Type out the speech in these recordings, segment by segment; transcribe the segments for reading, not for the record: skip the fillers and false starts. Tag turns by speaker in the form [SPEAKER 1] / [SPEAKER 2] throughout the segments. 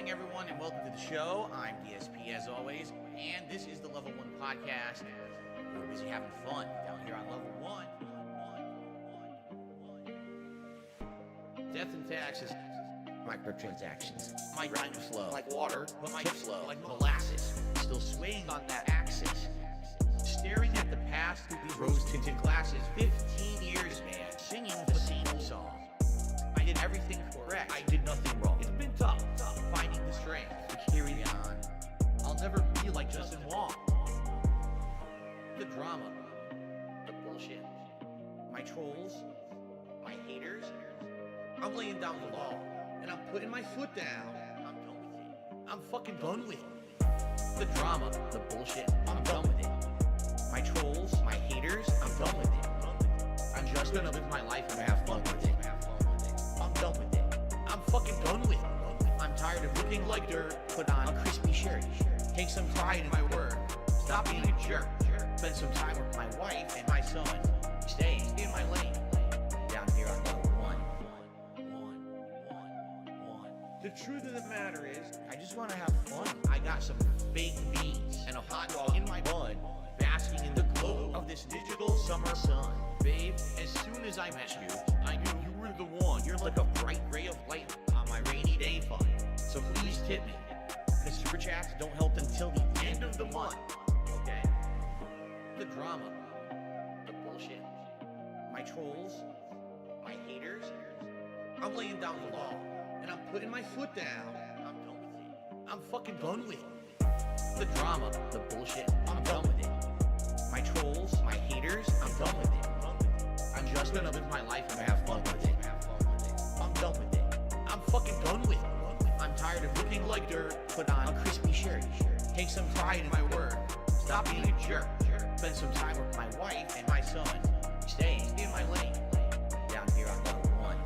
[SPEAKER 1] morning, everyone, and welcome to the show. I'm DSP as always, and this is the Level 1 podcast. We're busy having fun down here on Level 1. Death and taxes. Microtransactions. My rhyme slow. Like water, but my flow. Like molasses. Still swaying on that axis. Staring at the past through these rose-tinted glasses. 15 years, man. Singing the same song. I did everything correct. I did nothing wrong. It's been tough finding the strength to carry on. I'll never be like Justin Wong. The drama, the bullshit, my trolls, my haters. I'm laying down the law, and I'm putting my foot down. I'm done with it. I'm fucking done with it. The drama, the bullshit. I'm done with it. My trolls, my haters. I'm done with it. I'm just gonna live my life and have fun with it. I'm done with it. I'm fucking done with it. I'm tired of looking like dirt. Put on a crispy shirt. Take some pride in my work. Stop being a jerk. Spend some time with my wife and my son. Stay in my lane. Down here on Level 1. The truth of the matter is, I just want to have fun. I got some baked beans and a hot dog in my bun. Basking in the glow of this digital summer sun. Babe, as soon as I met you, I knew you were the one. You're like a bright ray of light on my rainy day fund. So please tip me, because super chats don't help until the end of the month. Okay? The drama, the bullshit, my trolls, my haters. I'm laying down the law, and I'm putting my foot down. I'm done with it. I'm fucking done with it. The drama, the bullshit. I'm done with it. My trolls, my haters. I'm done with it. I'm just gonna live my life and have fun with it. I'm done with it. I'm fucking done with it. I'm tired of looking like dirt. Put on a crispy shirt. Take some pride in my work. Stop being a jerk. Spend some time with my wife and my son. Stay in my lane. Down here on Level 1.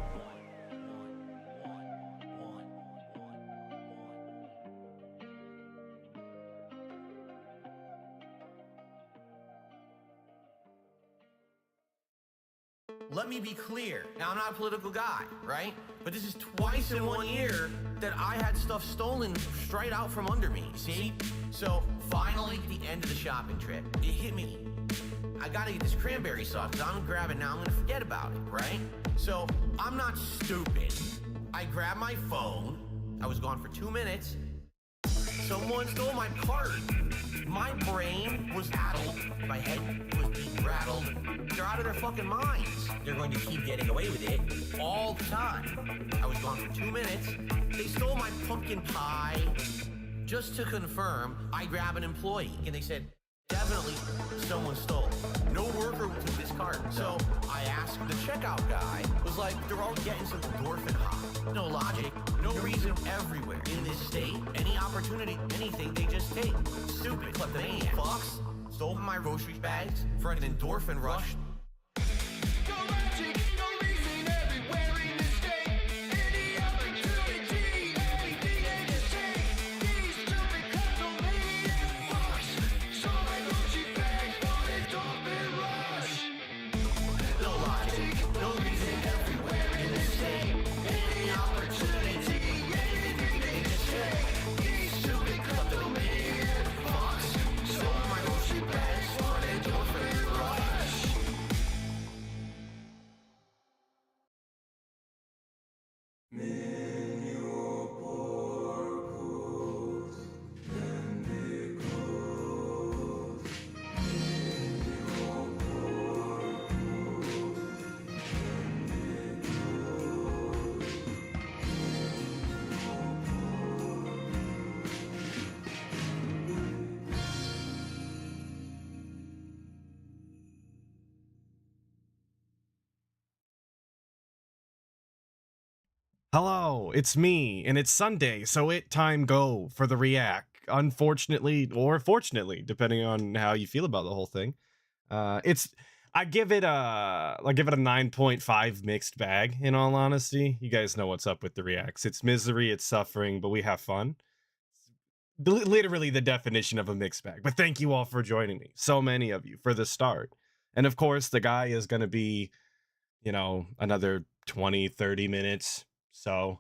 [SPEAKER 1] Let me be clear. Now, I'm not a political guy, right? But this is twice in 1 year that I had stuff stolen straight out from under me, see? So, finally, at the end of the shopping trip, it hit me. I gotta get this cranberry sauce, because I'm gonna grab it now, I'm gonna forget about it, right? So, I'm not stupid. I grabbed my phone. I was gone for 2 minutes. Someone stole my cart. My brain was addled. My head was being rattled. They're out of their fucking minds. They're going to keep getting away with it all the time. I was gone for 2 minutes. They stole my pumpkin pie. Just to confirm, I grabbed an employee, and they said, definitely someone stole. No worker took this cart. So I asked the checkout guy, was like, they're all getting some endorphin high. No logic, no reason everywhere. In this state, any opportunity, anything, they just take. Stupid kleptomaniac fucks stole my grocery bags for an endorphin rush.
[SPEAKER 2] Hello, it's me, and it's Sunday, so time go for the ReACK. Unfortunately, or fortunately, depending on how you feel about the whole thing. I give it a 9.5 mixed bag, in all honesty. You guys know what's up with the ReACKs. It's misery, it's suffering, but we have fun. Literally the definition of a mixed bag. But thank you all for joining me. So many of you for the start. And of course, the guy is going to be, you know, another 20, 30 minutes. So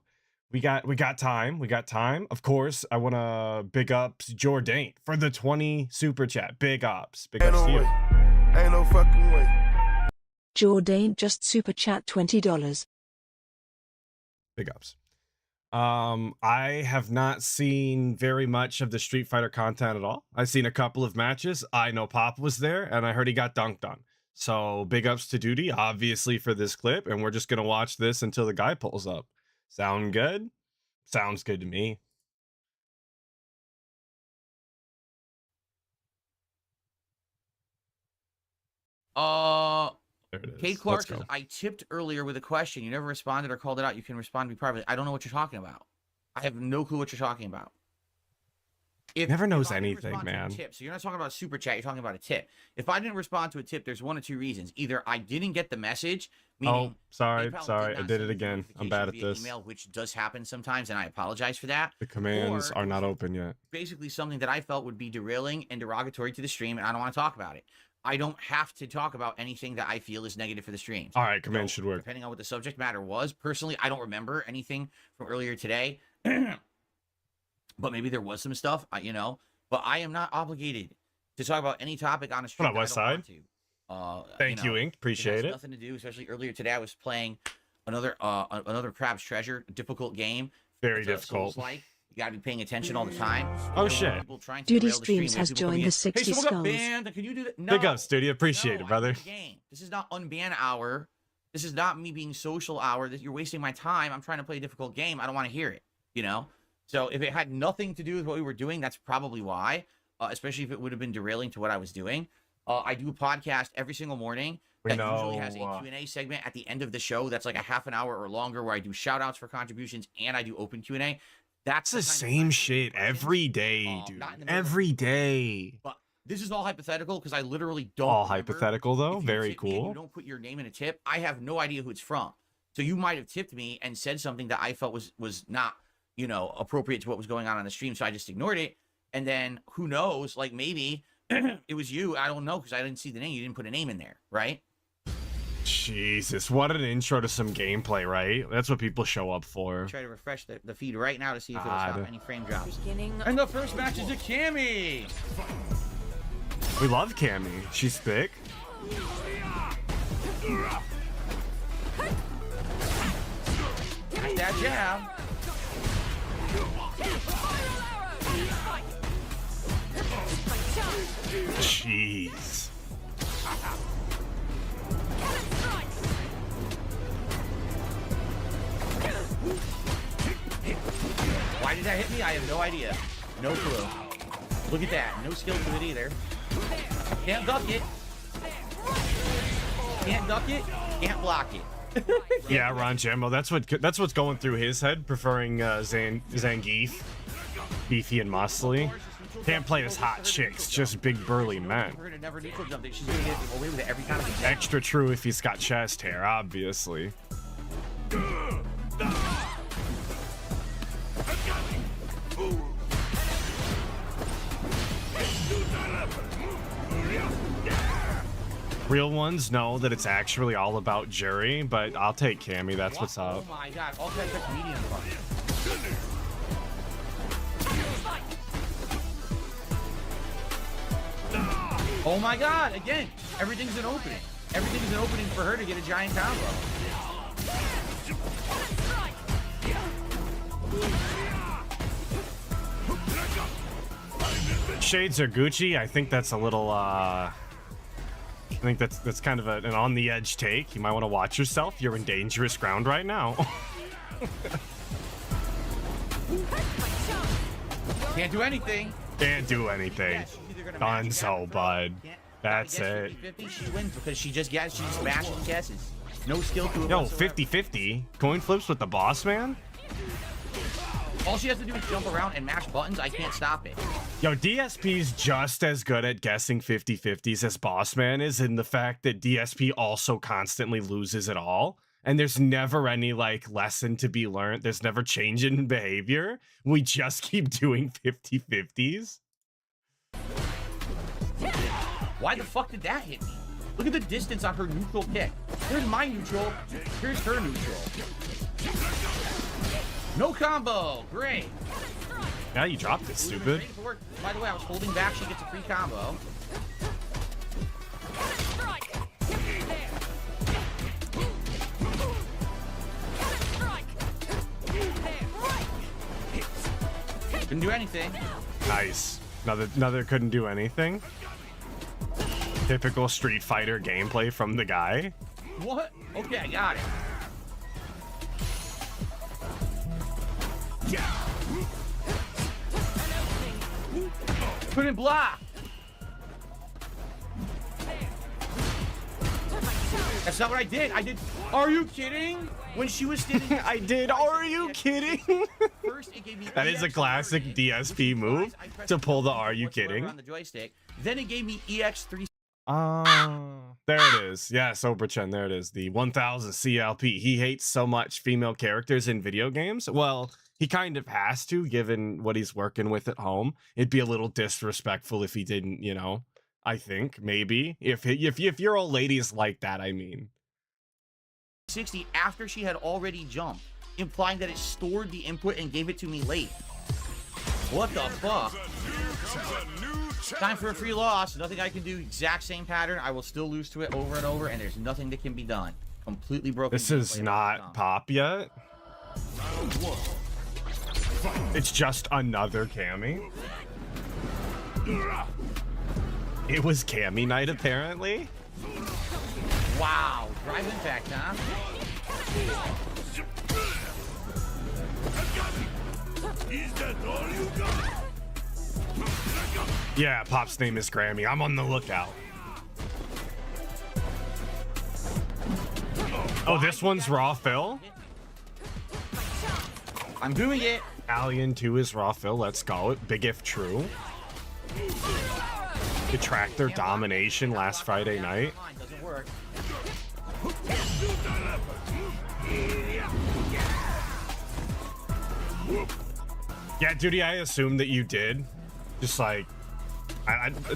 [SPEAKER 2] We got time. We got time. Of course, I want to big ups Jordan for the 20 super chat. Big ups. Big ups to you.
[SPEAKER 3] Ain't no fucking way.
[SPEAKER 4] Jordan just super chat $20.
[SPEAKER 2] Big ups. I have not seen very much of the Street Fighter content at all. I've seen a couple of matches. I know Pop was there, and I heard he got dunked on. So big ups to Duty, obviously, for this clip, and we're just gonna watch this until the guy pulls up. Sound good? Sounds good to me. There it is.
[SPEAKER 1] Kate Clark
[SPEAKER 2] Let's
[SPEAKER 1] says,
[SPEAKER 2] go.
[SPEAKER 1] I tipped earlier with a question. You never responded or called it out. You can respond to me privately. I don't know what you're talking about. I have no clue what you're talking about.
[SPEAKER 2] Never knows
[SPEAKER 1] I didn't
[SPEAKER 2] anything,
[SPEAKER 1] respond to a
[SPEAKER 2] man.
[SPEAKER 1] tip, so you're not talking about a super chat. You're talking about a tip. If I didn't respond to a tip, there's one of two reasons. Either I didn't get the message.
[SPEAKER 2] Oh, sorry,
[SPEAKER 1] PayPal
[SPEAKER 2] sorry.
[SPEAKER 1] did
[SPEAKER 2] I
[SPEAKER 1] not
[SPEAKER 2] did
[SPEAKER 1] send
[SPEAKER 2] it
[SPEAKER 1] me
[SPEAKER 2] again. I'm
[SPEAKER 1] notification
[SPEAKER 2] bad at
[SPEAKER 1] via
[SPEAKER 2] this.
[SPEAKER 1] email, which does happen sometimes, and I apologize for that.
[SPEAKER 2] The commands
[SPEAKER 1] Or
[SPEAKER 2] are not open yet.
[SPEAKER 1] Basically something that I felt would be derailing and derogatory to the stream, and I don't want to talk about it. I don't have to talk about anything that I feel is negative for the stream.
[SPEAKER 2] All right, command should work.
[SPEAKER 1] Depending on what the subject matter was. Personally, I don't remember anything from earlier today. But maybe there was some stuff, you know. But I am not obligated to talk about any topic on a stream.
[SPEAKER 2] What up,
[SPEAKER 1] that I don't
[SPEAKER 2] Westside?
[SPEAKER 1] want to.
[SPEAKER 2] Thank you, Ink. Appreciate
[SPEAKER 1] it.
[SPEAKER 2] it.
[SPEAKER 1] Nothing to do, especially earlier today. I was playing another Crab's Treasure, a difficult game.
[SPEAKER 2] Very difficult.
[SPEAKER 1] Like you gotta be paying attention all the time.
[SPEAKER 2] Oh shit.
[SPEAKER 4] Duty Streams has joined the 60
[SPEAKER 1] Hey, someone got
[SPEAKER 4] skulls.
[SPEAKER 1] banned. Can you do that? No.
[SPEAKER 2] Big ups, Studio. Appreciate it, brother.
[SPEAKER 1] I play the game. This is not unban hour. This is not me being social hour. You're wasting my time. I'm trying to play a difficult game. I don't want to hear it. You know. So if it had nothing to do with what we were doing, that's probably why. Especially if it would have been derailing to what I was doing. I do a podcast every single morning. That usually has a Q&A segment at the end of the show. That's like a half an hour or longer where I do shout outs for contributions and I do open Q&A. That's
[SPEAKER 2] the same shit every day, dude. Every day.
[SPEAKER 1] But this is all hypothetical because I literally don't.
[SPEAKER 2] All
[SPEAKER 1] remember.
[SPEAKER 2] hypothetical though.
[SPEAKER 1] If you
[SPEAKER 2] Very
[SPEAKER 1] tip me and
[SPEAKER 2] cool.
[SPEAKER 1] you don't put your name in a tip. I have no idea who it's from. So you might have tipped me and said something that I felt was not, you know, appropriate to what was going on the stream. So I just ignored it. And then who knows? Like maybe it was you. I don't know because I didn't see the name. You didn't put a name in there, right?
[SPEAKER 2] Jesus, what an intro to some gameplay, right? That's what people show up for.
[SPEAKER 1] Try to refresh the feed right now to see if it'll stop any frame drops.
[SPEAKER 4] Beginning
[SPEAKER 1] And the first match is a Cammy.
[SPEAKER 2] We love Cammy. She's thick.
[SPEAKER 1] That jab.
[SPEAKER 2] Jeez.
[SPEAKER 1] Why did that hit me? I have no idea. No clue. Look at that. No skill to it either. Can't duck it. Can't duck it. Can't block it.
[SPEAKER 2] Yeah, Ron Gemmo. That's what's going through his head, preferring Zangief, beefy and muscly. Can't play as hot chicks, just big burly men.
[SPEAKER 1] Her to never neutral jump it. She's gonna get away with it every time.
[SPEAKER 2] Extra true if he's got chest hair, obviously. Real ones know that it's actually all about jury, but I'll take Cammy. That's what's up.
[SPEAKER 1] Oh my god! All types of medium fun. Oh my god! Again, everything's an opening. Everything's an opening for her to get a giant combo.
[SPEAKER 2] Shades are Gucci. I think that's a little I think that's kind of an on the edge take. You might want to watch yourself. You're in dangerous ground right now.
[SPEAKER 1] Can't do anything.
[SPEAKER 2] Can't do anything.
[SPEAKER 1] Yeah, she's either gonna match
[SPEAKER 2] Dunzo,
[SPEAKER 1] it
[SPEAKER 2] bud.
[SPEAKER 1] Can't-
[SPEAKER 2] That's
[SPEAKER 1] gotta
[SPEAKER 2] it.
[SPEAKER 1] guess 50-50, she wins because she just mashes and guesses. No skill to it
[SPEAKER 2] Yo,
[SPEAKER 1] whatsoever.
[SPEAKER 2] 50-50. Coin flips with the boss man?
[SPEAKER 1] All she has to do is jump around and mash buttons. I can't stop it.
[SPEAKER 2] Yo, DSP's just as good at guessing 50-50s as boss man is, in the fact that DSP also constantly loses it all. And there's never any, like, lesson to be learned. There's never change in behavior. We just keep doing 50-50s.
[SPEAKER 1] Why the fuck did that hit me? Look at the distance on her neutral kick. Here's my neutral. Here's her neutral. No combo. Great.
[SPEAKER 2] Yeah, you dropped it, stupid.
[SPEAKER 1] By the way, I was holding back. She gets a free combo. Couldn't do anything.
[SPEAKER 2] Nice. Another couldn't do anything. Typical Street Fighter gameplay from the guy.
[SPEAKER 1] What? Okay, I got it. Couldn't block. That's not what I did. I did. Are you kidding? When she was standing,
[SPEAKER 2] I did. Are you kidding?
[SPEAKER 1] First, it gave me
[SPEAKER 2] That is a classic DSP move to pull the "Are you kidding?"
[SPEAKER 1] on the joystick. Then it gave me EX3.
[SPEAKER 2] There it is. Yeah, Soberchen, there it is. The 1000 CLP. He hates so much female characters in video games. Well, he kind of has to, given what he's working with at home. It'd be a little disrespectful if he didn't, you know. I think maybe if your old lady's like that, I mean.
[SPEAKER 1] 60 after she had already jumped, implying that it stored the input and gave it to me late. What the fuck? Time for a free loss. Nothing I can do. Exact same pattern. I will still lose to it over and over, and there's nothing that can be done. Completely broken.
[SPEAKER 2] This is not pop yet. It's just another Cammy. It was Cammy night, apparently.
[SPEAKER 1] Wow. Drive impact, huh?
[SPEAKER 3] Is that all you got?
[SPEAKER 2] Yeah, Pop's name is Grammy. I'm on the lookout. Oh, this one's Raw Fill?
[SPEAKER 1] I'm doing it.
[SPEAKER 2] Alien 2 is Raw Fill. Let's go. Big if true. Detractor domination last Friday night.
[SPEAKER 1] Doesn't work.
[SPEAKER 2] Yeah, Duty, I assumed that you did. Just like,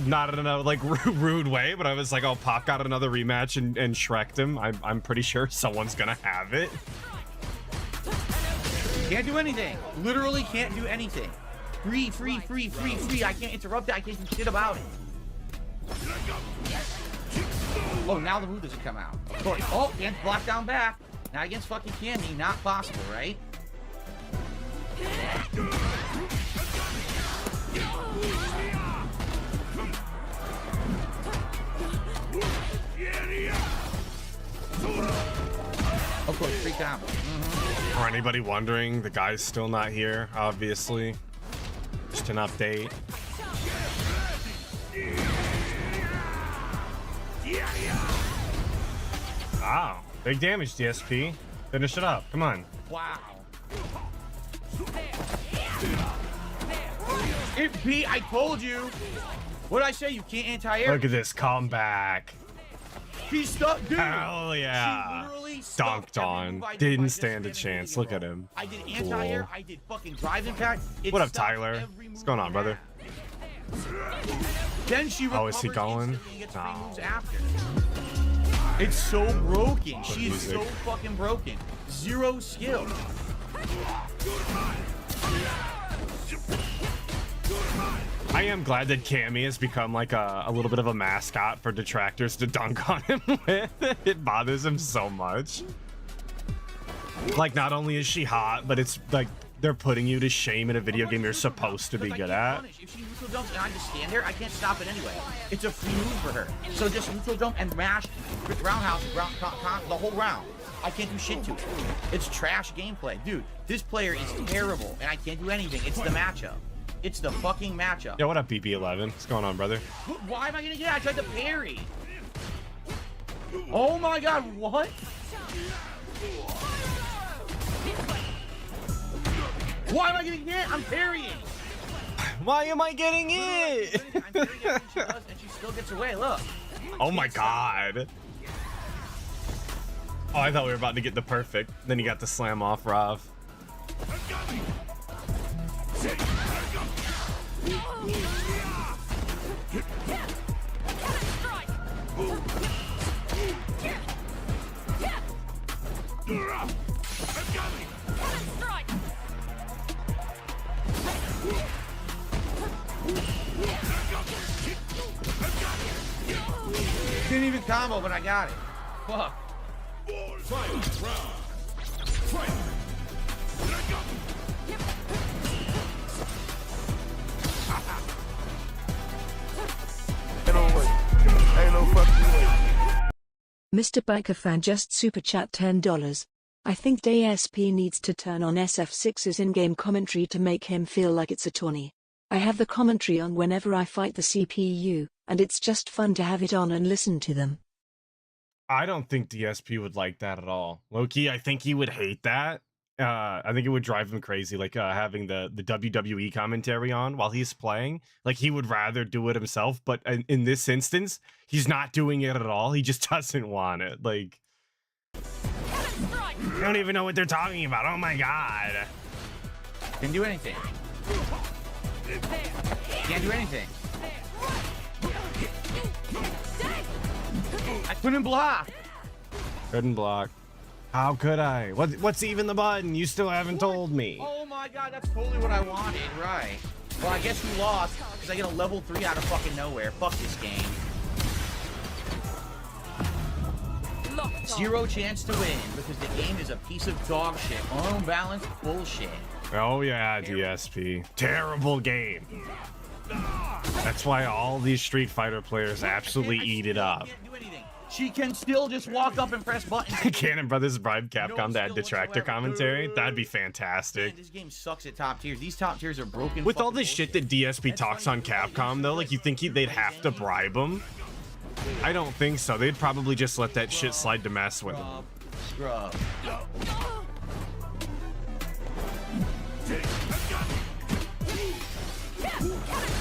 [SPEAKER 2] not in a like rude way, but I was like, oh, Pop got another rematch and Shrek'd him. I'm pretty sure someone's gonna have it.
[SPEAKER 1] Can't do anything. Literally can't do anything. Free. I can't interrupt it. I can't do shit about it. Oh, now the move doesn't come out. Of course. Oh, against block down back. Now against fucking Cammy, not possible, right? Of course, free combo.
[SPEAKER 2] For anybody wondering, the guy's still not here, obviously. Just an update. Wow. Big damage, DSP. Finish it up. Come on.
[SPEAKER 1] Wow. It beat, I told you. What did I say? You can't anti-air.
[SPEAKER 2] Look at this comeback.
[SPEAKER 1] He's stuck, dude.
[SPEAKER 2] Hell yeah.
[SPEAKER 1] She literally
[SPEAKER 2] Dunked on. Didn't stand a chance. Look at him.
[SPEAKER 1] I did anti-air.
[SPEAKER 2] Cool.
[SPEAKER 1] I did fucking drive impact.
[SPEAKER 2] What up, Tyler? What's going on, brother?
[SPEAKER 1] Then she
[SPEAKER 2] Oh, is he going?
[SPEAKER 1] and gets free
[SPEAKER 2] No.
[SPEAKER 1] moves after. It's so broken. She is so fucking broken. Zero skill.
[SPEAKER 2] I am glad that Cammy has become like a little bit of a mascot for detractors to dunk on him with. It bothers him so much. Like, not only is she hot, but it's like they're putting you to shame in a video game you're supposed to be good at.
[SPEAKER 1] If she neutral jumps and I just stand there, I can't stop it anyway. It's a free move for her. So just neutral jump and mash roundhouse the whole round. I can't do shit to it. It's trash gameplay. Dude, this player is terrible and I can't do anything. It's the matchup. It's the fucking matchup.
[SPEAKER 2] Yo, what up, BB11? What's going on, brother?
[SPEAKER 1] Why am I gonna get it? I tried to parry. Oh my god, what? Why am I getting hit? I'm parrying.
[SPEAKER 2] Why am I getting it?
[SPEAKER 1] I'm parrying everything she does and she still gets away. Look.
[SPEAKER 2] Oh my god. Oh, I thought we were about to get the perfect. Then you got the slam off, Rav.
[SPEAKER 1] combo, but I got it. Fuck.
[SPEAKER 3] Fight round. Fight.
[SPEAKER 5] It don't work. Ain't no fucking way.
[SPEAKER 4] Mr. Biker fan just super chat $10. I think DSP needs to turn on SF6's in-game commentary to make him feel like it's a tourney. I have the commentary on whenever I fight the CPU, and it's just fun to have it on and listen to them.
[SPEAKER 2] I don't think DSP would like that at all. Low-key, I think he would hate that. I think it would drive him crazy, like having the WWE commentary on while he's playing. Like, he would rather do it himself, but in this instance, he's not doing it at all. He just doesn't want it. Like, I don't even know what they're talking about. Oh my god.
[SPEAKER 1] Didn't do anything. Can't do anything. I couldn't block.
[SPEAKER 2] Couldn't block. How could I? What's even the button? You still haven't told me.
[SPEAKER 1] Oh my god, that's totally what I wanted, right. Well, I guess you lost, because I get a level 3 out of fucking nowhere. Fuck this game. 0 chance to win, because the game is a piece of dog shit. Unbalanced bullshit.
[SPEAKER 2] Oh yeah, DSP. Terrible game. That's why all these Street Fighter players absolutely eat it up.
[SPEAKER 1] Can't do anything. She can still just walk up and press buttons.
[SPEAKER 2] Cannon Brothers bribe Capcom to add detractor commentary. That'd be fantastic.
[SPEAKER 1] Man, this game sucks at top tiers. These top tiers are broken.
[SPEAKER 2] With all this shit that DSP talks on Capcom, though, like, you think they'd have to bribe him? I don't think so. They'd probably just let that shit slide to mess with him.
[SPEAKER 1] Scrub.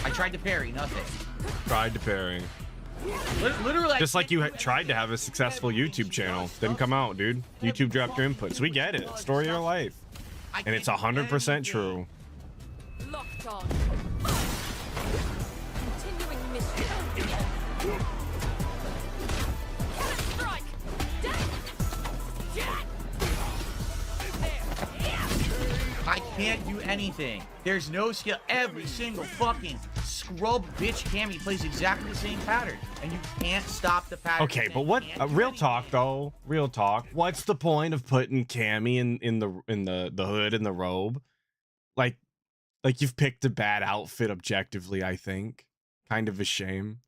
[SPEAKER 1] I tried to parry, nothing.
[SPEAKER 2] Tried to parry.
[SPEAKER 1] Literally,
[SPEAKER 2] Just like you tried to have a successful YouTube channel. Didn't come out, dude. YouTube dropped your inputs. We get it. Story of your life. And it's 100% true.
[SPEAKER 6] Locked on. Continuing mission. Strike.
[SPEAKER 1] I can't do anything. There's no skill. Every single fucking scrub bitch Cammy plays exactly the same pattern, and you can't stop the pattern.
[SPEAKER 2] Okay, but what? Real talk though. Real talk. What's the point of putting Cammy in the hood and the robe? Like you've picked a bad outfit objectively. I think. Kind of a shame.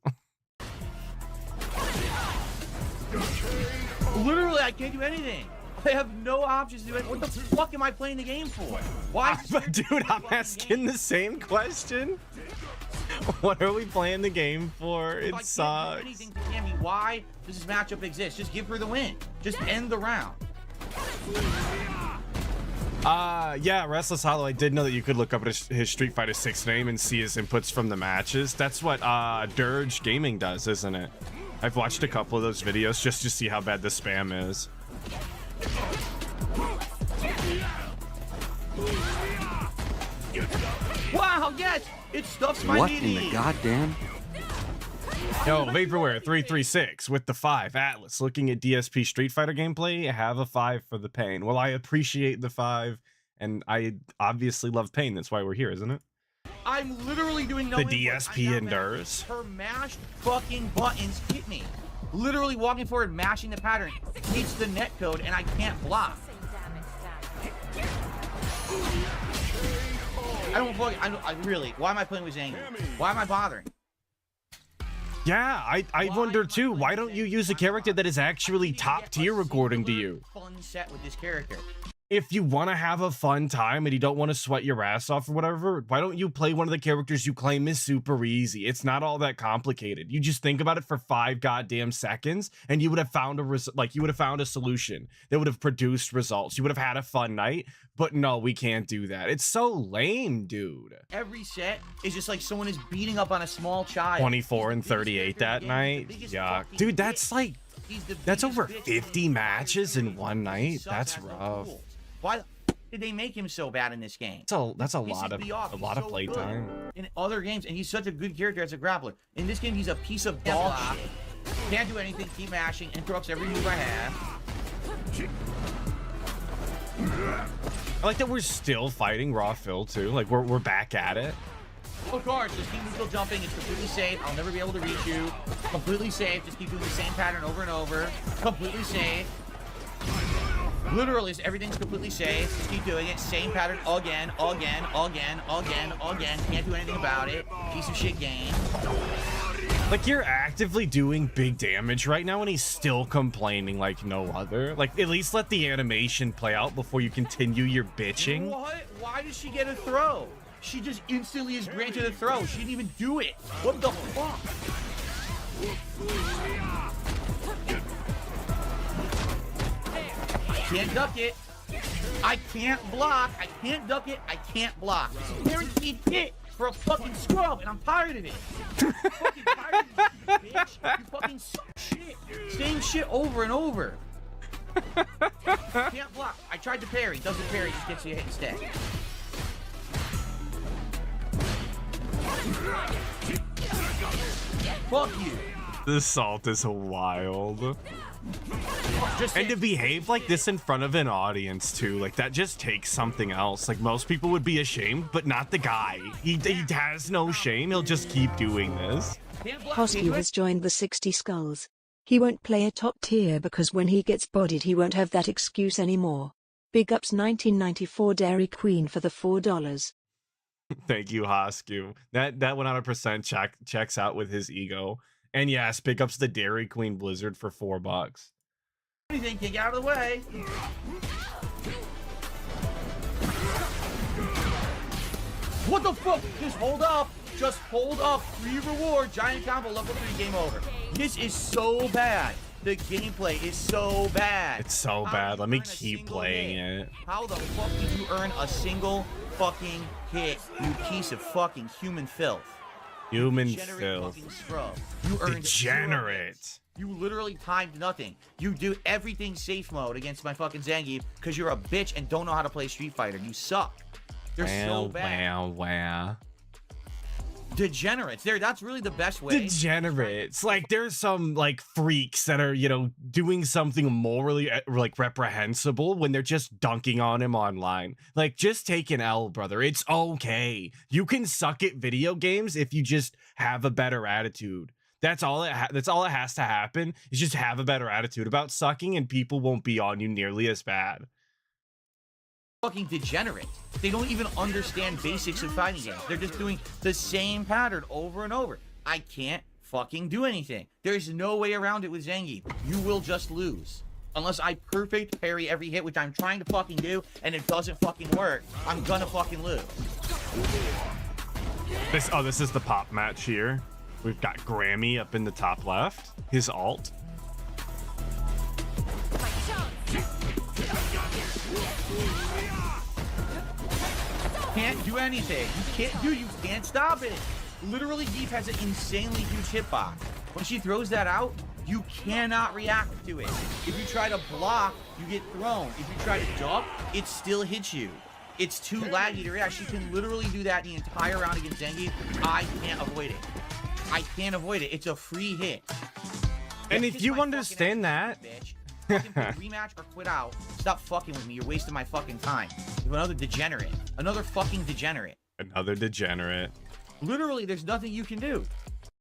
[SPEAKER 1] Literally, I can't do anything. I have no options to do it. What the fuck am I playing the game for? Why?
[SPEAKER 2] But dude, I'm asking the same question. What are we playing the game for? It sucks.
[SPEAKER 1] Anything to Cammy. Why does this matchup exist? Just give her the win. Just end the round.
[SPEAKER 2] Yeah, Restless Hollow, I did know that you could look up at his Street Fighter 6 name and see his inputs from the matches. That's what Dirge Gaming does, isn't it? I've watched a couple of those videos just to see how bad the spam is.
[SPEAKER 1] Wow, yes! It stuffs my
[SPEAKER 7] What
[SPEAKER 1] meaty.
[SPEAKER 7] in the goddamn?
[SPEAKER 2] Yo, Vaporware 336 with the 5. Atlas, looking at DSP Street Fighter gameplay, have a 5 for the pain. Well, I appreciate the 5, and I obviously love pain. That's why we're here, isn't it?
[SPEAKER 1] I'm literally doing no
[SPEAKER 2] The
[SPEAKER 1] input.
[SPEAKER 2] DSP endures.
[SPEAKER 1] Her mashed fucking buttons hit me. Literally walking forward, mashing the pattern, hits the net code, and I can't block. I really, why am I playing with Zangief? Why am I bothering?
[SPEAKER 2] Yeah, I wonder too. Why don't you use a character that is actually top tier according to you?
[SPEAKER 1] Fun set with this character.
[SPEAKER 2] If you want to have a fun time and you don't want to sweat your ass off or whatever, why don't you play one of the characters you claim is super easy? It's not all that complicated. You just think about it for 5 goddamn seconds and you would have found a solution that would have produced results. You would have had a fun night, but no, we can't do that. It's so lame, dude.
[SPEAKER 1] Every set is just like someone is beating up on a small child.
[SPEAKER 2] 24 and 38 that night. Yeah, dude, that's like, that's over 50 matches in one night. That's rough.
[SPEAKER 1] Why did they make him so bad in this game?
[SPEAKER 2] That's a lot of playtime.
[SPEAKER 1] In other games, and he's such a good character as a grappler. In this game, he's a piece of dog shit. Can't do anything, keep mashing, interrupts every move I have.
[SPEAKER 2] I like that we're still fighting Raw Phil too. Like we're back at it.
[SPEAKER 1] Oh, guard, just keep neutral jumping. It's completely safe. I'll never be able to reach you. Completely safe. Just keep doing the same pattern over and over. Completely safe. Literally, everything's completely safe. Just keep doing it. Same pattern again. Can't do anything about it. Piece of shit game.
[SPEAKER 2] Like, you're actively doing big damage right now, and he's still complaining like no other. Like, at least let the animation play out before you continue your bitching.
[SPEAKER 1] What? Why does she get a throw? She just instantly is granted a throw. She didn't even do it. What the fuck? I can't duck it. I can't block. I can't duck it. I can't block. It's a guaranteed hit for a fucking scrub, and I'm tired of it. I'm fucking tired of it, you bitch. You fucking suck shit. Same shit over and over. Can't block. I tried to parry. Doesn't parry. Just gets you a hit instead. Fuck you.
[SPEAKER 2] This salt is wild.
[SPEAKER 1] Just
[SPEAKER 2] And to behave like this in front of an audience too, like that just takes something else. Like most people would be ashamed, but not the guy. He has no shame. He'll just keep doing this.
[SPEAKER 4] Hosky has joined the 60 skulls. He won't play a top tier because when he gets bodied he won't have that excuse anymore. Big ups 1994 Dairy Queen for the $4.
[SPEAKER 2] Thank you, Hosku. That 100% checks out with his ego. And yes, pick up the Dairy Queen Blizzard for $4.
[SPEAKER 1] Anything, get out of the way. What the fuck? Just hold up. Just hold up. Free reward. Giant combo. Level 3. Game over. This is so bad. The gameplay is so bad.
[SPEAKER 2] It's so bad. Let me keep playing it.
[SPEAKER 1] How the fuck did you earn a single fucking hit, you piece of fucking human filth?
[SPEAKER 2] Human
[SPEAKER 1] Degenerate
[SPEAKER 2] filth.
[SPEAKER 1] fucking scrub. You earned
[SPEAKER 2] Degenerate.
[SPEAKER 1] You literally timed nothing. You do everything safe mode against my fucking Zangief because you're a bitch and don't know how to play Street Fighter. You suck. They're so bad.
[SPEAKER 2] Wow.
[SPEAKER 1] Degenerates. That's really the best way.
[SPEAKER 2] Degenerates. Like, there's some like freaks that are, you know, doing something morally like reprehensible when they're just dunking on him online. Like, just take an L, brother. It's okay. You can suck at video games if you just have a better attitude. That's all it has to happen, is just have a better attitude about sucking, and people won't be on you nearly as bad.
[SPEAKER 1] Fucking degenerate. They don't even understand basics of fighting games. They're just doing the same pattern over and over. I can't fucking do anything. There's no way around it with Zangief. You will just lose. Unless I perfect parry every hit, which I'm trying to fucking do, and it doesn't fucking work, I'm gonna fucking lose.
[SPEAKER 2] This is the pop match here. We've got Grammy up in the top left. His alt.
[SPEAKER 1] Can't do anything. You can't stop it. Literally, Deep has an insanely huge hitbox. When she throws that out, you cannot react to it. If you try to block, you get thrown. If you try to duck, it still hits you. It's too laggy to react. She can literally do that the entire round against Zangief. I can't avoid it. I can't avoid it. It's a free hit.
[SPEAKER 2] And if you understand that,
[SPEAKER 1] bitch. Fucking rematch or quit out. Stop fucking with me. You're wasting my fucking time. You're another degenerate. Another fucking degenerate.
[SPEAKER 2] another degenerate.
[SPEAKER 1] Literally, there's nothing you can do.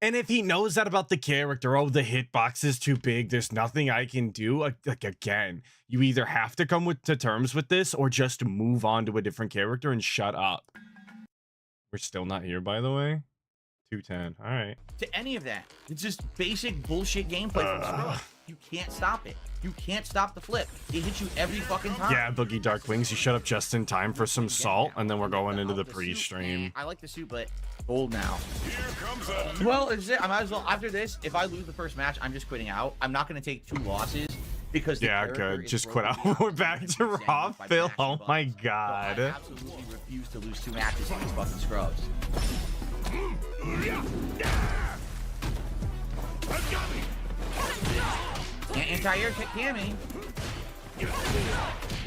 [SPEAKER 2] And if he knows that about the character, oh, the hitbox is too big, there's nothing I can do, like, again, you either have to come to terms with this or just move on to a different character and shut up. We're still not here, by the way. 210. All right.
[SPEAKER 1] To any of that. It's just basic bullshit gameplay from Scrub. You can't stop it. You can't stop the flip. It hits you every fucking time.
[SPEAKER 2] Yeah, Boogie Dark Wings, you shut up just in time for some salt, and then we're going into the pre-stream.
[SPEAKER 1] I like the suit, but old now. Well, is it? I might as well. After this, if I lose the first match, I'm just quitting out. I'm not going to take 2 losses because
[SPEAKER 2] yeah, good. Just quit out. We're back to Raw, Phil. Oh my god.
[SPEAKER 1] So I absolutely refuse to lose 2 matches on these fucking Scrubs. Anti-air kick Cammy.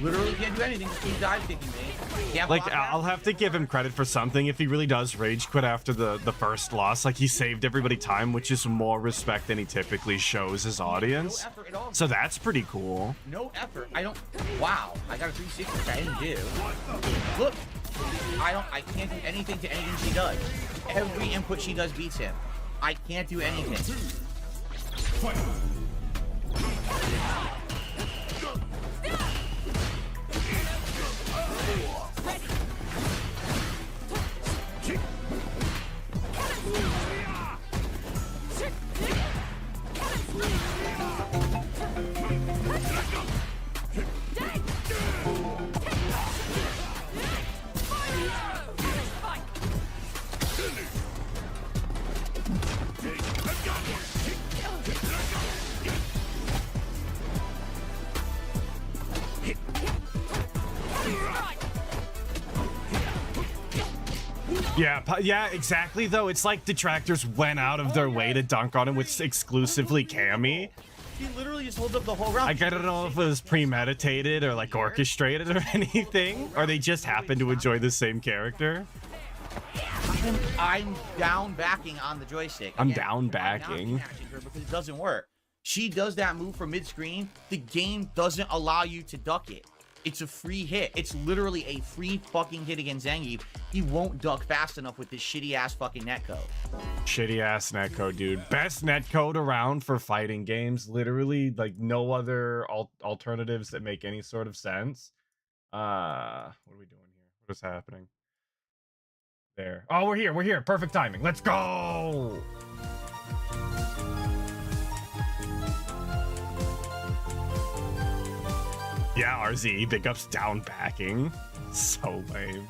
[SPEAKER 1] Literally can't do anything. Just keep dive kicking me. Can't
[SPEAKER 2] like,
[SPEAKER 1] block
[SPEAKER 2] I'll have to give him credit for something. If he really does rage quit after the first loss, like, he saved everybody time, which is more respect than he typically shows his audience.
[SPEAKER 1] No effort at all.
[SPEAKER 2] So that's pretty cool.
[SPEAKER 1] No effort. I don't. Wow. I got a 360, which I didn't do. Look. I can't do anything to anything she does. Every input she does beats him. I can't do anything.
[SPEAKER 3] Fight.
[SPEAKER 2] Yeah, exactly, though. It's like detractors went out of their way to dunk on him with exclusively Cammy.
[SPEAKER 1] She literally just holds up the whole round.
[SPEAKER 2] Like, I don't know if it was premeditated or, like, orchestrated or anything. Or they just happened to enjoy the same character.
[SPEAKER 1] I'm down backing on the joystick.
[SPEAKER 2] I'm
[SPEAKER 1] Again,
[SPEAKER 2] down backing.
[SPEAKER 1] I'm not catching her because it doesn't work. She does that move from mid-screen. The game doesn't allow you to duck it. It's a free hit. It's literally a free fucking hit against Zangief. He won't duck fast enough with this shitty-ass fucking netcode.
[SPEAKER 2] Shitty-ass netcode, dude. Best netcode around for fighting games. Literally, like, no other alternatives that make any sort of sense. What are we doing here? What is happening? There. Oh, we're here. We're here. Perfect timing. Let's go! Yeah, RZ, big ups down backing. So lame.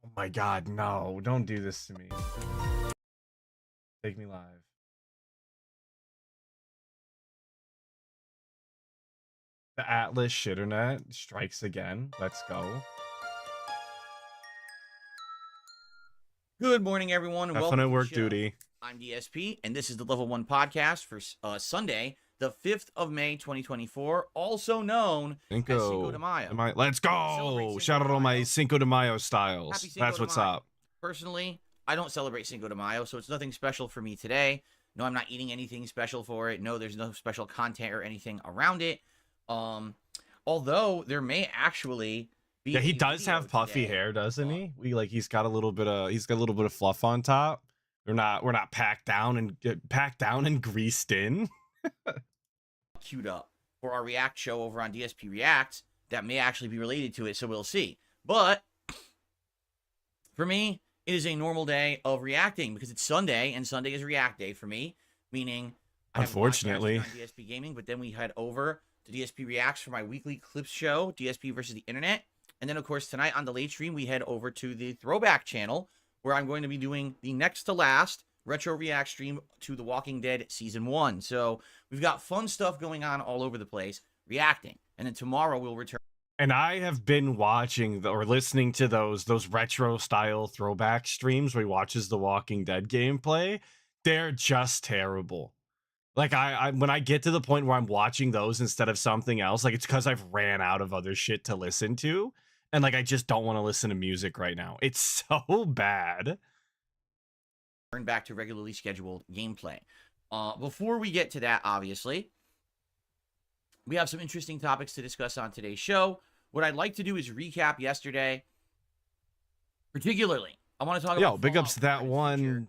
[SPEAKER 2] Oh my god, no. Don't do this to me. Take me live. The Atlas Shitternet strikes again. Let's go.
[SPEAKER 1] Good morning, everyone.
[SPEAKER 2] Have fun at work duty.
[SPEAKER 1] I'm DSP, and this is the Level 1 podcast for Sunday, the 5th of May, 2024, also known as Cinco de Mayo.
[SPEAKER 2] Let's go! Shout out all my Cinco de Mayo styles.
[SPEAKER 1] Cinco
[SPEAKER 2] That's
[SPEAKER 1] de
[SPEAKER 2] what's
[SPEAKER 1] Mayo.
[SPEAKER 2] up.
[SPEAKER 1] Personally, I don't celebrate Cinco de Mayo, so it's nothing special for me today. No, I'm not eating anything special for it. No, there's no special content or anything around it. Although there may actually be.
[SPEAKER 2] Yeah, he does have puffy hair, doesn't he? He's got a little bit of fluff on top. We're not packed down and greased in.
[SPEAKER 1] Queued up for our ReACK show over on DSP Reacts that may actually be related to it, so we'll see. But for me, it is a normal day of reacting because it's Sunday, and Sunday is ReACK day for me, meaning I have
[SPEAKER 2] unfortunately
[SPEAKER 1] on DSP Gaming, but then we head over to DSP Reacts for my weekly clips show, DSP versus the Internet. And then, of course, tonight on the late stream, we head over to the Throwback channel, where I'm going to be doing the next to last retro react stream to The Walking Dead Season 1. So we've got fun stuff going on all over the place, reacting. And then tomorrow we'll return.
[SPEAKER 2] And I have been watching or listening to those retro style throwback streams where he watches The Walking Dead gameplay. They're just terrible. Like I when I get to the point where I'm watching those instead of something else, like it's because I've ran out of other shit to listen to. And like I just don't want to listen to music right now. It's so bad.
[SPEAKER 1] Turn back to regularly scheduled gameplay. Before we get to that, obviously, we have some interesting topics to discuss on today's show. What I'd like to do is recap yesterday. Particularly, I want to talk about
[SPEAKER 2] big ups to that one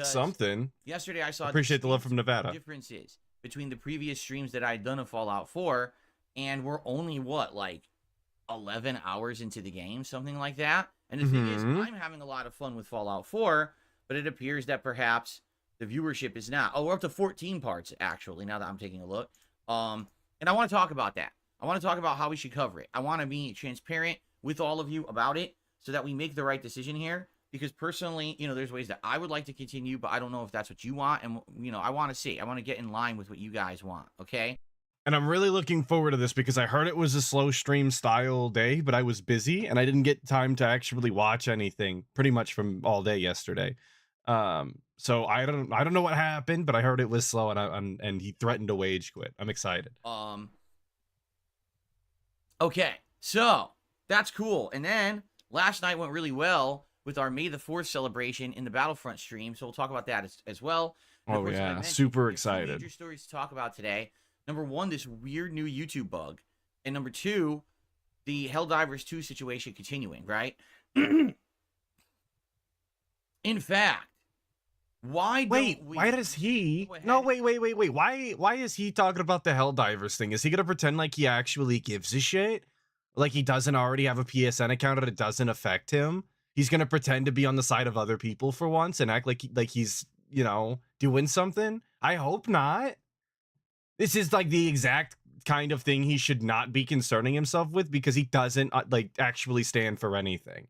[SPEAKER 2] something.
[SPEAKER 1] Yesterday I saw
[SPEAKER 2] appreciate the love from Nevada.
[SPEAKER 1] Differences between the previous streams that I'd done of Fallout 4, and we're only like 11 hours into the game, something like that. And the thing is, I'm having a lot of fun with Fallout 4, but it appears that perhaps the viewership is not. Oh, we're up to 14 parts, actually, now that I'm taking a look. And I want to talk about that. I want to talk about how we should cover it. I want to be transparent with all of you about it so that we make the right decision here. Because personally, there's ways that I would like to continue, but I don't know if that's what you want. And, I want to see. I want to get in line with what you guys want, okay?
[SPEAKER 2] And I'm really looking forward to this because I heard it was a slow stream style day, but I was busy and I didn't get time to actually watch anything pretty much from all day yesterday. So I don't know what happened, but I heard it was slow and he threatened to wage quit. I'm excited.
[SPEAKER 1] Okay, so that's cool. And then last night went really well with our May the 4th celebration in the Battlefront stream. So we'll talk about that as well. And of
[SPEAKER 2] Oh
[SPEAKER 1] course, like I
[SPEAKER 2] yeah,
[SPEAKER 1] mentioned,
[SPEAKER 2] super
[SPEAKER 1] we have two
[SPEAKER 2] excited.
[SPEAKER 1] major stories to talk about today. Number one, this weird new YouTube bug, and number two, the Helldivers 2 situation continuing. Right. In fact, why
[SPEAKER 2] Wait,
[SPEAKER 1] don't we?
[SPEAKER 2] why does he?
[SPEAKER 1] Go ahead.
[SPEAKER 2] No, wait. Why is he talking about the Helldivers thing? Is he gonna pretend like he actually gives a shit? Like he doesn't already have a PSN account and it doesn't affect him? He's gonna pretend to be on the side of other people for once and act like he's, you know, doing something? I hope not. This is like the exact kind of thing he should not be concerning himself with because he doesn't like actually stand for anything.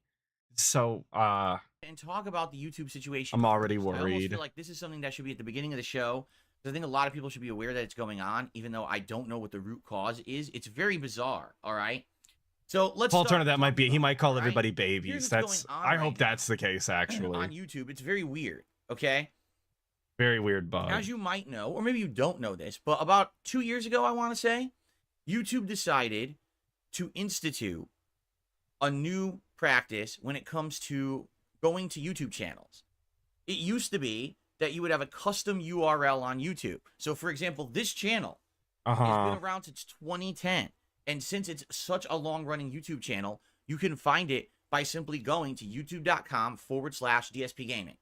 [SPEAKER 2] So,
[SPEAKER 1] and talk about the YouTube situation.
[SPEAKER 2] I'm already
[SPEAKER 1] first. I almost
[SPEAKER 2] worried.
[SPEAKER 1] feel like this is something that should be at the beginning of the show. Because I think a lot of people should be aware that it's going on, even though I don't know what the root cause is. It's very bizarre. All right. So let's.
[SPEAKER 2] Alternative that might be he might call
[SPEAKER 1] all right?
[SPEAKER 2] everybody
[SPEAKER 1] Here's
[SPEAKER 2] babies.
[SPEAKER 1] what's
[SPEAKER 2] That's
[SPEAKER 1] going on
[SPEAKER 2] I
[SPEAKER 1] right
[SPEAKER 2] hope
[SPEAKER 1] now
[SPEAKER 2] that's the case actually.
[SPEAKER 1] on YouTube. It's very weird. Okay.
[SPEAKER 2] Very weird bug.
[SPEAKER 1] As you might know, or maybe you don't know this, but about 2 years ago, I want to say, YouTube decided to institute a new practice when it comes to going to YouTube channels. It used to be that you would have a custom URL on YouTube. So, for example, this channel has been around since 2010. And since it's such a long-running YouTube channel, you can find it by simply going to youtube.com/DSP Gaming.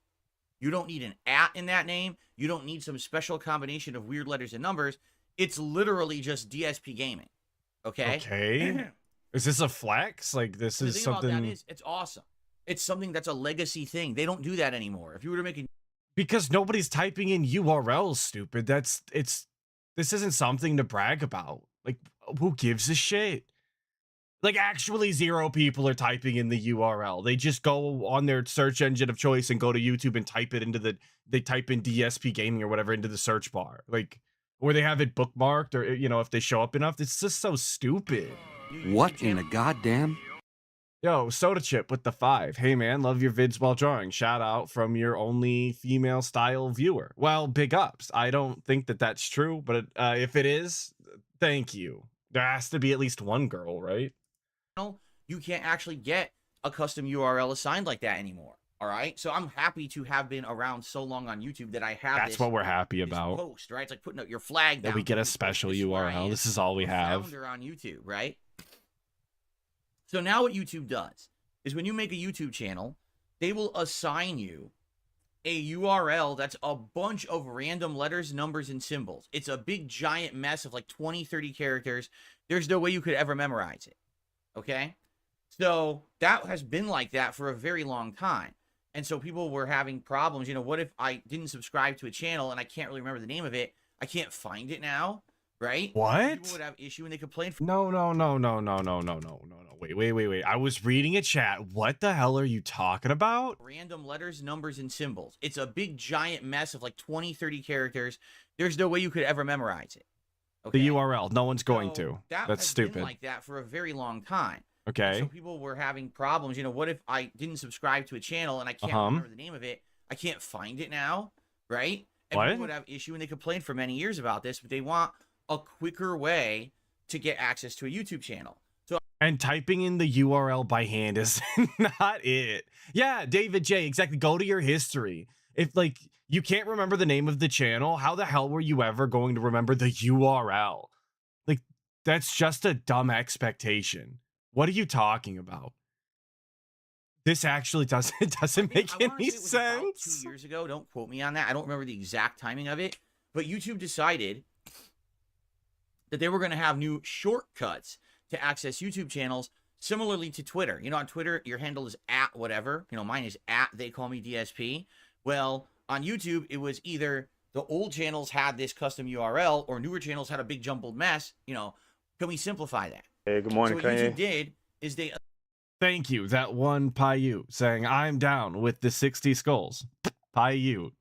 [SPEAKER 1] You don't need an @ in that name. You don't need some special combination of weird letters and numbers. It's literally just DSP Gaming. Okay?
[SPEAKER 2] Okay. Is this a flex? Like this
[SPEAKER 1] The
[SPEAKER 2] is
[SPEAKER 1] thing
[SPEAKER 2] something
[SPEAKER 1] about that is, it's awesome. It's something that's a legacy thing. They don't do that anymore. If you were to make a
[SPEAKER 2] because nobody's typing in URLs, stupid. This isn't something to brag about. Like who gives a shit? Like actually 0 people are typing in the URL. They just go on their search engine of choice and go to YouTube and type it into they type in DSP Gaming or whatever into the search bar. Like, or they have it bookmarked or, you know, if they show up enough. It's just so stupid.
[SPEAKER 7] What in the goddamn?
[SPEAKER 2] Yo, Soda Chip with the 5. Hey man, love your vids while drawing. Shout out from your only female style viewer. Well, big ups. I don't think that that's true, but if it is, thank you. There has to be at least one girl, right?
[SPEAKER 1] you can't actually get a custom URL assigned like that anymore. All right. So I'm happy to have been around so long on YouTube that I have
[SPEAKER 2] That's what we're happy
[SPEAKER 1] this
[SPEAKER 2] about.
[SPEAKER 1] post, right? It's like putting out your flag
[SPEAKER 2] That
[SPEAKER 1] down.
[SPEAKER 2] we get a
[SPEAKER 1] This
[SPEAKER 2] special
[SPEAKER 1] is where I
[SPEAKER 2] URL.
[SPEAKER 1] am,
[SPEAKER 2] This is all we
[SPEAKER 1] a
[SPEAKER 2] have.
[SPEAKER 1] founder on YouTube, right? So now what YouTube does is when you make a YouTube channel, they will assign you a URL that's a bunch of random letters, numbers, and symbols. It's a big giant mess of like 20, 30 characters. There's no way you could ever memorize it. Okay? So that has been like that for a very long time. And so people were having problems. You know, what if I didn't subscribe to a channel and I can't really remember the name of it? I can't find it now, right?
[SPEAKER 2] What?
[SPEAKER 1] People would have issue and they complain.
[SPEAKER 2] No. Wait. I was reading a chat. What the hell are you talking about?
[SPEAKER 1] Random letters, numbers, and symbols. It's a big giant mess of like 20, 30 characters. There's no way you could ever memorize it. Okay?
[SPEAKER 2] The URL. No one's going
[SPEAKER 1] So
[SPEAKER 2] to.
[SPEAKER 1] That
[SPEAKER 2] That's
[SPEAKER 1] has
[SPEAKER 2] stupid.
[SPEAKER 1] been like that for a very long time.
[SPEAKER 2] Okay.
[SPEAKER 1] So people were having problems. You know, what if I didn't subscribe to a channel and I can't remember the name of it? I can't find it now, right? And
[SPEAKER 2] What?
[SPEAKER 1] people would have issue, and they complained for many years about this, but they want a quicker way to get access to a YouTube channel. So
[SPEAKER 2] And typing in the URL by hand is not it. Yeah, David J, exactly. Go to your history. If like you can't remember the name of the channel, how the hell were you ever going to remember the URL? Like that's just a dumb expectation. What are you talking about? This actually doesn't make
[SPEAKER 1] I wanna
[SPEAKER 2] any
[SPEAKER 1] say it was about
[SPEAKER 2] sense.
[SPEAKER 1] 2 years ago. Don't quote me on that. I don't remember the exact timing of it, but YouTube decided that they were going to have new shortcuts to access YouTube channels, similarly to Twitter. You know, on Twitter, your handle is @ whatever. You know, mine is @ they call me DSP. Well, on YouTube, it was either the old channels had this custom URL or newer channels had a big jumbled mess. You know, can we simplify that?
[SPEAKER 5] Hey, good morning,
[SPEAKER 1] So what YouTube
[SPEAKER 5] Kanye.
[SPEAKER 1] did is they
[SPEAKER 2] Thank you. That one Payu saying I'm down with the 60 skulls. Payu.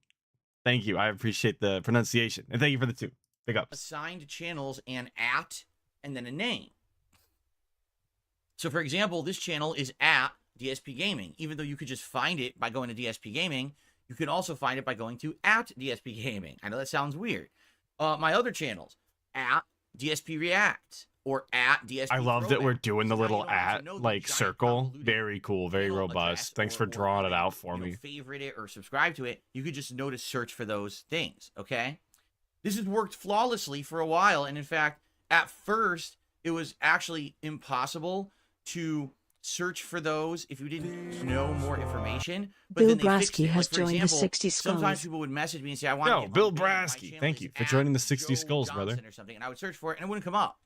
[SPEAKER 2] Thank you. I appreciate the pronunciation. And thank you for the 2. Big ups.
[SPEAKER 1] assigned channels an @ and then a name. So for example, this channel is @ DSP Gaming. Even though you could just find it by going to DSP Gaming, you can also find it by going to @ DSP Gaming. I know that sounds weird. My other channels, @ DSP Reacts or at DSP.
[SPEAKER 2] I love that we're
[SPEAKER 1] Throwback.
[SPEAKER 2] doing the
[SPEAKER 1] So now you
[SPEAKER 2] little
[SPEAKER 1] don't have to
[SPEAKER 2] at
[SPEAKER 1] know the
[SPEAKER 2] like
[SPEAKER 1] giant
[SPEAKER 2] circle.
[SPEAKER 1] convoluted
[SPEAKER 2] Very cool, very
[SPEAKER 1] channel
[SPEAKER 2] robust.
[SPEAKER 1] address
[SPEAKER 2] Thanks
[SPEAKER 1] or-
[SPEAKER 2] for
[SPEAKER 1] or
[SPEAKER 2] drawing it
[SPEAKER 1] even,
[SPEAKER 2] out for me.
[SPEAKER 1] Favorite it or subscribe to it. You could just know to search for those things. Okay, this has worked flawlessly for a while, and in fact, at first it was actually impossible to search for those if you didn't know more information. But
[SPEAKER 4] Bill
[SPEAKER 1] then they fixed
[SPEAKER 4] Brasky
[SPEAKER 1] it.
[SPEAKER 4] has
[SPEAKER 1] Like, for
[SPEAKER 4] joined the
[SPEAKER 1] example,
[SPEAKER 4] 60
[SPEAKER 1] sometimes
[SPEAKER 4] Skulls.
[SPEAKER 1] people would message me and say, "I want to
[SPEAKER 2] Yo,
[SPEAKER 1] get
[SPEAKER 2] Bill
[SPEAKER 1] unbanned. My
[SPEAKER 2] Brasky,
[SPEAKER 1] channel
[SPEAKER 2] thank
[SPEAKER 1] is
[SPEAKER 2] you for
[SPEAKER 1] at
[SPEAKER 2] joining the 60
[SPEAKER 1] Joe
[SPEAKER 2] Skulls, brother."
[SPEAKER 1] Johnson or something," and I would search for it and it wouldn't come up.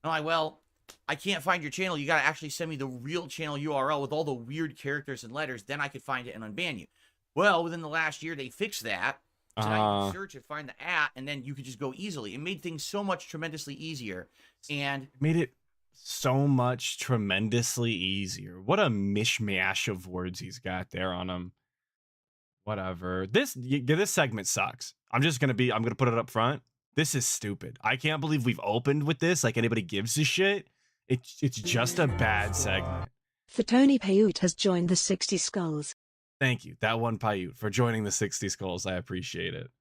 [SPEAKER 1] I'm like, well, I can't find your channel. You got to actually send me the real channel URL with all the weird characters and letters. Then I could find it and unban you. Well, within the last year, they fixed that. So now you can search and find the at, and then you could just go easily. It made things so much tremendously easier. And
[SPEAKER 2] Made it so much tremendously easier. What a mishmash of words he's got there on him. Whatever. This segment sucks. I'm gonna put it up front. This is stupid. I can't believe we've opened with this. Like anybody gives a shit. It's just a bad segment.
[SPEAKER 4] Tony Payut has joined the 60 Skulls.
[SPEAKER 2] Thank you, that one Paiute, for joining the 60 Skulls. I appreciate it.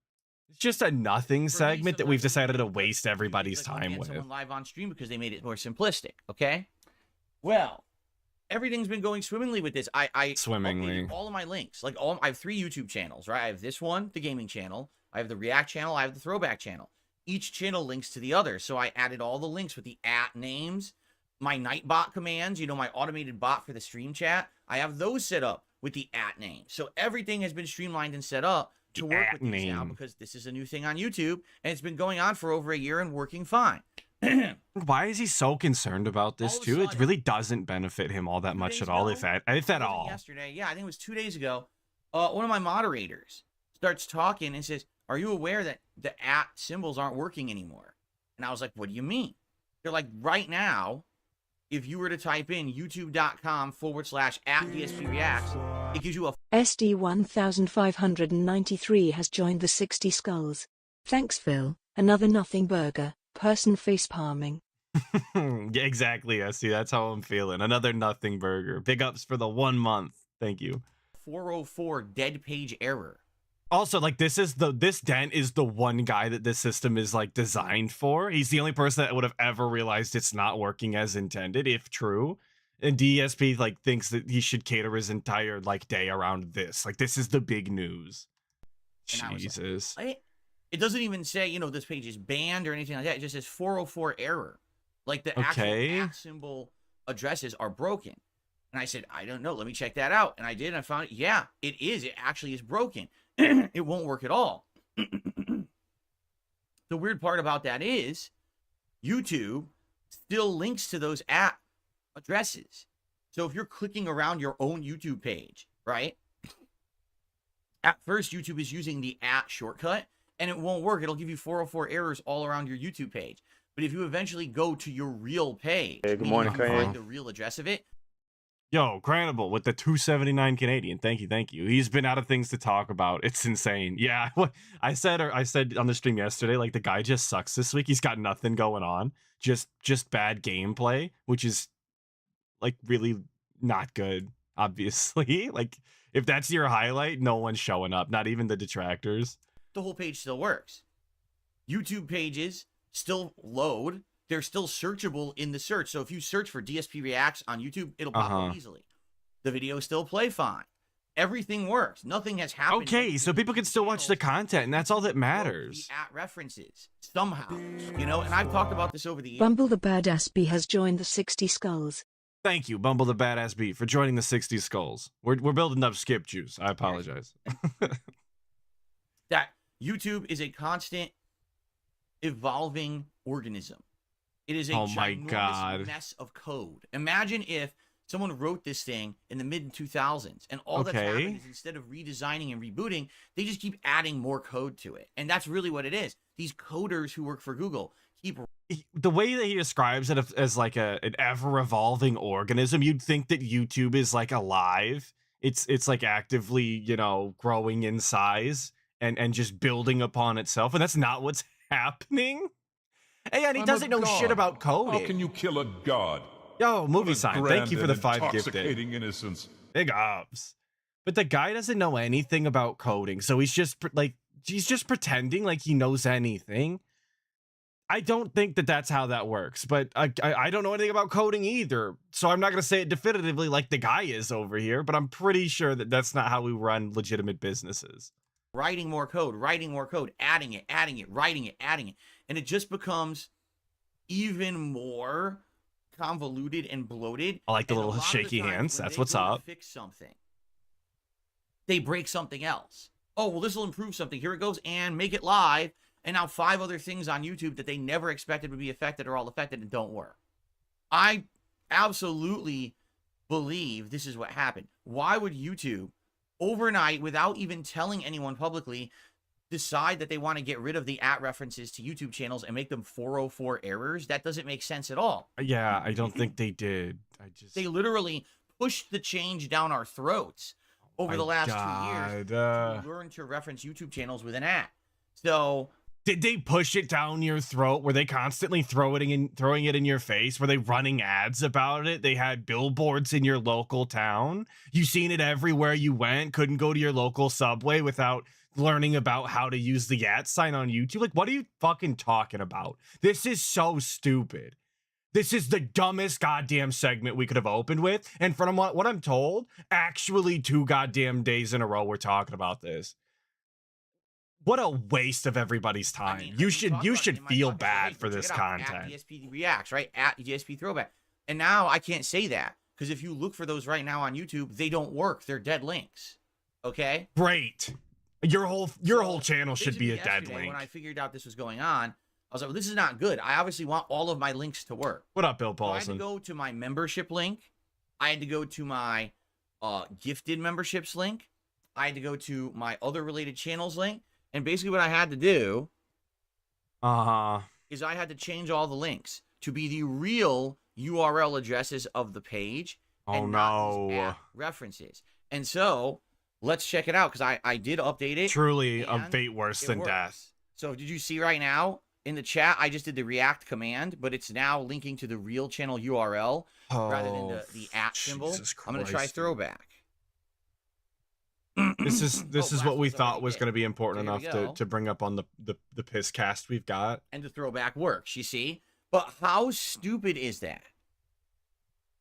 [SPEAKER 2] It's just a nothing segment that we've decided to waste everybody's time with.
[SPEAKER 1] Someone live on stream because they made it more simplistic. Okay. Well, everything's been going swimmingly with this. I
[SPEAKER 2] Swimmingly.
[SPEAKER 1] updated all of my links. Like I have 3 YouTube channels, right? I have this one, the gaming channel. I have the ReACK channel. I have the throwback channel. Each channel links to the other. So I added all the links with the at names, my Nightbot commands, my automated bot for the stream chat. I have those set up with the at name. So everything has been streamlined and set up to work with these now, because this is a new thing on YouTube and it's been going on for over a year and working fine.
[SPEAKER 2] Why is he so concerned about this too? It really doesn't benefit him all that much at all, if at all.
[SPEAKER 1] Yesterday, yeah, I think it was 2 days ago, one of my moderators starts talking and says, "Are you aware that the at symbols aren't working anymore?" And I was like, "What do you mean?" They're like, right now, if you were to type in youtube.com/@DSPReacts, it gives you a
[SPEAKER 4] SD1593 has joined the 60 Skulls. Thanks, Phil. Another nothing burger. Person face palming.
[SPEAKER 2] Yeah, exactly, SD. That's how I'm feeling. Another nothing burger. Big ups for the 1 month. Thank you.
[SPEAKER 1] 404 dead page error.
[SPEAKER 2] Also, like, this Dent is the one guy that this system is like designed for. He's the only person that would have ever realized it's not working as intended, if true. And DSP like thinks that he should cater his entire like day around this. Like, this is the big news. Jesus.
[SPEAKER 1] It doesn't even say, this page is banned or anything like that. It just says 404 error. Like the actual at symbol addresses are broken. And I said, I don't know. Let me check that out. And I did. And I found, yeah, it is. It actually is broken. It won't work at all. The weird part about that is YouTube still links to those at addresses. So if you're clicking around your own YouTube page, right? At first, YouTube is using the at shortcut and it won't work. It'll give you 404 errors all around your YouTube page. But if you eventually go to your real page,
[SPEAKER 5] hey, good morning,
[SPEAKER 1] find the real address of it.
[SPEAKER 2] Yo, Granable with the 279 Canadian. Thank you. He's been out of things to talk about. It's insane. Yeah, I said on the stream yesterday, like, the guy just sucks this week. He's got nothing going on. Just bad gameplay, which is like really not good, obviously. Like, if that's your highlight, no one's showing up, not even the detractors.
[SPEAKER 1] The whole page still works. YouTube pages still load. They're still searchable in the search. So if you search for DSP Reacts on YouTube, it'll pop up easily. The videos still play fine. Everything works. Nothing has happened.
[SPEAKER 2] Okay, so people can still watch the content, and that's all that matters.
[SPEAKER 1] The at references somehow, and I've talked about this over the years.
[SPEAKER 4] Bumble the Badass Bee has joined the 60 Skulls.
[SPEAKER 2] Thank you, Bumble the Badass Bee, for joining the 60 Skulls. We're building up skip juice. I apologize.
[SPEAKER 1] That YouTube is a constant evolving organism. It is a ginormous mess of code. Imagine if someone wrote this thing in the mid-2000s, and all that's happening is instead of redesigning and rebooting, they just keep adding more code to it. And that's really what it is. These coders who work for Google keep...
[SPEAKER 2] The way that he describes it as like an ever-evolving organism, you'd think that YouTube is like alive. It's like actively, growing in size and just building upon itself. And that's not what's happening. Hey, and he doesn't know shit about coding.
[SPEAKER 3] How can you kill a god?
[SPEAKER 2] Yo, movie sign. Thank you for the 5 gifted.
[SPEAKER 3] Intoxicating innocence.
[SPEAKER 2] Big ups. But the guy doesn't know anything about coding, so he's just pretending like he knows anything. I don't think that that's how that works, but I don't know anything about coding either, so I'm not going to say it definitively like the guy is over here, but I'm pretty sure that that's not how we run legitimate businesses.
[SPEAKER 1] Writing more code, adding it, writing it, adding it. And it just becomes even more convoluted and bloated.
[SPEAKER 2] I like the
[SPEAKER 1] And a
[SPEAKER 2] little
[SPEAKER 1] lot of the
[SPEAKER 2] shaky
[SPEAKER 1] times
[SPEAKER 2] hands.
[SPEAKER 1] when
[SPEAKER 2] That's
[SPEAKER 1] they
[SPEAKER 2] what's
[SPEAKER 1] go to
[SPEAKER 2] up.
[SPEAKER 1] Fix something, they break something else. Oh, well, this will improve something. Here it goes, and make it live. And now 5 other things on YouTube that they never expected would be affected are all affected and don't work. I absolutely believe this is what happened. Why would YouTube overnight, without even telling anyone publicly, decide that they want to get rid of the @ references to YouTube channels and make them 404 errors? That doesn't make sense at all.
[SPEAKER 2] Yeah, I don't think they did.
[SPEAKER 1] They literally pushed the change down our throats over the last 2 years to learn to reference YouTube channels with an @ So
[SPEAKER 2] did they push it down your throat? Were they constantly throwing it in your face? Were they running ads about it? They had billboards in your local town. You seen it everywhere you went. Couldn't go to your local Subway without learning about how to use the @ sign on YouTube. Like, what are you fucking talking about? This is so stupid. This is the dumbest goddamn segment we could have opened with. And from what I'm told, actually 2 goddamn days in a row we're talking about this. What a waste of everybody's time.
[SPEAKER 1] I mean,
[SPEAKER 2] you
[SPEAKER 1] we
[SPEAKER 2] should
[SPEAKER 1] talked about it in my
[SPEAKER 2] feel
[SPEAKER 1] podcast.
[SPEAKER 2] bad
[SPEAKER 1] Hey,
[SPEAKER 2] for
[SPEAKER 1] check
[SPEAKER 2] this
[SPEAKER 1] it out,
[SPEAKER 2] content.
[SPEAKER 1] @DSP reacts, right? @DSP throwback. And now I can't say that because if you look for those right now on YouTube, they don't work. They're dead links. Okay?
[SPEAKER 2] Great. Your whole channel should be a
[SPEAKER 1] basically
[SPEAKER 2] dead
[SPEAKER 1] yesterday,
[SPEAKER 2] link.
[SPEAKER 1] When I figured out this was going on, I was like, well, this is not good. I obviously want all of my links to work.
[SPEAKER 2] What up, Bill
[SPEAKER 1] So I had to
[SPEAKER 2] Paulson?
[SPEAKER 1] go to my membership link. I had to go to my gifted memberships link. I had to go to my other related channels link. And basically what I had to do is I had to change all the links to be the real URL addresses of the page and not these references. And so let's check it out because I did update it.
[SPEAKER 2] Truly a
[SPEAKER 1] and
[SPEAKER 2] fate worse
[SPEAKER 1] it
[SPEAKER 2] than
[SPEAKER 1] works.
[SPEAKER 2] death.
[SPEAKER 1] So did you see right now in the chat, I just did the ReACK command, but it's now linking to the real channel URL rather than the @ symbol.
[SPEAKER 2] Jesus
[SPEAKER 1] I'm going to try
[SPEAKER 2] Christ, dude.
[SPEAKER 1] throwback.
[SPEAKER 2] This is what we thought was going to be important
[SPEAKER 1] There we
[SPEAKER 2] enough
[SPEAKER 1] go.
[SPEAKER 2] to bring up on the piss cast we've got.
[SPEAKER 1] And the throwback works, you see? But how stupid is that?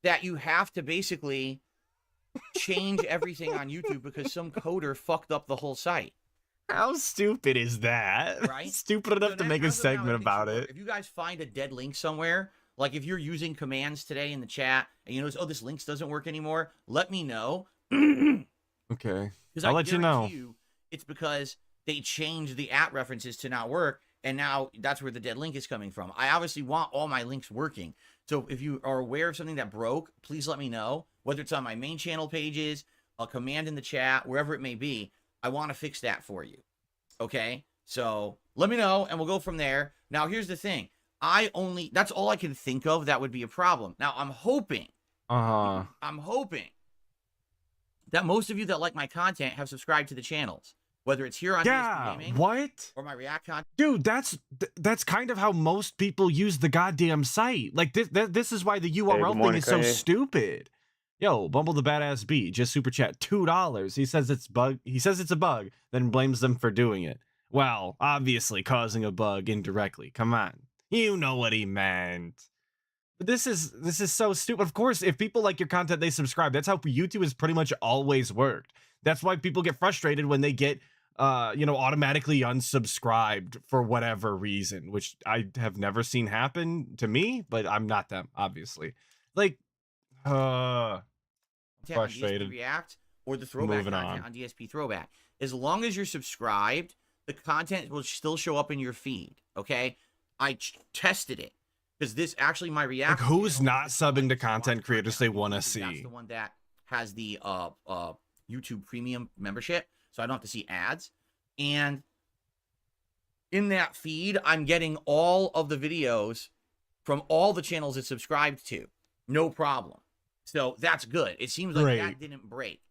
[SPEAKER 1] That you have to basically change everything on YouTube because some coder fucked up the whole site.
[SPEAKER 2] How stupid is that?
[SPEAKER 1] Right?
[SPEAKER 2] Stupid enough
[SPEAKER 1] So
[SPEAKER 2] to
[SPEAKER 1] then
[SPEAKER 2] make a
[SPEAKER 1] as of now,
[SPEAKER 2] segment
[SPEAKER 1] it makes
[SPEAKER 2] about
[SPEAKER 1] work.
[SPEAKER 2] it.
[SPEAKER 1] If you guys find a dead link somewhere, like if you're using commands today in the chat and you notice, oh, this links doesn't work anymore, let me know.
[SPEAKER 2] Okay.
[SPEAKER 1] Because
[SPEAKER 2] I'll let you know.
[SPEAKER 1] It's because they changed the @ references to not work, and now that's where the dead link is coming from. I obviously want all my links working. So if you are aware of something that broke, please let me know. Whether it's on my main channel pages, a command in the chat, wherever it may be, I want to fix that for you. Okay? So let me know, and we'll go from there. Now, here's the thing. That's all I can think of that would be a problem. Now, I'm hoping that most of you that like my content have subscribed to the channels, whether it's here on DSP Gaming
[SPEAKER 2] what?
[SPEAKER 1] or my ReACK content.
[SPEAKER 2] Dude, that's kind of how most people use the goddamn site. Like this is why the URL thing is so stupid. Yo, Bumble the Badass B just super chat $2. He says it's a bug, then blames them for doing it. Well, obviously causing a bug indirectly. Come on. You know what he meant. But this is so stupid. Of course, if people like your content, they subscribe. That's how YouTube has pretty much always worked. That's why people get frustrated when they get automatically unsubscribed for whatever reason, which I have never seen happen to me, but I'm not them, obviously. Like frustrated.
[SPEAKER 1] On DSP React or the throwback
[SPEAKER 2] Moving
[SPEAKER 1] content
[SPEAKER 2] on.
[SPEAKER 1] on DSP Throwback. As long as you're subscribed, the content will still show up in your feed. Okay, I tested it because this actually my ReACK.
[SPEAKER 2] Like, who's
[SPEAKER 1] channel
[SPEAKER 2] not
[SPEAKER 1] is
[SPEAKER 2] subbing
[SPEAKER 1] one
[SPEAKER 2] to
[SPEAKER 1] that's
[SPEAKER 2] content
[SPEAKER 1] on
[SPEAKER 2] creators they
[SPEAKER 1] on
[SPEAKER 2] wanna
[SPEAKER 1] YouTube. That's
[SPEAKER 2] see?
[SPEAKER 1] the one that has the YouTube Premium membership, so I don't have to see ads. And in that feed, I'm getting all of the videos from all the channels it's subscribed to, no problem. So that's good. It seems like that didn't break.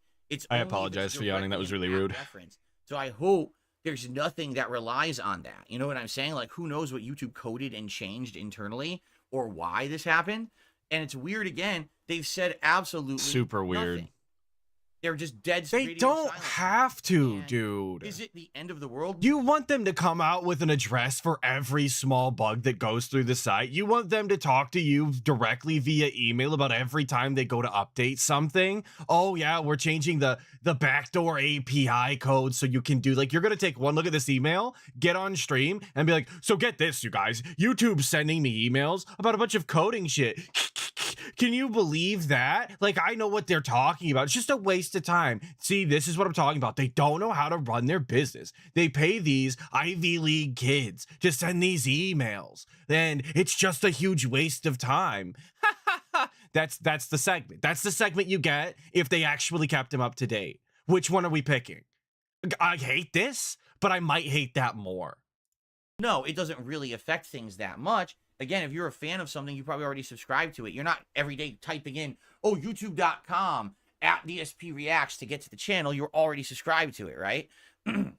[SPEAKER 2] I apologize for yawning. That was really rude.
[SPEAKER 1] Reference. So I hope there's nothing that relies on that. You know what I'm saying? Like, who knows what YouTube coded and changed internally or why this happened? And it's weird again. They've said absolutely
[SPEAKER 2] Super weird.
[SPEAKER 1] nothing. They're just dead.
[SPEAKER 2] They don't
[SPEAKER 1] silent.
[SPEAKER 2] have to,
[SPEAKER 1] And
[SPEAKER 2] dude.
[SPEAKER 1] Is it the end of the world?
[SPEAKER 2] You want them to come out with an address for every small bug that goes through the site. You want them to talk to you directly via email about every time they go to update something. Oh yeah, we're changing the backdoor API code so you can do, like, you're gonna take one look at this email, get on stream, and be like, so get this, you guys, YouTube's sending me emails about a bunch of coding shit. Can you believe that? Like, I know what they're talking about. It's just a waste of time. See, this is what I'm talking about. They don't know how to run their business. They pay these Ivy League kids to send these emails. And it's just a huge waste of time. That's the segment. That's the segment you get if they actually kept him up to date. Which one are we picking? I hate this, but I might hate that more.
[SPEAKER 1] No, it doesn't really affect things that much. Again, if you're a fan of something, you probably already subscribe to it. You're not every day typing in, oh, youtube.com @DSP reacts to get to the channel. You're already subscribed to it, right? And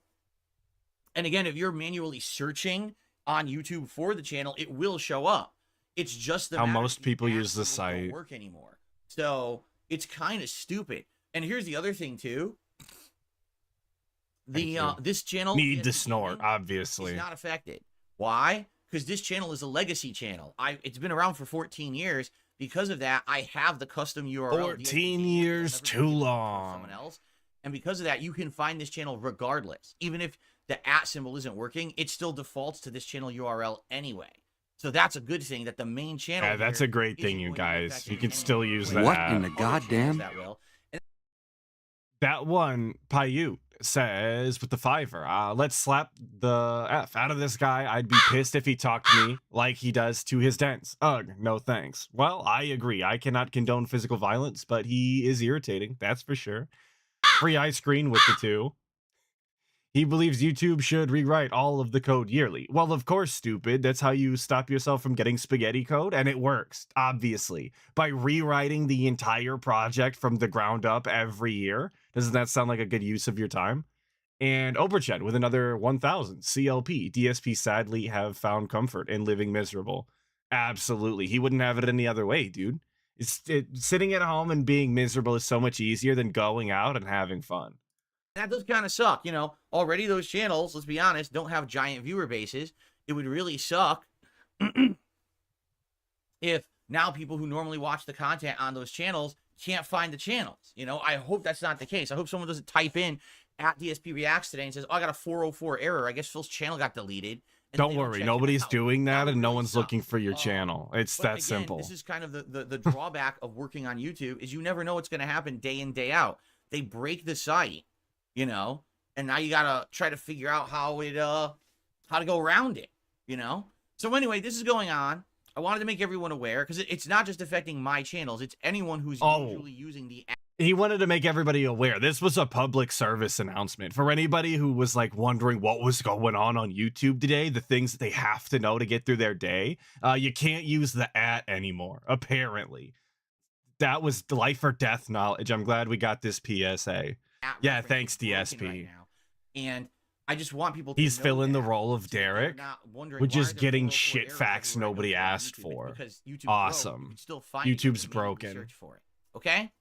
[SPEAKER 1] again, if you're manually searching on YouTube for the channel, it will show up. It's just the
[SPEAKER 2] how
[SPEAKER 1] matter
[SPEAKER 2] most
[SPEAKER 1] the
[SPEAKER 2] people use the
[SPEAKER 1] apps
[SPEAKER 2] site.
[SPEAKER 1] don't work anymore. So it's kind of stupid. And here's the other thing too. This channel
[SPEAKER 2] Need
[SPEAKER 1] at
[SPEAKER 2] to
[SPEAKER 1] the
[SPEAKER 2] snort,
[SPEAKER 1] beginning
[SPEAKER 2] obviously.
[SPEAKER 1] is not affected. Why? Because this channel is a legacy channel. It's been around for 14 years. Because of that, I have the custom URL.
[SPEAKER 2] 14 years, too long.
[SPEAKER 1] Someone else. And because of that, you can find this channel regardless. Even if the @ symbol isn't working, it still defaults to this channel URL anyway. So that's a good thing that the main channel.
[SPEAKER 2] Yeah, that's a great thing, you guys. You can still use that.
[SPEAKER 7] What in the goddamn?
[SPEAKER 2] That one, Paiute, says with the $5, let's slap the F out of this guy. I'd be pissed if he talked to me like he does to his dents. Ugh, no thanks. Well, I agree. I cannot condone physical violence, but he is irritating. That's for sure. Free ice screen with the 2. He believes YouTube should rewrite all of the code yearly. Well, of course, stupid. That's how you stop yourself from getting spaghetti code, and it works, obviously. By rewriting the entire project from the ground up every year. Doesn't that sound like a good use of your time? And Oberched with another 1,000. CLP. DSP sadly have found comfort in living miserable. Absolutely. He wouldn't have it any other way, dude. Sitting at home and being miserable is so much easier than going out and having fun.
[SPEAKER 1] That does kind of suck, you know. Already those channels, let's be honest, don't have giant viewer bases. It would really suck if now people who normally watch the content on those channels can't find the channels. You know, I hope that's not the case. I hope someone doesn't type in @DSP reacts today and says, oh, I got a 404 error. I guess Phil's channel got deleted.
[SPEAKER 2] Don't worry, nobody's doing that, and no
[SPEAKER 1] really
[SPEAKER 2] one's
[SPEAKER 1] suck.
[SPEAKER 2] looking for your channel. It's that simple.
[SPEAKER 1] This is kind of the drawback of working on YouTube is you never know what's going to happen day in, day out. They break the site, you know, and now you got to try to figure out how to go around it, you know? So anyway, this is going on. I wanted to make everyone aware because it's not just affecting my channels. It's anyone who's usually using the app.
[SPEAKER 2] He wanted to make everybody aware. This was a public service announcement for anybody who was like wondering what was going on YouTube today, the things that they have to know to get through their day. You can't use the @ anymore, apparently. That was life or death knowledge. I'm glad we got this PSA. Yeah, thanks, DSP.
[SPEAKER 1] Right now. And I just want people to
[SPEAKER 2] He's
[SPEAKER 1] know
[SPEAKER 2] filling the
[SPEAKER 1] that,
[SPEAKER 2] role of
[SPEAKER 1] so that they're
[SPEAKER 2] Derek,
[SPEAKER 1] not wondering
[SPEAKER 2] which
[SPEAKER 1] why
[SPEAKER 2] is
[SPEAKER 1] are there
[SPEAKER 2] getting
[SPEAKER 1] 404
[SPEAKER 2] shit
[SPEAKER 1] errors
[SPEAKER 2] facts
[SPEAKER 1] everywhere I
[SPEAKER 2] nobody
[SPEAKER 1] go on
[SPEAKER 2] asked
[SPEAKER 1] YouTube?
[SPEAKER 2] for.
[SPEAKER 1] It's because YouTube's
[SPEAKER 2] Awesome.
[SPEAKER 1] broke. You can still find it,
[SPEAKER 2] YouTube's
[SPEAKER 1] but you need to
[SPEAKER 2] broken.
[SPEAKER 1] search for it. Okay?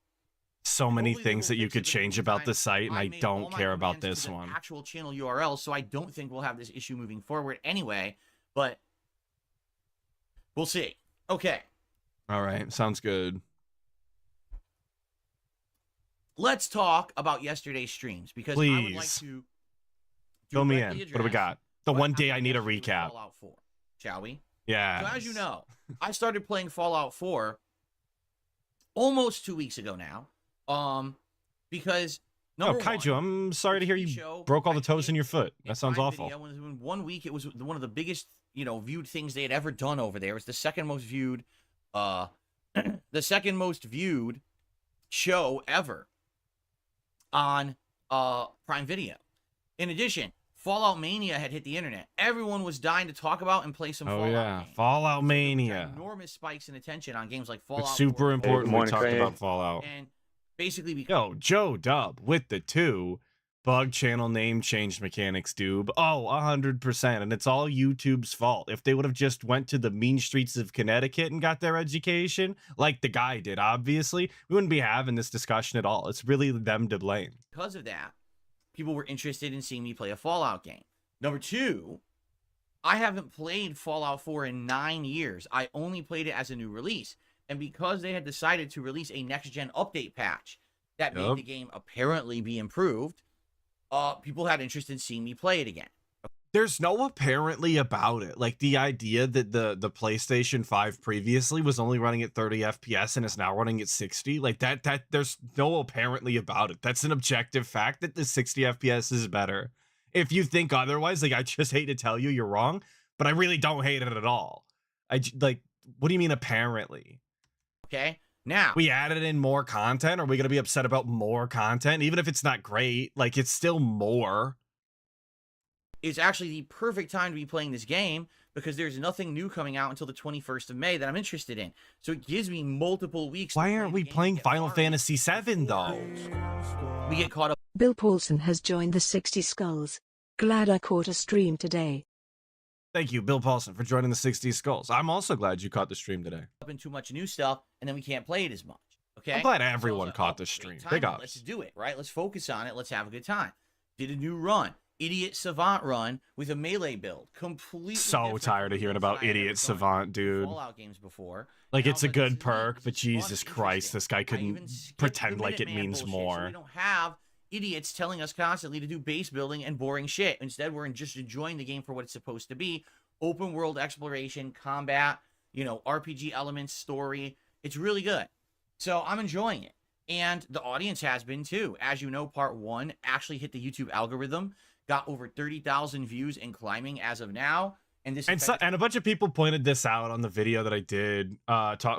[SPEAKER 2] So many
[SPEAKER 1] Hopefully they
[SPEAKER 2] things
[SPEAKER 1] will
[SPEAKER 2] that you
[SPEAKER 1] fix
[SPEAKER 2] could
[SPEAKER 1] it, but
[SPEAKER 2] change
[SPEAKER 1] in the
[SPEAKER 2] about the
[SPEAKER 1] meantime,
[SPEAKER 2] site, and I
[SPEAKER 1] made
[SPEAKER 2] don't
[SPEAKER 1] all my
[SPEAKER 2] care about
[SPEAKER 1] commands
[SPEAKER 2] this
[SPEAKER 1] to the
[SPEAKER 2] one.
[SPEAKER 1] actual channel URL, so I don't think we'll have this issue moving forward anyway, but we'll see. Okay.
[SPEAKER 2] All right, sounds good.
[SPEAKER 1] Let's talk about yesterday's streams because I would like
[SPEAKER 2] Please.
[SPEAKER 1] to
[SPEAKER 2] Fill me
[SPEAKER 1] directly
[SPEAKER 2] in. What do we
[SPEAKER 1] address
[SPEAKER 2] got? The
[SPEAKER 1] what
[SPEAKER 2] one day I
[SPEAKER 1] happened
[SPEAKER 2] need a
[SPEAKER 1] yesterday with
[SPEAKER 2] recap.
[SPEAKER 1] Fallout 4, shall we?
[SPEAKER 2] Yeah.
[SPEAKER 1] So as you know, I started playing Fallout 4 almost 2 weeks ago now. Because
[SPEAKER 2] Oh,
[SPEAKER 1] number
[SPEAKER 2] Kaiju,
[SPEAKER 1] one,
[SPEAKER 2] I'm sorry to hear
[SPEAKER 1] TV
[SPEAKER 2] you
[SPEAKER 1] show,
[SPEAKER 2] broke all the
[SPEAKER 1] I
[SPEAKER 2] toes in
[SPEAKER 1] think
[SPEAKER 2] your foot.
[SPEAKER 1] in
[SPEAKER 2] That sounds
[SPEAKER 1] Prime
[SPEAKER 2] awful.
[SPEAKER 1] Video, in 1 week, it was one of the biggest, viewed things they had ever done over there. It was the second most viewed, the second most viewed show ever on Prime Video. In addition, Fallout Mania had hit the internet. Everyone was dying to talk about and play some
[SPEAKER 2] Oh
[SPEAKER 1] Fallout
[SPEAKER 2] yeah,
[SPEAKER 1] games.
[SPEAKER 2] Fallout
[SPEAKER 1] So there was
[SPEAKER 2] Mania.
[SPEAKER 1] enormous spikes in attention on games like Fallout
[SPEAKER 2] It's super
[SPEAKER 1] 4,
[SPEAKER 2] important we
[SPEAKER 5] morning,
[SPEAKER 2] talked
[SPEAKER 5] Kanye.
[SPEAKER 2] about Fallout.
[SPEAKER 1] and basically because
[SPEAKER 2] Yo, Joe Dub with the 2. Bug channel name change mechanics, dude. Oh, 100%. And it's all YouTube's fault. If they would have just went to the mean streets of Connecticut and got their education, like the guy did, obviously, we wouldn't be having this discussion at all. It's really them to blame.
[SPEAKER 1] Because of that, people were interested in seeing me play a Fallout game. Number two, I haven't played Fallout 4 in 9 years. I only played it as a new release. And because they had decided to release a next-gen update patch that made the game apparently be improved, people had interest in seeing me play it again.
[SPEAKER 2] There's no apparently about it. Like the idea that the PlayStation 5 previously was only running at 30 FPS and is now running at 60. Like that there's no apparently about it. That's an objective fact that the 60 FPS is better. If you think otherwise, like, I just hate to tell you you're wrong, but I really don't hate it at all. Like, what do you mean apparently?
[SPEAKER 1] Okay. Now,
[SPEAKER 2] we added in more content. Are we going to be upset about more content? Even if it's not great, like, it's still more.
[SPEAKER 1] It's actually the perfect time to be playing this game because there's nothing new coming out until the 21st of May that I'm interested in. So it gives me multiple weeks.
[SPEAKER 2] Why aren't we playing Final Fantasy VII, though?
[SPEAKER 1] We get caught up.
[SPEAKER 4] Bill Paulson has joined the 60 Skulls. Glad I caught a stream today.
[SPEAKER 2] Thank you, Bill Paulson, for joining the 60 Skulls. I'm also glad you caught the stream today.
[SPEAKER 1] Up in too much new stuff, and then we can't play it as much. Okay.
[SPEAKER 2] I'm glad everyone caught the stream. Big ups.
[SPEAKER 1] Let's do it, right? Let's focus on it. Let's have a good time. Did a new run. Idiot Savant run with a melee build. Completely
[SPEAKER 2] so tired of hearing about Idiot Savant, dude.
[SPEAKER 1] Fallout games before.
[SPEAKER 2] Like, it's a good perk, but Jesus Christ, this guy couldn't pretend like it means more.
[SPEAKER 1] So we don't have idiots telling us constantly to do base building and boring shit. Instead, we're just enjoying the game for what it's supposed to be. Open world exploration, combat, you know, RPG elements, story. It's really good. So I'm enjoying it. And the audience has been too. As you know, part 1 actually hit the YouTube algorithm. Got over 30,000 views and climbing as of now. And this
[SPEAKER 2] and a bunch of people pointed this out on the video that I did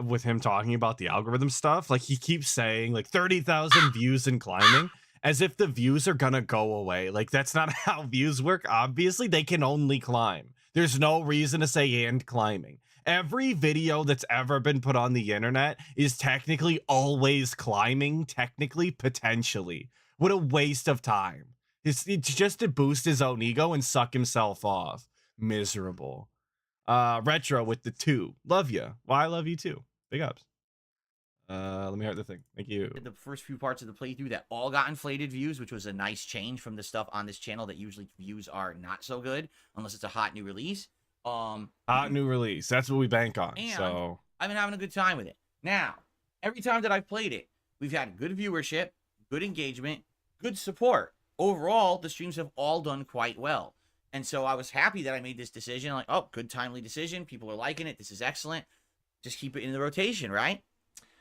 [SPEAKER 2] with him talking about the algorithm stuff. Like, he keeps saying like 30,000 views and climbing as if the views are gonna go away. Like, that's not how views work. Obviously, they can only climb. There's no reason to say and climbing. Every video that's ever been put on the internet is technically always climbing, technically, potentially. What a waste of time. It's just to boost his own ego and suck himself off. Miserable. Retro with the 2. Love you. Well, I love you too. Big ups. Let me heart the thing. Thank you.
[SPEAKER 1] The first few parts of the playthrough that all got inflated views, which was a nice change from the stuff on this channel that usually views are not so good unless it's a hot new release.
[SPEAKER 2] Hot new release. That's what we bank on.
[SPEAKER 1] And
[SPEAKER 2] so
[SPEAKER 1] I've been having a good time with it. Now, every time that I've played it, we've had good viewership, good engagement, good support. Overall, the streams have all done quite well. And so I was happy that I made this decision. Like, oh, good timely decision. People are liking it. This is excellent. Just keep it in the rotation, right?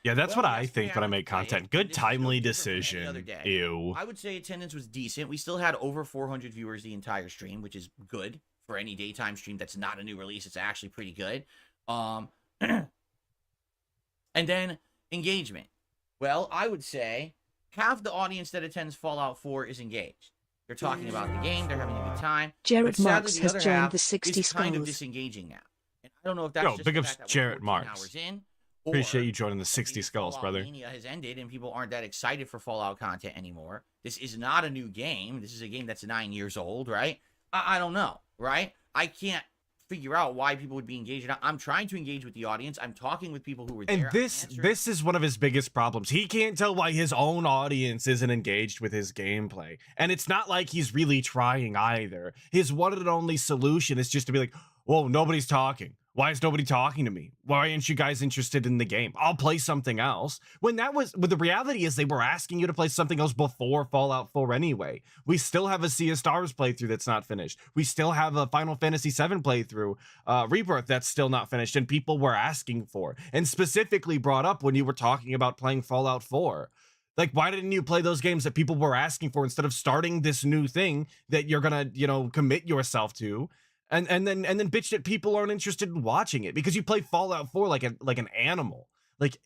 [SPEAKER 2] yeah, that's what I think when I make content. Good timely decision. Ew.
[SPEAKER 1] I would say attendance was decent. We still had over 400 viewers the entire stream, which is good for any daytime stream that's not a new release. It's actually pretty good. And then engagement. Well, I would say half the audience that attends Fallout 4 is engaged. They're talking about the game. They're having a good time.
[SPEAKER 4] Jared
[SPEAKER 1] But sadly,
[SPEAKER 4] Marks
[SPEAKER 1] the
[SPEAKER 4] has
[SPEAKER 1] other
[SPEAKER 4] joined
[SPEAKER 1] half
[SPEAKER 4] the 60
[SPEAKER 1] is kind of
[SPEAKER 4] Skulls.
[SPEAKER 1] disengaging now. And I don't know if that's
[SPEAKER 2] Yo,
[SPEAKER 1] just
[SPEAKER 2] big
[SPEAKER 1] the
[SPEAKER 2] ups
[SPEAKER 1] fact that
[SPEAKER 2] Jared
[SPEAKER 1] we're 14
[SPEAKER 2] Marks.
[SPEAKER 1] hours in,
[SPEAKER 2] Appreciate
[SPEAKER 1] or
[SPEAKER 2] you joining the
[SPEAKER 1] that
[SPEAKER 2] 60
[SPEAKER 1] maybe
[SPEAKER 2] Skulls,
[SPEAKER 1] Fallout
[SPEAKER 2] brother.
[SPEAKER 1] Mania has ended and people aren't that excited for Fallout content anymore. This is not a new game. This is a game that's 9 years old, right? I don't know, right? I can't figure out why people would be engaged. I'm trying to engage with the audience. I'm talking with people who were there.
[SPEAKER 2] And this is one of his biggest problems. He can't tell why his own audience isn't engaged with his gameplay. And it's not like he's really trying either. His one and only solution is just to be like, whoa, nobody's talking. Why is nobody talking to me? Why aren't you guys interested in the game? I'll play something else. When the reality is they were asking you to play something else before Fallout 4 anyway. We still have a Sea of Stars playthrough that's not finished. We still have a Final Fantasy VII playthrough, Rebirth, that's still not finished, and people were asking for, and specifically brought up when you were talking about playing Fallout 4. Like, why didn't you play those games that people were asking for instead of starting this new thing that you're gonna, commit yourself to? And then bitch that people aren't interested in watching it because you play Fallout 4 like an animal, like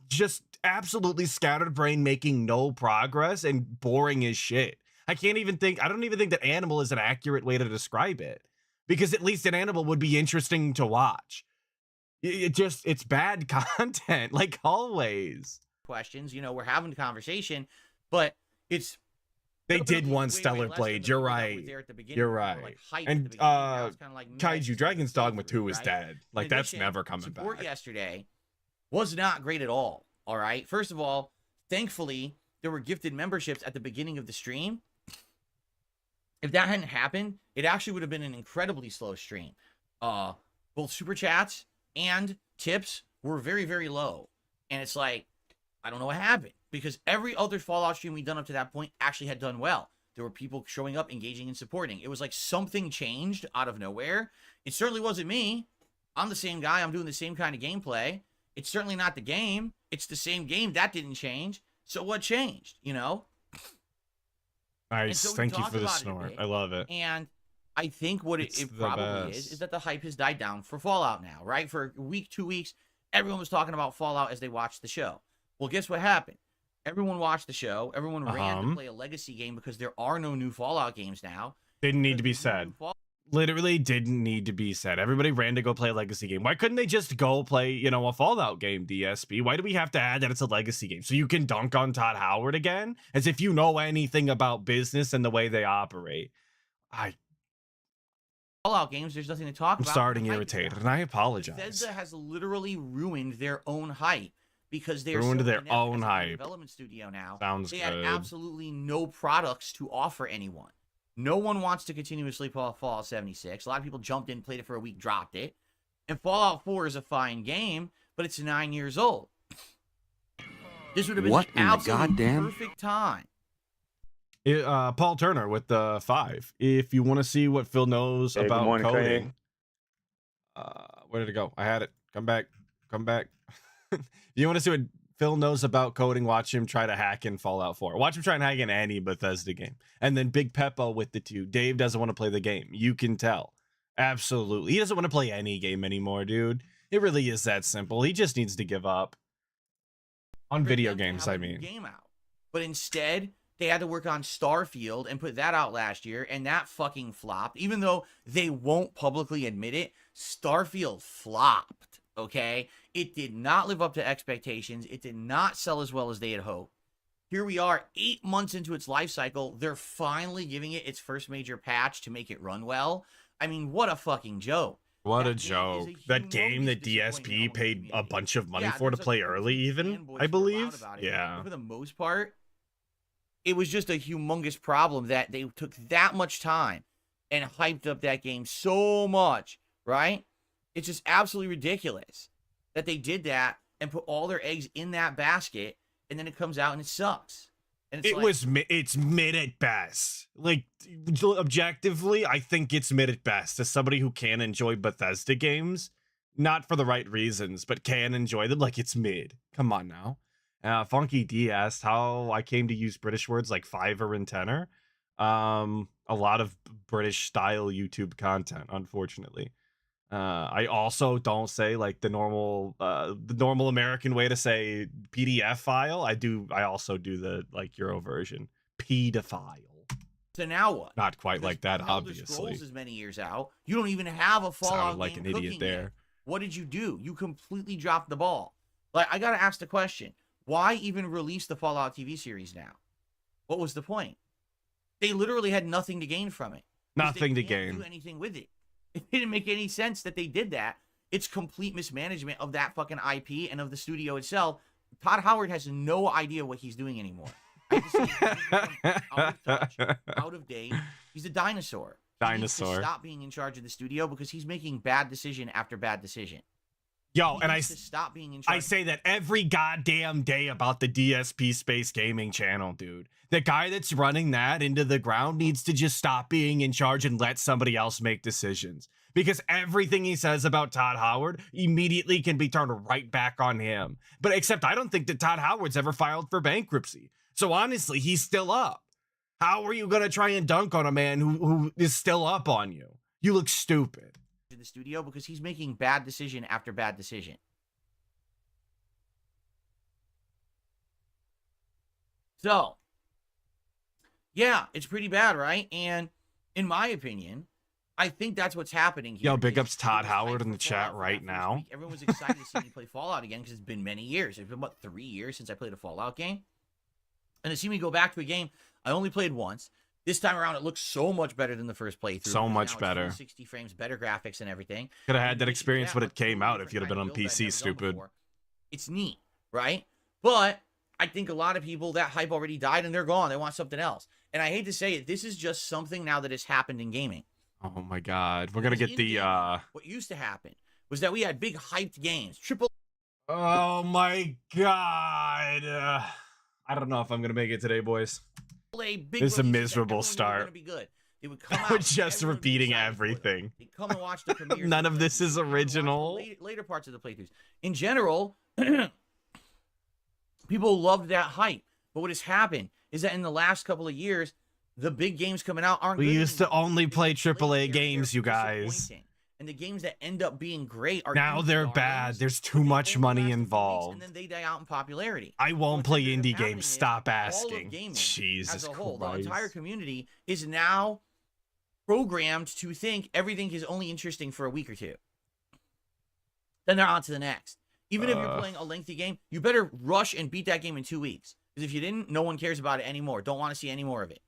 [SPEAKER 2] just absolutely scattered brain, making no progress and boring as shit. I don't even think that animal is an accurate way to describe it, because at least an animal would be interesting to watch. It's bad content, like always.
[SPEAKER 1] questions, we're having a conversation, but it's
[SPEAKER 2] They
[SPEAKER 1] No,
[SPEAKER 2] did
[SPEAKER 1] way,
[SPEAKER 2] one
[SPEAKER 1] way
[SPEAKER 2] Stellar
[SPEAKER 1] less than
[SPEAKER 2] Blade.
[SPEAKER 1] the
[SPEAKER 2] You're
[SPEAKER 1] people that were
[SPEAKER 2] right.
[SPEAKER 1] there at the beginning
[SPEAKER 2] You're
[SPEAKER 1] who were,
[SPEAKER 2] right.
[SPEAKER 1] like, hyped at
[SPEAKER 2] And
[SPEAKER 1] the beginning. Now it's kinda like, meh,
[SPEAKER 2] Kaiju
[SPEAKER 1] it's
[SPEAKER 2] Dragon's
[SPEAKER 1] over,
[SPEAKER 2] Dogma 2 is
[SPEAKER 1] right?
[SPEAKER 2] dead. Like
[SPEAKER 1] In
[SPEAKER 2] that's
[SPEAKER 1] addition,
[SPEAKER 2] never coming
[SPEAKER 1] support
[SPEAKER 2] back.
[SPEAKER 1] yesterday was not great at all. All right. First of all, thankfully, there were gifted memberships at the beginning of the stream. If that hadn't happened, it actually would have been an incredibly slow stream. Both super chats and tips were very, very low. And it's like, I don't know what happened, because every other Fallout stream we'd done up to that point actually had done well. There were people showing up, engaging, and supporting. It was like something changed out of nowhere. It certainly wasn't me. I'm the same guy. I'm doing the same kind of gameplay. It's certainly not the game. It's the same game. That didn't change. So what changed, you know?
[SPEAKER 2] Nice.
[SPEAKER 1] so we
[SPEAKER 2] Thank you
[SPEAKER 1] talked
[SPEAKER 2] for the
[SPEAKER 1] about it a
[SPEAKER 2] snort.
[SPEAKER 1] bit.
[SPEAKER 2] I love it.
[SPEAKER 1] And I think what
[SPEAKER 2] It's
[SPEAKER 1] it
[SPEAKER 2] the
[SPEAKER 1] probably
[SPEAKER 2] best.
[SPEAKER 1] is that the hype has died down for Fallout now, right? For a week, 2 weeks, everyone was talking about Fallout as they watched the show. Well, guess what happened? Everyone watched the show. Everyone ran to play a legacy game because there are no new Fallout games now.
[SPEAKER 2] Didn't need to be
[SPEAKER 1] Because the new
[SPEAKER 2] said.
[SPEAKER 1] Fallout
[SPEAKER 2] Literally didn't need to be said. Everybody ran to go play a legacy game. Why couldn't they just go play, you know, a Fallout game, DSP? Why do we have to add that it's a legacy game? So you can dunk on Todd Howard again? As if you know anything about business and the way they operate.
[SPEAKER 1] Fallout games, there's nothing to talk
[SPEAKER 2] I'm
[SPEAKER 1] about.
[SPEAKER 2] starting
[SPEAKER 1] The hype is
[SPEAKER 2] irritated,
[SPEAKER 1] down.
[SPEAKER 2] and I apologize.
[SPEAKER 1] Bethesda has literally ruined their own hype because they're
[SPEAKER 2] Ruined
[SPEAKER 1] so
[SPEAKER 2] their
[SPEAKER 1] inept
[SPEAKER 2] own
[SPEAKER 1] as a
[SPEAKER 2] hype.
[SPEAKER 1] development studio now.
[SPEAKER 2] Sounds
[SPEAKER 1] They
[SPEAKER 2] good.
[SPEAKER 1] had absolutely no products to offer anyone. No one wants to continuously play Fallout 76. A lot of people jumped in, played it for a week, dropped it. And Fallout 4 is a fine game, but it's 9 years old. This would have been
[SPEAKER 7] What
[SPEAKER 1] the
[SPEAKER 7] in the
[SPEAKER 1] absolute
[SPEAKER 7] goddamn-
[SPEAKER 1] perfect time.
[SPEAKER 2] Paul Turner with the 5. If you want to see what Phil knows
[SPEAKER 5] Hey, good
[SPEAKER 2] about
[SPEAKER 5] morning,
[SPEAKER 2] coding, where did it go? I had it. Come back. If you want to see what Phil knows about coding, watch him try to hack in Fallout 4. Watch him try and hack in any Bethesda game. And then Big Peppo with the 2. Dave doesn't want to play the game. You can tell. Absolutely. He doesn't want to play any game anymore, dude. It really is that simple. He just needs to give up. On
[SPEAKER 1] For
[SPEAKER 2] video
[SPEAKER 1] them to
[SPEAKER 2] games,
[SPEAKER 1] have
[SPEAKER 2] I
[SPEAKER 1] a new
[SPEAKER 2] mean.
[SPEAKER 1] game out. But instead, they had to work on Starfield and put that out last year, and that fucking flopped. Even though they won't publicly admit it, Starfield flopped, okay? It did not live up to expectations. It did not sell as well as they had hoped. Here we are, 8 months into its life cycle. They're finally giving it its first major patch to make it run well. I mean, what a fucking joke.
[SPEAKER 2] What
[SPEAKER 1] That
[SPEAKER 2] a
[SPEAKER 1] game is
[SPEAKER 2] joke.
[SPEAKER 1] a
[SPEAKER 2] That game
[SPEAKER 1] humongous
[SPEAKER 2] that
[SPEAKER 1] disappointment
[SPEAKER 2] DSP
[SPEAKER 1] among the
[SPEAKER 2] paid a
[SPEAKER 1] community.
[SPEAKER 2] bunch of money
[SPEAKER 1] Yeah,
[SPEAKER 2] for to
[SPEAKER 1] there's,
[SPEAKER 2] play
[SPEAKER 1] like,
[SPEAKER 2] early, even,
[SPEAKER 1] fanboys
[SPEAKER 2] I
[SPEAKER 1] who are loud
[SPEAKER 2] believe.
[SPEAKER 1] about it,
[SPEAKER 2] Yeah.
[SPEAKER 1] but for the most part, it was just a humongous problem that they took that much time and hyped up that game so much, right? It's just absolutely ridiculous that they did that and put all their eggs in that basket, and then it comes out and it sucks. And it's
[SPEAKER 2] It's mid at best. Like, objectively, I think it's mid at best. As somebody who can enjoy Bethesda games, not for the right reasons, but can enjoy them, like, it's mid. Come on now. Funky D asked how I came to use British words like fiver and tenor. A lot of British style YouTube content, unfortunately. I also don't say like the normal American way to say PDF file. I also do the like Euro version. Pedophile.
[SPEAKER 1] so now what?
[SPEAKER 2] Not quite
[SPEAKER 1] Because
[SPEAKER 2] like that,
[SPEAKER 1] Elder
[SPEAKER 2] obviously.
[SPEAKER 1] Scrolls is many years out. You don't even have a Fallout
[SPEAKER 2] Sounded like
[SPEAKER 1] game
[SPEAKER 2] an idiot
[SPEAKER 1] cooking
[SPEAKER 2] there.
[SPEAKER 1] yet. What did you do? You completely dropped the ball. Like, I gotta ask the question: why even release the Fallout TV series now? What was the point? They literally had nothing to gain from it. 'Cause they
[SPEAKER 2] Nothing to
[SPEAKER 1] can't
[SPEAKER 2] gain.
[SPEAKER 1] do anything with it. It didn't make any sense that they did that. It's complete mismanagement of that fucking IP and of the studio itself. Todd Howard has no idea what he's doing anymore. I just think he's become out of touch, out of date. He's a dinosaur. He needs to
[SPEAKER 2] Dinosaur.
[SPEAKER 1] stop being in charge of the studio because he's making bad decision after bad decision.
[SPEAKER 2] Yo,
[SPEAKER 1] He
[SPEAKER 2] and
[SPEAKER 1] needs to stop being in charge.
[SPEAKER 2] I say that every goddamn day about the DSP Space Gaming channel, dude. The guy that's running that into the ground needs to just stop being in charge and let somebody else make decisions. Because everything he says about Todd Howard immediately can be turned right back on him. But except I don't think that Todd Howard's ever filed for bankruptcy. So honestly, he's still up. How are you going to try and dunk on a man who is still up on you? You look stupid.
[SPEAKER 1] in the studio because he's making bad decision after bad decision. So, yeah, it's pretty bad, right? And in my opinion, I think that's what's happening here.
[SPEAKER 2] Yo, big
[SPEAKER 1] is
[SPEAKER 2] ups Todd
[SPEAKER 1] it was hyped
[SPEAKER 2] Howard in
[SPEAKER 1] for
[SPEAKER 2] the chat
[SPEAKER 1] Fallout for
[SPEAKER 2] right
[SPEAKER 1] that first
[SPEAKER 2] now.
[SPEAKER 1] week. Everyone was excited to see me play Fallout again because it's been many years. It's been, what, 3 years since I played a Fallout game? And to see me go back to a game I only played once. This time around, it looks so much better than the first playthrough.
[SPEAKER 2] So much
[SPEAKER 1] now it's
[SPEAKER 2] better.
[SPEAKER 1] 60 frames, better graphics and everything.
[SPEAKER 2] Could have had
[SPEAKER 1] And
[SPEAKER 2] that
[SPEAKER 1] basically,
[SPEAKER 2] experience when it
[SPEAKER 1] a
[SPEAKER 2] came
[SPEAKER 1] totally
[SPEAKER 2] out if you'd have been on
[SPEAKER 1] different kind of build
[SPEAKER 2] PC,
[SPEAKER 1] that I've never done
[SPEAKER 2] stupid.
[SPEAKER 1] before. It's neat, right? But I think a lot of people, that hype already died and they're gone. They want something else. And I hate to say it, this is just something now that has happened in gaming.
[SPEAKER 2] Oh my god. We're gonna
[SPEAKER 1] Because
[SPEAKER 2] get
[SPEAKER 1] in
[SPEAKER 2] the
[SPEAKER 1] gaming, what used to happen was that we had big hyped games, triple
[SPEAKER 2] Oh my god. I don't know if I'm gonna make it today, boys.
[SPEAKER 1] A big
[SPEAKER 2] This is a
[SPEAKER 1] releases that
[SPEAKER 2] miserable
[SPEAKER 1] everyone knew were
[SPEAKER 2] start.
[SPEAKER 1] gonna be good. They would come
[SPEAKER 2] We're
[SPEAKER 1] out,
[SPEAKER 2] just
[SPEAKER 1] everyone would be
[SPEAKER 2] repeating
[SPEAKER 1] excited for them.
[SPEAKER 2] everything.
[SPEAKER 1] They'd come and watch the premieres.
[SPEAKER 2] None
[SPEAKER 1] of
[SPEAKER 2] of
[SPEAKER 1] the
[SPEAKER 2] this
[SPEAKER 1] playthroughs.
[SPEAKER 2] is
[SPEAKER 1] They'd come and watch the
[SPEAKER 2] original.
[SPEAKER 1] later parts of the playthroughs. In general, people loved that hype. But what has happened is that in the last couple of years, the big games coming out aren't
[SPEAKER 2] We
[SPEAKER 1] good
[SPEAKER 2] used to
[SPEAKER 1] anymore.
[SPEAKER 2] only
[SPEAKER 1] They're
[SPEAKER 2] play
[SPEAKER 1] just late.
[SPEAKER 2] AAA
[SPEAKER 1] They're
[SPEAKER 2] games, you guys.
[SPEAKER 1] disappointing. And the games that end up being great are
[SPEAKER 2] Now
[SPEAKER 1] indie
[SPEAKER 2] they're bad.
[SPEAKER 1] darlings,
[SPEAKER 2] There's
[SPEAKER 1] but
[SPEAKER 2] too
[SPEAKER 1] they
[SPEAKER 2] much
[SPEAKER 1] only
[SPEAKER 2] money
[SPEAKER 1] last a few weeks,
[SPEAKER 2] involved.
[SPEAKER 1] And then they die out in popularity.
[SPEAKER 2] I won't
[SPEAKER 1] What's
[SPEAKER 2] play
[SPEAKER 1] ended up
[SPEAKER 2] indie
[SPEAKER 1] happening
[SPEAKER 2] games.
[SPEAKER 1] is
[SPEAKER 2] Stop
[SPEAKER 1] all of
[SPEAKER 2] asking.
[SPEAKER 1] gaming
[SPEAKER 2] Jesus
[SPEAKER 1] as a whole, the
[SPEAKER 2] Christ.
[SPEAKER 1] entire community is now programmed to think everything is only interesting for a week or two. Then they're on to the next. Even if you're playing a lengthy game, you better rush and beat that game in 2 weeks. Because if you didn't, no one cares about it anymore. Don't want to see any more of it.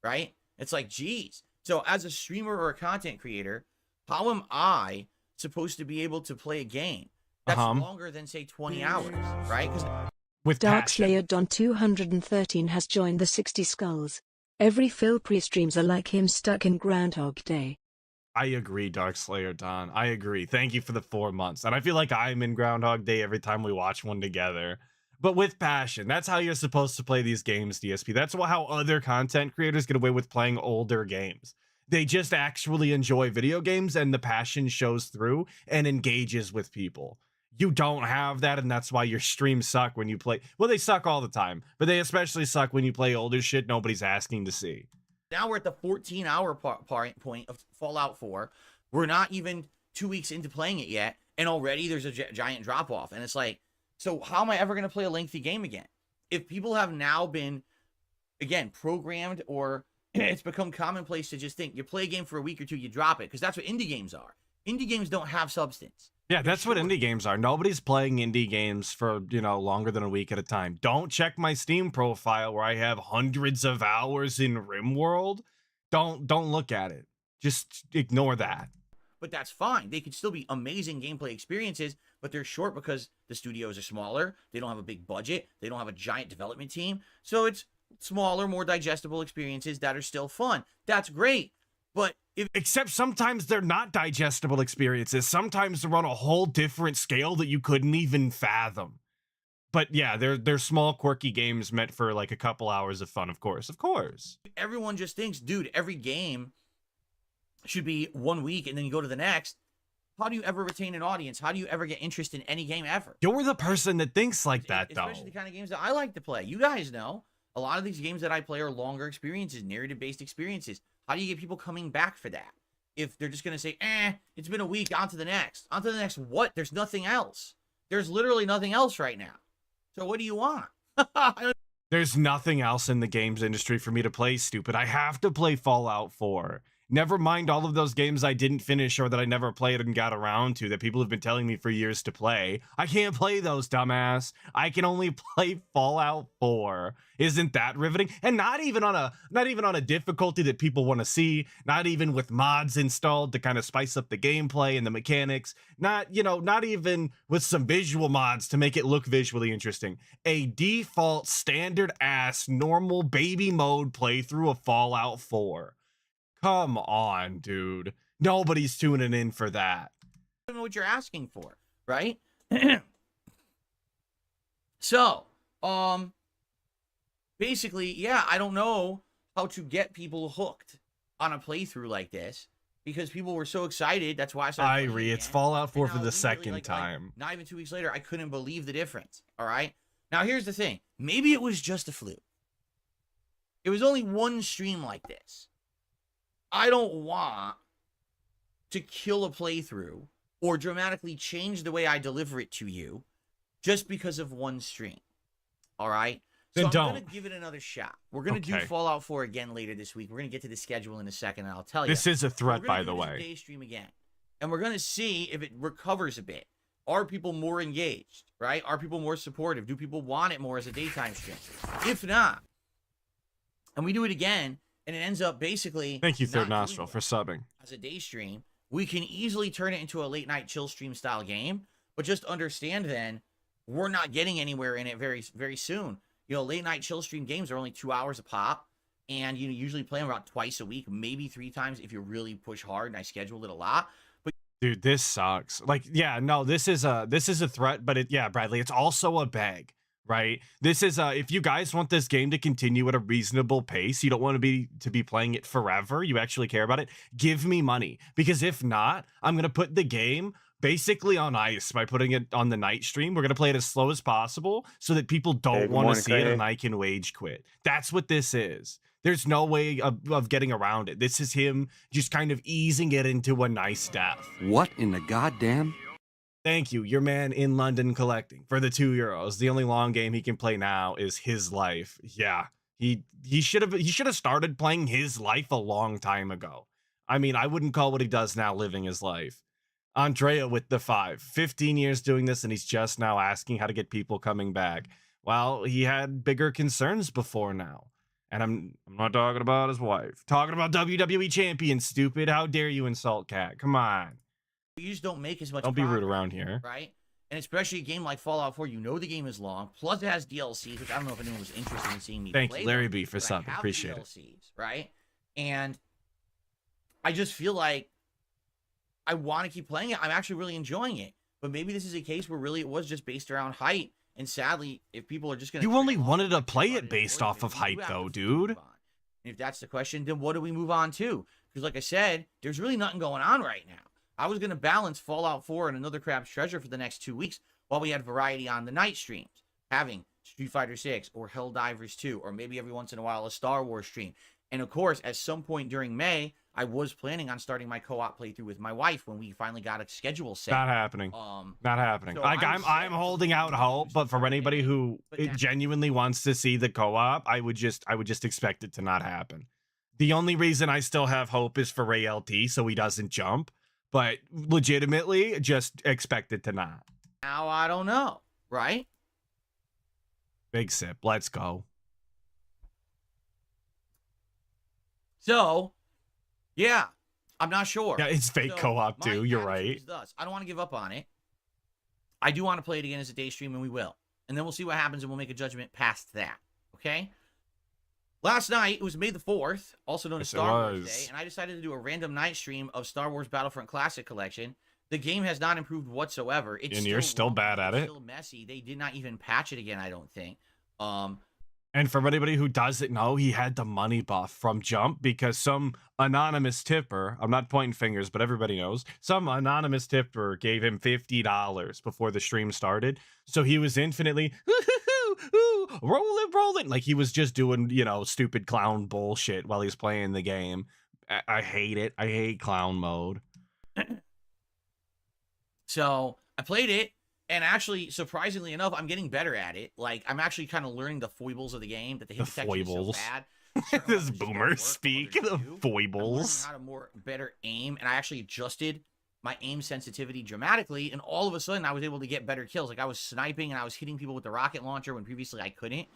[SPEAKER 1] Right? It's like, geez. So as a streamer or a content creator, how am I supposed to be able to play a game that's longer than, say, 20 hours? Right? Because
[SPEAKER 2] With passion.
[SPEAKER 4] Darkslayer Don 213 has joined the 60 Skulls. Every Phil pre-streams are like him stuck in Groundhog Day.
[SPEAKER 2] I agree, Darkslayer Don. I agree. Thank you for the 4 months. And I feel like I'm in Groundhog Day every time we watch one together. But with passion. That's how you're supposed to play these games, DSP. That's how other content creators get away with playing older games. They just actually enjoy video games and the passion shows through and engages with people. You don't have that, and that's why your streams suck when you play. Well, they suck all the time, but they especially suck when you play older shit nobody's asking to see.
[SPEAKER 1] now we're at the 14-hour point of Fallout 4. We're not even 2 weeks into playing it yet, and already there's a giant drop-off. And it's like, so how am I ever going to play a lengthy game again? If people have now been, again, programmed, or it's become commonplace to just think you play a game for a week or two, you drop it, because that's what indie games are. Indie games don't have substance.
[SPEAKER 2] Yeah, that's what indie games are. Nobody's playing indie games for, longer than a week at a time. Don't check my Steam profile where I have hundreds of hours in RimWorld. Don't look at it. Just ignore that.
[SPEAKER 1] But that's fine. They could still be amazing gameplay experiences, but they're short because the studios are smaller. They don't have a big budget. They don't have a giant development team. So it's smaller, more digestible experiences that are still fun. That's great. But
[SPEAKER 2] except sometimes they're not digestible experiences. Sometimes they're on a whole different scale that you couldn't even fathom. But yeah, they're small, quirky games meant for like a couple hours of fun, of course.
[SPEAKER 1] everyone just thinks, dude, every game should be 1 week and then you go to the next. How do you ever retain an audience? How do you ever get interest in any game ever?
[SPEAKER 2] You're the person that thinks like that, though.
[SPEAKER 1] Especially the kind of games that I like to play. You guys know, a lot of these games that I play are longer experiences, narrative-based experiences. How do you get people coming back for that? If they're just going to say, it's been a week, on to the next. On to the next what? There's nothing else. There's literally nothing else right now. So what do you want?
[SPEAKER 2] There's nothing else in the games industry for me to play, stupid. I have to play Fallout 4. Never mind all of those games I didn't finish or that I never played and got around to that people have been telling me for years to play. I can't play those, dumbass. I can only play Fallout 4. Isn't that riveting? And not even on a difficulty that people want to see, not even with mods installed to kind of spice up the gameplay and the mechanics, not even with some visual mods to make it look visually interesting. A default standard ass normal baby mode playthrough of Fallout 4. Come on, dude. Nobody's tuning in for that.
[SPEAKER 1] I don't know what you're asking for, right? So, basically, yeah, I don't know how to get people hooked on a playthrough like this because people were so excited. That's why I started playing
[SPEAKER 2] It's
[SPEAKER 1] again.
[SPEAKER 2] Fallout 4
[SPEAKER 1] And
[SPEAKER 2] for
[SPEAKER 1] now
[SPEAKER 2] the
[SPEAKER 1] immediately,
[SPEAKER 2] second time.
[SPEAKER 1] not even 2 weeks later, I couldn't believe the difference. All right. Now, here's the thing. Maybe it was just a fluke. It was only one stream like this. I don't want to kill a playthrough or dramatically change the way I deliver it to you just because of one stream. All right? So I'm going to give it another shot. We're going to do Fallout 4 again later this week. We're going to get to the schedule in a second, and I'll tell you.
[SPEAKER 2] This is a threat, by the way.
[SPEAKER 1] Day stream again. And we're going to see if it recovers a bit. Are people more engaged, right? Are people more supportive? Do people want it more as a daytime stream? If not, and we do it again, and it ends up basically
[SPEAKER 2] Thank you,
[SPEAKER 1] not
[SPEAKER 2] Third
[SPEAKER 1] doing
[SPEAKER 2] Nostril,
[SPEAKER 1] well
[SPEAKER 2] for subbing.
[SPEAKER 1] as a day stream. We can easily turn it into a late night chill stream style game, but just understand then we're not getting anywhere in it very, very soon. You know, late night chill stream games are only 2 hours a pop, and you usually play them about twice a week, maybe 3 times if you really push hard, and I schedule it a lot. But
[SPEAKER 2] Dude, this sucks. Like, yeah, no, this is a threat, but yeah, Bradley, it's also a bag, right? This is if you guys want this game to continue at a reasonable pace, you don't want to be playing it forever, you actually care about it, give me money. Because if not, I'm gonna put the game basically on ice by putting it on the night stream. We're gonna play it as slow as possible so that people don't want to see it and I can wage quit. That's what this is. There's no way of getting around it. This is him just kind of easing it into a nice death.
[SPEAKER 7] What in the goddamn?
[SPEAKER 2] Thank you, your man in London collecting for the €2. The only long game he can play now is His Life. Yeah, he should have started playing His Life a long time ago. I mean, I wouldn't call what he does now living his life. Andrea with the 5, 15 years doing this, and he's just now asking how to get people coming back. Well, he had bigger concerns before now. And I'm not talking about his wife. Talking about WWE champion, stupid. How dare you insult Cat? Come on.
[SPEAKER 1] you just don't make as much.
[SPEAKER 2] Don't be rude
[SPEAKER 1] progress,
[SPEAKER 2] around here.
[SPEAKER 1] right? And especially a game like Fallout 4, you know the game is long. Plus, it has DLCs, which I don't know if anyone was interested in seeing me
[SPEAKER 2] Thank
[SPEAKER 1] play
[SPEAKER 2] you, Larry
[SPEAKER 1] them,
[SPEAKER 2] B, for
[SPEAKER 1] but I
[SPEAKER 2] sub.
[SPEAKER 1] have
[SPEAKER 2] Appreciate
[SPEAKER 1] DLCs,
[SPEAKER 2] it.
[SPEAKER 1] right? And I just feel like I want to keep playing it. I'm actually really enjoying it. But maybe this is a case where really it was just based around height. And sadly, if people are just going to...
[SPEAKER 2] You only wanted to play it based off of hype, though, dude.
[SPEAKER 1] And if that's the question, then what do we move on to? Because like I said, there's really nothing going on right now. I was going to balance Fallout 4 and Another Crab's Treasure for the next 2 weeks while we had variety on the night streams. Having Street Fighter 6 or Helldivers 2 or maybe every once in a while a Star Wars stream. And of course, at some point during May, I was planning on starting my co-op playthrough with my wife when we finally got a schedule set.
[SPEAKER 2] Not happening. Not happening.
[SPEAKER 1] So
[SPEAKER 2] Like I'm holding out hope, but for anybody who genuinely wants to see the co-op, I would just expect it to not happen. The only reason I still have hope is for ReACK so he doesn't jump, but legitimately just expect it to not.
[SPEAKER 1] Now I don't know, right?
[SPEAKER 2] Big sip. Let's go.
[SPEAKER 1] So, yeah, I'm not sure.
[SPEAKER 2] Yeah, it's fake
[SPEAKER 1] So,
[SPEAKER 2] co-op
[SPEAKER 1] my
[SPEAKER 2] too. You're
[SPEAKER 1] attitude
[SPEAKER 2] right.
[SPEAKER 1] is thus. I don't want to give up on it. I do want to play it again as a day stream, and we will. And then we'll see what happens, and we'll make a judgment past that. Okay? Last night, it was May the 4th, also known as Star Wars Day, and I decided to do a random night stream of Star Wars Battlefront Classic Collection. The game has not improved whatsoever. It's
[SPEAKER 2] And you're still
[SPEAKER 1] wonky,
[SPEAKER 2] bad at
[SPEAKER 1] it's
[SPEAKER 2] it.
[SPEAKER 1] still messy. They did not even patch it again, I don't think.
[SPEAKER 2] And for anybody who doesn't know, he had the money buff from Jump because some anonymous tipper, I'm not pointing fingers, but everybody knows, some anonymous tipper gave him $50 before the stream started. So he was infinitely, rolling. Like he was just doing, stupid clown bullshit while he's playing the game. I hate it. I hate clown mode.
[SPEAKER 1] So I played it. And actually, surprisingly enough, I'm getting better at it. Like, I'm actually kind of learning the foibles of the game, that the hit detection is so bad.
[SPEAKER 2] This boomer speak, the foibles.
[SPEAKER 1] I'm learning how to better aim, and I actually adjusted my aim sensitivity dramatically, and all of a sudden, I was able to get better kills. Like, I was sniping, and I was hitting people with the rocket launcher when previously I couldn't.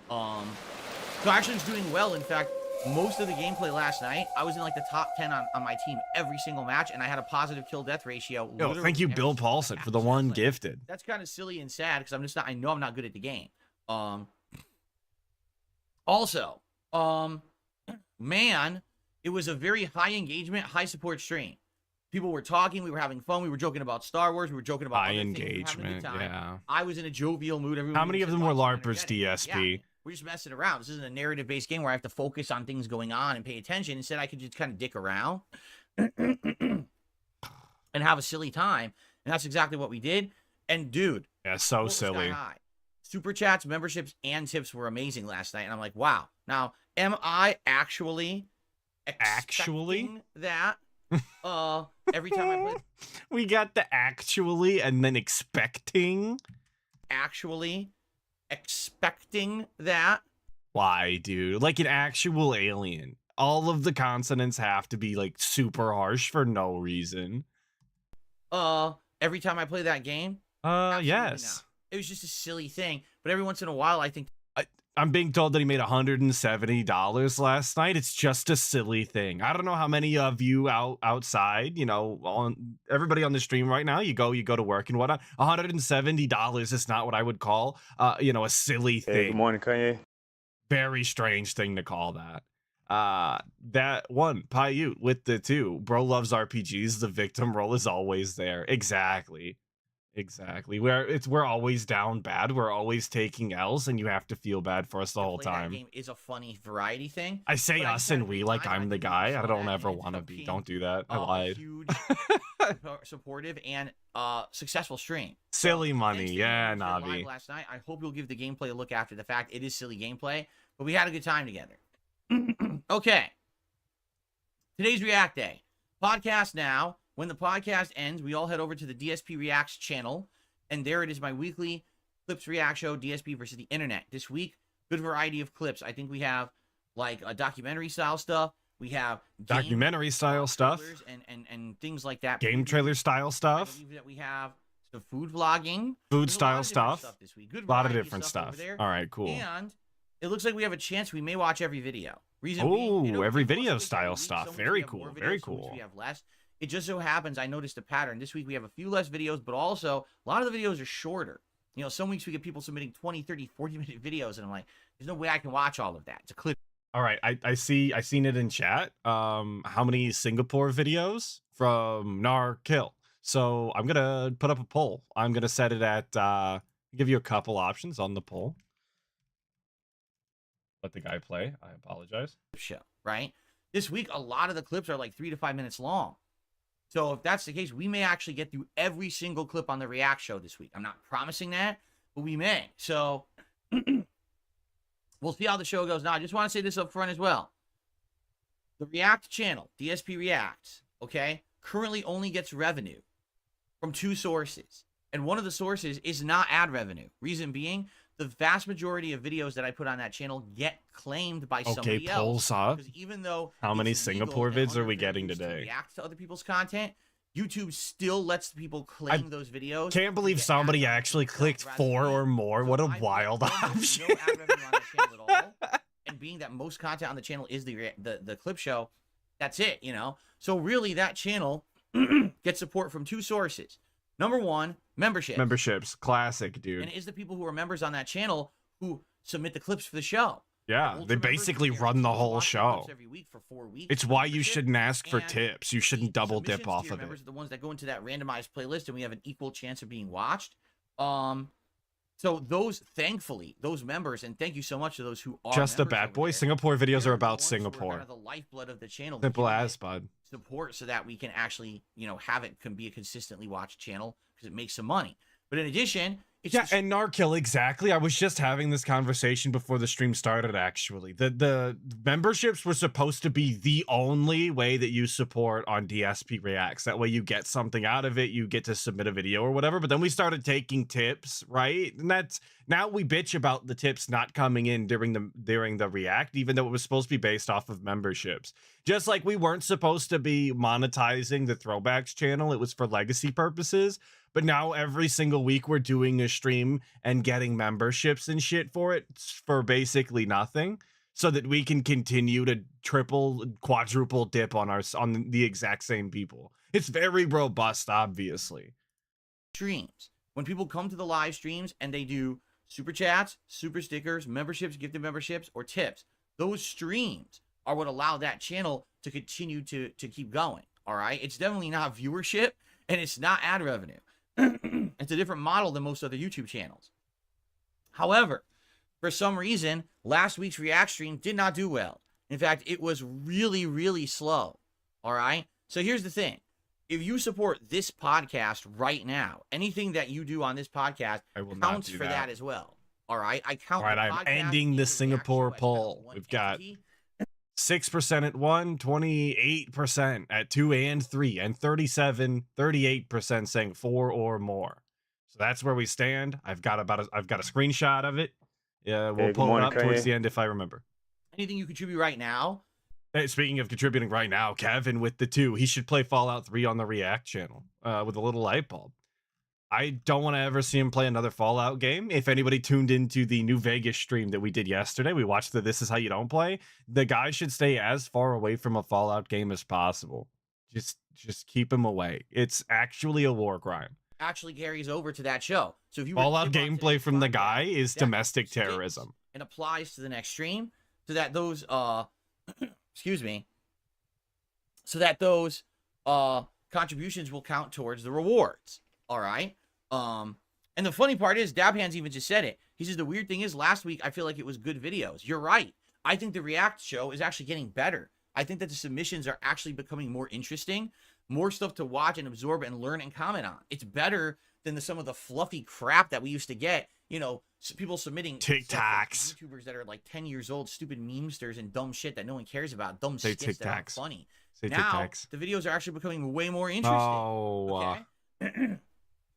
[SPEAKER 1] So actually, it's doing well. In fact, most of the gameplay last night, I was in like the top 10 on my team every single match, and I had a positive kill-death ratio.
[SPEAKER 2] Yo, thank you, Bill Paulson, for the one gifted.
[SPEAKER 1] That's kind of silly and sad because I know I'm not good at the game. Also, man, it was a very high engagement, high support stream. People were talking, we were having fun, we were joking about Star Wars, we were joking about
[SPEAKER 2] high
[SPEAKER 1] other things, we were having a
[SPEAKER 2] engagement,
[SPEAKER 1] good time.
[SPEAKER 2] yeah.
[SPEAKER 1] I was in a jovial mood. Everyone
[SPEAKER 2] How many of them were LARPers,
[SPEAKER 1] energetic.
[SPEAKER 2] DSP?
[SPEAKER 1] Yeah. We're just messing around. This isn't a narrative-based game where I have to focus on things going on and pay attention. Instead, I could just kind of dick around and have a silly time. And that's exactly what we did. And, dude.
[SPEAKER 2] Yeah, so silly.
[SPEAKER 1] High. Super chats, memberships, and tips were amazing last night. And I'm like, wow. Now, am I actually expecting that every time I play?
[SPEAKER 2] We got the actually and then expecting.
[SPEAKER 1] Actually expecting that.
[SPEAKER 2] Why, dude? Like an actual alien. All of the consonants have to be like super harsh for no reason.
[SPEAKER 1] Every time I play that game?
[SPEAKER 2] Yes.
[SPEAKER 1] Not. It was just a silly thing. But every once in a while, I think
[SPEAKER 2] I'm being told that he made $170 last night. It's just a silly thing. I don't know how many of you outside, you know, on everybody on the stream right now, you go to work and whatnot. $170 is not what I would call, you know, a silly thing.
[SPEAKER 5] Hey, good morning, Kanye.
[SPEAKER 2] Very strange thing to call that. That one, Paiute with the 2. Bro loves RPGs. The victim role is always there. Exactly. We're always down bad. We're always taking L's, and you have to feel bad for us the whole time.
[SPEAKER 1] That game is a funny variety thing.
[SPEAKER 2] I say us and we like I'm the guy. I don't ever want to be. Don't do that. I lied.
[SPEAKER 1] Huge, supportive, and successful stream.
[SPEAKER 2] Silly
[SPEAKER 1] So,
[SPEAKER 2] money,
[SPEAKER 1] thanks to
[SPEAKER 2] yeah,
[SPEAKER 1] everyone who was
[SPEAKER 2] Navi.
[SPEAKER 1] live last night. I hope you'll give the gameplay a look after the fact. It is silly gameplay, but we had a good time together. Okay. Today's React Day. Podcast now. When the podcast ends, we all head over to the DSP Reacts channel, and there it is, my weekly clips react show, DSP versus the internet. This week, good variety of clips. I think we have like a documentary style stuff. We have
[SPEAKER 2] Documentary style stuff.
[SPEAKER 1] And things like that.
[SPEAKER 2] Game trailer style
[SPEAKER 1] I
[SPEAKER 2] stuff.
[SPEAKER 1] believe that we have some food vlogging.
[SPEAKER 2] Food
[SPEAKER 1] There's a lot
[SPEAKER 2] style
[SPEAKER 1] of different
[SPEAKER 2] stuff.
[SPEAKER 1] this week. Good
[SPEAKER 2] A lot of
[SPEAKER 1] variety
[SPEAKER 2] different
[SPEAKER 1] over
[SPEAKER 2] stuff.
[SPEAKER 1] there.
[SPEAKER 2] All right, cool.
[SPEAKER 1] And it looks like we have a chance we may watch every video. Reason being,
[SPEAKER 2] Oh,
[SPEAKER 1] you know,
[SPEAKER 2] every
[SPEAKER 1] we post
[SPEAKER 2] video
[SPEAKER 1] clips every
[SPEAKER 2] style
[SPEAKER 1] week.
[SPEAKER 2] stuff.
[SPEAKER 1] Some weeks
[SPEAKER 2] Very
[SPEAKER 1] we have
[SPEAKER 2] cool,
[SPEAKER 1] more videos,
[SPEAKER 2] very
[SPEAKER 1] some weeks
[SPEAKER 2] cool.
[SPEAKER 1] we have less. It just so happens I noticed a pattern. This week we have a few less videos, but also a lot of the videos are shorter. You know, some weeks we get people submitting 20, 30, 40-minute videos, and I'm like, there's no way I can watch all of that. It's a clip.
[SPEAKER 2] All right, I seen it in chat. How many Singapore videos from Nar Kill? So I'm gonna put up a poll. I'm gonna set it at give you a couple options on the poll. Let the guy play. I apologize.
[SPEAKER 1] Show, right? This week, a lot of the clips are like 3 to 5 minutes long. So if that's the case, we may actually get through every single clip on the React show this week. I'm not promising that, but we may. So we'll see how the show goes. Now, I just want to say this up front as well. The React channel, DSP Reacts, okay, currently only gets revenue from 2 sources. And one of the sources is not ad revenue. Reason being, the vast majority of videos that I put on that channel get claimed by somebody else.
[SPEAKER 2] polls up.
[SPEAKER 1] Because even though
[SPEAKER 2] How many
[SPEAKER 1] it's legal
[SPEAKER 2] Singapore
[SPEAKER 1] and
[SPEAKER 2] vids are
[SPEAKER 1] under
[SPEAKER 2] we
[SPEAKER 1] fair
[SPEAKER 2] getting
[SPEAKER 1] use to
[SPEAKER 2] today?
[SPEAKER 1] react to other people's content, YouTube still lets people claim those videos.
[SPEAKER 2] Can't believe
[SPEAKER 1] to get
[SPEAKER 2] somebody
[SPEAKER 1] ad revenue
[SPEAKER 2] actually
[SPEAKER 1] themselves
[SPEAKER 2] clicked
[SPEAKER 1] rather
[SPEAKER 2] 4
[SPEAKER 1] than me.
[SPEAKER 2] or more.
[SPEAKER 1] So
[SPEAKER 2] What a
[SPEAKER 1] I've got
[SPEAKER 2] wild
[SPEAKER 1] almost
[SPEAKER 2] option.
[SPEAKER 1] no ad revenue on the channel at all. And being that most content on the channel is the clip show, that's it, you know. So really, that channel gets support from 2 sources. Number 1, membership.
[SPEAKER 2] Memberships, classic, dude.
[SPEAKER 1] And it is the people who are members on that channel who submit the clips for the show.
[SPEAKER 2] Yeah,
[SPEAKER 1] Ultra
[SPEAKER 2] they
[SPEAKER 1] members
[SPEAKER 2] basically
[SPEAKER 1] who
[SPEAKER 2] run the
[SPEAKER 1] watch
[SPEAKER 2] whole
[SPEAKER 1] clips
[SPEAKER 2] show.
[SPEAKER 1] every week for 4 weeks.
[SPEAKER 2] It's why you
[SPEAKER 1] Membership.
[SPEAKER 2] shouldn't ask for
[SPEAKER 1] And
[SPEAKER 2] tips. You shouldn't
[SPEAKER 1] the
[SPEAKER 2] double dip
[SPEAKER 1] submissions
[SPEAKER 2] off
[SPEAKER 1] to your
[SPEAKER 2] of
[SPEAKER 1] members
[SPEAKER 2] it.
[SPEAKER 1] are the ones that go into that randomized playlist, and we have an equal chance of being watched. So those, thankfully, those members, and thank you so much to those who are
[SPEAKER 2] Just a
[SPEAKER 1] members
[SPEAKER 2] bad
[SPEAKER 1] over
[SPEAKER 2] boy.
[SPEAKER 1] there,
[SPEAKER 2] Singapore videos
[SPEAKER 1] they're
[SPEAKER 2] are
[SPEAKER 1] the
[SPEAKER 2] about
[SPEAKER 1] ones who are
[SPEAKER 2] Singapore.
[SPEAKER 1] kind of the lifeblood of the channel.
[SPEAKER 2] Simple
[SPEAKER 1] giving
[SPEAKER 2] as,
[SPEAKER 1] it
[SPEAKER 2] bud.
[SPEAKER 1] support so that we can actually, you know, have it can be a consistently watched channel because it makes some money. But in addition, it's
[SPEAKER 2] Yeah,
[SPEAKER 1] the
[SPEAKER 2] and Narkill, exactly. I was just having this conversation before the stream started, actually. The memberships were supposed to be the only way that you support on DSP Reacts. That way you get something out of it, you get to submit a video or whatever. But then we started taking tips, right? And that's now we bitch about the tips not coming in during the React, even though it was supposed to be based off of memberships. Just like we weren't supposed to be monetizing the Throwbacks channel, it was for legacy purposes. But now every single week we're doing a stream and getting memberships and shit for it for basically nothing, so that we can continue to triple, quadruple dip on the exact same people. It's very robust, obviously.
[SPEAKER 1] streams. When people come to the live streams and they do super chats, super stickers, memberships, gifted memberships, or tips, those streams are what allow that channel to continue to keep going. All right. It's definitely not viewership and it's not ad revenue. It's a different model than most other YouTube channels. However, for some reason, last week's React stream did not do well. In fact, it was really, really slow. All right. So here's the thing. If you support this podcast right now, anything that you do on this podcast counts for that as well. All right. I count.
[SPEAKER 2] All right. I'm ending the Singapore poll. We've got 6% at 1, 28% at 2 and 3, and 38% saying 4 or more. So that's where we stand. I've got a screenshot of it. Yeah, we'll pull it up towards the end if I remember.
[SPEAKER 1] Anything you contribute right now.
[SPEAKER 2] Hey, speaking of contributing right now, Kevin with the 2, he should play Fallout 3 on the React channel with a little light bulb. I don't want to ever see him play another Fallout game. If anybody tuned into the New Vegas stream that we did yesterday, we watched the This Is How You Don't Play. The guy should stay as far away from a Fallout game as possible. Just keep him away. It's actually a war crime.
[SPEAKER 1] Actually carries over to that show. So if you
[SPEAKER 2] Fallout gameplay from the guy is domestic terrorism.
[SPEAKER 1] And applies to the next stream so that those excuse me, so that those contributions will count towards the rewards. All right. And the funny part is, Dabhands even just said it. He says the weird thing is, last week I feel like it was good videos. You're right. I think the ReACK show is actually getting better. I think that the submissions are actually becoming more interesting, more stuff to watch and absorb and learn and comment on. It's better than some of the fluffy crap that we used to get. You know, people submitting
[SPEAKER 2] TikToks,
[SPEAKER 1] YouTubers that are like 10 years old, stupid memesters and dumb shit that no one cares about, dumb skits that aren't funny. Now the videos are actually becoming way more interesting.
[SPEAKER 2] Oh,
[SPEAKER 1] okay.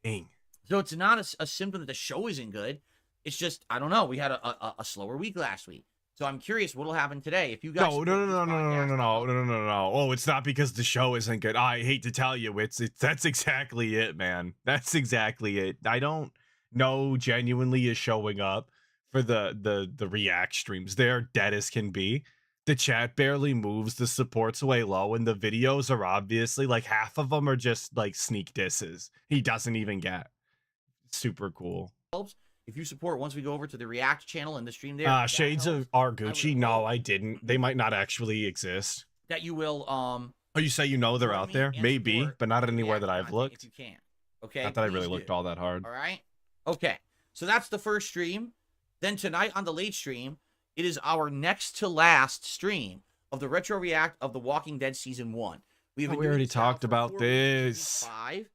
[SPEAKER 2] Dang.
[SPEAKER 1] So it's not a symptom that the show isn't good. It's just, I don't know. We had a slower week last week. So I'm curious what'll happen today. If you guys
[SPEAKER 2] no. Oh, it's not because the show isn't good. I hate to tell you, that's exactly it, man. That's exactly it. I don't know genuinely is showing up for the ReACK streams. They're dead as can be. The chat barely moves, the support's way low, and the videos are obviously like half of them are just like sneak disses. He doesn't even get. Super cool.
[SPEAKER 1] If you support once we go over to the ReACK channel and the stream there.
[SPEAKER 2] Shades of Argucci. No, I didn't. They might not actually exist.
[SPEAKER 1] That you will
[SPEAKER 2] Oh, you say you know they're out there? Maybe, but not anywhere that I've looked.
[SPEAKER 1] If you can. Okay.
[SPEAKER 2] Not that I really looked all that hard.
[SPEAKER 1] All right. Okay. So that's the first stream. Then tonight on the late stream, it is our next to last stream of the retro ReACK of The Walking Dead season 1.
[SPEAKER 2] We already talked about this.
[SPEAKER 1] 5.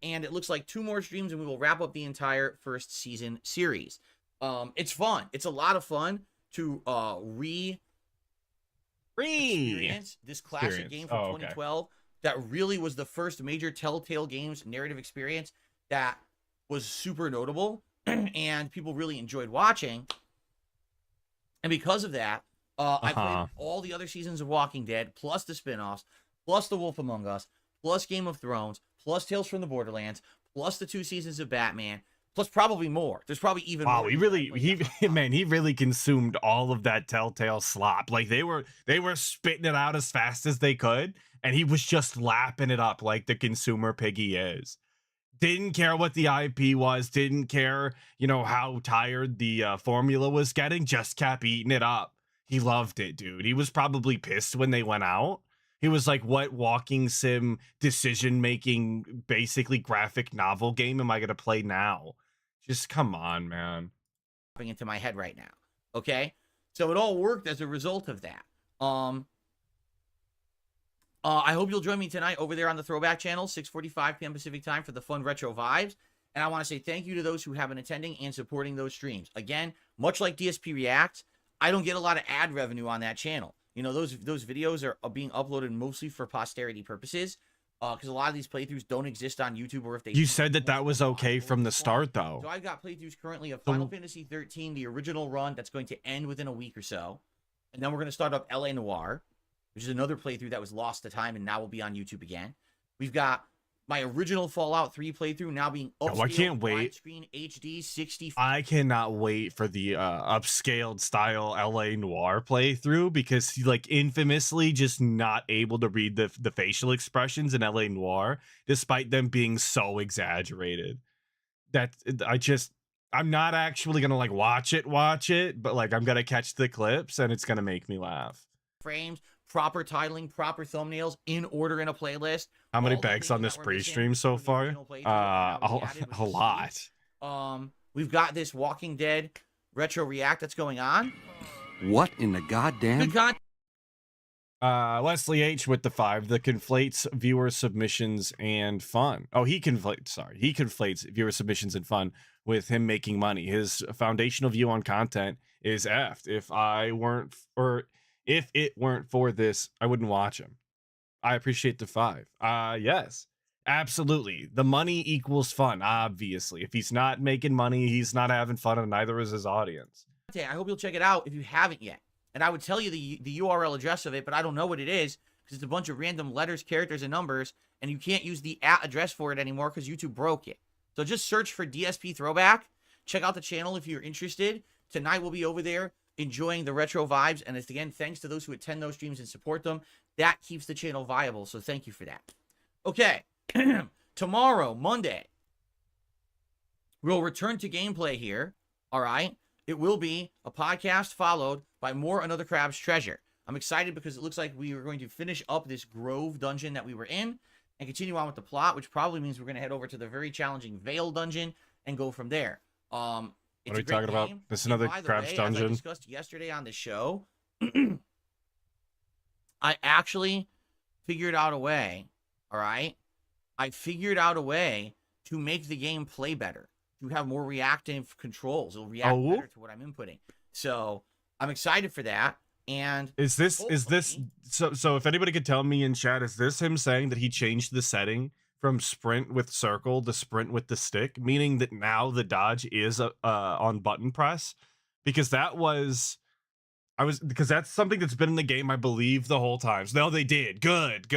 [SPEAKER 1] And it looks like 2 more streams and we will wrap up the entire first season series. It's fun. It's a lot of fun to experience this classic game from 2012 that really was the first major Telltale Games narrative experience that was super notable and people really enjoyed watching. And because of that, I played all the other seasons of Walking Dead, plus the spin-offs, plus The Wolf Among Us, plus Game of Thrones, plus Tales from the Borderlands, plus the 2 seasons of Batman, plus probably more. There's probably even more.
[SPEAKER 2] He really consumed all of that Telltale slop. Like they were spitting it out as fast as they could, and he was just lapping it up like the consumer pig he is. Didn't care what the IP was, didn't care, how tired the formula was getting, just kept eating it up. He loved it, dude. He was probably pissed when they went out. He was like, what walking sim decision-making, basically graphic novel game am I going to play now? Just come on, man.
[SPEAKER 1] Into my head right now. Okay? So it all worked as a result of that. I hope you'll join me tonight over there on the Throwback channel, 6:45 p.m. Pacific time for the fun retro vibes. And I want to say thank you to those who have been attending and supporting those streams. Again, much like DSP Reacts, I don't get a lot of ad revenue on that channel. Those videos are being uploaded mostly for posterity purposes, because a lot of these playthroughs don't exist on YouTube, or if they...
[SPEAKER 2] You said that was okay from the start, though.
[SPEAKER 1] So I've got playthroughs currently of Final Fantasy 13, the original run, that's going to end within a week or so. And then we're going to start up L.A. Noire, which is another playthrough that was lost to time and now will be on YouTube again. We've got my original Fallout 3 playthrough now being upscaled,
[SPEAKER 2] I can't wait.
[SPEAKER 1] Widescreen HD 60.
[SPEAKER 2] I cannot wait for the upscaled style LA Noire playthrough, because he infamously just not able to read the facial expressions in LA Noire, despite them being so exaggerated. I'm not actually gonna watch it, but I'm gonna catch the clips and it's gonna make me laugh.
[SPEAKER 1] Frames, proper titling, proper thumbnails, in order in a playlist.
[SPEAKER 2] How many bags on this pre-stream so far? A lot.
[SPEAKER 1] We've got this Walking Dead retro ReACK that's going on.
[SPEAKER 7] What in the goddamn?
[SPEAKER 1] Good
[SPEAKER 2] Leslie H with the 5 that conflates viewer submissions and fun. Oh, he conflates viewer submissions and fun with him making money. His foundational view on content is effed. If it weren't for this, I wouldn't watch him. I appreciate the 5. Yes, absolutely. The money equals fun, obviously. If he's not making money, he's not having fun, and neither is his audience.
[SPEAKER 1] I hope you'll check it out if you haven't yet. And I would tell you the URL address of it, but I don't know what it is, because it's a bunch of random letters, characters, and numbers, and you can't use the @ address for it anymore because YouTube broke it. So just search for DSP Throwback. Check out the channel if you're interested. Tonight we'll be over there enjoying the retro vibes. And it's, again, thanks to those who attend those streams and support them. That keeps the channel viable. So thank you for that. Okay. Tomorrow, Monday, we'll return to gameplay here. All right. It will be a podcast followed by more Another Crab's Treasure. I'm excited because it looks like we are going to finish up this Grove dungeon that we were in and continue on with the plot, which probably means we're going to head over to the very challenging Vale dungeon and go from there.
[SPEAKER 2] What are we talking about? This is another Crab's dungeon.
[SPEAKER 1] As I discussed yesterday on the show, I actually figured out a way, all right? I figured out a way to make the game play better, to have more reactive controls. It'll react better to what I'm inputting. So I'm excited for that. And
[SPEAKER 2] is this so if anybody could tell me in chat, is this him saying that he changed the setting from sprint with circle to sprint with the stick, meaning that now the dodge is on button press? Because that's something that's been in the game, I believe, the whole time. So, no, they did. Good.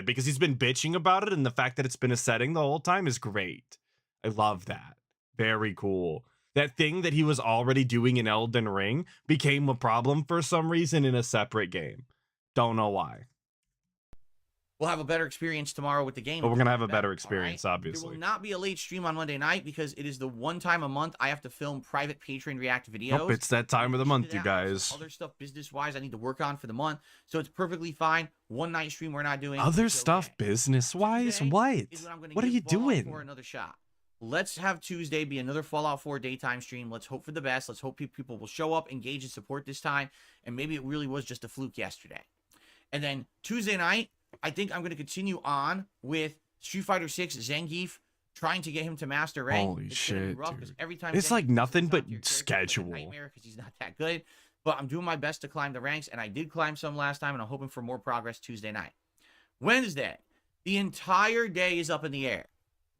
[SPEAKER 2] Because he's been bitching about it, and the fact that it's been a setting the whole time is great. I love that. Very cool. That thing that he was already doing in Elden Ring became a problem for some reason in a separate game. Don't know why.
[SPEAKER 1] We'll have a better experience tomorrow with the game.
[SPEAKER 2] But we're going to have a better experience,
[SPEAKER 1] right?
[SPEAKER 2] obviously.
[SPEAKER 1] There will not be a late stream on Monday night because it is the one time a month I have to film private Patreon React videos.
[SPEAKER 2] Nope, it's that time of the month, you guys.
[SPEAKER 1] Other stuff business-wise I need to work on for the month. So it's perfectly fine. One night stream we're not doing.
[SPEAKER 2] Other stuff business-wise? What? What are you doing?
[SPEAKER 1] For another shot. Let's have Tuesday be another Fallout 4 daytime stream. Let's hope for the best. Let's hope people will show up, engage, and support this time. And maybe it really was just a fluke yesterday. And then Tuesday night, I think I'm going to continue on with Street Fighter 6 Zangief, trying to get him to master rank.
[SPEAKER 2] Holy shit,
[SPEAKER 1] rough,
[SPEAKER 2] dude.
[SPEAKER 1] Every time
[SPEAKER 2] it's like nothing but
[SPEAKER 1] schedule. Like nightmare because he's not that good. But I'm doing my best to climb the ranks, and I did climb some last time, and I'm hoping for more progress Tuesday night. Wednesday, the entire day is up in the air.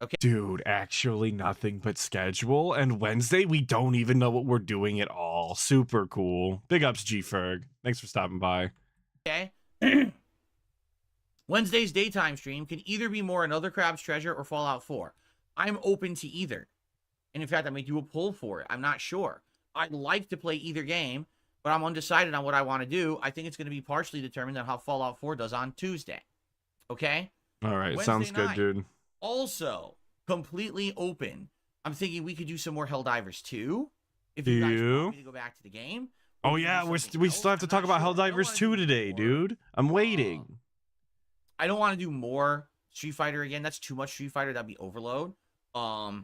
[SPEAKER 1] Okay.
[SPEAKER 2] Dude, actually nothing but schedule. And Wednesday, we don't even know what we're doing at all. Super cool. Big ups, G-Ferg. Thanks for stopping by.
[SPEAKER 1] Okay. Wednesday's daytime stream can either be more Another Crab's Treasure or Fallout 4. I'm open to either. And in fact, I may do a poll for it. I'm not sure. I'd like to play either game, but I'm undecided on what I want to do. I think it's going to be partially determined on how Fallout 4 does on Tuesday. Okay?
[SPEAKER 2] All right.
[SPEAKER 1] Wednesday
[SPEAKER 2] Sounds good,
[SPEAKER 1] night,
[SPEAKER 2] dude.
[SPEAKER 1] Also, completely open. I'm thinking we could do some more Helldivers 2. If you guys want me to go back to the game.
[SPEAKER 2] Oh, yeah. We still have to talk about Helldivers 2 today, dude. I'm waiting.
[SPEAKER 1] I don't want to do more Street Fighter again. That's too much Street Fighter. That'd be overload. So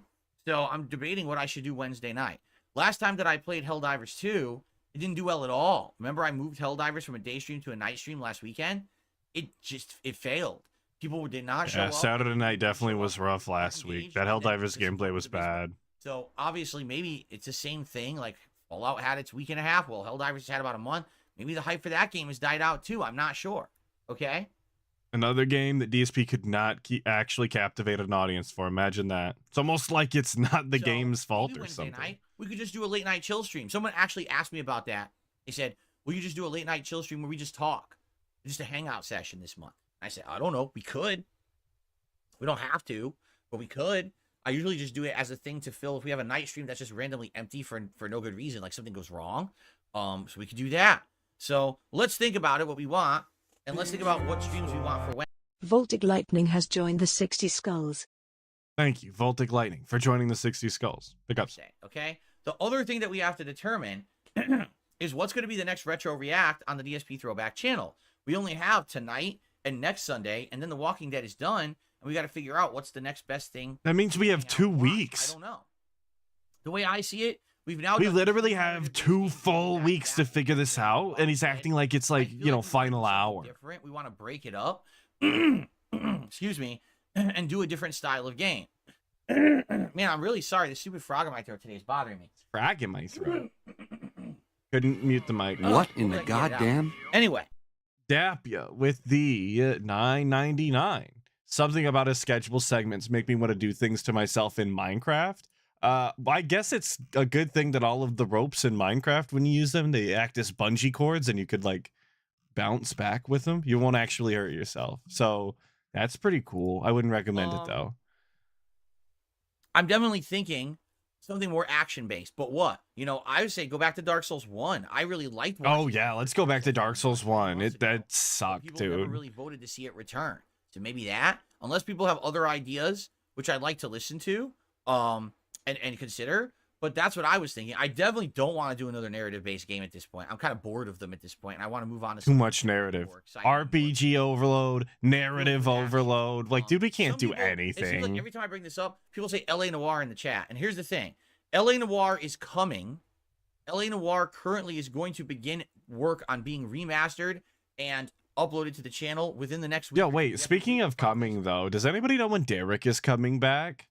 [SPEAKER 1] I'm debating what I should do Wednesday night. Last time that I played Helldivers 2, it didn't do well at all. Remember I moved Helldivers from a day stream to a night stream last weekend? It failed. People did not show up.
[SPEAKER 2] Yeah, Saturday night definitely was rough last week. That Helldivers gameplay was bad.
[SPEAKER 1] So obviously maybe it's the same thing. Like Fallout had its week and a half. Well, Helldivers had about a month. Maybe the hype for that game has died out too. I'm not sure. Okay?
[SPEAKER 2] Another game that DSP could not actually captivate an audience for. Imagine that. It's almost like it's not the game's fault or something.
[SPEAKER 1] Night, we could just do a late night chill stream. Someone actually asked me about that. They said, will you just do a late night chill stream where we just talk? Just a hangout session this month. I said, I don't know. We could. We don't have to, but we could. I usually just do it as a thing to fill if we have a night stream that's just randomly empty for no good reason, like something goes wrong. So we could do that. So let's think about it, what we want. And let's think about what streams we want for when.
[SPEAKER 4] Voltic Lightning has joined the 60 Skulls.
[SPEAKER 2] Thank you, Voltic Lightning, for joining the 60 Skulls. Big ups.
[SPEAKER 1] Okay. The other thing that we have to determine is what's going to be the next Retro React on the DSP Throwback channel. We only have tonight and next Sunday, and then The Walking Dead is done, and we got to figure out what's the next best thing.
[SPEAKER 2] That means we have 2 weeks.
[SPEAKER 1] I don't know. The way I see it, we
[SPEAKER 2] literally have 2 full weeks to figure this out, and he's acting like it's like, you know, final hour.
[SPEAKER 1] Different. We want to break it up. Excuse me, and do a different style of game. Man, I'm really sorry. The stupid frog in my throat today is bothering me.
[SPEAKER 2] Frog in my throat. Couldn't mute the mic.
[SPEAKER 7] What in the goddamn?
[SPEAKER 1] Anyway.
[SPEAKER 2] Dapia with the $9.99. Something about his schedule segments make me want to do things to myself in Minecraft. I guess it's a good thing that all of the ropes in Minecraft, when you use them, they act as bungee cords and you could like bounce back with them. You won't actually hurt yourself. So that's pretty cool. I wouldn't recommend it though.
[SPEAKER 1] I'm definitely thinking something more action-based. But what? You know, I would say go back to Dark Souls 1. I really liked
[SPEAKER 2] Oh
[SPEAKER 1] watching
[SPEAKER 2] yeah, let's go back to Dark Souls 1. That sucked,
[SPEAKER 1] people never
[SPEAKER 2] dude.
[SPEAKER 1] really voted to see it return. So maybe that, unless people have other ideas, which I'd like to listen to, and consider. But that's what I was thinking. I definitely don't want to do another narrative-based game at this point. I'm kind of bored of them at this point, and I want to move on to
[SPEAKER 2] Too much narrative. RPG overload, narrative overload. Like, dude, we can't do
[SPEAKER 1] It seems like
[SPEAKER 2] anything.
[SPEAKER 1] every time I bring this up, people say LA Noire in the chat. And here's the thing. LA Noire is coming. LA Noire currently is going to begin work on being remastered and uploaded to the channel within the next week.
[SPEAKER 2] Yo, wait, speaking of coming, though, does anybody know when Derek is coming back?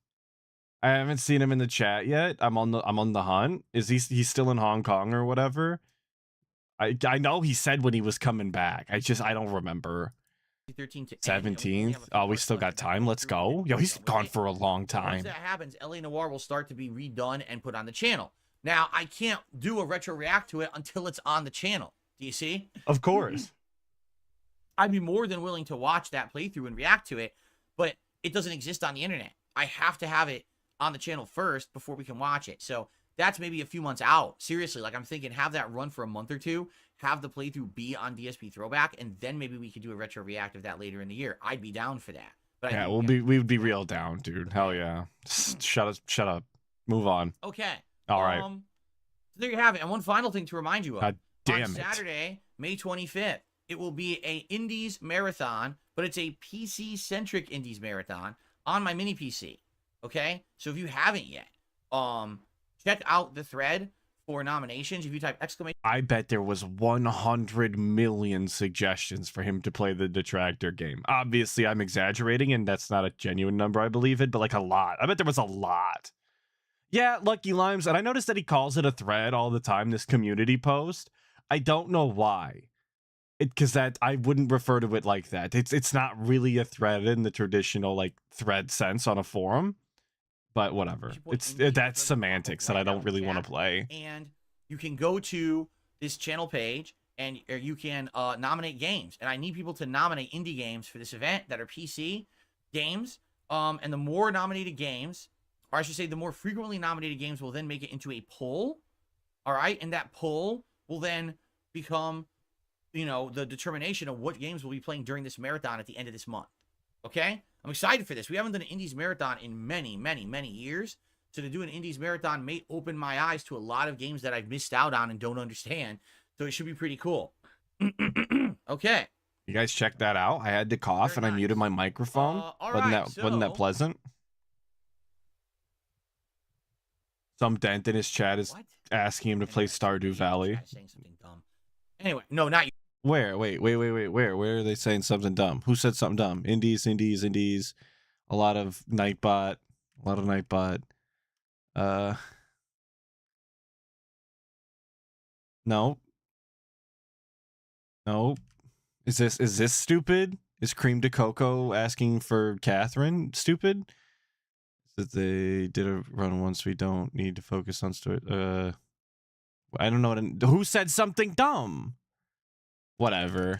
[SPEAKER 2] I haven't seen him in the chat yet. I'm on the hunt. Is he's still in Hong Kong or whatever? I know he said when he was coming back. I don't remember. 17th. Oh, we still got time. Let's go. Yo, he's gone for a long time.
[SPEAKER 1] Once that happens, LA Noire will start to be redone and put on the channel. Now, I can't do a retro react to it until it's on the channel. Do you see?
[SPEAKER 2] Of course.
[SPEAKER 1] I'd be more than willing to watch that playthrough and react to it, but it doesn't exist on the internet. I have to have it on the channel first before we can watch it. So that's maybe a few months out. Seriously, like I'm thinking have that run for a month or two, have the playthrough be on DSP Throwback, and then maybe we could do a retro react of that later in the year. I'd be down for that. But
[SPEAKER 2] yeah, we would be real down, dude. Hell yeah. Shut up. Move on.
[SPEAKER 1] Okay.
[SPEAKER 2] All right.
[SPEAKER 1] So there you have it. And one final thing to remind you of.
[SPEAKER 2] God damn
[SPEAKER 1] on
[SPEAKER 2] it.
[SPEAKER 1] Saturday, May 25th, it will be a Indies marathon, but it's a PC-centric Indies marathon on my mini PC. Okay? So if you haven't yet, check out the thread for nominations. If you type exclamation,
[SPEAKER 2] I bet there was 100 million suggestions for him to play the Detractor game. Obviously, I'm exaggerating, and that's not a genuine number, I believe it, but like a lot. I bet there was a lot. Yeah, Lucky Limes, and I noticed that he calls it a thread all the time, this community post. I don't know why. Because that I wouldn't refer to it like that. It's not really a thread in the traditional like thread sense on a forum. But whatever. That's semantics that I don't really want to play.
[SPEAKER 1] And you can go to this channel page and you can nominate games. And I need people to nominate indie games for this event that are PC games. And the more nominated games, or I should say the more frequently nominated games will then make it into a poll. All right? And that poll will then become, you know, the determination of what games we'll be playing during this marathon at the end of this month. Okay? I'm excited for this. We haven't done an Indies marathon in many, many, many years. So to do an Indies marathon may open my eyes to a lot of games that I've missed out on and don't understand. So it should be pretty cool. Okay.
[SPEAKER 2] You guys check that out. I had to cough and I muted my microphone. Wasn't that pleasant? Some dent in his chat is asking him to play Stardew Valley.
[SPEAKER 1] Saying something dumb. Anyway, no, not you.
[SPEAKER 2] Where? Wait. Where are they saying something dumb? Who said something dumb? Indies. A lot of Nightbot. No. Is this stupid? Is Cream de Coco asking for Catherine stupid? That they did a run once. We don't need to focus on story. I don't know who said something dumb. Whatever.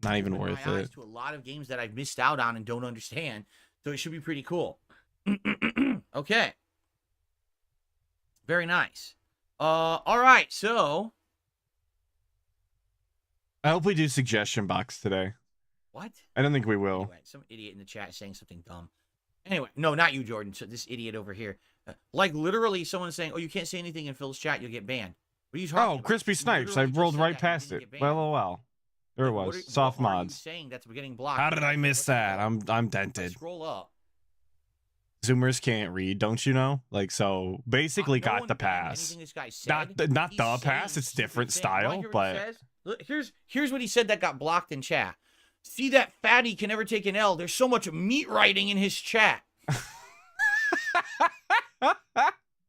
[SPEAKER 2] Not even worth it.
[SPEAKER 1] To a lot of games that I've missed out on and don't understand. So it should be pretty cool. Okay. Very nice. All right. So
[SPEAKER 2] I hope we do suggestion box today.
[SPEAKER 1] What?
[SPEAKER 2] I don't think we will.
[SPEAKER 1] Anyway, some idiot in the chat is saying something dumb. Anyway, no, not you, Jordan. So this idiot over here. Like literally someone is saying, oh, you can't say anything in Phil's chat. You'll get banned. What are you talking about?
[SPEAKER 2] Crispy Snipes. I rolled right past it. Well. There it was. Soft mods.
[SPEAKER 1] Saying that's getting blocked.
[SPEAKER 2] How did I miss that? I'm dented.
[SPEAKER 1] Scroll up.
[SPEAKER 2] Zoomers can't read, don't you know? Like, so basically got the pass. Not the pass. It's different style, but
[SPEAKER 1] look, here's what he said that got blocked in chat. See that fatty can never take an L. There's so much meat writing in his chat.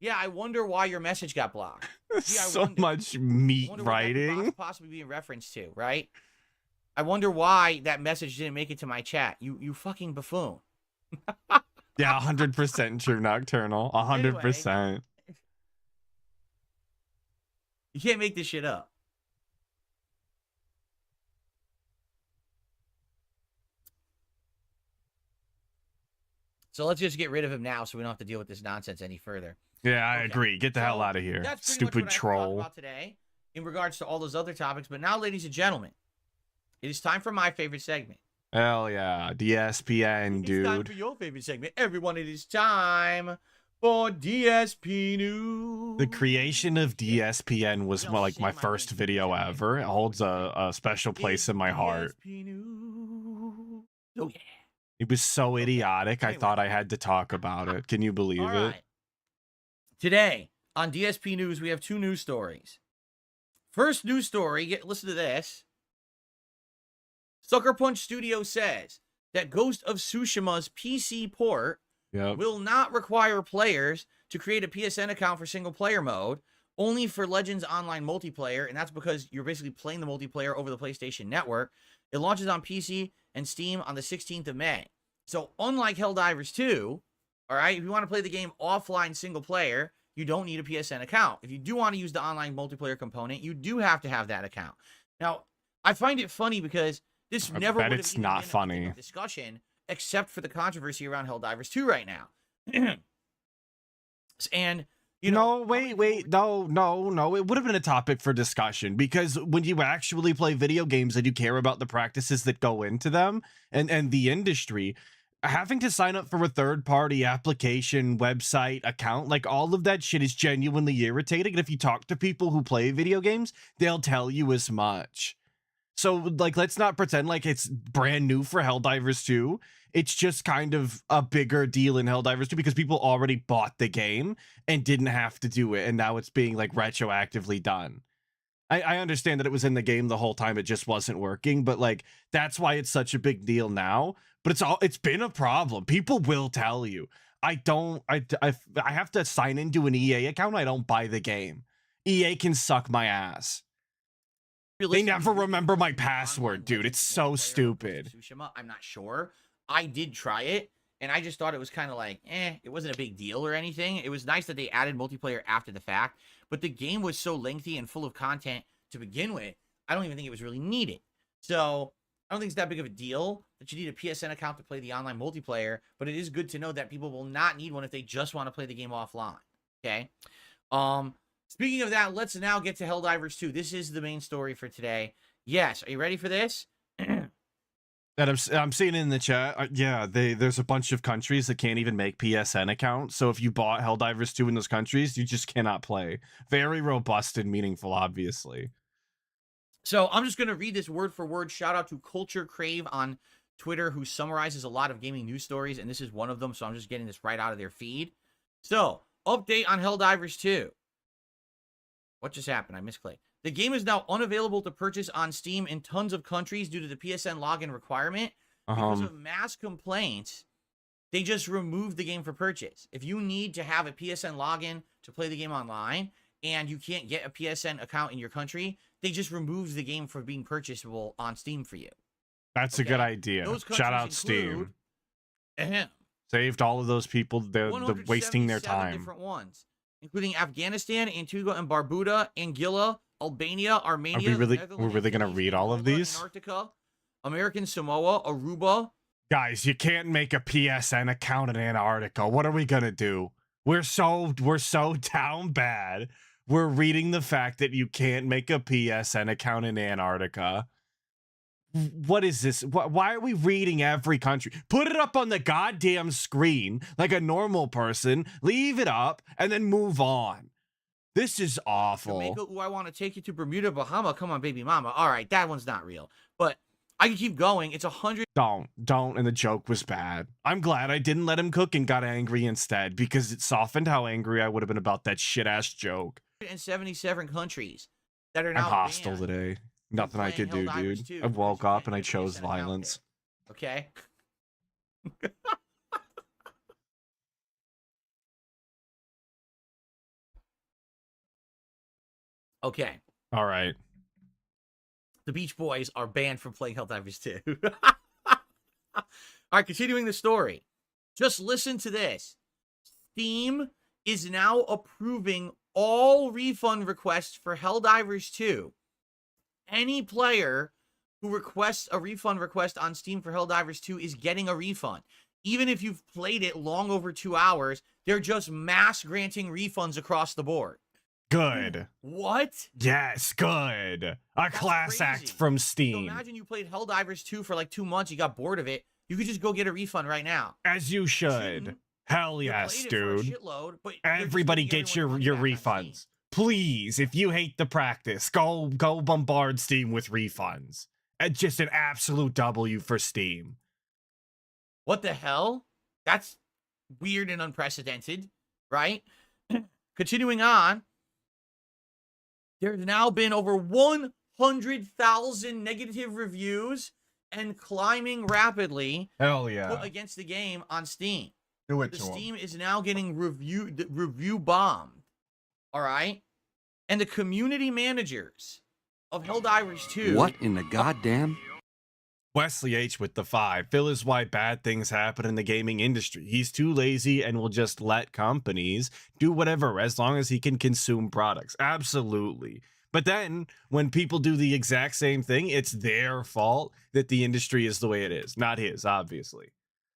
[SPEAKER 1] Yeah, I wonder why your message got blocked.
[SPEAKER 2] So much meat writing.
[SPEAKER 1] What possibly be in reference to, right? I wonder why that message didn't make it to my chat. You fucking buffoon.
[SPEAKER 2] Yeah, 100% true, Nocturnal. 100%.
[SPEAKER 1] Anyway, you can't make this shit up. So let's just get rid of him now so we don't have to deal with this nonsense any further.
[SPEAKER 2] Yeah, I
[SPEAKER 1] Okay.
[SPEAKER 2] agree. Get the hell
[SPEAKER 1] So,
[SPEAKER 2] out of here.
[SPEAKER 1] That's pretty
[SPEAKER 2] Stupid
[SPEAKER 1] much what I
[SPEAKER 2] troll.
[SPEAKER 1] have to talk about today in regards to all those other topics. But now, ladies and gentlemen, it is time for my favorite segment.
[SPEAKER 2] Hell yeah. DSPN,
[SPEAKER 1] It's time
[SPEAKER 2] dude.
[SPEAKER 1] for your favorite segment. Everyone, it is time for DSP News.
[SPEAKER 2] The creation of DSPN was like my first video ever. It holds a special place in my heart.
[SPEAKER 1] DSP News. Oh, yeah.
[SPEAKER 2] It was so idiotic, I
[SPEAKER 1] Anyway.
[SPEAKER 2] thought I had to talk about it. Can you believe
[SPEAKER 1] All
[SPEAKER 2] it?
[SPEAKER 1] right. Today, on DSP News, we have two news stories. First news story, listen to this. Sucker Punch Studio says that Ghost of Tsushima's PC port
[SPEAKER 2] Yep.
[SPEAKER 1] will not require players to create a PSN account for single player mode, only for Legends Online multiplayer, and that's because you're basically playing the multiplayer over the PlayStation Network. It launches on PC and Steam on the 16th of May. So unlike Helldivers 2, all right, if you want to play the game offline single player, you don't need a PSN account. If you do want to use the online multiplayer component, you do have to have that account. Now, I find it funny because this
[SPEAKER 2] I
[SPEAKER 1] never
[SPEAKER 2] bet
[SPEAKER 1] would have
[SPEAKER 2] it's
[SPEAKER 1] even
[SPEAKER 2] not
[SPEAKER 1] been a
[SPEAKER 2] funny.
[SPEAKER 1] thing of discussion except for the controversy around Helldivers 2 right now. And you know,
[SPEAKER 2] no, wait, no. It would have been a topic for discussion because when you actually play video games and you care about the practices that go into them and the industry, having to sign up for a third-party application, website, account, like all of that shit is genuinely irritating. And if you talk to people who play video games, they'll tell you as much. So, like, let's not pretend like it's brand new for Helldivers 2. It's just kind of a bigger deal in Helldivers 2 because people already bought the game and didn't have to do it, and now it's being, like, retroactively done. I understand that it was in the game the whole time, it just wasn't working, but, like, that's why it's such a big deal now. But it's been a problem. People will tell you. I have to sign into an EA account. I don't buy the game. EA can suck my ass. They never remember my password, dude. It's so stupid.
[SPEAKER 1] Tsushima, I'm not sure. I did try it, and I just thought it was kind of like, it wasn't a big deal or anything. It was nice that they added multiplayer after the fact, but the game was so lengthy and full of content to begin with, I don't even think it was really needed. So I don't think it's that big of a deal that you need a PSN account to play the online multiplayer, but it is good to know that people will not need one if they just want to play the game offline. Okay? Speaking of that, let's now get to Helldivers 2. This is the main story for today. Yes, are you ready for this?
[SPEAKER 2] That I'm seeing in the chat. Yeah, there's a bunch of countries that can't even make PSN accounts. So if you bought Helldivers 2 in those countries, you just cannot play. Very robust and meaningful, obviously.
[SPEAKER 1] So I'm just going to read this word for word. Shout out to Culture Crave on Twitter, who summarizes a lot of gaming news stories, and this is one of them, so I'm just getting this right out of their feed. So, update on Helldivers 2. What just happened? I misclicked. The game is now unavailable to purchase on Steam in tons of countries due to the PSN login requirement. Because of mass complaints, they just removed the game for purchase. If you need to have a PSN login to play the game online and you can't get a PSN account in your country, they just removed the game from being purchasable on Steam for you.
[SPEAKER 2] That's a good idea.
[SPEAKER 1] Those
[SPEAKER 2] Shout out
[SPEAKER 1] countries
[SPEAKER 2] Steam.
[SPEAKER 1] include,
[SPEAKER 2] Saved all of those people the wasting their
[SPEAKER 1] 177
[SPEAKER 2] time.
[SPEAKER 1] different ones, including Afghanistan, Antigua and Barbuda, Anguilla, Albania, Armenia.
[SPEAKER 2] we're
[SPEAKER 1] Netherlands,
[SPEAKER 2] really gonna
[SPEAKER 1] Tunisia,
[SPEAKER 2] read all of
[SPEAKER 1] Angola,
[SPEAKER 2] these?
[SPEAKER 1] Antarctica, American Samoa, Aruba.
[SPEAKER 2] Guys, you can't make a PSN account in Antarctica. What are we gonna do? We're so down bad. We're reading the fact that you can't make a PSN account in Antarctica. What is this? Why are we reading every country? Put it up on the goddamn screen like a normal person. Leave it up and then move on. This is awful.
[SPEAKER 1] Jamaica, ooh, I want to take you to Bermuda, Bahama. Come on, baby mama. All right, that one's not real. But I can keep going. It's 100.
[SPEAKER 2] Don't. And the joke was bad. I'm glad I didn't let him cook and got angry instead because it softened how angry I would have been about that shit-ass joke.
[SPEAKER 1] 177 countries that are
[SPEAKER 2] I'm
[SPEAKER 1] now
[SPEAKER 2] hostile
[SPEAKER 1] banned.
[SPEAKER 2] today. Nothing I could do,
[SPEAKER 1] Helldivers
[SPEAKER 2] dude.
[SPEAKER 1] 2
[SPEAKER 2] I woke
[SPEAKER 1] because you
[SPEAKER 2] up and I
[SPEAKER 1] can't get
[SPEAKER 2] chose
[SPEAKER 1] PSN account
[SPEAKER 2] violence.
[SPEAKER 1] there. Okay. Okay.
[SPEAKER 2] All right.
[SPEAKER 1] The Beach Boys are banned from playing Helldivers 2. All right, continuing the story. Just listen to this. Steam is now approving all refund requests for Helldivers 2. Any player who requests a refund request on Steam for Helldivers 2 is getting a refund. even if you've played it long over 2 hours, they're just mass granting refunds across the board.
[SPEAKER 2] Good.
[SPEAKER 1] What?
[SPEAKER 2] Yes, good. A
[SPEAKER 1] That's
[SPEAKER 2] class act
[SPEAKER 1] crazy.
[SPEAKER 2] from
[SPEAKER 1] So
[SPEAKER 2] Steam.
[SPEAKER 1] imagine you played Helldivers 2 for like 2 months, you got bored of it. You could just go get a refund right now.
[SPEAKER 2] As you should.
[SPEAKER 1] Shouldn't.
[SPEAKER 2] Hell
[SPEAKER 1] You
[SPEAKER 2] yes,
[SPEAKER 1] played it for a
[SPEAKER 2] dude.
[SPEAKER 1] shitload, but you're just
[SPEAKER 2] Everybody
[SPEAKER 1] giving
[SPEAKER 2] get
[SPEAKER 1] everyone
[SPEAKER 2] your
[SPEAKER 1] money back on Steam.
[SPEAKER 2] refunds. Please, if you hate the practice, go bombard Steam with refunds. Just an absolute W for Steam.
[SPEAKER 1] What the hell? That's weird and unprecedented, right? Continuing on, there's now been over 100,000 negative reviews and climbing rapidly
[SPEAKER 2] Hell yeah.
[SPEAKER 1] against the game on Steam.
[SPEAKER 2] Do it
[SPEAKER 1] The
[SPEAKER 2] to 'em.
[SPEAKER 1] Steam is now getting review bombed. All right? And the community managers of Helldivers 2.
[SPEAKER 7] What in the goddamn?
[SPEAKER 2] Wesley H with the 5. Phil is why bad things happen in the gaming industry. He's too lazy and will just let companies do whatever as long as he can consume products. Absolutely. But then when people do the exact same thing, it's their fault that the industry is the way it is, not his, obviously.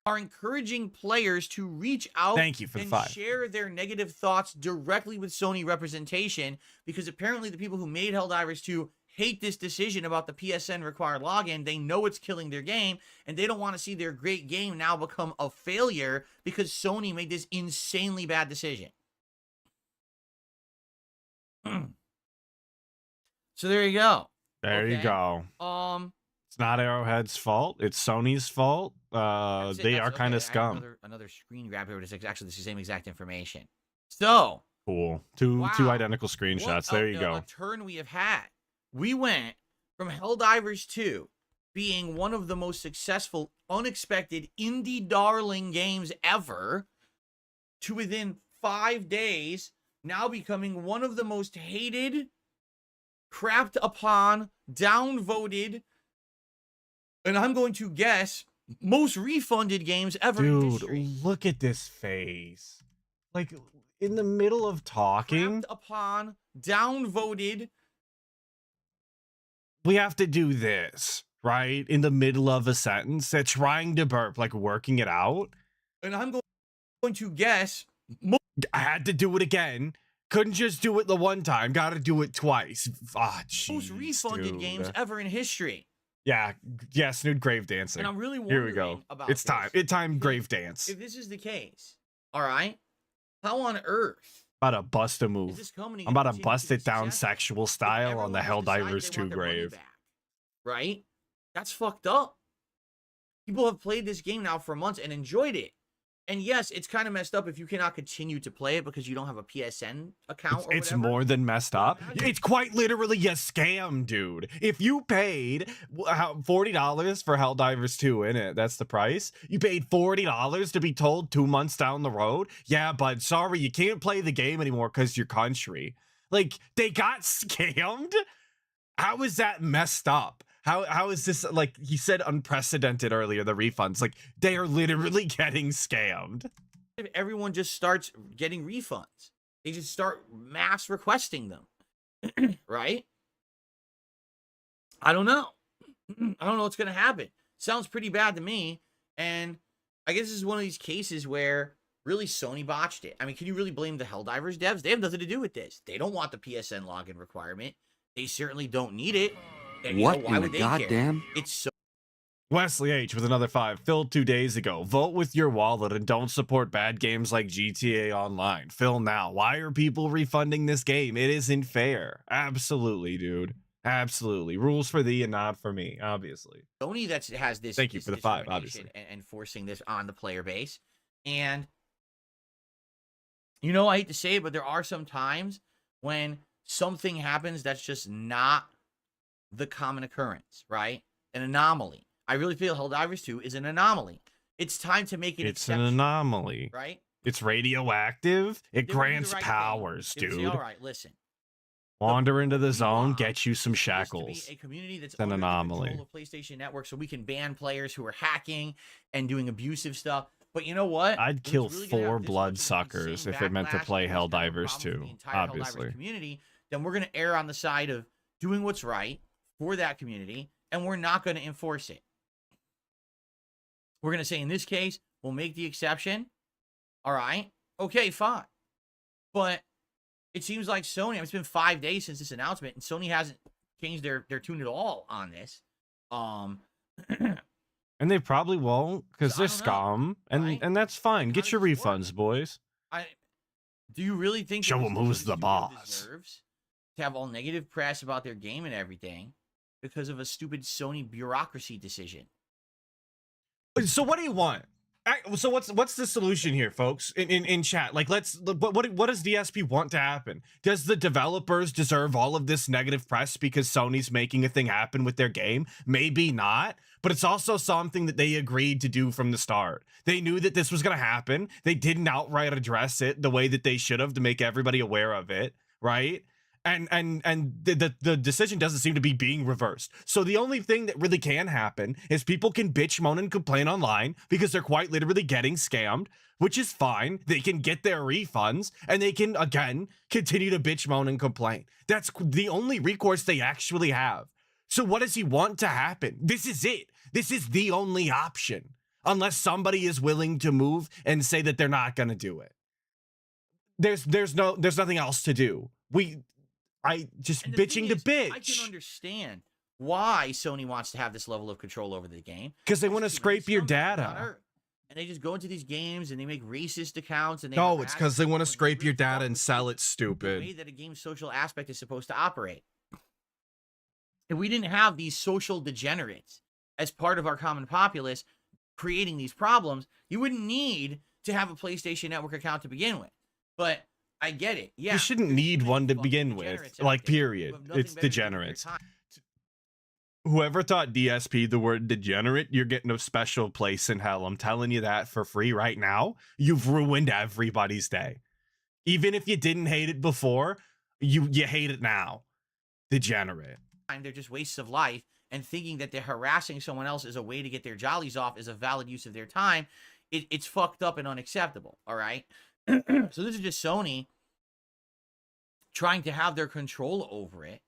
[SPEAKER 1] Are encouraging players to reach out
[SPEAKER 2] Thank you for the
[SPEAKER 1] and
[SPEAKER 2] 5.
[SPEAKER 1] share their negative thoughts directly with Sony representation, because apparently the people who made Helldivers 2 hate this decision about the PSN required login. They know it's killing their game, and they don't want to see their great game now become a failure because Sony made this insanely bad decision. So there you go.
[SPEAKER 2] There you
[SPEAKER 1] Okay.
[SPEAKER 2] go. It's not Arrowhead's fault. It's Sony's fault.
[SPEAKER 1] That's it.
[SPEAKER 2] They
[SPEAKER 1] That's-
[SPEAKER 2] are kind
[SPEAKER 1] okay,
[SPEAKER 2] of
[SPEAKER 1] I have
[SPEAKER 2] scum.
[SPEAKER 1] Another screen grab here. It's actually the same exact information. So
[SPEAKER 2] Cool. Two
[SPEAKER 1] wow,
[SPEAKER 2] identical screenshots. There you go.
[SPEAKER 1] A turn we have had. We went from Helldivers 2 being one of the most successful, unexpected indie darling games ever to within 5 days now becoming one of the most hated, crapped upon, downvoted, and I'm going to guess most refunded games ever in
[SPEAKER 2] Dude,
[SPEAKER 1] history.
[SPEAKER 2] look at this face. Like, in the middle of talking,
[SPEAKER 1] Crapped upon, downvoted.
[SPEAKER 2] we have to do this, right? In the middle of a sentence, they're trying to burp, like working it out.
[SPEAKER 1] And I'm going to guess
[SPEAKER 2] I had to do it again. Couldn't just do it the one time. Got to do it twice. Ah, jeez,
[SPEAKER 1] most refunded
[SPEAKER 2] dude.
[SPEAKER 1] games ever in history.
[SPEAKER 2] Yeah, Snood grave dancing.
[SPEAKER 1] And I'm really
[SPEAKER 2] Here
[SPEAKER 1] wondering
[SPEAKER 2] we go.
[SPEAKER 1] about
[SPEAKER 2] It's time.
[SPEAKER 1] this.
[SPEAKER 2] It's time grave dance.
[SPEAKER 1] If this is the case, all right, how on earth
[SPEAKER 2] About to bust a
[SPEAKER 1] is
[SPEAKER 2] move.
[SPEAKER 1] this company
[SPEAKER 2] I'm about
[SPEAKER 1] gonna
[SPEAKER 2] to
[SPEAKER 1] continue
[SPEAKER 2] bust
[SPEAKER 1] be
[SPEAKER 2] it down
[SPEAKER 1] successful
[SPEAKER 2] sexual
[SPEAKER 1] if
[SPEAKER 2] style on the
[SPEAKER 1] everyone just
[SPEAKER 2] Helldivers
[SPEAKER 1] decides they
[SPEAKER 2] 2
[SPEAKER 1] want their money
[SPEAKER 2] grave.
[SPEAKER 1] back? Right? That's fucked up. People have played this game now for months and enjoyed it. And yes, it's kind of messed up if you cannot continue to play it because you don't have a PSN account or
[SPEAKER 2] It's
[SPEAKER 1] whatever.
[SPEAKER 2] more than messed
[SPEAKER 1] But
[SPEAKER 2] up.
[SPEAKER 1] imagine-
[SPEAKER 2] It's quite literally a scam, dude. If you paid $40 for Helldivers 2 in it, that's the price. You paid $40 to be told 2 months down the road, yeah, bud, sorry, you can't play the game anymore because your country. Like, they got scammed? How is that messed up? How is this, like he said, unprecedented earlier, the refunds? Like, they are literally getting scammed.
[SPEAKER 1] If everyone just starts getting refunds, they just start mass requesting them, right? I don't know. I don't know what's going to happen. Sounds pretty bad to me. And I guess this is one of these cases where really Sony botched it. I mean, can you really blame the Helldivers devs? They have nothing to do with this. They don't want the PSN login requirement. They certainly don't need it. And, you
[SPEAKER 7] What
[SPEAKER 1] know, why
[SPEAKER 7] in
[SPEAKER 1] would
[SPEAKER 7] the
[SPEAKER 1] they care?
[SPEAKER 7] goddamn?
[SPEAKER 1] It's so
[SPEAKER 2] Wesley H with another 5. Phil 2 days ago. Vote with your wallet and don't support bad games like GTA Online. Phil now. Why are people refunding this game? It isn't fair. Absolutely, dude. Absolutely. Rules for thee and not for me, obviously.
[SPEAKER 1] Sony that has this.
[SPEAKER 2] Thank you
[SPEAKER 1] this
[SPEAKER 2] for the 5,
[SPEAKER 1] determination
[SPEAKER 2] obviously.
[SPEAKER 1] and forcing this on the player base. And you know, I hate to say it, but there are some times when something happens that's just not the common occurrence, right? An anomaly. I really feel Helldivers 2 is an anomaly. It's time to make it
[SPEAKER 2] It's an
[SPEAKER 1] exception,
[SPEAKER 2] anomaly.
[SPEAKER 1] right?
[SPEAKER 2] It's radioactive. It
[SPEAKER 1] They would do the
[SPEAKER 2] grants
[SPEAKER 1] right thing.
[SPEAKER 2] powers,
[SPEAKER 1] They would say,
[SPEAKER 2] dude.
[SPEAKER 1] all right, listen.
[SPEAKER 2] Wander into the
[SPEAKER 1] we
[SPEAKER 2] zone,
[SPEAKER 1] want
[SPEAKER 2] get you some
[SPEAKER 1] is to
[SPEAKER 2] shackles.
[SPEAKER 1] be a community that's
[SPEAKER 2] It's an
[SPEAKER 1] under the
[SPEAKER 2] anomaly.
[SPEAKER 1] control of PlayStation Network, so we can ban players who are hacking and doing abusive stuff. But you know what?
[SPEAKER 2] I'd
[SPEAKER 1] If it's
[SPEAKER 2] kill
[SPEAKER 1] really gonna have
[SPEAKER 2] 4
[SPEAKER 1] this much of an
[SPEAKER 2] bloodsuckers
[SPEAKER 1] insane
[SPEAKER 2] if it meant to
[SPEAKER 1] backlash
[SPEAKER 2] play
[SPEAKER 1] and it's gonna have
[SPEAKER 2] Helldivers
[SPEAKER 1] problems with
[SPEAKER 2] 2,
[SPEAKER 1] the entire Helldivers
[SPEAKER 2] obviously.
[SPEAKER 1] community, then we're going to err on the side of doing what's right for that community, and we're not going to enforce it. We're going to say, in this case, we'll make the exception. All right. Okay, fine. But it seems like Sony, I mean, it's been 5 days since this announcement, and Sony hasn't changed their tune at all on this.
[SPEAKER 2] And they probably won't, because
[SPEAKER 1] So,
[SPEAKER 2] they're
[SPEAKER 1] I don't know,
[SPEAKER 2] scum,
[SPEAKER 1] right?
[SPEAKER 2] and that's fine.
[SPEAKER 1] Like,
[SPEAKER 2] Get
[SPEAKER 1] how
[SPEAKER 2] your
[SPEAKER 1] does this work?
[SPEAKER 2] refunds, boys.
[SPEAKER 1] Do you really think
[SPEAKER 2] Show
[SPEAKER 1] that
[SPEAKER 2] 'em
[SPEAKER 1] this
[SPEAKER 2] who's the
[SPEAKER 1] studio
[SPEAKER 2] boss.
[SPEAKER 1] deserves to have all negative press about their game and everything because of a stupid Sony bureaucracy decision?
[SPEAKER 2] So what do you want? So what's the solution here, folks? In chat, like, what does DSP want to happen? Does the developers deserve all of this negative press because Sony's making a thing happen with their game? Maybe not, but it's also something that they agreed to do from the start. They knew that this was going to happen. They didn't outright address it the way that they should have to make everybody aware of it, right? And the decision doesn't seem to be being reversed. So the only thing that really can happen is people can bitch, moan, and complain online because they're quite literally getting scammed, which is fine. They can get their refunds and they can, again, continue to bitch, moan, and complain. That's the only recourse they actually have. So what does he want to happen? This is it. This is the only option, unless somebody is willing to move and say that they're not going to do it. There's nothing else to do. Just
[SPEAKER 1] And the
[SPEAKER 2] bitching
[SPEAKER 1] thing
[SPEAKER 2] to
[SPEAKER 1] is,
[SPEAKER 2] bitch.
[SPEAKER 1] I can understand why Sony wants to have this level of control over the game.
[SPEAKER 2] Because they want to
[SPEAKER 1] It's
[SPEAKER 2] scrape your
[SPEAKER 1] scumbags on
[SPEAKER 2] data.
[SPEAKER 1] Earth. And they just go into these games and they make racist accounts. And they
[SPEAKER 2] No, it's
[SPEAKER 1] harass
[SPEAKER 2] because they want to
[SPEAKER 1] people and
[SPEAKER 2] scrape your
[SPEAKER 1] rip off
[SPEAKER 2] data and
[SPEAKER 1] the
[SPEAKER 2] sell it
[SPEAKER 1] the way
[SPEAKER 2] stupid.
[SPEAKER 1] that a game's social aspect is supposed to operate. If we didn't have these social degenerates as part of our common populace creating these problems, you wouldn't need to have a PlayStation Network account to begin with. But I get it. Yeah,
[SPEAKER 2] You shouldn't
[SPEAKER 1] there's
[SPEAKER 2] need
[SPEAKER 1] too
[SPEAKER 2] one
[SPEAKER 1] many
[SPEAKER 2] to begin
[SPEAKER 1] fucking
[SPEAKER 2] with.
[SPEAKER 1] degenerates out
[SPEAKER 2] Like,
[SPEAKER 1] there who
[SPEAKER 2] period.
[SPEAKER 1] have nothing
[SPEAKER 2] It's
[SPEAKER 1] better to do with their
[SPEAKER 2] degenerates.
[SPEAKER 1] time.
[SPEAKER 2] Whoever taught DSP the word degenerate, you're getting a special place in hell. I'm telling you that for free right now. You've ruined everybody's day. Even if you didn't hate it before, you hate it now. Degenerate.
[SPEAKER 1] They're just wastes of life, and thinking that they're harassing someone else as a way to get their jollies off is a valid use of their time. It's fucked up and unacceptable. All right. So this is just Sony trying to have their control over it,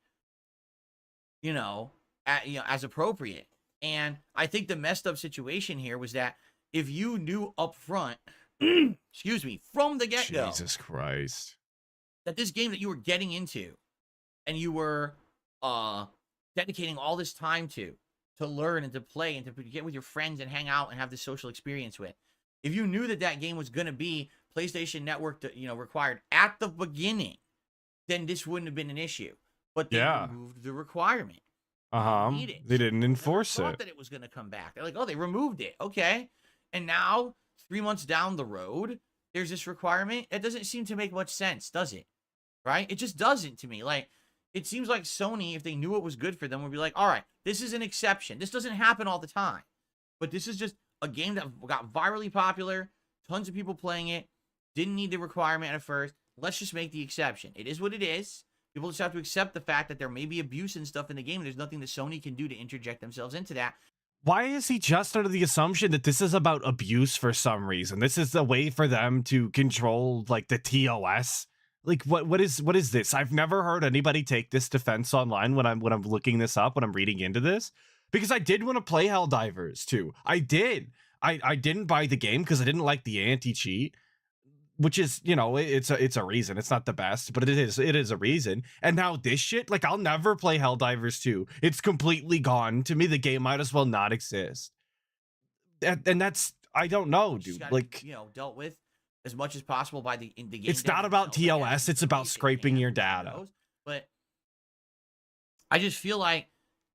[SPEAKER 1] as appropriate. And I think the messed up situation here was that if you knew up front, excuse me, from the get-go,
[SPEAKER 2] Jesus Christ.
[SPEAKER 1] that this game that you were getting into and you were dedicating all this time to learn and to play and to get with your friends and hang out and have this social experience with, if you knew that that game was going to be PlayStation Network, required at the beginning, then this wouldn't have been an issue. But they removed the requirement. They didn't enforce it. Thought that it was going to come back. They're like, oh, they removed it. Okay. And now 3 months down the road, there's this requirement. It doesn't seem to make much sense, does it? Right? It just doesn't to me. Like, it seems like Sony, if they knew it was good for them, would be like, all right, this is an exception. This doesn't happen all the time. But this is just a game that got virally popular. Tons of people playing it. Didn't need the requirement at first. Let's just make the exception. It is what it is. People just have to accept the fact that there may be abuse and stuff in the game. And there's nothing that Sony can do to interject themselves into that.
[SPEAKER 2] Why is he just under the assumption that this is about abuse for some reason? This is the way for them to control, like, the TOS. Like, what is this? I've never heard anybody take this defense online when I'm looking this up, when I'm reading into this, because I did want to play Helldivers too. I did. I didn't buy the game because I didn't like the anti-cheat, which is, it's a reason. It's not the best, but it is a reason. And now this shit, like, I'll never play Helldivers 2. It's completely gone. To me, the game might as well not exist. And that's, I don't know, dude. Like,
[SPEAKER 1] dealt with as much as possible by the game.
[SPEAKER 2] It's not about TOS, it's about scraping your data.
[SPEAKER 1] But I just feel like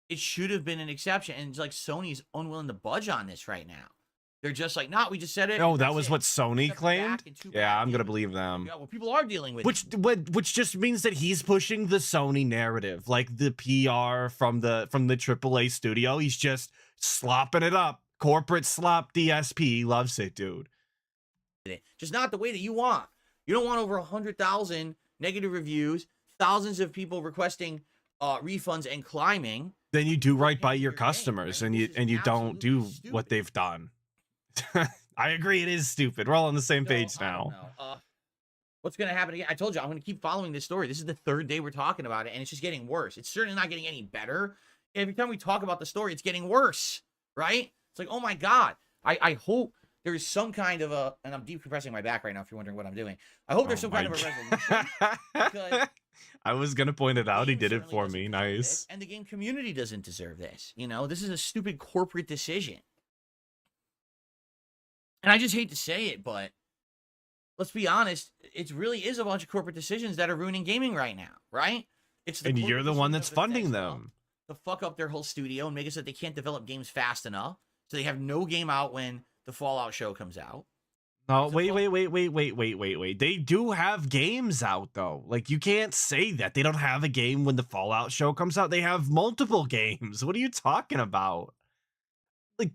[SPEAKER 1] it should have been an exception, and it's like Sony's unwilling to budge on this right now. They're just like, we just said it.
[SPEAKER 2] Oh, that was what Sony claimed? Yeah, I'm gonna believe them.
[SPEAKER 1] Yeah, well, people are dealing with
[SPEAKER 2] which just means that he's pushing the Sony narrative, like the PR from the AAA studio. He's just slopping it up. Corporate slop DSP. He loves it, dude.
[SPEAKER 1] Just not the way that you want. You don't want over 100,000 negative reviews, thousands of people requesting refunds and climbing.
[SPEAKER 2] Then you do right by your customers, and you don't do what they've done. I agree, it is stupid. We're all on the same page now.
[SPEAKER 1] What's going to happen again? I told you, I'm going to keep following this story. This is the third day we're talking about it, and it's just getting worse. It's certainly not getting any better. Every time we talk about the story, it's getting worse, right? It's like, oh my God. I hope there's some kind of a, and I'm decompressing my back right now if you're wondering what I'm doing. I hope there's some kind of a resolution because
[SPEAKER 2] I was gonna point it out. He
[SPEAKER 1] game
[SPEAKER 2] did it
[SPEAKER 1] certainly
[SPEAKER 2] for
[SPEAKER 1] doesn't
[SPEAKER 2] me.
[SPEAKER 1] deserve
[SPEAKER 2] Nice.
[SPEAKER 1] this, and the game community doesn't deserve this. You know, this is a stupid corporate decision. And I just hate to say it, but let's be honest, it really is a bunch of corporate decisions that are ruining gaming right now, right? It's
[SPEAKER 2] And you're
[SPEAKER 1] corporate
[SPEAKER 2] the one
[SPEAKER 1] decision
[SPEAKER 2] that's
[SPEAKER 1] of
[SPEAKER 2] funding
[SPEAKER 1] Bethesda
[SPEAKER 2] them.
[SPEAKER 1] to fuck up their whole studio and make it so that they can't develop games fast enough. So they have no game out when the Fallout show comes out.
[SPEAKER 2] No,
[SPEAKER 1] It's a
[SPEAKER 2] wait.
[SPEAKER 1] fuck-
[SPEAKER 2] They do have games out though. Like you can't say that they don't have a game when the Fallout show comes out. They have multiple games. What are you talking about? Like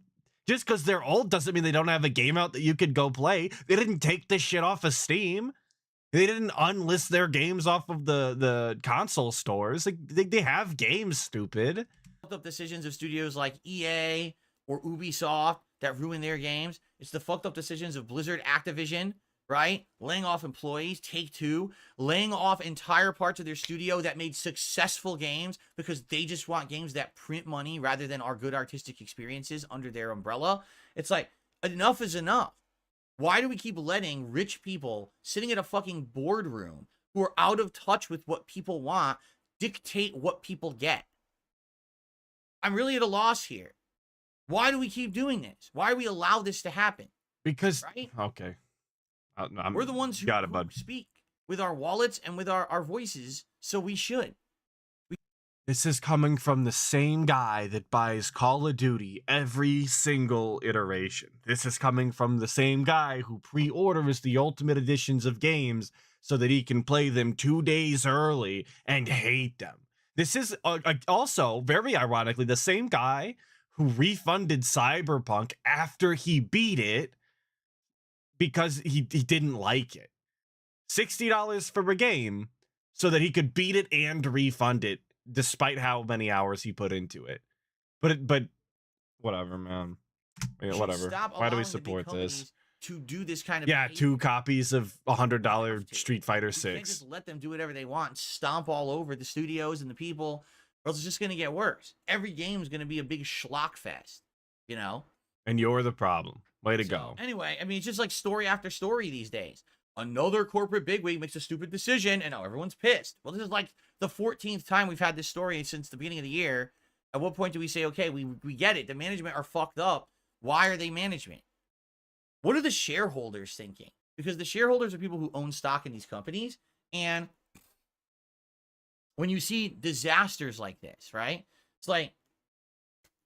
[SPEAKER 2] just because they're old doesn't mean they don't have a game out that you could go play. They didn't take this shit off of Steam. They didn't unlist their games off of the console stores. Like they have games, stupid.
[SPEAKER 1] Fucked up decisions of studios like EA or Ubisoft that ruin their games. It's the fucked up decisions of Blizzard, Activision, right? Laying off employees, Take-Two, laying off entire parts of their studio that made successful games because they just want games that print money rather than our good artistic experiences under their umbrella. It's like, enough is enough. Why do we keep letting rich people sitting in a fucking boardroom who are out of touch with what people want dictate what people get? I'm really at a loss here. Why do we keep doing this? Why do we allow this to happen?
[SPEAKER 2] Because
[SPEAKER 1] Right?
[SPEAKER 2] okay,
[SPEAKER 1] We're the ones who,
[SPEAKER 2] got it,
[SPEAKER 1] who
[SPEAKER 2] bud.
[SPEAKER 1] speak with our wallets and with our voices, so we should.
[SPEAKER 2] This is coming from the same guy that buys Call of Duty every single iteration. This is coming from the same guy who pre-orders the ultimate editions of games so that he can play them 2 days early and hate them. This is also, very ironically, the same guy who refunded Cyberpunk after he beat it because he didn't like it. $60 for a game so that he could beat it and refund it, despite how many hours he put into it. But whatever, man. Yeah,
[SPEAKER 1] should
[SPEAKER 2] whatever.
[SPEAKER 1] stop
[SPEAKER 2] Why do we
[SPEAKER 1] allowing the big
[SPEAKER 2] support this?
[SPEAKER 1] companies to do this kind of
[SPEAKER 2] Yeah,
[SPEAKER 1] behavior.
[SPEAKER 2] 2 copies of $100
[SPEAKER 1] have to.
[SPEAKER 2] Street Fighter
[SPEAKER 1] You can't
[SPEAKER 2] 6.
[SPEAKER 1] just let them do whatever they want and stomp all over the studios and the people, or else it's just going to get worse. Every game is going to be a big schlock fest, you know?
[SPEAKER 2] And you're the problem. Way to
[SPEAKER 1] So,
[SPEAKER 2] go.
[SPEAKER 1] Anyway, I mean, it's just like story after story these days. Another corporate bigwig makes a stupid decision, and now everyone's pissed. Well, this is like the 14th time we've had this story since the beginning of the year. At what point do we say, okay, we get it. The management are fucked up. Why are they management? What are the shareholders thinking? Because the shareholders are people who own stock in these companies. And when you see disasters like this, right? It's like,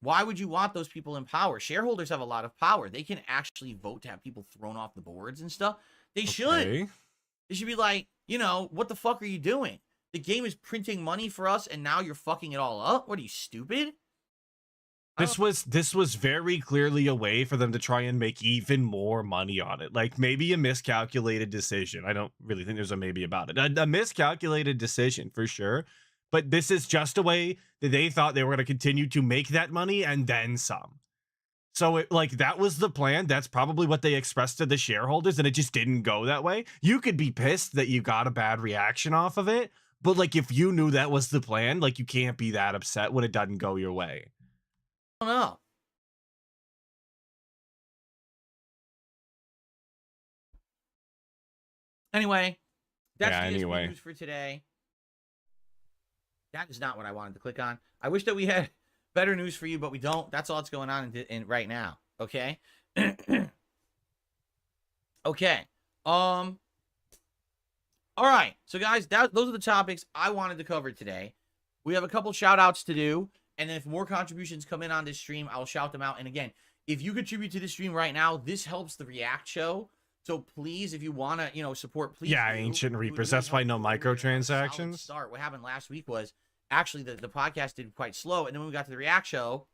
[SPEAKER 1] why would you want those people in power? Shareholders have a lot of power. They can actually vote to have people thrown off the boards and stuff. They should.
[SPEAKER 2] Okay.
[SPEAKER 1] They should be like, you know, what the fuck are you doing? The game is printing money for us, and now you're fucking it all up? What are you, stupid?
[SPEAKER 2] This was very clearly a way for them to try and make even more money on it. Like maybe a miscalculated decision. I don't really think there's a maybe about it. A miscalculated decision for sure. But this is just a way that they thought they were going to continue to make that money and then some. So that was the plan. That's probably what they expressed to the shareholders, and it just didn't go that way. You could be pissed that you got a bad reaction off of it, but like if you knew that was the plan, like you can't be that upset when it doesn't go your way.
[SPEAKER 1] I don't know. Anyway, that's
[SPEAKER 2] Yeah,
[SPEAKER 1] the
[SPEAKER 2] anyway.
[SPEAKER 1] news for today. That is not what I wanted to click on. I wish that we had better news for you, but we don't. That's all that's going on in right now. Okay. Okay. All right. So guys, those are the topics I wanted to cover today. We have a couple shout outs to do. And then if more contributions come in on this stream, I'll shout them out. And again, if you contribute to this stream right now, this helps the ReACK show. So please, if you want to, support, please.
[SPEAKER 2] Yeah,
[SPEAKER 1] do.
[SPEAKER 2] Ancient
[SPEAKER 1] It would
[SPEAKER 2] Reapers.
[SPEAKER 1] really
[SPEAKER 2] That's why
[SPEAKER 1] help
[SPEAKER 2] no
[SPEAKER 1] us. We're gonna have a solid
[SPEAKER 2] microtransactions.
[SPEAKER 1] Start. What happened last week was actually the podcast did quite slow, and then when we got to the ReACK show,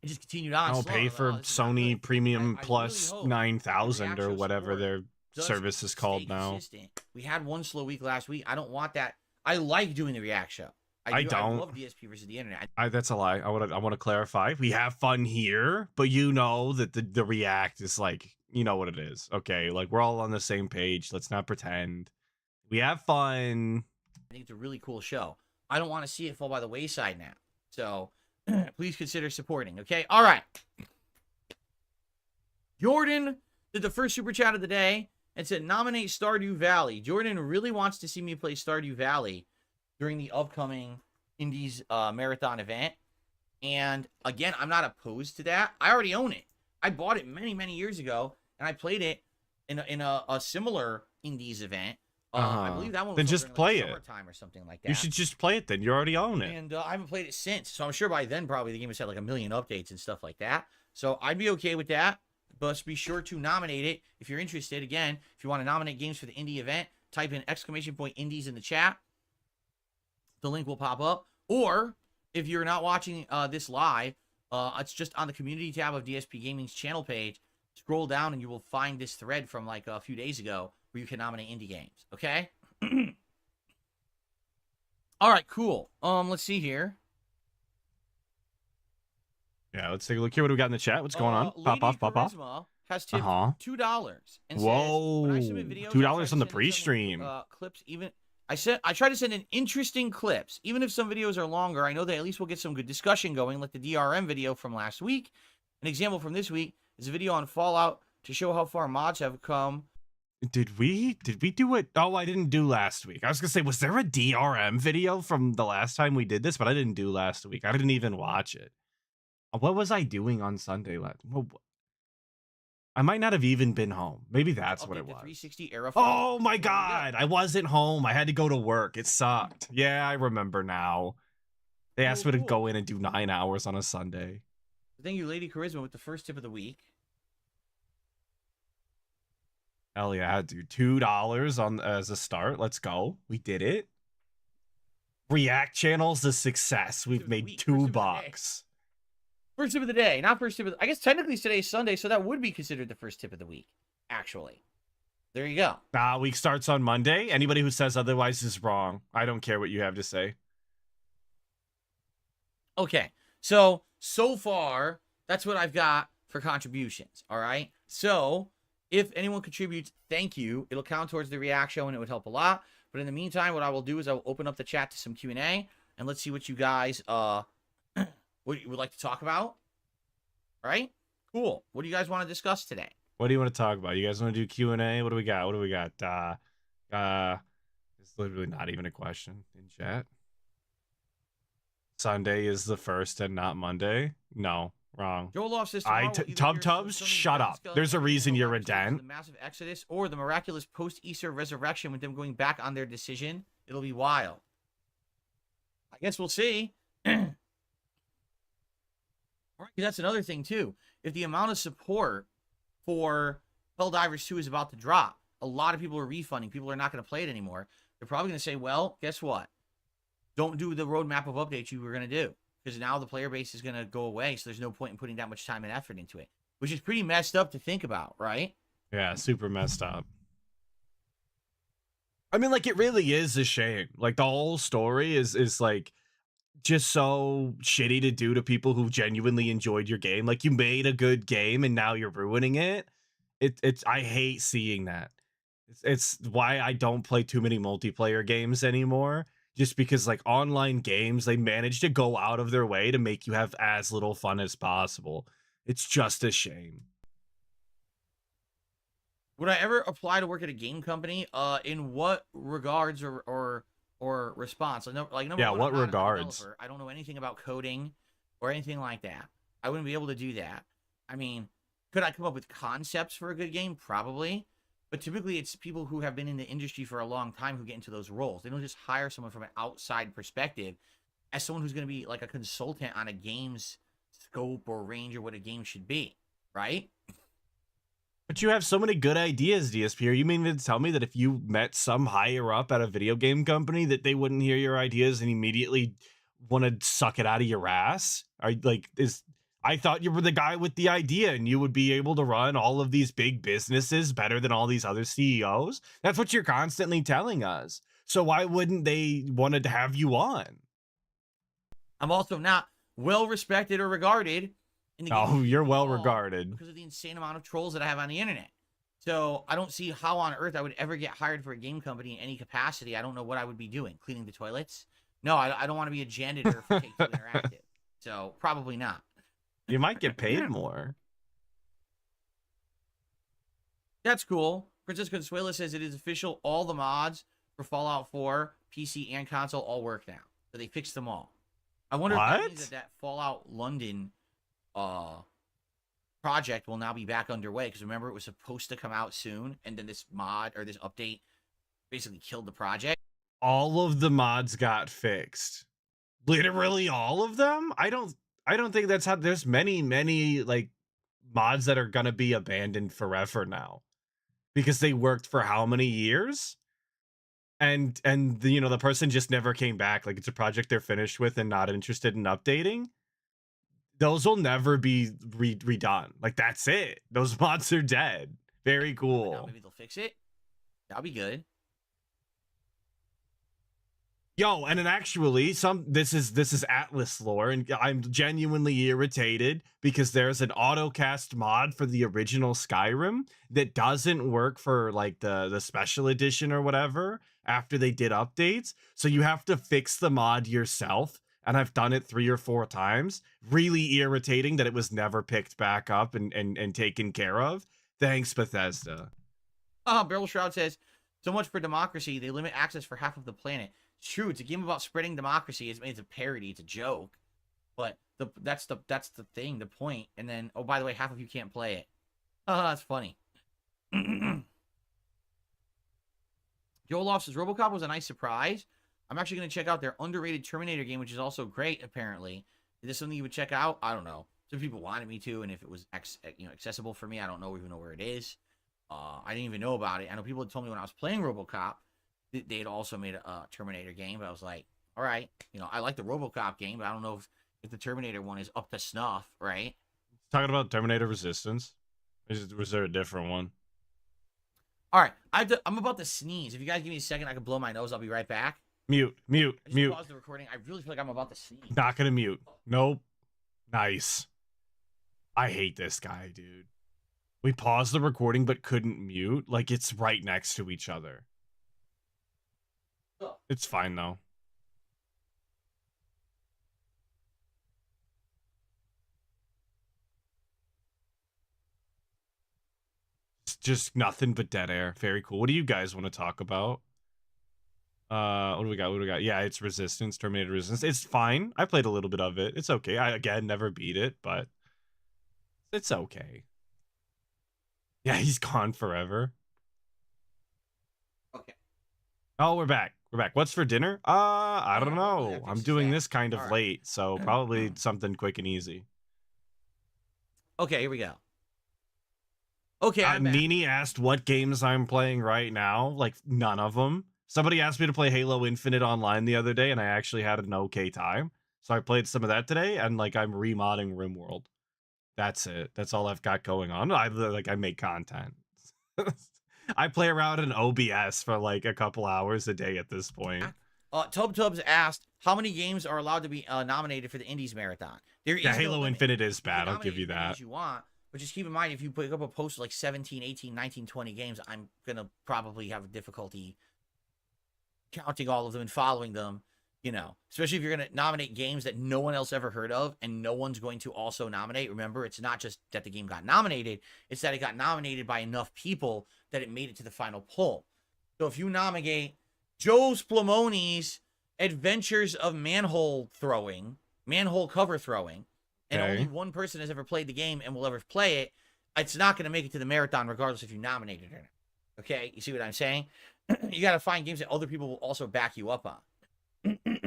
[SPEAKER 1] it just continued on.
[SPEAKER 2] I'll
[SPEAKER 1] slow.
[SPEAKER 2] pay
[SPEAKER 1] I was like,
[SPEAKER 2] for
[SPEAKER 1] oh, this is not
[SPEAKER 2] Sony
[SPEAKER 1] good.
[SPEAKER 2] Premium
[SPEAKER 1] I
[SPEAKER 2] Plus
[SPEAKER 1] really hope
[SPEAKER 2] 9,000
[SPEAKER 1] the
[SPEAKER 2] or
[SPEAKER 1] ReACK
[SPEAKER 2] whatever
[SPEAKER 1] show
[SPEAKER 2] their
[SPEAKER 1] does
[SPEAKER 2] service is
[SPEAKER 1] stay
[SPEAKER 2] called now.
[SPEAKER 1] consistent. We had one slow week last week. I don't want that. I like doing the ReACK show.
[SPEAKER 2] I
[SPEAKER 1] do.
[SPEAKER 2] don't.
[SPEAKER 1] I love DSP versus the internet.
[SPEAKER 2] That's a lie. I want to clarify. We have fun here, but you know that the ReACT is like, you know what it is. Okay, like we're all on the same page. Let's not pretend. We have fun.
[SPEAKER 1] I think it's a really cool show. I don't want to see it fall by the wayside now. So please consider supporting. Okay. All right. Jordan did the first super chat of the day and said, nominate Stardew Valley. Jordan really wants to see me play Stardew Valley during the upcoming Indies Marathon event. And again, I'm not opposed to that. I already own it. I bought it many, many years ago, and I played it in a similar Indies event. I believe that one was
[SPEAKER 2] then just
[SPEAKER 1] during,
[SPEAKER 2] play
[SPEAKER 1] like,
[SPEAKER 2] it.
[SPEAKER 1] summertime or something like that.
[SPEAKER 2] You should just play it then. You already own it.
[SPEAKER 1] And I haven't played it since, so I'm sure by then probably the game has had like 1 million updates and stuff like that. So I'd be okay with that. But be sure to nominate it if you're interested. Again, if you want to nominate games for the indie event, type in !indies in the chat. The link will pop up. Or if you're not watching this live, it's just on the community tab of DSP Gaming's channel page. Scroll down and you will find this thread from like a few days ago where you can nominate indie games. Okay? All right, cool. Let's see here.
[SPEAKER 2] Yeah, let's take a look here. What do we got in the chat? What's going on?
[SPEAKER 1] Lady
[SPEAKER 2] Pop off.
[SPEAKER 1] Charisma has tipped $2 and
[SPEAKER 2] Whoa,
[SPEAKER 1] says, when I submit videos,
[SPEAKER 2] $2 on the
[SPEAKER 1] I try to send
[SPEAKER 2] pre-stream.
[SPEAKER 1] some, clips even. I try to send in interesting clips, even if some videos are longer. I know that at least we'll get some good discussion going, like the DRM video from last week. An example from this week is a video on Fallout to show how far mods have come.
[SPEAKER 2] Did we do it? Oh, I didn't do last week. I was gonna say, was there a DRM video from the last time we did this? But I didn't do last week. I didn't even watch it. What was I doing on Sunday last? I might not have even been home. Maybe that's what it was.
[SPEAKER 1] 360 era.
[SPEAKER 2] Oh my god, I wasn't home. I had to go to work. It sucked. Yeah, I remember now. They asked me to go in and do 9 hours on a Sunday.
[SPEAKER 1] Thank you, Lady Charisma, with the first tip of the week.
[SPEAKER 2] Hell yeah, dude. $2 on as a start. Let's go. We did it. ReACK channel's a success. We've made $2.
[SPEAKER 1] First tip of the day, not first tip of the, I guess technically today's Sunday, so that would be considered the first tip of the week, actually. There you go.
[SPEAKER 2] Week starts on Monday. Anybody who says otherwise is wrong. I don't care what you have to say.
[SPEAKER 1] Okay, so far, that's what I've got for contributions, all right? So, if anyone contributes, thank you. It'll count towards the ReACK show, and it would help a lot. But in the meantime, what I will do is I will open up the chat to some Q&A, and let's see what you guys what you would like to talk about. All right? Cool. What do you guys want to discuss today?
[SPEAKER 2] What do you want to talk about? You guys want to do Q&A? What do we got? It's literally not even a question in chat. Sunday is the first and not Monday? No, wrong.
[SPEAKER 1] Joel Loft says
[SPEAKER 2] Tubs, shut up. There's a reason you're a dent.
[SPEAKER 1] The massive exodus or the miraculous post-Easter resurrection with them going back on their decision. It'll be wild. I guess we'll see. All right, that's another thing, too. If the amount of support for Helldivers 2 is about to drop, a lot of people are refunding. People are not going to play it anymore. They're probably going to say, well, guess what? Don't do the roadmap of updates you were going to do. Because now the player base is going to go away, so there's no point in putting that much time and effort into it. Which is pretty messed up to think about, right?
[SPEAKER 2] Yeah, super messed up. I mean, like, it really is a shame. Like, the whole story is like, just so shitty to do to people who genuinely enjoyed your game. Like, you made a good game and now you're ruining it. I hate seeing that. It's why I don't play too many multiplayer games anymore. Just because, like, online games, they manage to go out of their way to make you have as little fun as possible. It's just a shame.
[SPEAKER 1] Would I ever apply to work at a game company? In what regards or response? Number
[SPEAKER 2] yeah,
[SPEAKER 1] one,
[SPEAKER 2] what regards?
[SPEAKER 1] I don't know anything about coding or anything like that. I wouldn't be able to do that. I mean, could I come up with concepts for a good game? Probably. But typically, it's people who have been in the industry for a long time who get into those roles. They don't just hire someone from an outside perspective as someone who's going to be like a consultant on a game's scope or range or what a game should be, right?
[SPEAKER 2] But you have so many good ideas, DSP. Are you meaning to tell me that if you met some higher up at a video game company that they wouldn't hear your ideas and immediately want to suck it out of your ass? I thought you were the guy with the idea and you would be able to run all of these big businesses better than all these other CEOs. That's what you're constantly telling us. So why wouldn't they want to have you on?
[SPEAKER 1] I'm also not well respected or regarded in the game.
[SPEAKER 2] Oh, you're well regarded
[SPEAKER 1] because of the insane amount of trolls that I have on the internet. So I don't see how on earth I would ever get hired for a game company in any capacity. I don't know what I would be doing. Cleaning the toilets? No, I don't want to be a janitor for Take-Two Interactive. So probably not.
[SPEAKER 2] You might get paid more.
[SPEAKER 1] That's cool. Princess Consuela says it is official. All the mods for Fallout 4, PC and console all work now. So they fixed them all. I wonder if that means that Fallout London project will now be back underway. Because remember, it was supposed to come out soon. And then this mod or this update basically killed the project.
[SPEAKER 2] All of the mods got fixed. Literally all of them? I don't think that's how. There's many like mods that are gonna be abandoned forever now because they worked for how many years, and the person just never came back. Like, it's a project they're finished with and not interested in updating. Those will never be redone. Like, that's it. Those mods are dead. Very cool.
[SPEAKER 1] Now maybe they'll fix it. That'll be good.
[SPEAKER 2] Yo, and then actually, this is Atlas lore, and I'm genuinely irritated because there's an autocast mod for the original Skyrim that doesn't work for like the special edition or whatever after they did updates. So you have to fix the mod yourself, and I've done it 3 or 4 times. Really irritating that it was never picked back up and taken care of. Thanks, Bethesda.
[SPEAKER 1] Barrel Shroud says, so much for democracy. They limit access for half of the planet. It's true. It's a game about spreading democracy. It's a parody. It's a joke. But that's the thing, the point. And then, oh, by the way, half of you can't play it. That's funny. Joel says, RoboCop was a nice surprise. I'm actually going to check out their underrated Terminator game, which is also great, apparently. Is this something you would check out? I don't know. Some people wanted me to, and if it was accessible for me, I don't even know where it is. I didn't even know about it. I know people had told me when I was playing RoboCop, they had also made a Terminator game, but I was like, all right, I like the RoboCop game, but I don't know if the Terminator one is up to snuff, right?
[SPEAKER 2] Talking about Terminator Resistance? Was there a different one?
[SPEAKER 1] All right, I'm about to sneeze. If you guys give me a second, I can blow my nose. I'll be right back.
[SPEAKER 2] Mute.
[SPEAKER 1] Pause the recording. I really feel like I'm about to sneeze.
[SPEAKER 2] Not gonna mute. Nope. Nice. I hate this guy, dude. We paused the recording but couldn't mute. Like, it's right next to each other. It's fine, though. It's just nothing but dead air. Very cool. What do you guys want to talk about? What do we got? Yeah, it's Resistance, Terminator Resistance. It's fine. I played a little bit of it. It's okay. I, again, never beat it, but it's okay. Yeah, he's gone forever.
[SPEAKER 1] Okay.
[SPEAKER 2] Oh, we're back. What's for dinner? I don't know. I'm doing this kind of late, so probably something quick and easy.
[SPEAKER 1] Okay, here we go. Okay,
[SPEAKER 2] Nini asked what games I'm playing right now. Like, none of them. Somebody asked me to play Halo Infinite online the other day, and I actually had an okay time. So I played some of that today, and like I'm remodding RimWorld. That's it. That's all I've got going on. I make content. I play around in OBS for like a couple hours a day at this point.
[SPEAKER 1] Tubs asked, how many games are allowed to be nominated for the Indies Marathon?
[SPEAKER 2] Yeah, Halo Infinite is bad. I'll give you that.
[SPEAKER 1] You want, but just keep in mind, if you pick up a post of like 17, 18, 19, 20 games, I'm going to probably have difficulty counting all of them and following them, especially if you're going to nominate games that no one else ever heard of and no one's going to also nominate. Remember, it's not just that the game got nominated, it's that it got nominated by enough people that it made it to the final poll. So if you nominate Joe Splamoni's Adventures of Manhole Cover Throwing, and only one person has ever played the game and will ever play it, it's not going to make it to the marathon regardless if you nominate it or not. Okay? You see what I'm saying? You got to find games that other people will also back you up on.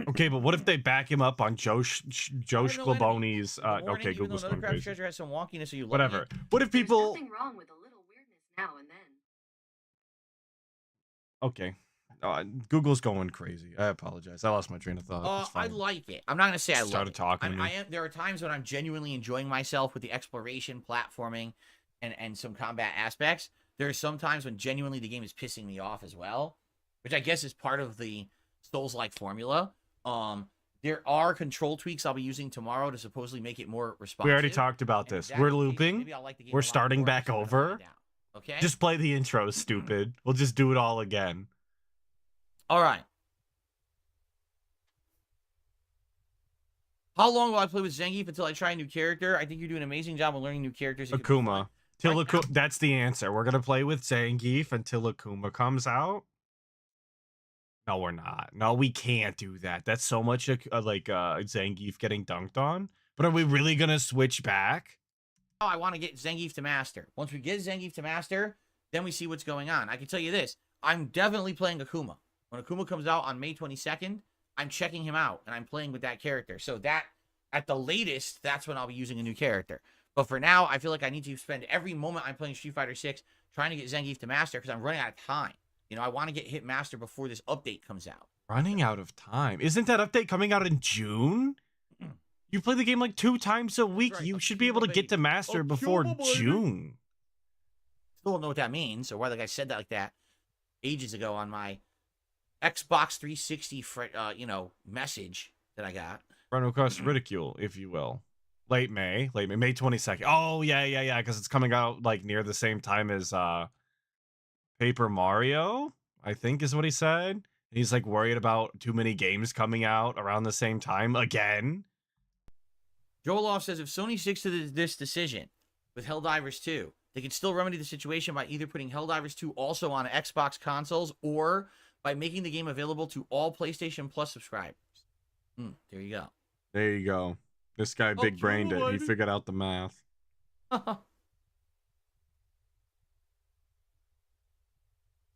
[SPEAKER 2] Okay, but what if they back him up on Joe Sclaboni's? Okay, Google's going crazy.
[SPEAKER 1] Treasure has some wonkiness, so you
[SPEAKER 2] whatever. What if people?
[SPEAKER 8] There's nothing wrong with a little weirdness now and then.
[SPEAKER 2] Okay. Google's going crazy. I apologize. I lost my train of thought.
[SPEAKER 1] I like it. I'm not gonna say I love it.
[SPEAKER 2] Talking.
[SPEAKER 1] There are times when I'm genuinely enjoying myself with the exploration, platforming, and some combat aspects. There are some times when genuinely the game is pissing me off as well, which I guess is part of the Souls-like formula. There are control tweaks I'll be using tomorrow to supposedly make it more responsive.
[SPEAKER 2] We already talked about this. We're looping. We're starting back over.
[SPEAKER 1] Okay.
[SPEAKER 2] Just play the intro, stupid. We'll just do it all again.
[SPEAKER 1] All right. How long will I play with Zangief until I try a new character? I think you do an amazing job of learning new characters.
[SPEAKER 2] Akuma. Till
[SPEAKER 1] Right now.
[SPEAKER 2] that's the answer. We're gonna play with Zangief until Akuma comes out. No, we're not. No, we can't do that. That's so much Zangief getting dunked on. But are we really gonna switch back?
[SPEAKER 1] Oh, I want to get Zangief to master. Once we get Zangief to master, then we see what's going on. I can tell you this. I'm definitely playing Akuma. When Akuma comes out on May 22nd, I'm checking him out, and I'm playing with that character. So that, at the latest, that's when I'll be using a new character. But for now, I feel like I need to spend every moment I'm playing Street Fighter 6 trying to get Zangief to master because I'm running out of time. You know, I want to get hit master before this update comes out.
[SPEAKER 2] Running out of time. Isn't that update coming out in June? You play the game like 2 times a week.
[SPEAKER 1] Right.
[SPEAKER 2] You should be able to get to master before June.
[SPEAKER 1] Still don't know what that means, or why the guy said that like that ages ago on my Xbox 360, message that I got.
[SPEAKER 2] Run across ridicule, if you will. Late May, May 22nd. Oh, yeah, because it's coming out like near the same time as Paper Mario, I think is what he said. And he's like worried about too many games coming out around the same time again.
[SPEAKER 1] Joeloff says if Sony sticks to this decision with Helldivers 2, they can still remedy the situation by either putting Helldivers 2 also on Xbox consoles or by making the game available to all PlayStation Plus subscribers. There you go.
[SPEAKER 2] There you go. This guy big brained it. He figured out the math. Does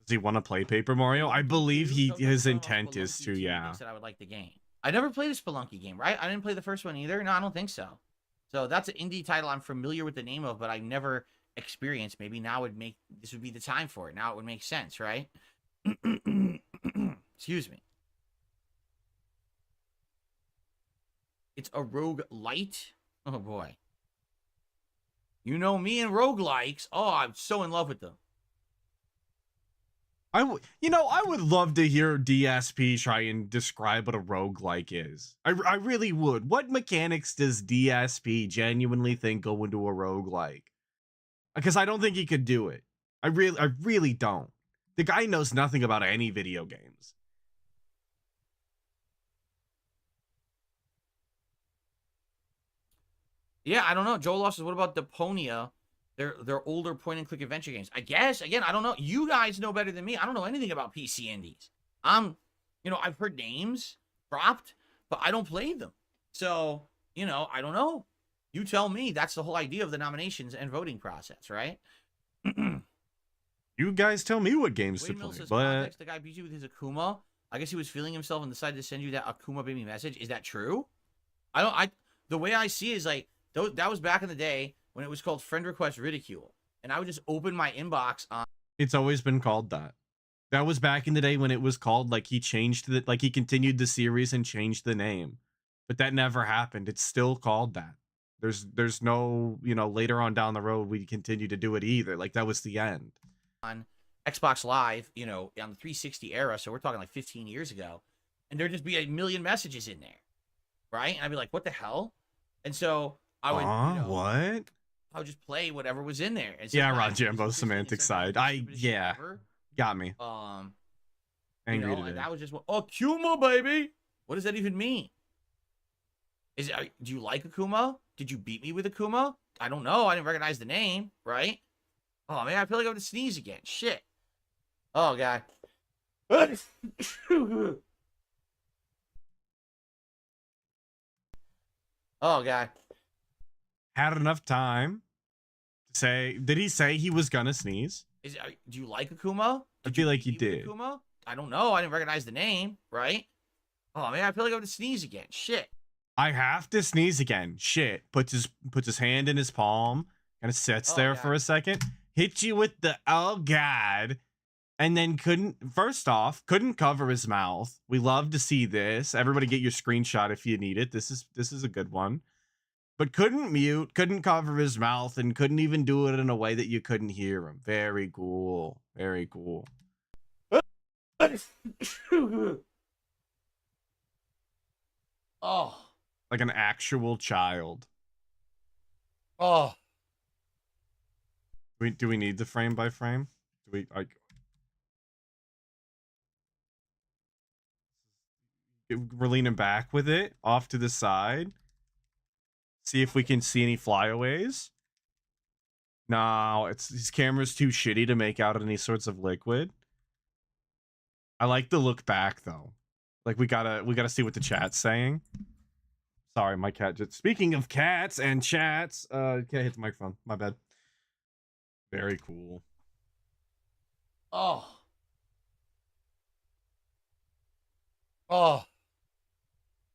[SPEAKER 2] he want to play Paper Mario? I believe his intent is to, yeah.
[SPEAKER 1] That I would like the game. I never played a Spelunky game, right? I didn't play the first one either. No, I don't think so. So that's an indie title I'm familiar with the name of, but I've never experienced. Maybe now this would be the time for it. Now it would make sense, right? Excuse me. It's a rogue light. Oh boy. You know me and roguelikes. Oh, I'm so in love with them.
[SPEAKER 2] I would love to hear DSP try and describe what a roguelike is. I really would. What mechanics does DSP genuinely think go into a roguelike? Because I don't think he could do it. I really don't. The guy knows nothing about any video games.
[SPEAKER 1] Yeah, I don't know. Joel Loss says, what about Deponia? They're older point-and-click adventure games. I guess, again, I don't know. You guys know better than me. I don't know anything about PC indies. I've heard names dropped, but I don't play them. So, I don't know. You tell me. That's the whole idea of the nominations and voting process, right?
[SPEAKER 2] You guys tell me what games to
[SPEAKER 1] Wade Mills
[SPEAKER 2] play,
[SPEAKER 1] says,
[SPEAKER 2] but...
[SPEAKER 1] Context, the guy beat you with his Akuma. I guess he was feeling himself and decided to send you that Akuma baby message. Is that true? The way I see it is like, that was back in the day when it was called friend request ridicule. And I would just open my inbox on...
[SPEAKER 2] It's always been called that. That was back in the day when it was called, like, he continued the series and changed the name. But that never happened. It's still called that. There's no, later on down the road, we continue to do it either. Like, that was the end.
[SPEAKER 1] On Xbox Live, on the 360 era, so we're talking like 15 years ago. And there'd just be a million messages in there. Right? And I'd be like, what the hell? And so... I would,
[SPEAKER 2] what?
[SPEAKER 1] I would just play whatever was in there. And
[SPEAKER 2] yeah, Ron Jambo's semantic side. Got me. Angry today.
[SPEAKER 1] And that was just Akuma, baby. What does that even mean? Do you like Akuma? Did you beat me with Akuma? I don't know. I didn't recognize the name, right? Oh man, I feel like I'm gonna sneeze again. Shit. Oh god. Oh god.
[SPEAKER 2] Had enough time to say, did he say he was gonna sneeze?
[SPEAKER 1] Do you like Akuma?
[SPEAKER 2] I feel like he did.
[SPEAKER 1] Akuma? I don't know. I didn't recognize the name, right? Oh man, I feel like I'm gonna sneeze again. Shit.
[SPEAKER 2] I have to sneeze again. Shit. Puts his hand in his palm, kind of sits there for a second, hits you with the oh god, and then couldn't cover his mouth. We love to see this. Everybody get your screenshot if you need it. This is a good one. But couldn't mute, couldn't cover his mouth, and couldn't even do it in a way that you couldn't hear him. Very cool. Very cool.
[SPEAKER 1] Oh.
[SPEAKER 2] Like an actual child.
[SPEAKER 1] Oh.
[SPEAKER 2] Do we need the frame by frame? We're leaning back with it, off to the side. See if we can see any flyaways. No, it's his camera's too shitty to make out any sorts of liquid. I like the look back though. Like we gotta see what the chat's saying. Sorry, my cat just speaking of cats and chats, can't hit the microphone. My bad. Very cool.
[SPEAKER 1] Oh. Oh.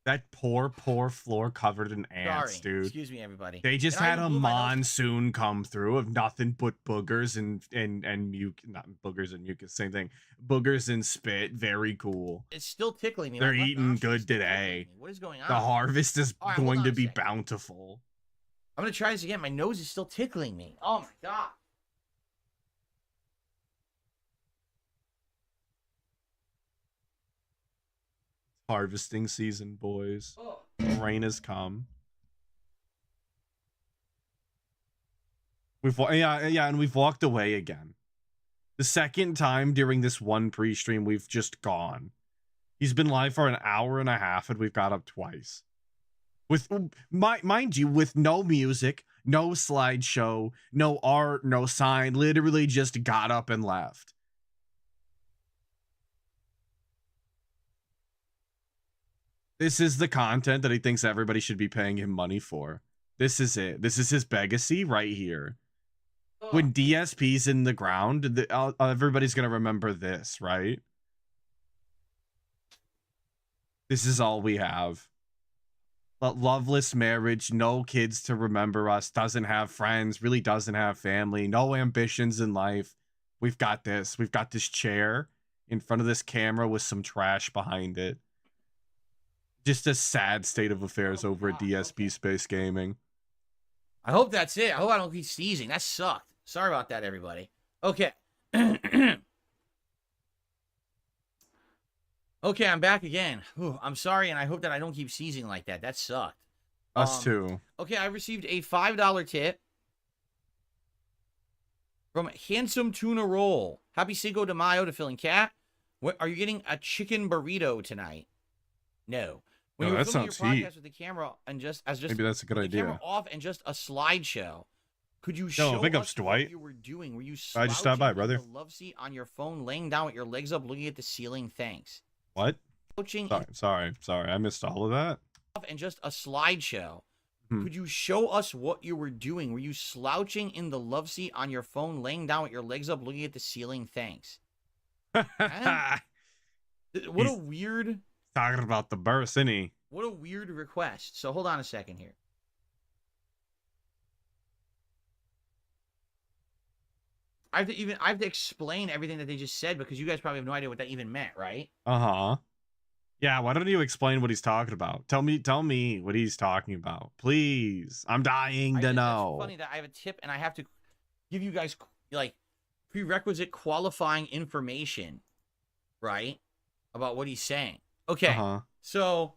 [SPEAKER 2] That poor floor covered in ants,
[SPEAKER 1] Sorry.
[SPEAKER 2] dude.
[SPEAKER 1] Excuse me, everybody.
[SPEAKER 2] They just
[SPEAKER 1] And I
[SPEAKER 2] had
[SPEAKER 1] even
[SPEAKER 2] a
[SPEAKER 1] blew my nose.
[SPEAKER 2] monsoon come through of nothing but boogers and mucus, not boogers and mucus, same thing. Boogers and spit. Very cool.
[SPEAKER 1] It's still tickling me.
[SPEAKER 2] They're
[SPEAKER 1] My left
[SPEAKER 2] eating
[SPEAKER 1] nostril
[SPEAKER 2] good
[SPEAKER 1] is still tickling
[SPEAKER 2] today.
[SPEAKER 1] me. What is going on?
[SPEAKER 2] The harvest is
[SPEAKER 1] All right, hold
[SPEAKER 2] going
[SPEAKER 1] on
[SPEAKER 2] to
[SPEAKER 1] a
[SPEAKER 2] be
[SPEAKER 1] second.
[SPEAKER 2] bountiful.
[SPEAKER 1] I'm gonna try this again. My nose is still tickling me. Oh my god.
[SPEAKER 2] Harvesting season, boys.
[SPEAKER 1] Oh.
[SPEAKER 2] Rain has come. And we've walked away again. The second time during this one pre-stream, we've just gone. He's been live for an hour and a half, and we've got up twice. With mind you, with no music, no slideshow, no art, no sign. Literally just got up and left. This is the content that he thinks everybody should be paying him money for. This is it. This is his legacy right here. When DSP's in the ground, everybody's going to remember this, right? This is all we have. A loveless marriage, no kids to remember us, doesn't have friends, really doesn't have family, no ambitions in life. We've got this. We've got this chair in front of this camera with some trash behind it. Just a sad state of affairs over at DSP Space Gaming.
[SPEAKER 1] I hope that's it. I hope I don't keep sneezing. That sucked. Sorry about that, everybody. Okay. Okay, I'm back again. Whew, I'm sorry, and I hope that I don't keep sneezing like that. That sucked.
[SPEAKER 2] Us too.
[SPEAKER 1] Okay, I received a $5 tip from Handsome Tuna Roll. Happy Cinco de Mayo to Phil and Cat. What, are you getting a chicken burrito tonight? No. When
[SPEAKER 2] No,
[SPEAKER 1] you were
[SPEAKER 2] that
[SPEAKER 1] filming your
[SPEAKER 2] sounds heat.
[SPEAKER 1] podcast with the camera and just
[SPEAKER 2] Maybe that's a good
[SPEAKER 1] with the camera
[SPEAKER 2] idea.
[SPEAKER 1] off and just a slideshow, could you show
[SPEAKER 2] big
[SPEAKER 1] us
[SPEAKER 2] ups,
[SPEAKER 1] what
[SPEAKER 2] Dwight.
[SPEAKER 1] you were doing? Were you
[SPEAKER 2] I just stopped by,
[SPEAKER 1] slouching in
[SPEAKER 2] brother.
[SPEAKER 1] the love seat on your phone, laying down with your legs up, looking at the ceiling? Thanks.
[SPEAKER 2] What?
[SPEAKER 1] Slouching
[SPEAKER 2] Sorry. I missed all of that.
[SPEAKER 1] off and just a slideshow.
[SPEAKER 2] Hmm.
[SPEAKER 1] Could you show us what you were doing? Were you slouching in the love seat on your phone, laying down with your legs up, looking at the ceiling? Thanks. What
[SPEAKER 2] He's
[SPEAKER 1] a weird,
[SPEAKER 2] talking about the burst, isn't he?
[SPEAKER 1] what a weird request. So hold on a second here. I have to explain everything that they just said because you guys probably have no idea what that even meant, right?
[SPEAKER 2] Uh-huh. Yeah, why don't you explain what he's talking about? Tell me what he's talking about. Please. I'm dying to
[SPEAKER 1] That's
[SPEAKER 2] know.
[SPEAKER 1] funny that I have a tip and I have to give you guys like prerequisite qualifying information, right? About what he's saying. Okay.
[SPEAKER 2] Uh-huh.
[SPEAKER 1] So,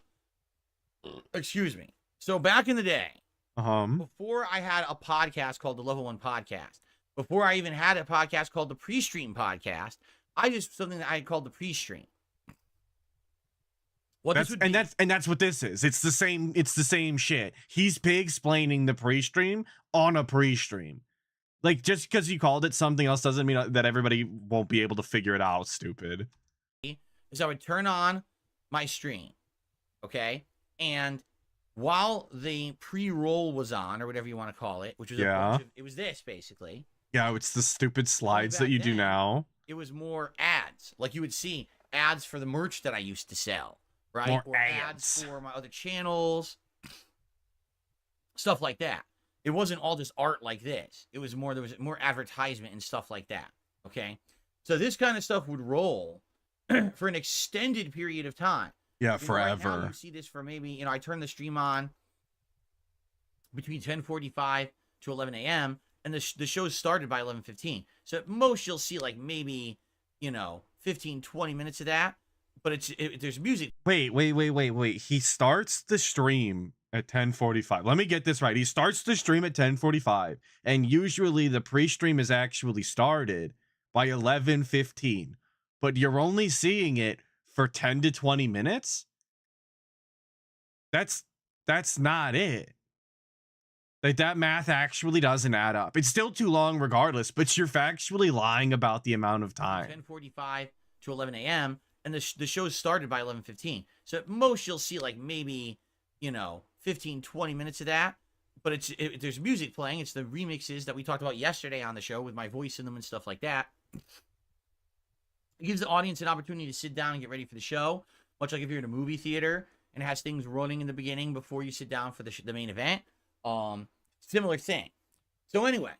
[SPEAKER 1] excuse me. So back in the day,
[SPEAKER 2] Uh-huh.
[SPEAKER 1] before I had a podcast called the Level 1 Podcast, before I even had a podcast called the Pre-Stream Podcast, I just something that I had called the Pre-Stream. What this would be,
[SPEAKER 2] That's what this is. It's the same shit. He's explaining the pre-stream on a pre-stream. Like, just because you called it something else doesn't mean that everybody won't be able to figure it out, stupid.
[SPEAKER 1] is I would turn on my stream, okay? And while the pre-roll was on, or whatever you want to call it, which was it was this, basically.
[SPEAKER 2] Yeah, it's the stupid slides that
[SPEAKER 1] back
[SPEAKER 2] you do
[SPEAKER 1] then,
[SPEAKER 2] now.
[SPEAKER 1] It was more ads. Like, you would see ads for the merch that I used to sell, right?
[SPEAKER 2] More
[SPEAKER 1] or
[SPEAKER 2] ads.
[SPEAKER 1] for my other channels, stuff like that. It wasn't all just art like this. It was more, there was more advertisement and stuff like that, okay? So this kind of stuff would roll for an extended period of time.
[SPEAKER 2] Yeah,
[SPEAKER 1] You know, right now,
[SPEAKER 2] forever.
[SPEAKER 1] you see this for maybe, I turn the stream on between 10:45 to 11 a.m., and the show started by 11:15. So at most, you'll see like maybe, 15, 20 minutes of that. But there's music.
[SPEAKER 2] Wait. He starts the stream at 10:45. Let me get this right. He starts the stream at 10:45, and usually the pre-stream is actually started by 11:15. But you're only seeing it for 10 to 20 minutes? That's not it. Like that math actually doesn't add up. It's still too long regardless, but you're factually lying about the amount of time.
[SPEAKER 1] 10:45 to 11 a.m. and the show started by 11:15. So at most you'll see like maybe, 15, 20 minutes of that. But there's music playing. It's the remixes that we talked about yesterday on the show with my voice in them and stuff like that. It gives the audience an opportunity to sit down and get ready for the show, much like if you're in a movie theater and it has things running in the beginning before you sit down for the main event. Similar thing. So anyway,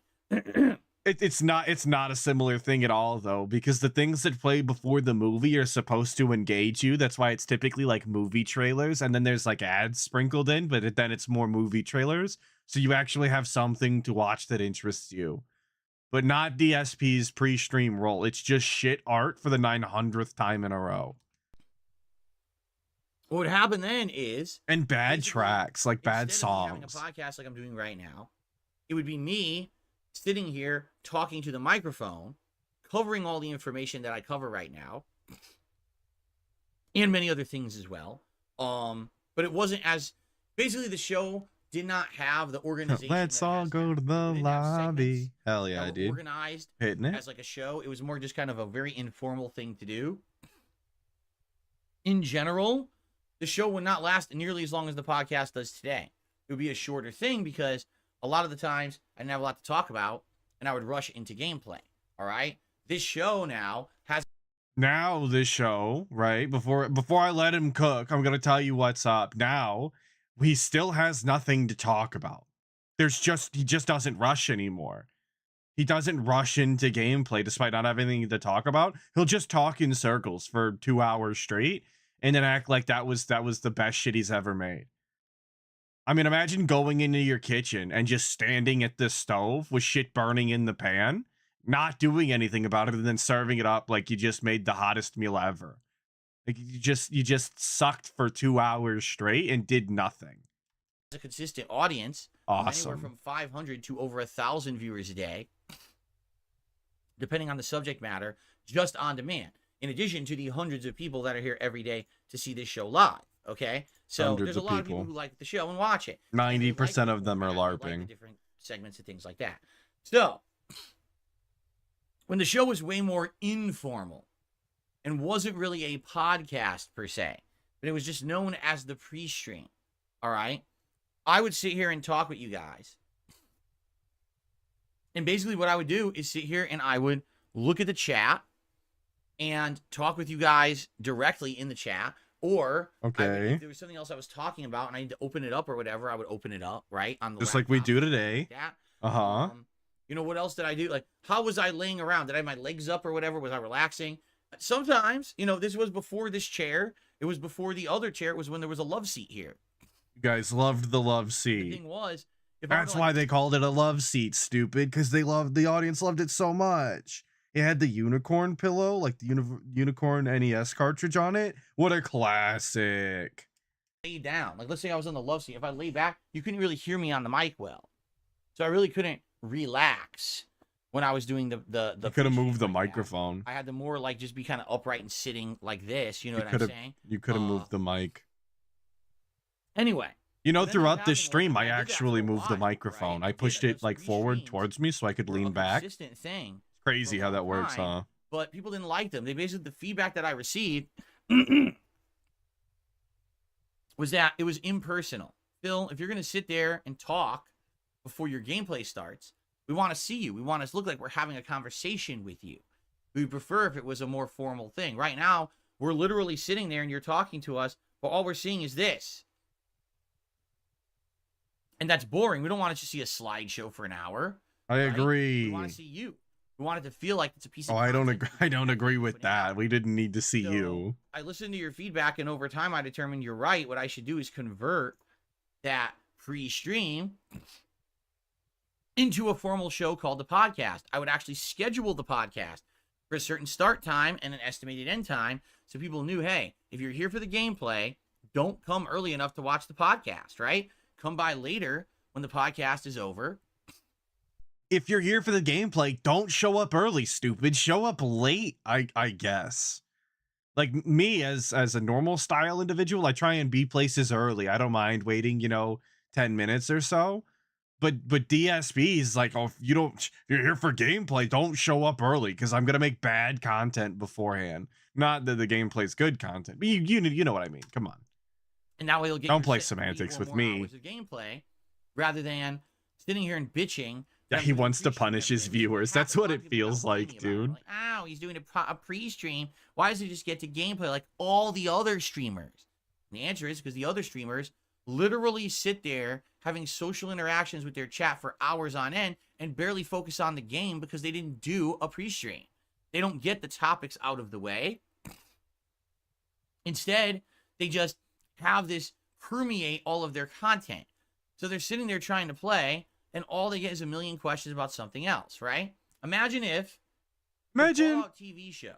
[SPEAKER 2] it's not a similar thing at all though, because the things that play before the movie are supposed to engage you. That's why it's typically like movie trailers, and then there's like ads sprinkled in, but then it's more movie trailers, so you actually have something to watch that interests you. But not DSP's pre-stream roll. It's just shit art for the 900th time in a row.
[SPEAKER 1] What would happen then is...
[SPEAKER 2] And bad tracks, like bad songs.
[SPEAKER 1] Instead of having a podcast like I'm doing right now, it would be me sitting here talking to the microphone, covering all the information that I cover right now, and many other things as well. But it wasn't as... Basically, the show did not have the organization.
[SPEAKER 2] Let's all go to the lobby. Hell yeah, dude.
[SPEAKER 1] Organized
[SPEAKER 2] hitting it
[SPEAKER 1] as like a show. It was more just kind of a very informal thing to do. In general, the show would not last nearly as long as the podcast does today. It would be a shorter thing because a lot of the times I didn't have a lot to talk about and I would rush into gameplay. All right. This show now has.
[SPEAKER 2] Now this show, right? Before I let him cook, I'm going to tell you what's up. Now he still has nothing to talk about. He just doesn't rush anymore. He doesn't rush into gameplay despite not having anything to talk about. He'll just talk in circles for 2 hours straight and then act like that was the best shit he's ever made. I mean, imagine going into your kitchen and just standing at the stove with shit burning in the pan, not doing anything about it, and then serving it up like you just made the hottest meal ever. Like you just sucked for 2 hours straight and did nothing.
[SPEAKER 1] A consistent audience.
[SPEAKER 2] Awesome.
[SPEAKER 1] Anywhere from 500 to over 1,000 viewers a day, depending on the subject matter, just on demand. In addition to the hundreds of people that are here every day to see this show live. Okay, so there's a lot of people who like the show and watch it.
[SPEAKER 2] 90% of them are LARPing.
[SPEAKER 1] Like the different segments and things like that. So when the show was way more informal and wasn't really a podcast per se, but it was just known as the pre-stream. All right, I would sit here and talk with you guys. And basically what I would do is sit here and I would look at the chat and talk with you guys directly in the chat. Or if there was something else I was talking about and I need to open it up or whatever, I would open it up, right? On the
[SPEAKER 2] just like we do today.
[SPEAKER 1] Like what else did I do? Like, how was I laying around? Did I have my legs up or whatever? Was I relaxing? Sometimes, this was before this chair. It was before the other chair. It was when there was a love seat here.
[SPEAKER 2] You guys loved the love seat.
[SPEAKER 1] The thing was,
[SPEAKER 2] that's why they called it a love seat, stupid, because the audience loved it so much. It had the unicorn pillow, like the unicorn NES cartridge on it. What a classic.
[SPEAKER 1] Lay down. Like, let's say I was on the love seat. If I lay back, you couldn't really hear me on the mic well. So I really couldn't relax when I was doing the
[SPEAKER 2] you could have moved the microphone.
[SPEAKER 1] I had to more like just be kind of upright and sitting like this. You know what I'm saying?
[SPEAKER 2] You could have moved the mic.
[SPEAKER 1] Anyway.
[SPEAKER 2] Throughout this stream, I actually moved the microphone. Right? I pushed it like forward towards me so I could lean back.
[SPEAKER 1] Consistent thing.
[SPEAKER 2] Crazy how that works, huh?
[SPEAKER 1] But people didn't like them. They basically, the feedback that I received was that it was impersonal. Phil, if you're going to sit there and talk before your gameplay starts, we want to see you. We want it to look like we're having a conversation with you. We prefer if it was a more formal thing. Right now, we're literally sitting there and you're talking to us, but all we're seeing is this. And that's boring. We don't want to just see a slideshow for an hour.
[SPEAKER 2] I agree.
[SPEAKER 1] We want to see you. We want it to feel like it's a piece of
[SPEAKER 2] I don't agree with that. We didn't need to see you.
[SPEAKER 1] I listened to your feedback, and over time, I determined you're right. What I should do is convert that pre-stream into a formal show called the podcast. I would actually schedule the podcast for a certain start time and an estimated end time, so people knew, hey, if you're here for the gameplay, don't come early enough to watch the podcast, right? Come by later when the podcast is over.
[SPEAKER 2] If you're here for the gameplay, don't show up early, stupid. Show up late, I guess. Like me as a normal style individual, I try and be places early. I don't mind waiting, 10 minutes or so. But DSP is like, oh, if you're here for gameplay, don't show up early because I'm gonna make bad content beforehand. Not that the gameplay's good content, but you know what I mean. Come on.
[SPEAKER 1] And now he'll get
[SPEAKER 2] Don't
[SPEAKER 1] your
[SPEAKER 2] play
[SPEAKER 1] 3
[SPEAKER 2] semantics
[SPEAKER 1] or
[SPEAKER 2] with
[SPEAKER 1] more
[SPEAKER 2] me.
[SPEAKER 1] hours of gameplay rather than sitting here and bitching.
[SPEAKER 2] Yeah,
[SPEAKER 1] that
[SPEAKER 2] he
[SPEAKER 1] I'm doing
[SPEAKER 2] wants to
[SPEAKER 1] pre-stream
[SPEAKER 2] punish
[SPEAKER 1] every
[SPEAKER 2] his
[SPEAKER 1] day, which is
[SPEAKER 2] viewers.
[SPEAKER 1] happens.
[SPEAKER 2] That's
[SPEAKER 1] A
[SPEAKER 2] what
[SPEAKER 1] lot
[SPEAKER 2] it
[SPEAKER 1] of people
[SPEAKER 2] feels
[SPEAKER 1] complaining
[SPEAKER 2] like,
[SPEAKER 1] about it.
[SPEAKER 2] dude.
[SPEAKER 1] Like, ow, he's doing a pre-stream. Why does he just get to gameplay like all the other streamers? And the answer is because the other streamers literally sit there having social interactions with their chat for hours on end and barely focus on the game because they didn't do a pre-stream. They don't get the topics out of the way. Instead, they just have this permeate all of their content. So they're sitting there trying to play, and all they get is a million questions about something else, right? Imagine if the Fallout TV show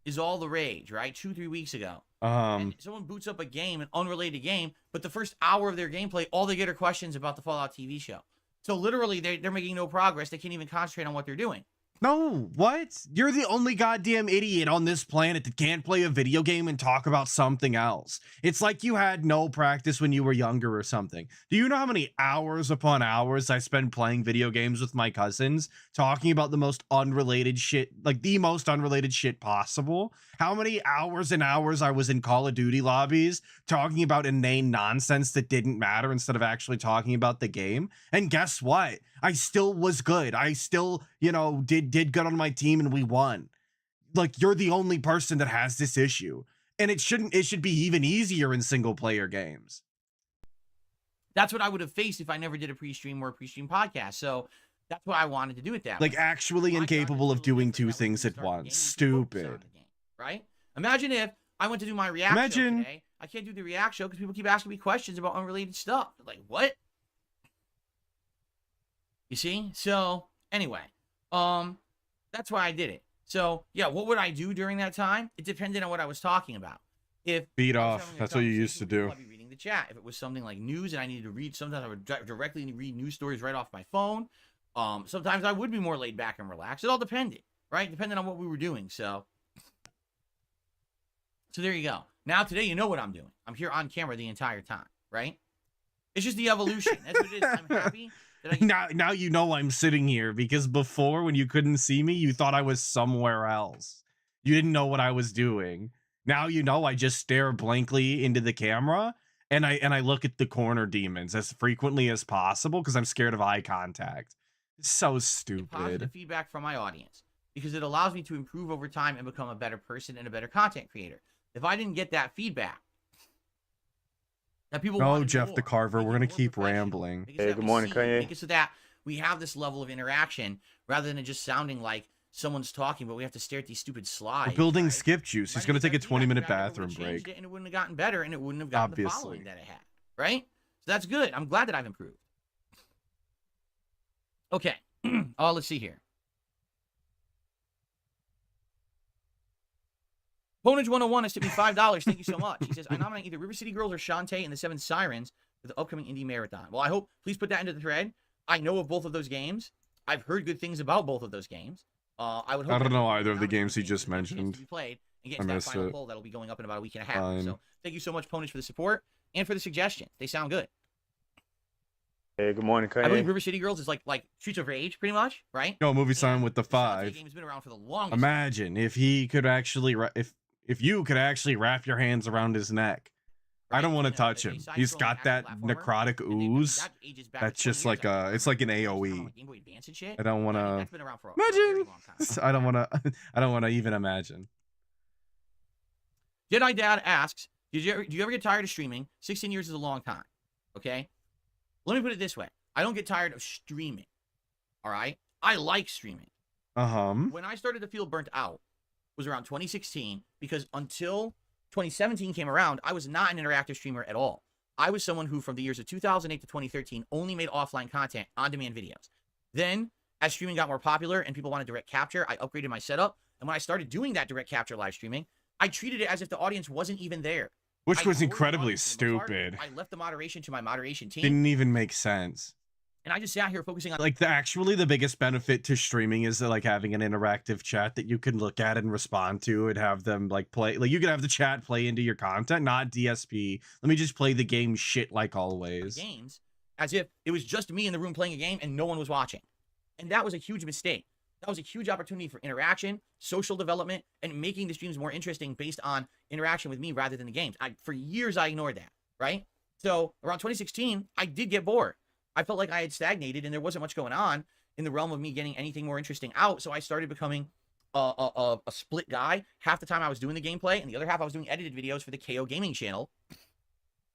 [SPEAKER 1] is all the rage, right? 2-3 weeks ago. And someone boots up a game, an unrelated game, but the first hour of their gameplay, all they get are questions about the Fallout TV show. So literally, they're making no progress. They can't even concentrate on what they're doing.
[SPEAKER 2] No, what? You're the only goddamn idiot on this planet that can't play a video game and talk about something else. It's like you had no practice when you were younger or something. Do you know how many hours upon hours I spend playing video games with my cousins, talking about the most unrelated shit, like the most unrelated shit possible? How many hours and hours I was in Call of Duty lobbies talking about inane nonsense that didn't matter instead of actually talking about the game? And guess what? I still was good. I still, did good on my team and we won. Like, you're the only person that has this issue. And it should be even easier in single player games.
[SPEAKER 1] That's what I would have faced if I never did a pre-stream or a pre-stream podcast. So that's what I wanted to do it that way.
[SPEAKER 2] Like, actually incapable of doing two things at once. Stupid.
[SPEAKER 1] Right? Imagine if I went to do my ReACK show today. I can't do the ReACK show because people keep asking me questions about unrelated stuff. Like, what? You see? So, anyway, that's why I did it. So, yeah, what would I do during that time? It depended on what I was talking about. If
[SPEAKER 2] beat off, that's what you used to do.
[SPEAKER 1] I'd be reading the chat. If it was something like news and I needed to read, sometimes I would directly read news stories right off my phone. Sometimes I would be more laid back and relaxed. It all depended, right? Depending on what we were doing. So there you go. Now today, you know what I'm doing. I'm here on camera the entire time, right? It's just the evolution. That's what it is. I'm happy.
[SPEAKER 2] Now you know I'm sitting here, because before, when you couldn't see me, you thought I was somewhere else. You didn't know what I was doing. Now you know I just stare blankly into the camera and I look at the corner demons as frequently as possible because I'm scared of eye contact. It's so stupid.
[SPEAKER 1] Positive feedback from my audience, because it allows me to improve over time and become a better person and a better content creator. If I didn't get that feedback, that people
[SPEAKER 2] no, Jeff the Carver, we're gonna keep rambling.
[SPEAKER 5] Hey, good morning, Kanye.
[SPEAKER 1] Make it so that we have this level of interaction rather than it just sounding like someone's talking, but we have to stare at these stupid slides.
[SPEAKER 2] We're building
[SPEAKER 1] right?
[SPEAKER 2] skip juice. He's gonna take a 20-minute bathroom break.
[SPEAKER 1] And it wouldn't have gotten better, and it wouldn't have gotten the following that it had. Right? So that's good. I'm glad that I've improved. Okay. Let's see here. Ponage 101 has tipped me $5. Thank you so much. He says, I nominate either River City Girls or Shantae and the Seven Sirens for the upcoming Indie Marathon. Well, I hope, please put that into the thread. I know of both of those games. I've heard good things about both of those games. I would hope.
[SPEAKER 2] I don't know either of the games he just mentioned.
[SPEAKER 1] Played and get into that final poll that'll be going up in about a week and a half. So thank you so much, Ponage, for the support and for the suggestions. They sound good.
[SPEAKER 5] Hey, good morning, Kanye.
[SPEAKER 1] I believe River City Girls is like Streets of Rage, pretty much, right?
[SPEAKER 2] No, movie sign with the 5.
[SPEAKER 1] The game has been around for the longest.
[SPEAKER 2] Imagine if he could actually, if you could actually wrap your hands around his neck. Right? I don't want to touch him. He's got that necrotic ooze. That's just like it's like an AOE. I don't want to imagine. I don't want to even imagine.
[SPEAKER 1] Jedi Dad asks, do you ever get tired of streaming? 16 years is a long time. Okay. Let me put it this way. I don't get tired of streaming. All right. I like streaming. When I started to feel burnt out was around 2016, because until 2017 came around, I was not an interactive streamer at all. I was someone who, from the years of 2008 to 2013, only made offline content, on-demand videos. Then, as streaming got more popular and people wanted direct capture, I upgraded my setup. And when I started doing that direct capture live streaming, I treated it as if the audience wasn't even there.
[SPEAKER 2] Which was incredibly stupid.
[SPEAKER 1] I left the moderation to my moderation team.
[SPEAKER 2] Didn't even make sense.
[SPEAKER 1] And I just sat here focusing on
[SPEAKER 2] like the biggest benefit to streaming is like having an interactive chat that you can look at and respond to and have them like play. Like you can have the chat play into your content, not DSP. Let me just play the game shit like always.
[SPEAKER 1] Games as if it was just me in the room playing a game and no one was watching. And that was a huge mistake. That was a huge opportunity for interaction, social development, and making the streams more interesting based on interaction with me rather than the games. For years, I ignored that, right? So around 2016, I did get bored. I felt like I had stagnated and there wasn't much going on in the realm of me getting anything more interesting out. So I started becoming a split guy. Half the time I was doing the gameplay and the other half I was doing edited videos for the KO Gaming channel.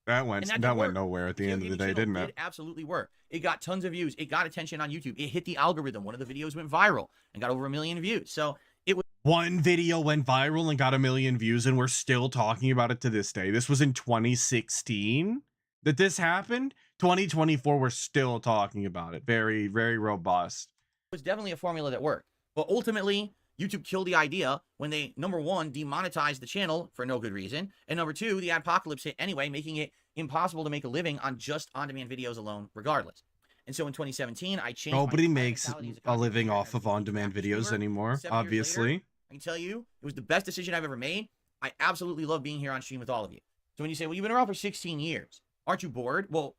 [SPEAKER 2] That went nowhere at the end of the day, didn't it?
[SPEAKER 1] It absolutely worked. It got tons of views. It got attention on YouTube. It hit the algorithm. One of the videos went viral and got over 1 million views. So it was
[SPEAKER 2] one video went viral and got 1 million views, and we're still talking about it to this day. This was in 2016 that this happened. 2024, we're still talking about it. Very, very robust.
[SPEAKER 1] It was definitely a formula that worked. But ultimately, YouTube killed the idea when they, number one, demonetized the channel for no good reason. And number two, the adpocalypse hit anyway, making it impossible to make a living on just on-demand videos alone, regardless. And so in 2017, I changed.
[SPEAKER 2] Nobody makes a living off of on-demand videos anymore, obviously.
[SPEAKER 1] Later, I can tell you, it was the best decision I've ever made. I absolutely love being here on stream with all of you. So when you say, well, you've been around for 16 years, aren't you bored? Well,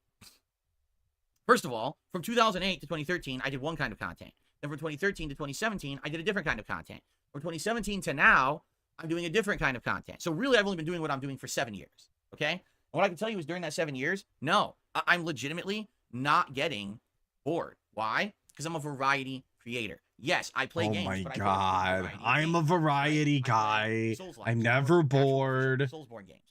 [SPEAKER 1] first of all, from 2008 to 2013, I did one kind of content. Then from 2013 to 2017, I did a different kind of content. From 2017 to now, I'm doing a different kind of content. So really, I've only been doing what I'm doing for 7 years, okay? And what I can tell you is during that 7 years, no, I'm legitimately not getting bored. Why? Because I'm a variety creator. Yes, I play games.
[SPEAKER 2] Oh my God. I'm a variety guy. I'm never bored.
[SPEAKER 1] Soulsborne games.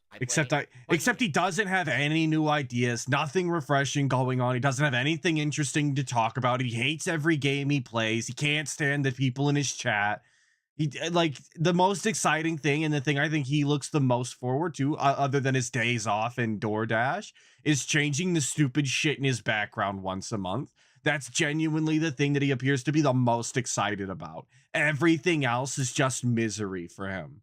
[SPEAKER 2] Except he doesn't have any new ideas, nothing refreshing going on. He doesn't have anything interesting to talk about. He hates every game he plays. He can't stand the people in his chat. He, like, the most exciting thing, and the thing I think he looks the most forward to, other than his days off and DoorDash, is changing the stupid shit in his background once a month. That's genuinely the thing that he appears to be the most excited about. Everything else is just misery for him.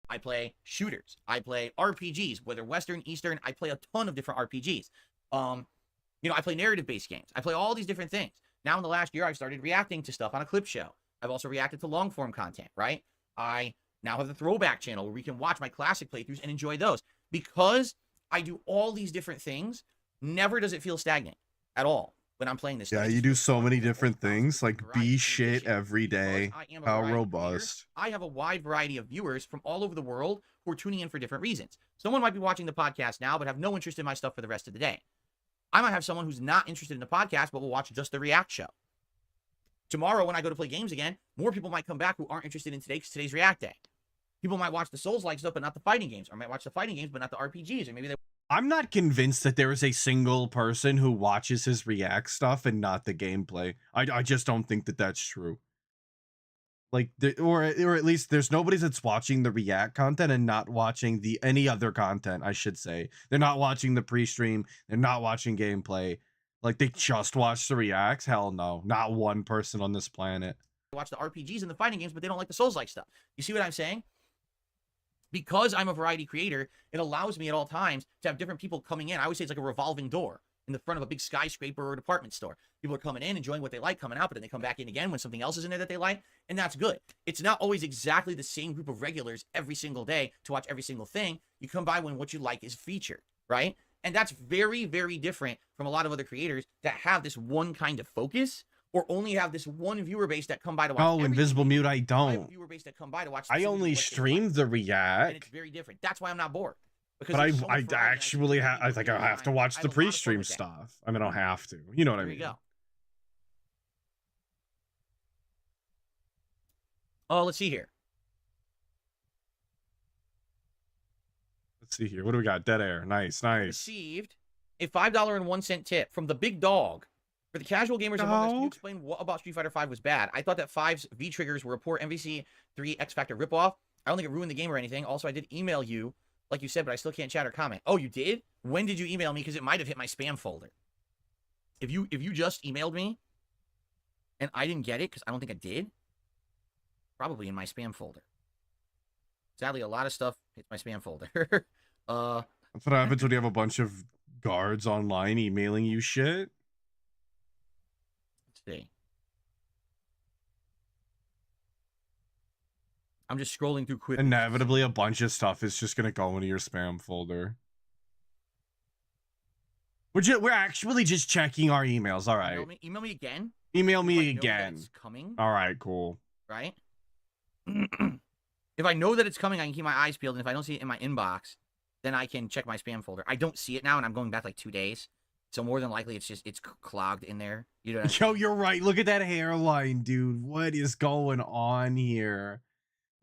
[SPEAKER 1] I play shooters. I play RPGs, whether Western, Eastern. I play a ton of different RPGs. You know, I play narrative-based games. I play all these different things. Now in the last year, I've started reacting to stuff on a clip show. I've also reacted to long-form content, right? I now have the throwback channel where we can watch my classic playthroughs and enjoy those. Because I do all these different things, never does it feel stagnant at all when I'm playing this.
[SPEAKER 2] Yeah, you do so many different things, like be shit every day. How robust.
[SPEAKER 1] I have a wide variety of viewers from all over the world who are tuning in for different reasons. Someone might be watching the podcast now, but have no interest in my stuff for the rest of the day. I might have someone who's not interested in the podcast, but will watch just the ReACK show. Tomorrow, when I go to play games again, more people might come back who aren't interested in today's ReACK day. People might watch the Souls-like stuff, but not the fighting games, or might watch the fighting games, but not the RPGs, or maybe they...
[SPEAKER 2] I'm not convinced that there is a single person who watches his ReACK stuff and not the gameplay. I just don't think that that's true. Like, or at least there's nobody that's watching the ReACK content and not watching any other content, I should say. They're not watching the pre-stream. They're not watching gameplay. Like, they just watch the ReACKs? Hell no. Not one person on this planet.
[SPEAKER 1] They watch the RPGs and the fighting games, but they don't like the Souls-like stuff. You see what I'm saying? Because I'm a variety creator, it allows me at all times to have different people coming in. I always say it's like a revolving door in the front of a big skyscraper or department store. People are coming in, enjoying what they like, coming out, but then they come back in again when something else is in there that they like, and that's good. It's not always exactly the same group of regulars every single day to watch every single thing. You come by when what you like is featured, right? And that's very, very different from a lot of other creators that have this one kind of focus, or only have this one viewer base that come by to watch.
[SPEAKER 2] Oh, Invisible Mute, I don't.
[SPEAKER 1] Viewer base that come by to watch.
[SPEAKER 2] I only stream the ReACK.
[SPEAKER 1] And it's very different. That's why I'm not bored.
[SPEAKER 2] But I actually have. I think I have to watch the pre-stream stuff. I mean, I don't have to. You know what I mean?
[SPEAKER 1] There you go. Oh, let's see here.
[SPEAKER 2] Let's see here. What do we got? Dead air. Nice, nice.
[SPEAKER 1] Received a $5.01 tip from the big dog. For the casual gamers among us, can you explain what about Street Fighter V was bad? I thought that 5's V-triggers were a poor MVC 3 X Factor ripoff. I don't think it ruined the game or anything. Also, I did email you, like you said, but I still can't chat or comment. Oh, you did? When did you email me? Because it might have hit my spam folder. If you just emailed me and I didn't get it, because I don't think I did, probably in my spam folder. Sadly, a lot of stuff hits my spam folder.
[SPEAKER 2] That's what happens when you have a bunch of guards online emailing you shit.
[SPEAKER 1] See. I'm just scrolling through quick.
[SPEAKER 2] Inevitably, a bunch of stuff is just going to go into your spam folder. We're actually just checking our emails. All right.
[SPEAKER 1] Email me again.
[SPEAKER 2] Email
[SPEAKER 1] If I
[SPEAKER 2] me
[SPEAKER 1] know that
[SPEAKER 2] again.
[SPEAKER 1] it's coming.
[SPEAKER 2] All right, cool.
[SPEAKER 1] Right? If I know that it's coming, I can keep my eyes peeled, and if I don't see it in my inbox, then I can check my spam folder. I don't see it now, and I'm going back like 2 days. So more than likely, it's clogged in there. You know.
[SPEAKER 2] Yo, you're right. Look at that hairline, dude. What is going on here?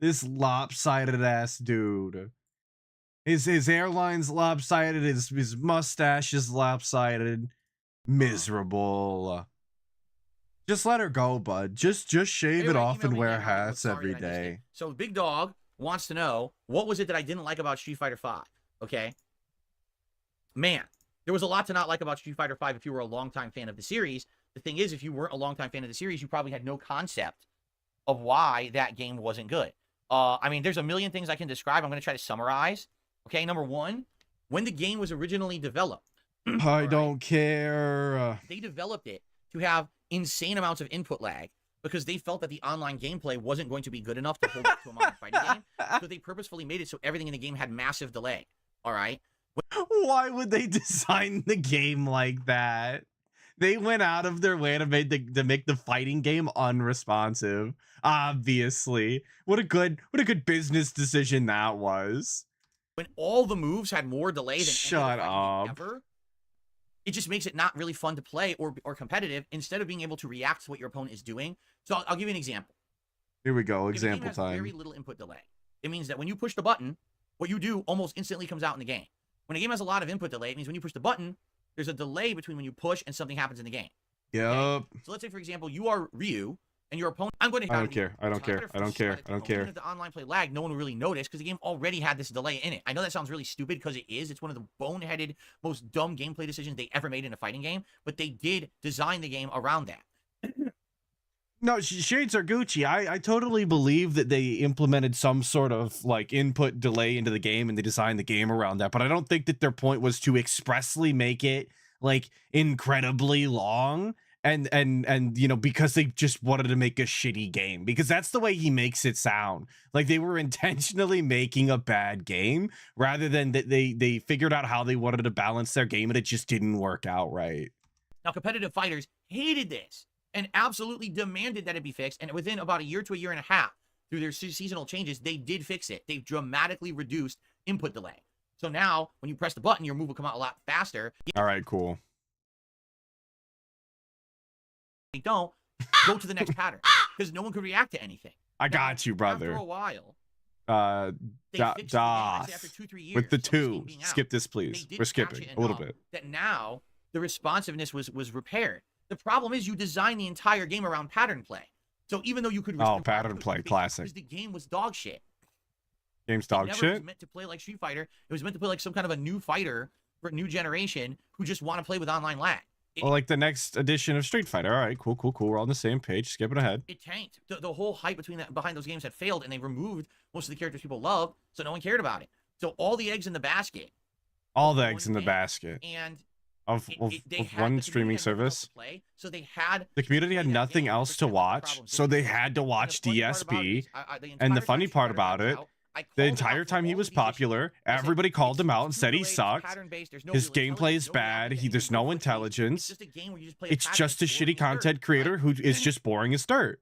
[SPEAKER 2] This lopsided ass dude. His hairline's lopsided. His mustache is lopsided. Miserable. Just let her go, bud. Just shave it off and wear hats every day.
[SPEAKER 1] So Big Dog wants to know, what was it that I didn't like about Street Fighter V? Okay. Man, there was a lot to not like about Street Fighter V if you were a longtime fan of the series. The thing is, if you weren't a longtime fan of the series, you probably had no concept of why that game wasn't good. I mean, there's a million things I can describe. I'm going to try to summarize. Okay, number one, when the game was originally developed.
[SPEAKER 2] I don't care.
[SPEAKER 1] They developed it to have insane amounts of input lag because they felt that the online gameplay wasn't going to be good enough to hold up to a modern fighting game. So they purposefully made it so everything in the game had massive delay. All right.
[SPEAKER 2] Why would they design the game like that? They went out of their way to make the fighting game unresponsive. Obviously, what a good business decision that was.
[SPEAKER 1] When all the moves had more delay than
[SPEAKER 2] Shut up.
[SPEAKER 1] Ever, it just makes it not really fun to play or competitive instead of being able to react to what your opponent is doing. So I'll give you an example.
[SPEAKER 2] Here we go.
[SPEAKER 1] If
[SPEAKER 2] Example
[SPEAKER 1] a game has
[SPEAKER 2] time.
[SPEAKER 1] Very little input delay. It means that when you push the button, what you do almost instantly comes out in the game. When a game has a lot of input delay, it means when you push the button, there's a delay between when you push and something happens in the game.
[SPEAKER 2] Yep.
[SPEAKER 1] Okay? So let's say, for example, you are Ryu and your opponent. I'm going to.
[SPEAKER 2] I don't care. I don't care. I don't care. I don't care.
[SPEAKER 1] If the online play lag, no one will really notice because the game already had this delay in it. I know that sounds really stupid because it is. It's one of the boneheaded, most dumb gameplay decisions they ever made in a fighting game. But they did design the game around that.
[SPEAKER 2] No, shades are Gucci. I totally believe that they implemented some sort of like input delay into the game and they designed the game around that. But I don't think that their point was to expressly make it like incredibly long and you know, because they just wanted to make a shitty game, because that's the way he makes it sound like they were intentionally making a bad game rather than that they figured out how they wanted to balance their game and it just didn't work out right.
[SPEAKER 1] Now, competitive fighters hated this and absolutely demanded that it be fixed. And within about a year to a year and a half, through their seasonal changes, they did fix it. They've dramatically reduced input delay. So now, when you press the button, your move will come out a lot faster.
[SPEAKER 2] All right, cool.
[SPEAKER 1] They don't go to the next pattern because no one could react to anything.
[SPEAKER 2] I got you, brother.
[SPEAKER 1] After a while,
[SPEAKER 2] they
[SPEAKER 1] fixed the game, after 2-3 years
[SPEAKER 2] with the
[SPEAKER 1] of this
[SPEAKER 2] two.
[SPEAKER 1] game being out,
[SPEAKER 2] Skip this, please. We're skipping a little bit.
[SPEAKER 1] That now the responsiveness was repaired. The problem is you design the entire game around pattern play. So even though you could
[SPEAKER 2] pattern play, classic.
[SPEAKER 1] Because the game was dog shit.
[SPEAKER 2] Game's dog shit.
[SPEAKER 1] It was meant to play like Street Fighter. It was meant to play like some kind of a new fighter for a new generation who just want to play with online lag.
[SPEAKER 2] Well, like the next edition of Street Fighter. All right, cool. We're on the same page. Skipping ahead.
[SPEAKER 1] It tanked. The whole hype behind those games had failed, and they removed most of the characters people love, so no one cared about it. So all the eggs in the basket.
[SPEAKER 2] All the eggs in the basket.
[SPEAKER 1] And
[SPEAKER 2] of one streaming service.
[SPEAKER 1] So they had
[SPEAKER 2] the community had nothing else to watch, so they had to watch DSP. And the funny part about it, the entire time he was popular, everybody called him out and said he sucked. His gameplay is bad. There's no intelligence. It's just a shitty content creator who is just boring as dirt.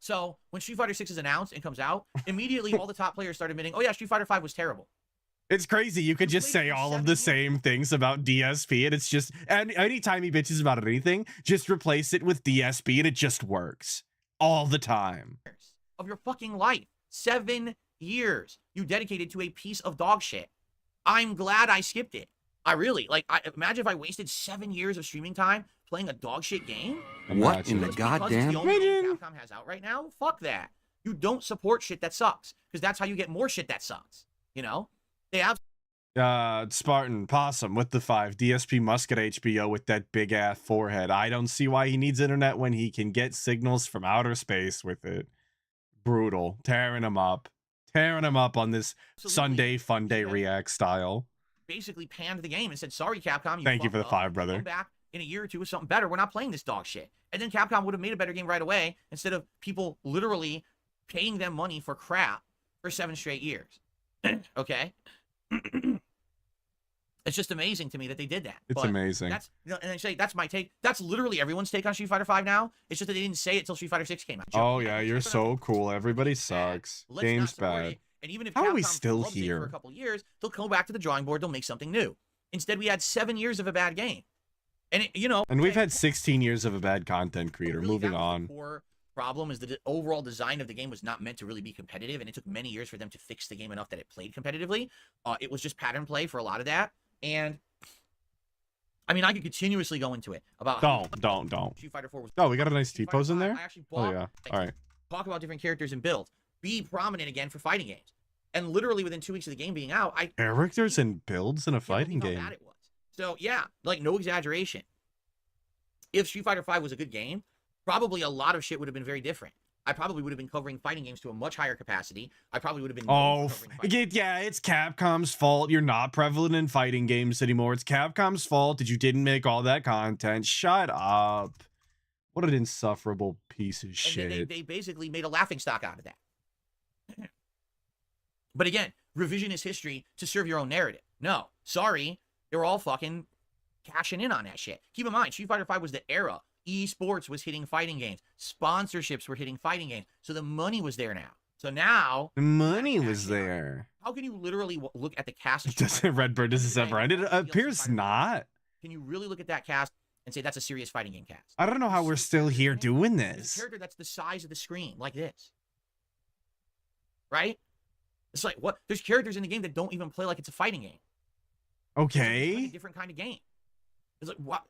[SPEAKER 1] So when Street Fighter 6 is announced and comes out, immediately all the top players started admitting, "Oh yeah, Street Fighter 5 was terrible."
[SPEAKER 2] It's crazy. You could just say all of the same things about DSP, and it's just, and anytime he bitches about anything, just replace it with DSP, and it just works all the time.
[SPEAKER 1] Of your fucking life, 7 years you dedicated to a piece of dog shit. I'm glad I skipped it. I really imagine if I wasted 7 years of streaming time playing a dog shit game.
[SPEAKER 7] What in the goddamn?
[SPEAKER 1] The only game Capcom has out right now. Fuck that. You don't support shit that sucks because that's how you get more shit that sucks. You know. They have
[SPEAKER 2] Spartan Possum with the 5. DSP must get HBO with that big ass forehead. I don't see why he needs internet when he can get signals from outer space with it. Brutal. Tearing him up on this Sunday Funday ReACK style.
[SPEAKER 1] Basically panned the game and said, "Sorry, Capcom.
[SPEAKER 2] Thank you for the 5, brother.
[SPEAKER 1] Come back in a year or two with something better. We're not playing this dog shit." And then Capcom would have made a better game right away instead of people literally paying them money for crap for 7 straight years. Okay. It's just amazing to me that they did that.
[SPEAKER 2] It's
[SPEAKER 1] But
[SPEAKER 2] amazing.
[SPEAKER 1] That's, and I say that's my take. That's literally everyone's take on Street Fighter 5 now. It's just that they didn't say it till Street Fighter 6 came out.
[SPEAKER 2] Oh yeah, you're so cool. Everybody sucks.
[SPEAKER 1] Let's not
[SPEAKER 2] Game's
[SPEAKER 1] support
[SPEAKER 2] bad.
[SPEAKER 1] it. And even if
[SPEAKER 2] How are we
[SPEAKER 1] Capcom
[SPEAKER 2] still
[SPEAKER 1] loves it for
[SPEAKER 2] here?
[SPEAKER 1] a couple years, they'll go back to the drawing board. They'll make something new. Instead, we had 7 years of a bad game, and
[SPEAKER 2] And we've had 16 years of a bad content creator.
[SPEAKER 1] really,
[SPEAKER 2] Moving
[SPEAKER 1] that was
[SPEAKER 2] on.
[SPEAKER 1] The core problem is that the overall design of the game was not meant to really be competitive, and it took many years for them to fix the game enough that it played competitively. It was just pattern play for a lot of that, and I mean, I could continuously go into it about
[SPEAKER 2] Don't.
[SPEAKER 1] Street Fighter 4 was.
[SPEAKER 2] Oh, we got a nice
[SPEAKER 1] Street
[SPEAKER 2] T-pose in
[SPEAKER 1] Fighter
[SPEAKER 2] there.
[SPEAKER 1] 5, I actually
[SPEAKER 2] Oh
[SPEAKER 1] bought,
[SPEAKER 2] yeah. All right.
[SPEAKER 1] talk about different characters and builds, be prominent again for fighting games, and literally within 2 weeks of the game being out,
[SPEAKER 2] Characters and builds in a
[SPEAKER 1] can't
[SPEAKER 2] fighting
[SPEAKER 1] believe how
[SPEAKER 2] game.
[SPEAKER 1] bad it was. So yeah, like no exaggeration. If Street Fighter 5 was a good game, probably a lot of shit would have been very different. I probably would have been covering fighting games to a much higher capacity. I probably would have been.
[SPEAKER 2] Oh,
[SPEAKER 1] covering fighting
[SPEAKER 2] yeah, it's Capcom's fault. You're not prevalent in fighting games anymore. It's Capcom's fault that you didn't make all that content. Shut up. What an insufferable piece of
[SPEAKER 1] And
[SPEAKER 2] shit.
[SPEAKER 1] they basically made a laughingstock out of that. But again, revisionist history to serve your own narrative. No, sorry, they were all fucking cashing in on that shit. Keep in mind, Street Fighter 5 was the era. Esports was hitting fighting games. Sponsorships were hitting fighting games. So the money was there now. So now,
[SPEAKER 2] The money was
[SPEAKER 1] cashing in on it.
[SPEAKER 2] there.
[SPEAKER 1] How can you literally look at the cast of Street
[SPEAKER 2] Doesn't
[SPEAKER 1] Fighter 5
[SPEAKER 2] Redbird, does this
[SPEAKER 1] and
[SPEAKER 2] ever
[SPEAKER 1] say,
[SPEAKER 2] end? It
[SPEAKER 1] "Oh, DLC
[SPEAKER 2] appears
[SPEAKER 1] Fighter 5"?
[SPEAKER 2] not.
[SPEAKER 1] Can you really look at that cast and say that's a serious fighting game cast?
[SPEAKER 2] I don't know how we're still here doing
[SPEAKER 1] There's a
[SPEAKER 2] this.
[SPEAKER 1] character that's the size of the screen, like this. Right? It's like, what? There's characters in the game that don't even play like it's a fighting game. It's like a
[SPEAKER 2] Okay.
[SPEAKER 1] different kind of game. It's like, what?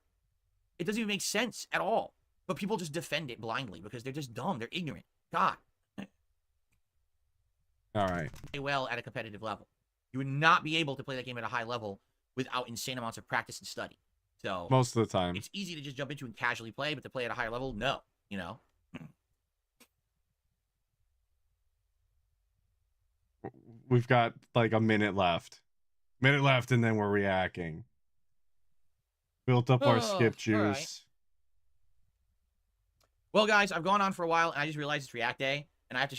[SPEAKER 1] It doesn't even make sense at all. But people just defend it blindly because they're just dumb. They're ignorant. God.
[SPEAKER 2] All right.
[SPEAKER 1] Play well at a competitive level. You would not be able to play that game at a high level without insane amounts of practice and study. So
[SPEAKER 2] Most of the time.
[SPEAKER 1] it's easy to just jump into and casually play, but to play at a higher level, no. You know?
[SPEAKER 2] We've got like a minute left. And then we're reacting. Built up our skip juice.
[SPEAKER 1] all right. Well, guys, I've gone on for a while, and I just realized it's React Day, and I have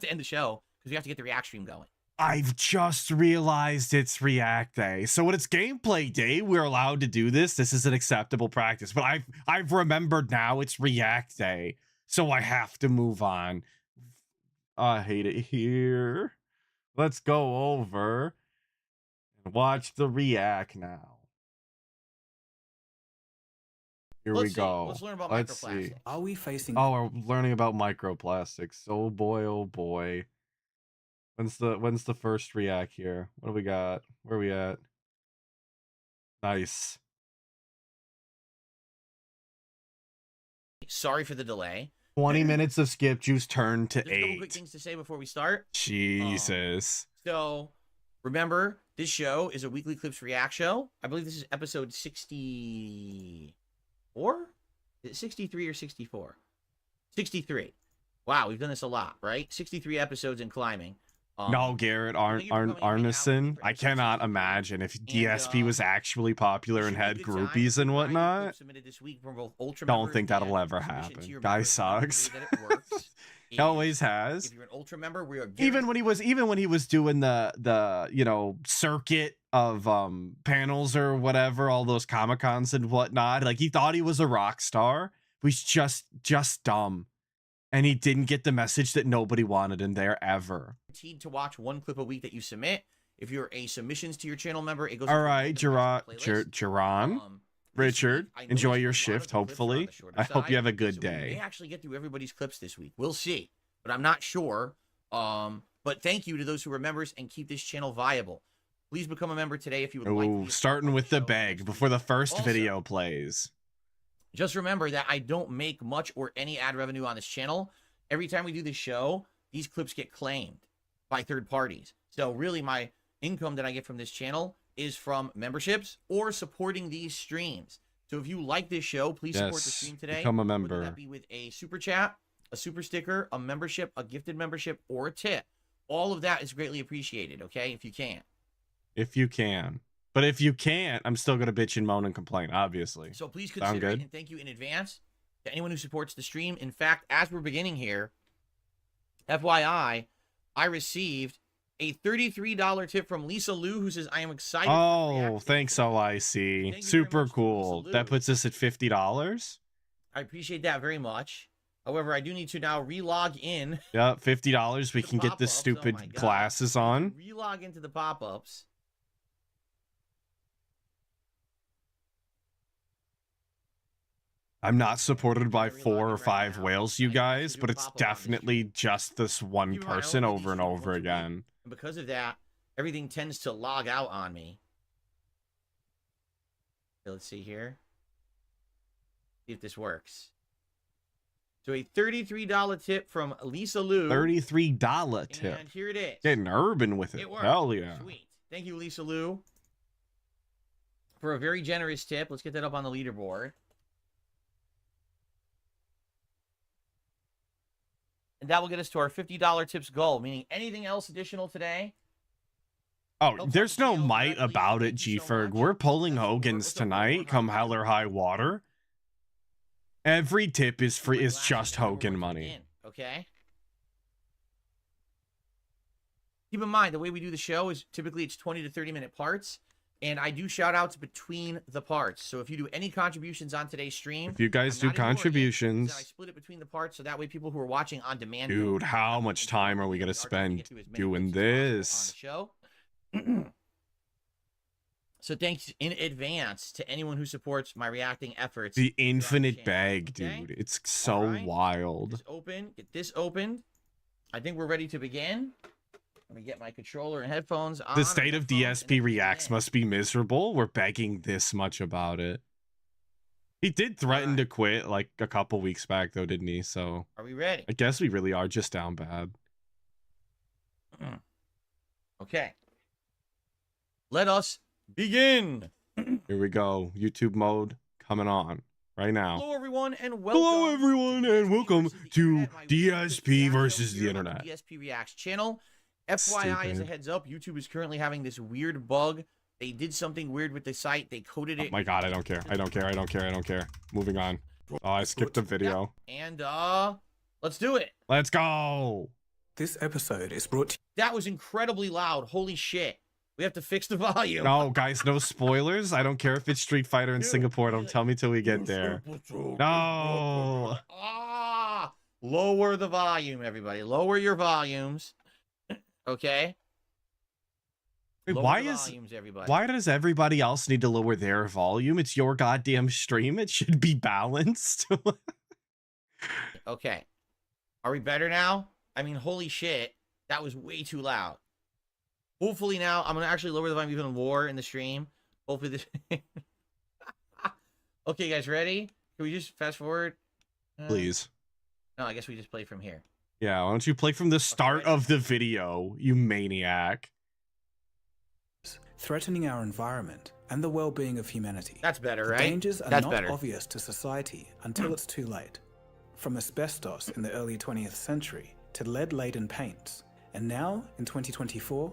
[SPEAKER 1] to end the show because we have to get the React stream going.
[SPEAKER 2] I've just realized it's React Day. So when it's gameplay day, we're allowed to do this. This is an acceptable practice. But I've remembered now it's React Day. So I have to move on. I hate it here. Let's go over and watch the React now. Here we
[SPEAKER 1] Let's see.
[SPEAKER 2] go.
[SPEAKER 1] Let's learn about
[SPEAKER 2] Let's see.
[SPEAKER 1] microplastics.
[SPEAKER 9] Are we facing?
[SPEAKER 2] Oh, we're learning about microplastics. Oh boy, oh boy. When's the first React here? What do we got? Where are we at? Nice.
[SPEAKER 1] Sorry for the delay.
[SPEAKER 2] 20 minutes of skip juice turned to
[SPEAKER 1] Just a couple quick
[SPEAKER 2] 8.
[SPEAKER 1] things to say before we start.
[SPEAKER 2] Jesus.
[SPEAKER 1] So, remember, this show is a weekly Clips React show. I believe this is episode 64? Is it 63 or 64? 63. Wow, we've done this a lot, right? 63 episodes in climbing.
[SPEAKER 2] No, Garrett
[SPEAKER 1] thank you for coming and hanging out with me
[SPEAKER 2] Arneson.
[SPEAKER 1] for
[SPEAKER 2] I
[SPEAKER 1] episode
[SPEAKER 2] cannot
[SPEAKER 1] 63.
[SPEAKER 2] imagine if DSP was actually popular and
[SPEAKER 1] Should be a
[SPEAKER 2] had
[SPEAKER 1] good time.
[SPEAKER 2] groupies and
[SPEAKER 1] Ryan,
[SPEAKER 2] whatnot.
[SPEAKER 1] clip submitted this week from both Ultra
[SPEAKER 2] Don't
[SPEAKER 1] members
[SPEAKER 2] think that'll
[SPEAKER 1] and
[SPEAKER 2] ever
[SPEAKER 1] submission
[SPEAKER 2] happen.
[SPEAKER 1] to your
[SPEAKER 2] Guy
[SPEAKER 1] members. The way
[SPEAKER 2] sucks.
[SPEAKER 1] that it works
[SPEAKER 2] He always
[SPEAKER 1] is,
[SPEAKER 2] has.
[SPEAKER 1] If you're an Ultra member, we are
[SPEAKER 2] Even when he was doing the circuit of panels or whatever, all those Comic-Cons and whatnot, like he thought he was a rock star, but he's just dumb. And he didn't get the message that nobody wanted in there ever.
[SPEAKER 1] guaranteed to watch one clip a week that you submit. If you're a submissions to your channel member, it goes.
[SPEAKER 2] All
[SPEAKER 1] into
[SPEAKER 2] right,
[SPEAKER 1] the playlist.
[SPEAKER 2] Jerron,
[SPEAKER 1] This
[SPEAKER 2] Richard,
[SPEAKER 1] week, I noticed
[SPEAKER 2] enjoy
[SPEAKER 1] a
[SPEAKER 2] your
[SPEAKER 1] lot of
[SPEAKER 2] shift,
[SPEAKER 1] the clips were on
[SPEAKER 2] hopefully.
[SPEAKER 1] the shorter
[SPEAKER 2] I hope you
[SPEAKER 1] side,
[SPEAKER 2] have a good
[SPEAKER 1] so we
[SPEAKER 2] day.
[SPEAKER 1] may actually get through everybody's clips this week. We'll see, but I'm not sure. But thank you to those who are members and keep this channel viable. Please become a member today if you would like. To
[SPEAKER 2] Oh,
[SPEAKER 1] be a
[SPEAKER 2] starting
[SPEAKER 1] part
[SPEAKER 2] with
[SPEAKER 1] of
[SPEAKER 2] the
[SPEAKER 1] show
[SPEAKER 2] bag
[SPEAKER 1] next
[SPEAKER 2] before
[SPEAKER 1] week.
[SPEAKER 2] the first
[SPEAKER 1] Also,
[SPEAKER 2] video plays.
[SPEAKER 1] Just remember that I don't make much or any ad revenue on this channel. Every time we do this show, these clips get claimed by third parties. So really my income that I get from this channel is from memberships or supporting these streams. So if you like this show, please support the
[SPEAKER 2] Yes,
[SPEAKER 1] stream today.
[SPEAKER 2] become a
[SPEAKER 1] Whether
[SPEAKER 2] member.
[SPEAKER 1] that be with a super chat, a super sticker, a membership, a gifted membership, or a tip. All of that is greatly appreciated, okay? If you can.
[SPEAKER 2] If you can. But if you can't, I'm still going to bitch and moan and complain, obviously.
[SPEAKER 1] So please
[SPEAKER 2] Sound
[SPEAKER 1] consider it,
[SPEAKER 2] good?
[SPEAKER 1] and thank you in advance to anyone who supports the stream. In fact, as we're beginning here, FYI, I received A $33 tip from Lisa Lou, who says, I am excited.
[SPEAKER 2] Oh, thanks, OIC.
[SPEAKER 1] Thank you very
[SPEAKER 2] Super
[SPEAKER 1] much to
[SPEAKER 2] cool.
[SPEAKER 1] Lisa
[SPEAKER 2] That
[SPEAKER 1] Lou.
[SPEAKER 2] puts us at $50.
[SPEAKER 1] I appreciate that very much. However, I do need to now re-log in.
[SPEAKER 2] Yep, $50. We
[SPEAKER 1] The
[SPEAKER 2] can get the
[SPEAKER 1] pop-ups, oh
[SPEAKER 2] stupid
[SPEAKER 1] my God.
[SPEAKER 2] glasses on.
[SPEAKER 1] Re-log into the pop-ups.
[SPEAKER 2] I'm not supported by
[SPEAKER 1] Very
[SPEAKER 2] 4
[SPEAKER 1] lucky
[SPEAKER 2] or
[SPEAKER 1] right
[SPEAKER 2] 5
[SPEAKER 1] now.
[SPEAKER 2] whales, you
[SPEAKER 1] I can actually
[SPEAKER 2] guys,
[SPEAKER 1] do
[SPEAKER 2] but
[SPEAKER 1] a
[SPEAKER 2] it's
[SPEAKER 1] pop-up on this
[SPEAKER 2] definitely just this one
[SPEAKER 1] Keep in mind, I
[SPEAKER 2] person
[SPEAKER 1] only
[SPEAKER 2] over and
[SPEAKER 1] stream
[SPEAKER 2] over
[SPEAKER 1] once a week,
[SPEAKER 2] again.
[SPEAKER 1] And because of that, everything tends to log out on me. Okay, let's see here. See if this works. So a $33 tip from Lisa Lou.
[SPEAKER 2] $33 tip.
[SPEAKER 1] And here it is.
[SPEAKER 2] Getting urban with it.
[SPEAKER 1] It worked.
[SPEAKER 2] Hell yeah.
[SPEAKER 1] Sweet. Thank you, Lisa Lou, for a very generous tip. Let's get that up on the leaderboard. And that will get us to our $50 tips goal, meaning anything else additional today.
[SPEAKER 2] Oh,
[SPEAKER 1] Help
[SPEAKER 2] there's
[SPEAKER 1] fund the
[SPEAKER 2] no
[SPEAKER 1] channel
[SPEAKER 2] might
[SPEAKER 1] directly.
[SPEAKER 2] about it,
[SPEAKER 1] Thank you so
[SPEAKER 2] G-Ferg.
[SPEAKER 1] much.
[SPEAKER 2] We're pulling
[SPEAKER 1] That's what we're-
[SPEAKER 2] Hogan's
[SPEAKER 1] what's up,
[SPEAKER 2] tonight,
[SPEAKER 1] we're
[SPEAKER 2] come
[SPEAKER 1] high
[SPEAKER 2] hell or high water. Every tip is free, is
[SPEAKER 1] Glasses,
[SPEAKER 2] just
[SPEAKER 1] and we're
[SPEAKER 2] Hogan
[SPEAKER 1] working
[SPEAKER 2] money.
[SPEAKER 1] in, okay? Keep in mind, the way we do the show is typically it's 20 to 30-minute parts, and I do shout-outs between the parts. So if you do any contributions on today's stream...
[SPEAKER 2] If you guys
[SPEAKER 1] I'm
[SPEAKER 2] do
[SPEAKER 1] not ignoring it,
[SPEAKER 2] contributions...
[SPEAKER 1] I split it between the parts, so that way people who are watching on demand...
[SPEAKER 2] Dude, how much time are we going to spend doing this?
[SPEAKER 1] Show. So thanks in advance to anyone who supports my reacting efforts.
[SPEAKER 2] The
[SPEAKER 1] here on
[SPEAKER 2] infinite
[SPEAKER 1] channel,
[SPEAKER 2] bag,
[SPEAKER 1] okay?
[SPEAKER 2] dude. It's so
[SPEAKER 1] Alright.
[SPEAKER 2] wild.
[SPEAKER 1] Just open. Get this opened. I think we're ready to begin. Let me get my controller and headphones on.
[SPEAKER 2] The state of
[SPEAKER 1] headphones, and
[SPEAKER 2] DSP
[SPEAKER 1] then
[SPEAKER 2] reacts
[SPEAKER 1] begin.
[SPEAKER 2] must be miserable. We're begging this much about it. He did threaten
[SPEAKER 1] Alright.
[SPEAKER 2] to quit like a couple weeks back, though, didn't he? So
[SPEAKER 1] Are we ready?
[SPEAKER 2] I guess we really are just down bad.
[SPEAKER 1] Okay. Let us begin.
[SPEAKER 2] Here we go. YouTube mode coming on right now.
[SPEAKER 1] Hello, everyone, and welcome.
[SPEAKER 2] Hello, everyone,
[SPEAKER 1] to
[SPEAKER 2] and
[SPEAKER 1] DSP
[SPEAKER 2] welcome
[SPEAKER 1] versus the
[SPEAKER 2] to
[SPEAKER 1] Internet, my
[SPEAKER 2] DSP
[SPEAKER 1] weekly
[SPEAKER 2] versus
[SPEAKER 1] video
[SPEAKER 2] the
[SPEAKER 1] here on
[SPEAKER 2] Internet.
[SPEAKER 1] DSP Reacts channel. FYI, as a
[SPEAKER 2] Stupid.
[SPEAKER 1] heads up, YouTube is currently having this weird bug. They did something weird with the site. They coded
[SPEAKER 2] Oh
[SPEAKER 1] it.
[SPEAKER 2] my god, I don't care. I don't care. I don't care. I don't care. Moving on. Oh, I skipped the video.
[SPEAKER 1] And let's do it.
[SPEAKER 2] Let's go.
[SPEAKER 9] This episode is brought to
[SPEAKER 1] That was incredibly loud. Holy shit. We have to fix the volume.
[SPEAKER 2] No, guys, no spoilers. I don't care if it's Street Fighter in Singapore. Don't tell me till we get there. No.
[SPEAKER 1] Lower the volume, everybody. Lower your volumes. Okay?
[SPEAKER 2] Wait,
[SPEAKER 1] Lower
[SPEAKER 2] why
[SPEAKER 1] the
[SPEAKER 2] is
[SPEAKER 1] volumes, everybody.
[SPEAKER 2] why does everybody else need to lower their volume? It's your goddamn stream. It should be balanced.
[SPEAKER 1] Okay. Are we better now? I mean, holy shit. That was way too loud. Hopefully now, I'm going to actually lower the volume even more in the stream. Hopefully this... Okay, guys, ready? Can we just fast forward?
[SPEAKER 2] Please.
[SPEAKER 1] No, I guess we just play from here.
[SPEAKER 2] Yeah, why don't you play from the start
[SPEAKER 1] ready?
[SPEAKER 2] of the video, you maniac?
[SPEAKER 9] threatening our environment and the well-being of humanity.
[SPEAKER 1] That's better,
[SPEAKER 9] The
[SPEAKER 1] right?
[SPEAKER 9] dangers are
[SPEAKER 1] That's
[SPEAKER 9] not
[SPEAKER 1] better.
[SPEAKER 9] obvious to society until it's too late. From asbestos in the early 20th century to lead-laden paints, and now, in 2024,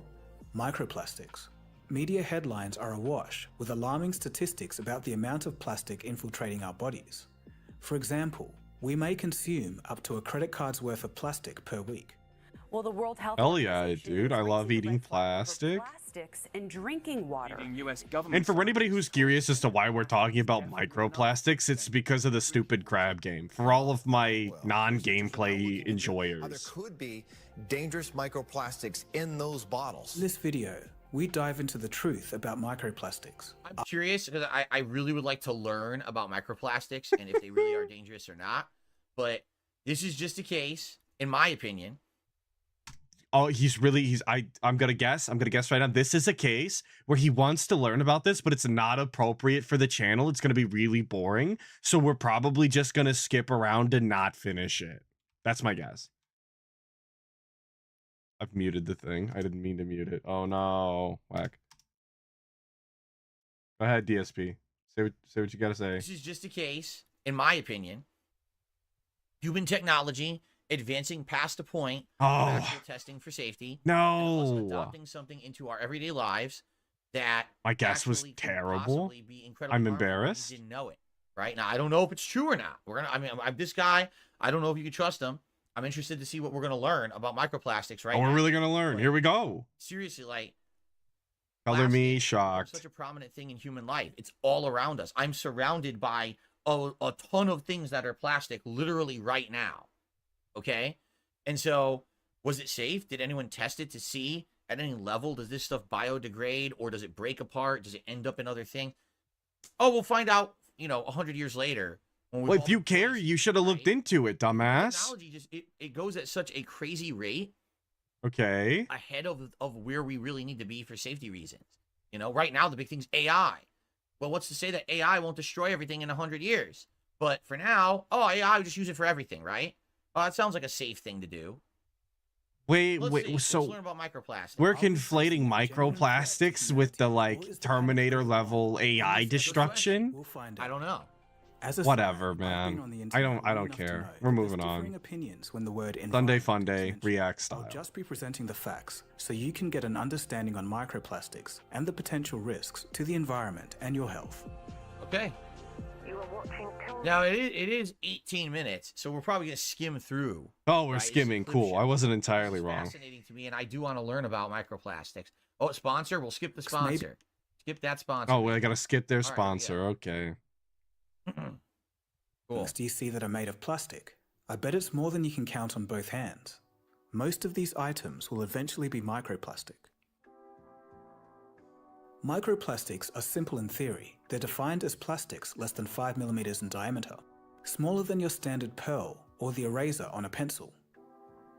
[SPEAKER 9] microplastics. Media headlines are awash with alarming statistics about the amount of plastic infiltrating our bodies. For example, we may consume up to a credit card's worth of plastic per week.
[SPEAKER 10] Well, the World Health
[SPEAKER 2] Hell yeah,
[SPEAKER 10] Organization
[SPEAKER 2] dude.
[SPEAKER 10] is
[SPEAKER 2] I love
[SPEAKER 10] raising the
[SPEAKER 2] eating
[SPEAKER 10] red flag over
[SPEAKER 2] plastic.
[SPEAKER 10] Plastics in drinking water.
[SPEAKER 2] And for anybody who's curious as to why we're talking about microplastics, it's because of the stupid crab game. For all of my non-gameplay
[SPEAKER 11] There
[SPEAKER 2] enjoyers.
[SPEAKER 11] could be dangerous microplastics in those bottles.
[SPEAKER 9] In this video, we dive into the truth about microplastics.
[SPEAKER 1] I'm curious because I really would like to learn about microplastics and if they really are dangerous or not. But this is just a case, in my opinion.
[SPEAKER 2] Oh, I'm gonna guess right now. This is a case where he wants to learn about this, but it's not appropriate for the channel. It's gonna be really boring. So we're probably just gonna skip around and not finish it. That's my guess. I've muted the thing. I didn't mean to mute it. Oh no. Whack. Go ahead, DSP. Say what you gotta say.
[SPEAKER 1] This is just a case, in my opinion. Human technology advancing past a point of
[SPEAKER 2] Oh
[SPEAKER 1] actual testing for safety. And us
[SPEAKER 2] no.
[SPEAKER 1] adopting something into our everyday lives that
[SPEAKER 2] My guess was
[SPEAKER 1] actually could
[SPEAKER 2] terrible.
[SPEAKER 1] possibly be incredibly
[SPEAKER 2] I'm
[SPEAKER 1] harmful, and we
[SPEAKER 2] embarrassed.
[SPEAKER 1] didn't know it. Right now, I don't know if it's true or not. I'm this guy. I don't know if you can trust him. I'm interested to see what we're going to learn about microplastics right
[SPEAKER 2] Oh,
[SPEAKER 1] now.
[SPEAKER 2] we're really gonna learn. Here we go.
[SPEAKER 1] Seriously, like,
[SPEAKER 2] Color me
[SPEAKER 1] plastic is
[SPEAKER 2] shocked.
[SPEAKER 1] such a prominent thing in human life. It's all around us. I'm surrounded by a ton of things that are plastic literally right now. Okay? And so, was it safe? Did anyone test it to see at any level, does this stuff biodegrade, or does it break apart? Does it end up in other things? Oh, we'll find out, 100 years later.
[SPEAKER 2] Well, if you care, you should have looked into it, dumbass.
[SPEAKER 1] Technology just, it goes at such a crazy rate.
[SPEAKER 2] Okay.
[SPEAKER 1] Ahead of where we really need to be for safety reasons. Right now the big thing's AI. Well, what's to say that AI won't destroy everything in 100 years? But for now, AI, we just use it for everything, right? Oh, that sounds like a safe thing to do.
[SPEAKER 2] Wait,
[SPEAKER 1] Let's
[SPEAKER 2] so
[SPEAKER 1] learn about microplastics.
[SPEAKER 2] we're conflating microplastics with the like Terminator level AI destruction?
[SPEAKER 9] We'll find
[SPEAKER 1] I
[SPEAKER 9] out.
[SPEAKER 1] don't know.
[SPEAKER 9] As a
[SPEAKER 2] Whatever,
[SPEAKER 9] fan, I've been on the
[SPEAKER 2] man.
[SPEAKER 9] internet
[SPEAKER 2] I
[SPEAKER 9] long
[SPEAKER 2] don't
[SPEAKER 9] enough to
[SPEAKER 2] care.
[SPEAKER 9] know
[SPEAKER 2] We're
[SPEAKER 9] that
[SPEAKER 2] moving
[SPEAKER 9] there's
[SPEAKER 2] on.
[SPEAKER 9] differing opinions when the word
[SPEAKER 2] Sunday
[SPEAKER 9] environment
[SPEAKER 2] Funday,
[SPEAKER 9] is mentioned.
[SPEAKER 2] ReACK
[SPEAKER 9] I'll
[SPEAKER 2] style.
[SPEAKER 9] just be presenting the facts so you can get an understanding on microplastics and the potential risks to the environment and your health.
[SPEAKER 1] Okay. Now it is 18 minutes, so we're probably gonna skim through.
[SPEAKER 2] Oh, we're
[SPEAKER 1] right?
[SPEAKER 2] skimming.
[SPEAKER 1] It's a clip
[SPEAKER 2] Cool.
[SPEAKER 1] show.
[SPEAKER 2] I wasn't entirely
[SPEAKER 1] It's
[SPEAKER 2] wrong.
[SPEAKER 1] fascinating to me, and I do want to learn about microplastics. Oh, sponsor? We'll skip the
[SPEAKER 9] Maybe-
[SPEAKER 1] sponsor. Skip that sponsor.
[SPEAKER 2] Oh, well, I gotta skip their
[SPEAKER 1] All right, yeah.
[SPEAKER 2] sponsor. Okay.
[SPEAKER 1] Cool.
[SPEAKER 9] Things do you see that are made of plastic? I bet it's more than you can count on both hands. Most of these items will eventually be microplastic. Microplastics are simple in theory. They're defined as plastics less than 5 millimeters in diameter, smaller than your standard pearl or the eraser on a pencil.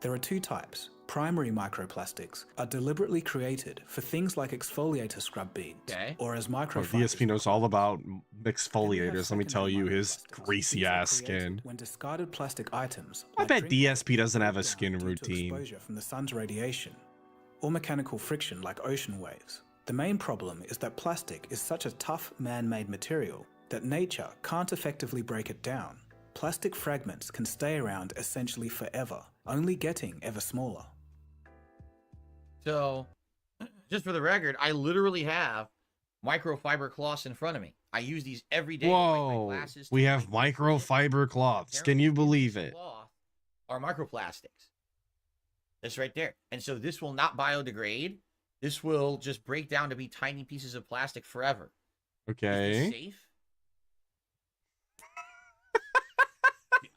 [SPEAKER 9] There are two types. Primary microplastics are deliberately created for things like exfoliator scrub beads,
[SPEAKER 1] Okay.
[SPEAKER 9] or as
[SPEAKER 2] Oh,
[SPEAKER 9] microfibers.
[SPEAKER 2] DSP knows all about exfoliators. Let me
[SPEAKER 9] Secondary
[SPEAKER 2] tell you, his
[SPEAKER 9] microplastics.
[SPEAKER 2] greasy
[SPEAKER 9] These are
[SPEAKER 2] ass
[SPEAKER 9] created
[SPEAKER 2] skin.
[SPEAKER 9] When discarded plastic items,
[SPEAKER 2] I
[SPEAKER 9] like
[SPEAKER 2] bet
[SPEAKER 9] drink
[SPEAKER 2] DSP
[SPEAKER 9] bottles,
[SPEAKER 2] doesn't have a
[SPEAKER 9] break down
[SPEAKER 2] skin
[SPEAKER 9] due to
[SPEAKER 2] routine.
[SPEAKER 9] Exposure from the sun's radiation, or mechanical friction like ocean waves. The main problem is that plastic is such a tough man-made material that nature can't effectively break it down. Plastic fragments can stay around essentially forever, only getting ever smaller.
[SPEAKER 1] So, just for the record, I literally have microfiber cloths in front of me. I use these every day. to wipe my
[SPEAKER 2] Whoa.
[SPEAKER 1] glasses,
[SPEAKER 2] We
[SPEAKER 1] to
[SPEAKER 2] have
[SPEAKER 1] wipe my skin.
[SPEAKER 2] microfiber cloths. Can you believe it?
[SPEAKER 1] Cloth are microplastics. This right there. And so this will not biodegrade. This will just break down to be tiny pieces of plastic forever. Is this
[SPEAKER 2] Okay.
[SPEAKER 1] safe?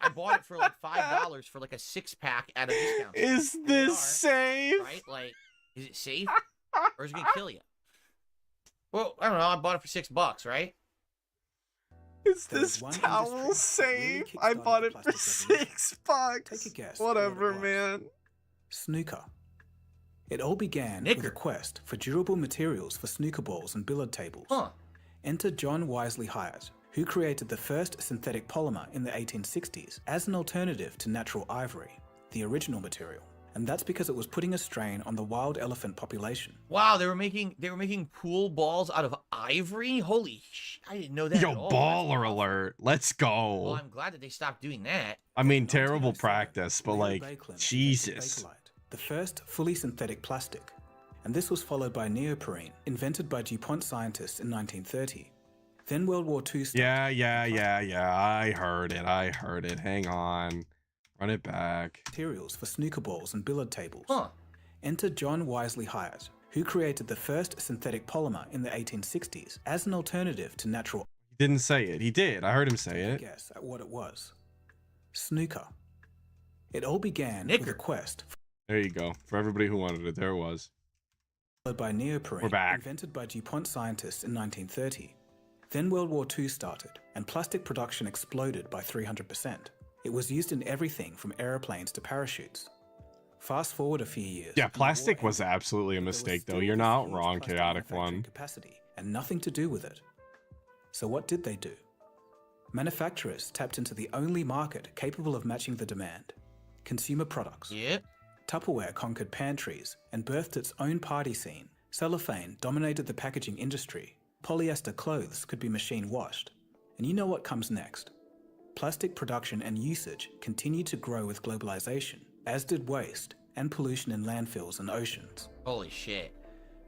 [SPEAKER 1] I bought it for like $5 for like a 6-pack at a discount.
[SPEAKER 2] Is
[SPEAKER 1] Here they
[SPEAKER 2] this
[SPEAKER 1] are,
[SPEAKER 2] safe?
[SPEAKER 1] right? Like, is it safe or is it gonna kill you? Well, I don't know. I bought it for $6, right?
[SPEAKER 2] Is
[SPEAKER 9] There
[SPEAKER 2] this
[SPEAKER 9] was one
[SPEAKER 2] towel
[SPEAKER 9] industry that really
[SPEAKER 2] safe? I
[SPEAKER 9] kickstarted
[SPEAKER 2] bought
[SPEAKER 9] the
[SPEAKER 2] it for
[SPEAKER 9] plastic revolution.
[SPEAKER 2] $6.
[SPEAKER 9] Take a guess at what
[SPEAKER 2] Whatever,
[SPEAKER 9] it was.
[SPEAKER 2] man.
[SPEAKER 9] Snooker. It all began with a quest for durable materials for snooker balls and billiard tables.
[SPEAKER 1] Huh.
[SPEAKER 9] Enter John Wisely Hyatt, who created the first synthetic polymer in the 1860s as an alternative to natural ivory, the original material. And that's because it was putting a strain on the wild elephant population.
[SPEAKER 1] Wow, they were making pool balls out of ivory. Holy sh! I didn't know that.
[SPEAKER 2] Yo,
[SPEAKER 1] at all.
[SPEAKER 2] baller
[SPEAKER 1] That's awesome.
[SPEAKER 2] alert. Let's
[SPEAKER 1] Well,
[SPEAKER 2] go.
[SPEAKER 1] I'm glad that they stopped doing that.
[SPEAKER 2] I mean,
[SPEAKER 9] In
[SPEAKER 2] terrible
[SPEAKER 9] 1907,
[SPEAKER 2] practice, but
[SPEAKER 9] Leo
[SPEAKER 2] like,
[SPEAKER 9] Baekeland invented
[SPEAKER 2] Jesus.
[SPEAKER 9] Bakelite, the first fully synthetic plastic. And this was followed by neoprene, invented by DuPont scientists in 1930. Then World War II started.
[SPEAKER 2] Yeah. I heard it. Hang on. Run it back.
[SPEAKER 9] Materials for snooker balls and billiard tables.
[SPEAKER 1] Huh.
[SPEAKER 9] Enter John Wisely Hyatt, who created the first synthetic polymer in the 1860s as an alternative to natural.
[SPEAKER 2] He didn't say it. He did. I heard him say it.
[SPEAKER 9] Guess at what it was. Snooker. It all began
[SPEAKER 1] Knicker.
[SPEAKER 9] with a quest
[SPEAKER 2] There you go. For everybody who wanted it, there it was.
[SPEAKER 9] followed by neoprene,
[SPEAKER 2] We're back.
[SPEAKER 9] invented by DuPont scientists in 1930. Then World War II started, and plastic production exploded by 300%. It was used in everything from aeroplanes to parachutes. Fast forward a few years.
[SPEAKER 2] Yeah,
[SPEAKER 9] and the
[SPEAKER 2] plastic
[SPEAKER 9] war
[SPEAKER 2] was
[SPEAKER 9] ended,
[SPEAKER 2] absolutely a
[SPEAKER 9] but there was
[SPEAKER 2] mistake, though.
[SPEAKER 9] still
[SPEAKER 2] You're
[SPEAKER 9] this
[SPEAKER 2] not
[SPEAKER 9] huge
[SPEAKER 2] wrong,
[SPEAKER 9] plastic
[SPEAKER 2] chaotic
[SPEAKER 9] manufacturing
[SPEAKER 2] one.
[SPEAKER 9] capacity, and nothing to do with it. So what did they do? Manufacturers tapped into the only market capable of matching the demand: consumer products.
[SPEAKER 1] Yep.
[SPEAKER 9] Tupperware conquered pantries and birthed its own party scene. Cellophane dominated the packaging industry. Polyester clothes could be machine washed. And you know what comes next? Plastic production and usage continued to grow with globalization, as did waste and pollution in landfills and oceans.
[SPEAKER 1] Holy shit.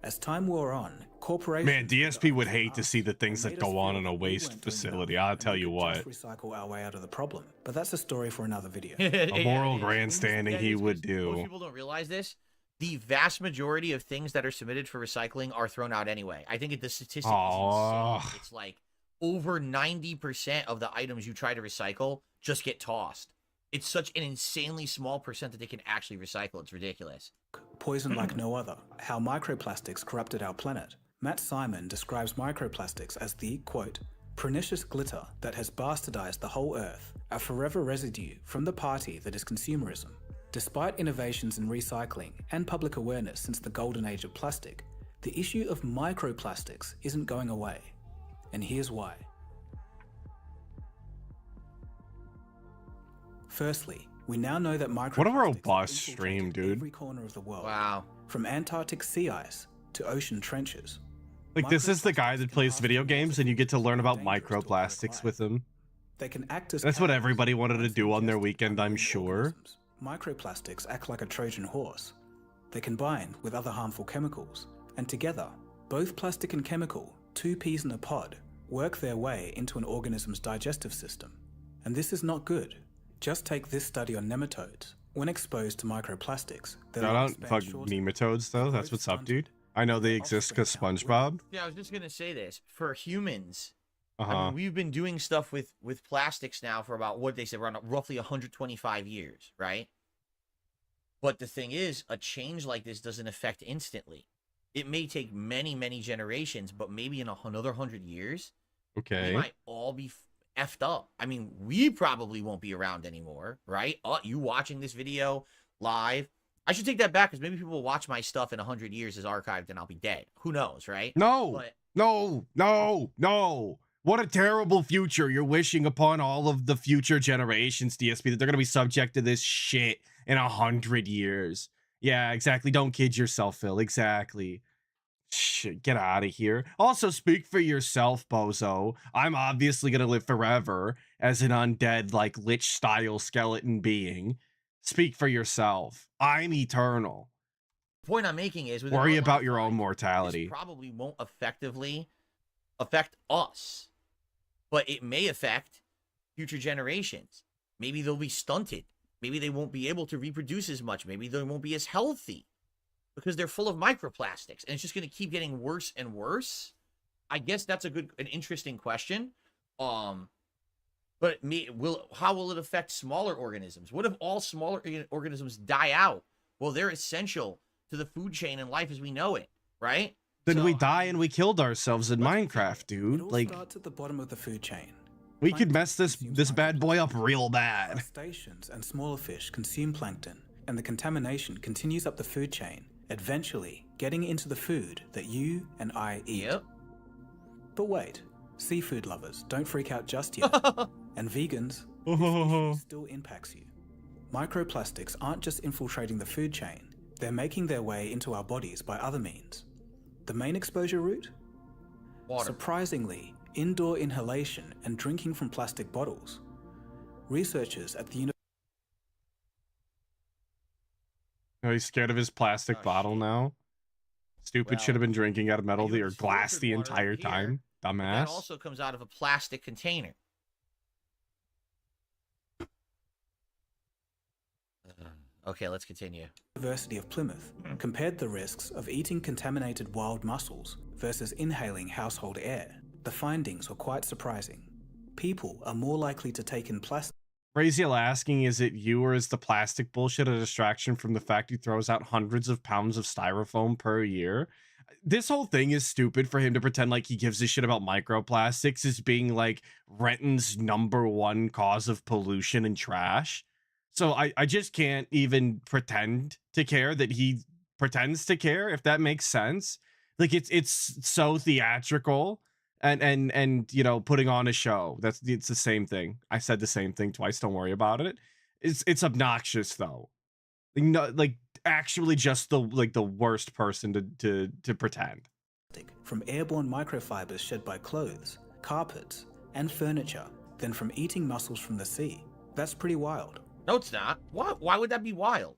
[SPEAKER 9] As time wore on, corporations.
[SPEAKER 2] Man, DSP would
[SPEAKER 9] that
[SPEAKER 2] hate to
[SPEAKER 9] us
[SPEAKER 2] see the things
[SPEAKER 9] and
[SPEAKER 2] that
[SPEAKER 9] made us
[SPEAKER 2] go on
[SPEAKER 9] feel
[SPEAKER 2] in a
[SPEAKER 9] that we
[SPEAKER 2] waste
[SPEAKER 9] weren't doing
[SPEAKER 2] facility.
[SPEAKER 9] enough,
[SPEAKER 2] I'll
[SPEAKER 9] and
[SPEAKER 2] tell
[SPEAKER 9] we
[SPEAKER 2] you
[SPEAKER 9] could
[SPEAKER 2] what.
[SPEAKER 9] just recycle our way out of the problem. But that's a story for another video.
[SPEAKER 2] A moral
[SPEAKER 1] Yeah,
[SPEAKER 2] grandstanding
[SPEAKER 1] that
[SPEAKER 2] he
[SPEAKER 1] is,
[SPEAKER 2] would
[SPEAKER 1] 'cause most
[SPEAKER 2] do.
[SPEAKER 1] people don't realize this. The vast majority of things that are submitted for recycling are thrown out anyway. I think the statistic is insane. It's like over 90% of the items you try to recycle just get tossed. It's such an insanely small percent that they can actually recycle. It's ridiculous.
[SPEAKER 9] Poison like no other. How microplastics corrupted our planet. Matt Simon describes microplastics as the, quote, pernicious glitter that has bastardized the whole earth, a forever residue from the party that is consumerism. Despite innovations in recycling and public awareness since the golden age of plastic, the issue of microplastics isn't going away. And here's why. Firstly, we now know that microplastics
[SPEAKER 2] What a
[SPEAKER 9] have
[SPEAKER 2] robust
[SPEAKER 9] infiltrated
[SPEAKER 2] stream, dude.
[SPEAKER 9] every corner of the world.
[SPEAKER 1] Wow.
[SPEAKER 9] From Antarctic sea ice to ocean trenches.
[SPEAKER 2] Like, this is the guy that
[SPEAKER 9] Microplastics
[SPEAKER 2] plays
[SPEAKER 9] can
[SPEAKER 2] video
[SPEAKER 9] pass
[SPEAKER 2] games
[SPEAKER 9] from
[SPEAKER 2] and you get to learn about
[SPEAKER 9] dangerous to
[SPEAKER 2] microplastics
[SPEAKER 9] aquatic
[SPEAKER 2] with him.
[SPEAKER 9] They can act as
[SPEAKER 2] That's what
[SPEAKER 9] carriers
[SPEAKER 2] everybody wanted to
[SPEAKER 9] once
[SPEAKER 2] do on their
[SPEAKER 9] ingested
[SPEAKER 2] weekend,
[SPEAKER 9] by
[SPEAKER 2] I'm
[SPEAKER 9] marine
[SPEAKER 2] sure.
[SPEAKER 9] organisms. Microplastics act like a Trojan horse. They combine with other harmful chemicals, and together, both plastic and chemical, two peas in a pod, work their way into an organism's digestive system. And this is not good. Just take this study on nematodes. When exposed to microplastics, their
[SPEAKER 2] I don't
[SPEAKER 9] lifespan
[SPEAKER 2] fuck
[SPEAKER 9] shortens,
[SPEAKER 2] nematodes though. That's
[SPEAKER 9] growth
[SPEAKER 2] what's up,
[SPEAKER 9] stunted,
[SPEAKER 2] dude. I know
[SPEAKER 9] and
[SPEAKER 2] they
[SPEAKER 9] their
[SPEAKER 2] exist
[SPEAKER 9] offspring
[SPEAKER 2] because
[SPEAKER 9] count
[SPEAKER 2] SpongeBob.
[SPEAKER 1] Yeah, I was just gonna say this. For humans, I
[SPEAKER 2] Uh-huh.
[SPEAKER 1] mean, we've been doing stuff with plastics now for about what they said around roughly 125 years, right? But the thing is, a change like this doesn't affect instantly. It may take many, many generations, but maybe in another 100 years,
[SPEAKER 2] Okay.
[SPEAKER 1] we might all be effed up. I mean, we probably won't be around anymore, right? You watching this video live. I should take that back because maybe people will watch my stuff in 100 years as archived and I'll be dead. Who knows, right?
[SPEAKER 2] No,
[SPEAKER 1] But
[SPEAKER 2] no, no, no. What a terrible future you're wishing upon all of the future generations, DSP, that they're going to be subject to this shit in 100 years. Yeah, exactly. Don't kid yourself, Phil. Exactly. Shit, get out of here. Also, speak for yourself, bozo. I'm obviously going to live forever as an undead, like, lich-style skeleton being. Speak for yourself. I'm eternal.
[SPEAKER 1] the point I'm making is, with
[SPEAKER 2] Worry
[SPEAKER 1] our
[SPEAKER 2] about your
[SPEAKER 1] lifetime,
[SPEAKER 2] own mortality.
[SPEAKER 1] This probably won't effectively affect us, but it may affect future generations. Maybe they'll be stunted. Maybe they won't be able to reproduce as much. Maybe they won't be as healthy because they're full of microplastics, and it's just going to keep getting worse and worse. I guess that's an interesting question. But how will it affect smaller organisms? What if all smaller organisms die out? Well, they're essential to the food chain and life as we know it, right?
[SPEAKER 2] Then
[SPEAKER 1] So,
[SPEAKER 2] we die and we killed ourselves in
[SPEAKER 1] let's
[SPEAKER 2] Minecraft,
[SPEAKER 9] It
[SPEAKER 2] dude.
[SPEAKER 9] all
[SPEAKER 2] Like,
[SPEAKER 9] starts at the bottom of the food chain.
[SPEAKER 2] we could mess
[SPEAKER 9] Plankton
[SPEAKER 2] this
[SPEAKER 9] consumes
[SPEAKER 2] bad boy up
[SPEAKER 9] microplastics.
[SPEAKER 2] real bad.
[SPEAKER 9] Crustaceans and smaller fish consume plankton, and the contamination continues up the food chain, eventually getting into the food that you and I eat.
[SPEAKER 1] Yep.
[SPEAKER 9] But wait, seafood lovers, don't freak out just yet. And vegans, this issue still impacts you. Microplastics aren't just infiltrating the food chain, they're making their way into our bodies by other means. The main exposure route?
[SPEAKER 1] Water.
[SPEAKER 9] Surprisingly, indoor inhalation and drinking from plastic bottles. Researchers at the
[SPEAKER 2] Oh, he's scared of his plastic
[SPEAKER 1] Oh,
[SPEAKER 2] bottle
[SPEAKER 1] shit.
[SPEAKER 2] now. Stupid
[SPEAKER 1] Well,
[SPEAKER 2] should have been drinking out of metal
[SPEAKER 1] you have
[SPEAKER 2] or
[SPEAKER 1] this
[SPEAKER 2] glass
[SPEAKER 1] filtered
[SPEAKER 2] the
[SPEAKER 1] water
[SPEAKER 2] entire
[SPEAKER 1] over here,
[SPEAKER 2] time.
[SPEAKER 1] That
[SPEAKER 2] Dumbass.
[SPEAKER 1] also comes out of a plastic container. Okay, let's continue.
[SPEAKER 9] University of Plymouth compared the risks of eating contaminated wild mussels versus inhaling household air. The findings were quite surprising. People are more likely to take in plastic.
[SPEAKER 2] Braziel asking, is it you or is the plastic bullshit a distraction from the fact he throws out hundreds of pounds of styrofoam per year? This whole thing is stupid for him to pretend like he gives a shit about microplastics as being like Renton's #1 cause of pollution and trash. So I just can't even pretend to care that he pretends to care, if that makes sense. Like it's so theatrical and you know, putting on a show. It's the same thing. I said the same thing twice. Don't worry about it. It's obnoxious though. No, like actually just the worst person to pretend.
[SPEAKER 9] From airborne microfibers shed by clothes, carpets, and furniture than from eating mussels from the sea. That's pretty wild.
[SPEAKER 1] No, it's not. Why would that be wild?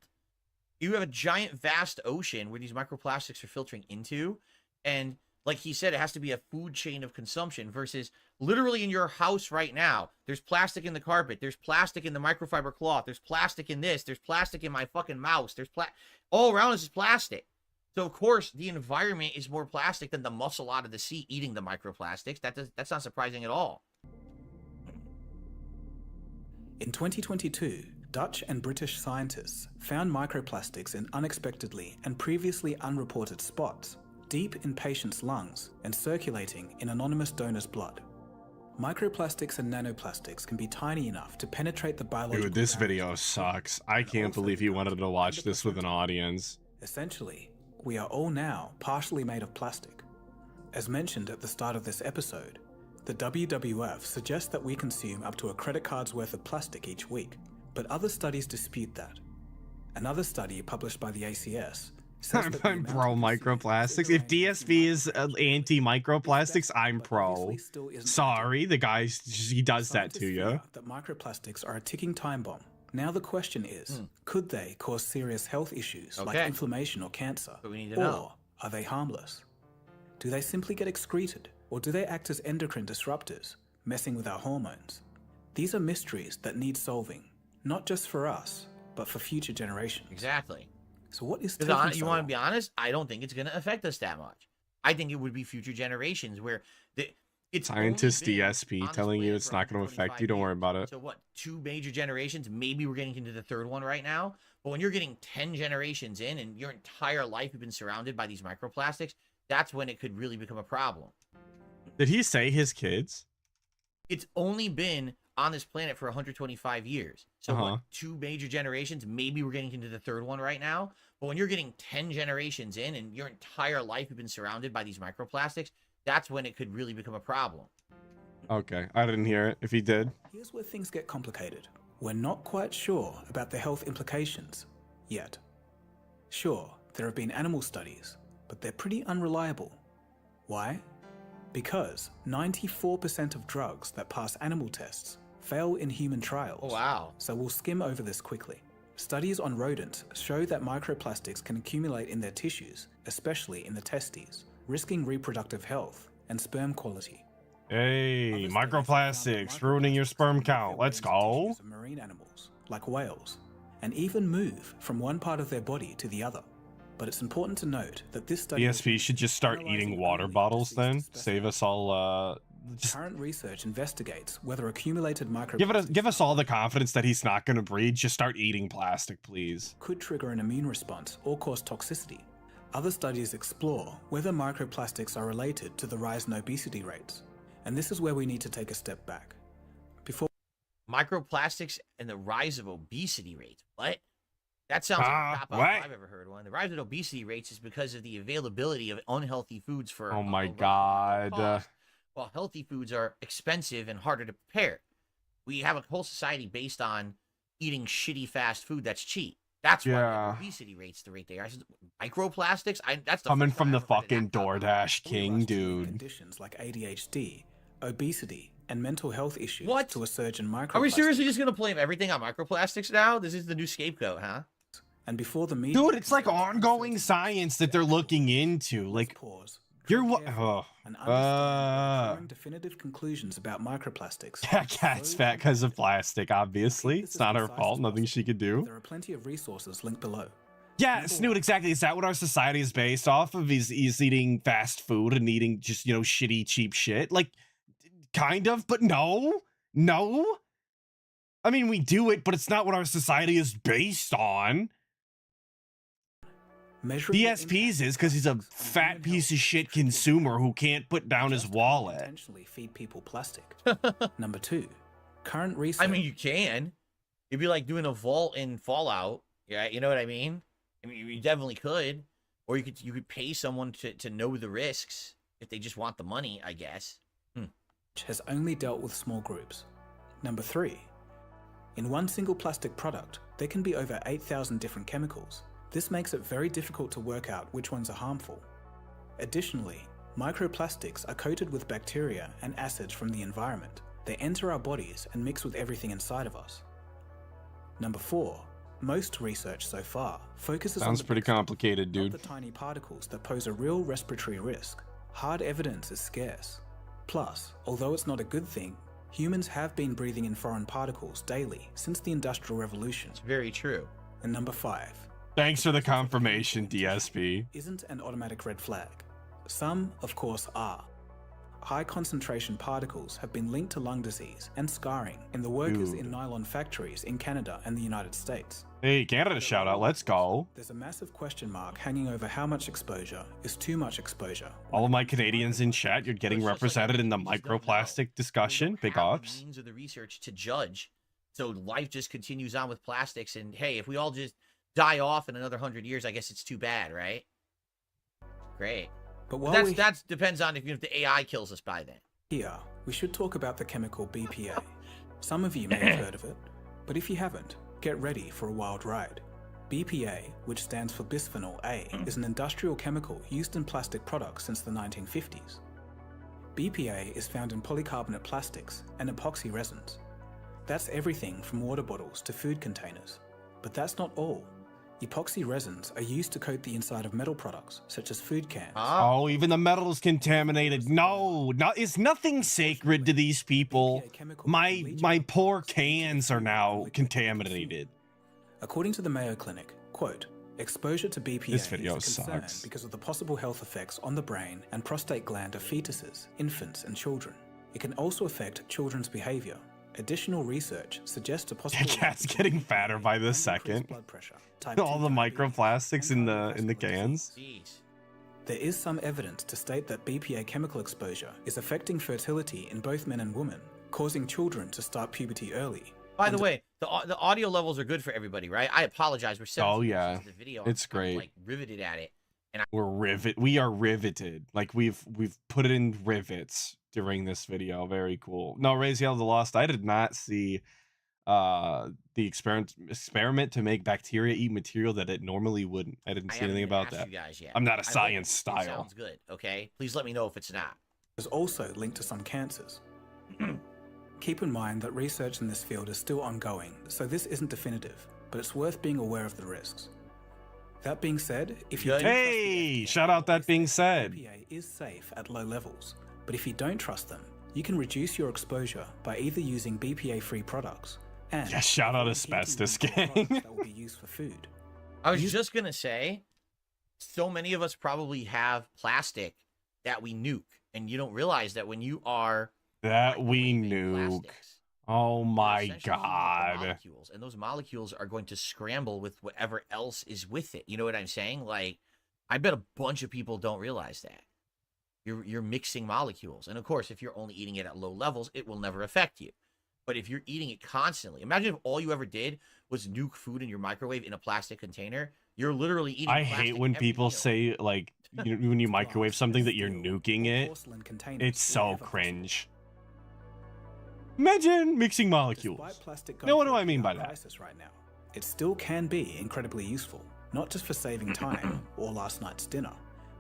[SPEAKER 1] You have a giant, vast ocean where these microplastics are filtering into, and like he said, it has to be a food chain of consumption versus literally in your house right now. There's plastic in the carpet. There's plastic in the microfiber cloth. There's plastic in this. There's plastic in my fucking mouse. There's all around us is plastic. So of course the environment is more plastic than the muscle out of the sea eating the microplastics. That's not surprising at all.
[SPEAKER 9] In 2022, Dutch and British scientists found microplastics in unexpectedly and previously unreported spots, deep in patients' lungs and circulating in anonymous donors' blood. Microplastics and nanoplastics can be tiny enough to penetrate the biological
[SPEAKER 2] Dude, this
[SPEAKER 9] boundaries
[SPEAKER 2] video
[SPEAKER 9] of
[SPEAKER 2] sucks.
[SPEAKER 9] food
[SPEAKER 2] I
[SPEAKER 9] and
[SPEAKER 2] can't
[SPEAKER 9] also
[SPEAKER 2] believe you
[SPEAKER 9] become
[SPEAKER 2] wanted to watch this with an
[SPEAKER 9] 100%
[SPEAKER 2] audience.
[SPEAKER 9] Essentially, we are all now partially made of plastic. As mentioned at the start of this episode, the WWF suggests that we consume up to a credit card's worth of plastic each week, but other studies dispute that. Another study published by the ACS says that the
[SPEAKER 2] I'm
[SPEAKER 9] amount
[SPEAKER 2] pro
[SPEAKER 9] of
[SPEAKER 2] microplastics. If DSP is anti-microplastics, I'm pro. Sorry, the guy, he does that to you.
[SPEAKER 9] That microplastics are a ticking time bomb. Now the question is, could they cause serious health issues like inflammation or cancer?
[SPEAKER 1] But we need to
[SPEAKER 9] or
[SPEAKER 1] know.
[SPEAKER 9] are they harmless? Do they simply get excreted, or do they act as endocrine disruptors, messing with our hormones? These are mysteries that need solving, not just for us, but for future generations.
[SPEAKER 1] Exactly.
[SPEAKER 9] So what is
[SPEAKER 1] Because
[SPEAKER 9] taking
[SPEAKER 1] you
[SPEAKER 9] so
[SPEAKER 1] want to
[SPEAKER 9] long?
[SPEAKER 1] be honest, I don't think it's going to affect us that much. I think it would be future generations where it's
[SPEAKER 2] Scientist
[SPEAKER 1] only been
[SPEAKER 2] DSP
[SPEAKER 1] on this
[SPEAKER 2] telling you
[SPEAKER 1] planet
[SPEAKER 2] it's
[SPEAKER 1] for
[SPEAKER 2] not going to affect
[SPEAKER 1] 125
[SPEAKER 2] you. Don't worry
[SPEAKER 1] years.
[SPEAKER 2] about it.
[SPEAKER 1] So what, 2 major generations? Maybe we're getting into the 3rd one right now. But when you're getting 10 generations in and your entire life you've been surrounded by these microplastics, that's when it could really become a problem.
[SPEAKER 2] Did he say his kids?
[SPEAKER 1] It's only been on this planet for 125 years. So what, 2 major generations? Maybe we're getting into the 3rd one right now. But when you're getting 10 generations in and your entire life you've been surrounded by these microplastics, that's when it could really become a problem.
[SPEAKER 2] Okay, I didn't hear it. If he did.
[SPEAKER 9] Here's where things get complicated. We're not quite sure about the health implications yet. Sure, there have been animal studies, but they're pretty unreliable. Why? Because 94% of drugs that pass animal tests fail in human trials.
[SPEAKER 1] Oh, wow.
[SPEAKER 9] So we'll skim over this quickly. Studies on rodents show that microplastics can accumulate in their tissues, especially in the testes, risking reproductive health and sperm quality.
[SPEAKER 2] Hey, microplastics ruining your sperm count. Let's go.
[SPEAKER 9] Of marine animals, like whales, and even move from one part of their body to the other. But it's important to note that this study
[SPEAKER 2] DSP should just start eating water bottles then. Save us all, just
[SPEAKER 9] current research investigates whether accumulated microplastics
[SPEAKER 2] give us all the confidence that he's not going to breed. Just start eating plastic, please.
[SPEAKER 9] could trigger an immune response or cause toxicity. Other studies explore whether microplastics are related to the rise in obesity rates. And this is where we need to take a step back. Before
[SPEAKER 1] Microplastics and the rise of obesity rates. What? That sounds like a cop out
[SPEAKER 2] what?
[SPEAKER 1] if I've ever heard one. The rise of obesity rates is because of the availability of unhealthy foods for
[SPEAKER 2] Oh my
[SPEAKER 1] a relatively low
[SPEAKER 2] God.
[SPEAKER 1] cost, while healthy foods are expensive and harder to prepare. We have a whole society based on eating shitty fast food that's cheap. That's why we have obesity rates the rate they are. Microplastics, that's the
[SPEAKER 2] Coming
[SPEAKER 1] first
[SPEAKER 2] from
[SPEAKER 1] time
[SPEAKER 2] the
[SPEAKER 1] I've heard of
[SPEAKER 2] fucking
[SPEAKER 1] that cop out.
[SPEAKER 2] DoorDash king,
[SPEAKER 9] rise to
[SPEAKER 2] dude.
[SPEAKER 9] conditions like ADHD, obesity, and mental health issues
[SPEAKER 1] What?
[SPEAKER 9] to a surge in microplastics.
[SPEAKER 1] Are we seriously just gonna blame everything on microplastics now? This is the new scapegoat, huh?
[SPEAKER 9] And before the media,
[SPEAKER 2] Dude, it's like ongoing science that they're looking into. Like,
[SPEAKER 9] pause.
[SPEAKER 2] you're what?
[SPEAKER 9] Careful
[SPEAKER 2] Oh.
[SPEAKER 9] and understand drawing definitive conclusions about microplastics.
[SPEAKER 2] Yeah, cat's fat because of plastic, obviously. It's not her fault. Nothing she could do.
[SPEAKER 9] There are plenty of resources linked below.
[SPEAKER 2] Yeah, Snoot, exactly. Is that what our society is based off of? Is eating fast food and eating just, you know, shitty, cheap shit? Like, kind of, but no. No. I mean, we do it, but it's not what our society is based on. DSP's is because he's a fat piece of shit consumer who can't put down his wallet.
[SPEAKER 9] Intentionally feed people plastic. Number 2, current research.
[SPEAKER 1] I mean, you can. It'd be like doing a vault in Fallout. Yeah, you know what I mean? I mean, you definitely could. Or you could pay someone to know the risks if they just want the money, I guess.
[SPEAKER 9] Has only dealt with small groups. Number 3, in one single plastic product, there can be over 8,000 different chemicals. This makes it very difficult to work out which ones are harmful. Additionally, microplastics are coated with bacteria and acids from the environment. They enter our bodies and mix with everything inside of us. Number 4, most research so far focuses on
[SPEAKER 2] Sounds
[SPEAKER 9] the
[SPEAKER 2] pretty
[SPEAKER 9] pixels,
[SPEAKER 2] complicated,
[SPEAKER 9] not
[SPEAKER 2] dude.
[SPEAKER 9] the tiny particles that pose a real respiratory risk. Hard evidence is scarce. Plus, although it's not a good thing, humans have been breathing in foreign particles daily since the Industrial Revolution.
[SPEAKER 1] It's very true.
[SPEAKER 9] And number 5.
[SPEAKER 2] Thanks for the confirmation, DSP.
[SPEAKER 9] Isn't an automatic red flag. Some, of course, are. High concentration particles have been linked to lung disease and scarring in the workers in nylon factories in Canada and the United States.
[SPEAKER 2] Hey, Canada shout out, let's go.
[SPEAKER 9] There's a massive question mark hanging over how much exposure is too much exposure.
[SPEAKER 2] All of my Canadians in chat, you're getting represented in the microplastic discussion. Big ups.
[SPEAKER 1] The means of the research to judge. So life just continues on with plastics, and hey, if we all just die off in another 100 years, I guess it's too bad, right? Great. But that depends on if the AI kills us by then.
[SPEAKER 9] Here, we should talk about the chemical BPA. Some of you may have heard of it, but if you haven't, get ready for a wild ride. BPA, which stands for bisphenol A, is an industrial chemical used in plastic products since the 1950s. BPA is found in polycarbonate plastics and epoxy resins. That's everything from water bottles to food containers. But that's not all. Epoxy resins are used to coat the inside of metal products, such as food cans.
[SPEAKER 2] Oh, even the metal is contaminated. No, it's nothing sacred to these people. My poor cans are now contaminated.
[SPEAKER 9] According to the Mayo Clinic, quote, exposure to BPA
[SPEAKER 2] this video
[SPEAKER 9] is a concern
[SPEAKER 2] sucks
[SPEAKER 9] because of the possible health effects on the brain and prostate gland of fetuses, infants, and children. It can also affect children's behavior. Additional research suggests a possible
[SPEAKER 2] cat's getting fatter by the second.
[SPEAKER 9] Blood pressure,
[SPEAKER 2] all the microplastics in the cans.
[SPEAKER 9] There is some evidence to state that BPA chemical exposure is affecting fertility in both men and women, causing children to start puberty early.
[SPEAKER 1] By the way, the audio levels are good for everybody, right? I apologize. We're 7 minutes into the video.
[SPEAKER 2] It's great.
[SPEAKER 1] I'm like riveted at it. And
[SPEAKER 2] we are riveted. Like we've put it in rivets during this video. Very cool. No, Raise Yell of the Lost. I did not see the experiment to make bacteria eat material that it normally wouldn't. I didn't see anything about that.
[SPEAKER 1] You guys yet.
[SPEAKER 2] I'm not a science
[SPEAKER 1] It
[SPEAKER 2] style.
[SPEAKER 1] sounds good. Okay, please let me know if it's not.
[SPEAKER 9] Is also linked to some cancers. Keep in mind that research in this field is still ongoing, so this isn't definitive, but it's worth being aware of the risks. That being said, if you
[SPEAKER 2] shout out that being said,
[SPEAKER 9] BPA is safe at low levels, but if you don't trust them, you can reduce your exposure by either using BPA-free products and
[SPEAKER 2] shout out asbestos gang.
[SPEAKER 9] That will be used for food.
[SPEAKER 1] I was just gonna say, so many of us probably have plastic that we nuke, and you don't realize that when you are
[SPEAKER 2] we nuke. Oh my god.
[SPEAKER 1] Molecules, and those molecules are going to scramble with whatever else is with it. You know what I'm saying? Like, I bet a bunch of people don't realize that. You're mixing molecules. And of course, if you're only eating it at low levels, it will never affect you. But if you're eating it constantly, imagine if all you ever did was nuke food in your microwave in a plastic container. You're literally eating
[SPEAKER 2] I hate when people say, like, when you microwave something that you're nuking it. It's so cringe. Imagine mixing molecules. Now, what do I mean by that?
[SPEAKER 9] Right now, it still can be incredibly useful, not just for saving time or last night's dinner,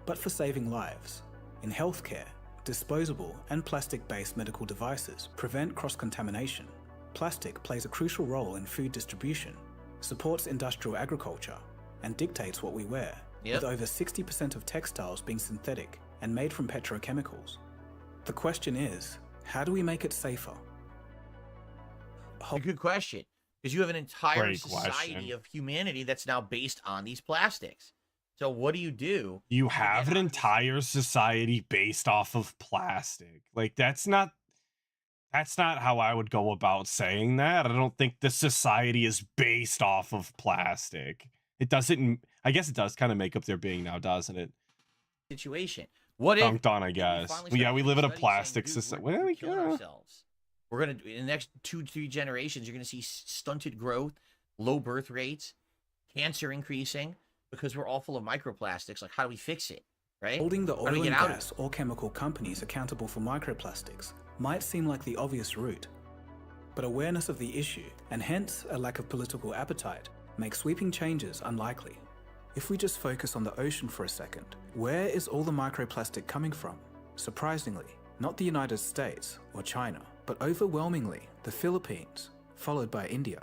[SPEAKER 9] but for saving lives. In healthcare, disposable and plastic-based medical devices prevent cross-contamination. Plastic plays a crucial role in food distribution, supports industrial agriculture, and dictates what we wear, with over 60% of textiles being synthetic and made from petrochemicals. The question is, how do we make it safer?
[SPEAKER 1] A good question, because you have an entire society of humanity that's now based on these plastics. So what do?
[SPEAKER 2] You have an entire society based off of plastic. Like, that's not how I would go about saying that. I don't think the society is based off of plastic. It doesn't, I guess it does kind of make up their being now, doesn't it?
[SPEAKER 1] Situation. What if
[SPEAKER 2] dunked on, I guess. We live in a plastic society. Well, we
[SPEAKER 1] killing ourselves. We're going to, in the next 2-3 generations, you're going to see stunted growth, low birth rates, cancer increasing, because we're all full of microplastics. Like, how do we fix it, right?
[SPEAKER 9] Holding the oil and gas or chemical companies accountable for microplastics might seem like the obvious route, but awareness of the issue, and hence a lack of political appetite, makes sweeping changes unlikely. If we just focus on the ocean for a second, where is all the microplastic coming from? Surprisingly, not the United States or China, but overwhelmingly the Philippines, followed by India.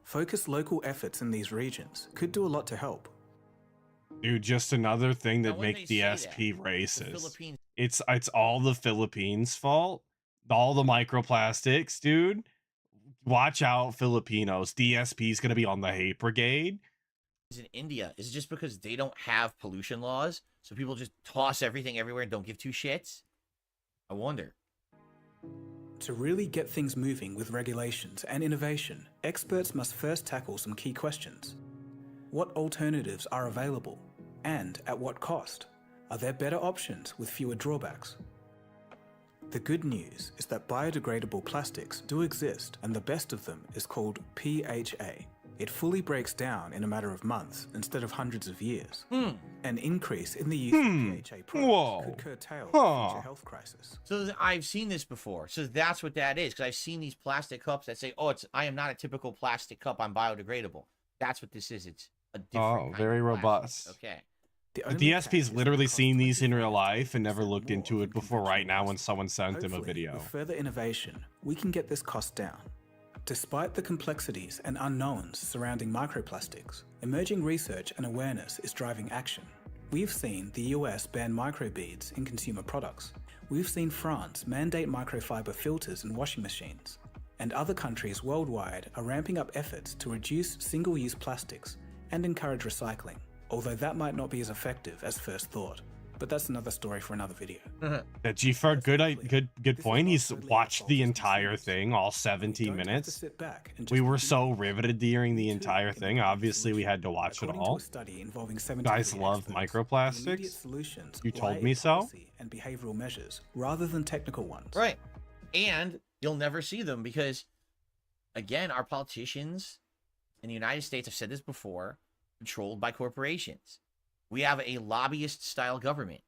[SPEAKER 9] Focused local efforts in these regions could do a lot to help.
[SPEAKER 2] Dude, just another thing
[SPEAKER 1] Now,
[SPEAKER 2] that
[SPEAKER 1] when
[SPEAKER 2] make
[SPEAKER 1] they
[SPEAKER 2] the
[SPEAKER 1] say
[SPEAKER 2] SP
[SPEAKER 1] that,
[SPEAKER 2] racist.
[SPEAKER 1] the Philippines,
[SPEAKER 2] It's all the Philippines' fault. All the microplastics, dude. Watch out, Filipinos. DSP is gonna be on the hate brigade.
[SPEAKER 1] in India, is it just because they don't have pollution laws, so people just toss everything everywhere and don't give two shits? I wonder.
[SPEAKER 9] To really get things moving with regulations and innovation, experts must first tackle some key questions. What alternatives are available? And at what cost? Are there better options with fewer drawbacks? The good news is that biodegradable plastics do exist, and the best of them is called PHA. It fully breaks down in a matter of months instead of hundreds of years. An increase in the use of PHA products could curtail a future health crisis.
[SPEAKER 1] So I've seen this before. So that's what that is, because I've seen these plastic cups that say, "Oh, I am not a typical plastic cup. I'm biodegradable." That's what this is. It's a different kind
[SPEAKER 2] very
[SPEAKER 1] of
[SPEAKER 2] robust.
[SPEAKER 1] plastic. Okay.
[SPEAKER 2] The DSP's literally seen these in real life and never looked into it before right now when someone sent him a video.
[SPEAKER 9] With further innovation, we can get this cost down. Despite the complexities and unknowns surrounding microplastics, emerging research and awareness is driving action. We've seen the US ban microbeads in consumer products. We've seen France mandate microfiber filters in washing machines. And other countries worldwide are ramping up efforts to reduce single-use plastics and encourage recycling, although that might not be as effective as first thought. But that's another story for another video.
[SPEAKER 2] G-Fer, good point. He's watched the entire thing, all 17 minutes. We were so riveted during the entire thing. Obviously, we had to watch it all. Guys love microplastics. You told me so.
[SPEAKER 9] And behavioral measures rather than technical ones.
[SPEAKER 1] Right. And you'll never see them because, again, our politicians in the United States, I've said this before, controlled by corporations. We have a lobbyist-style government.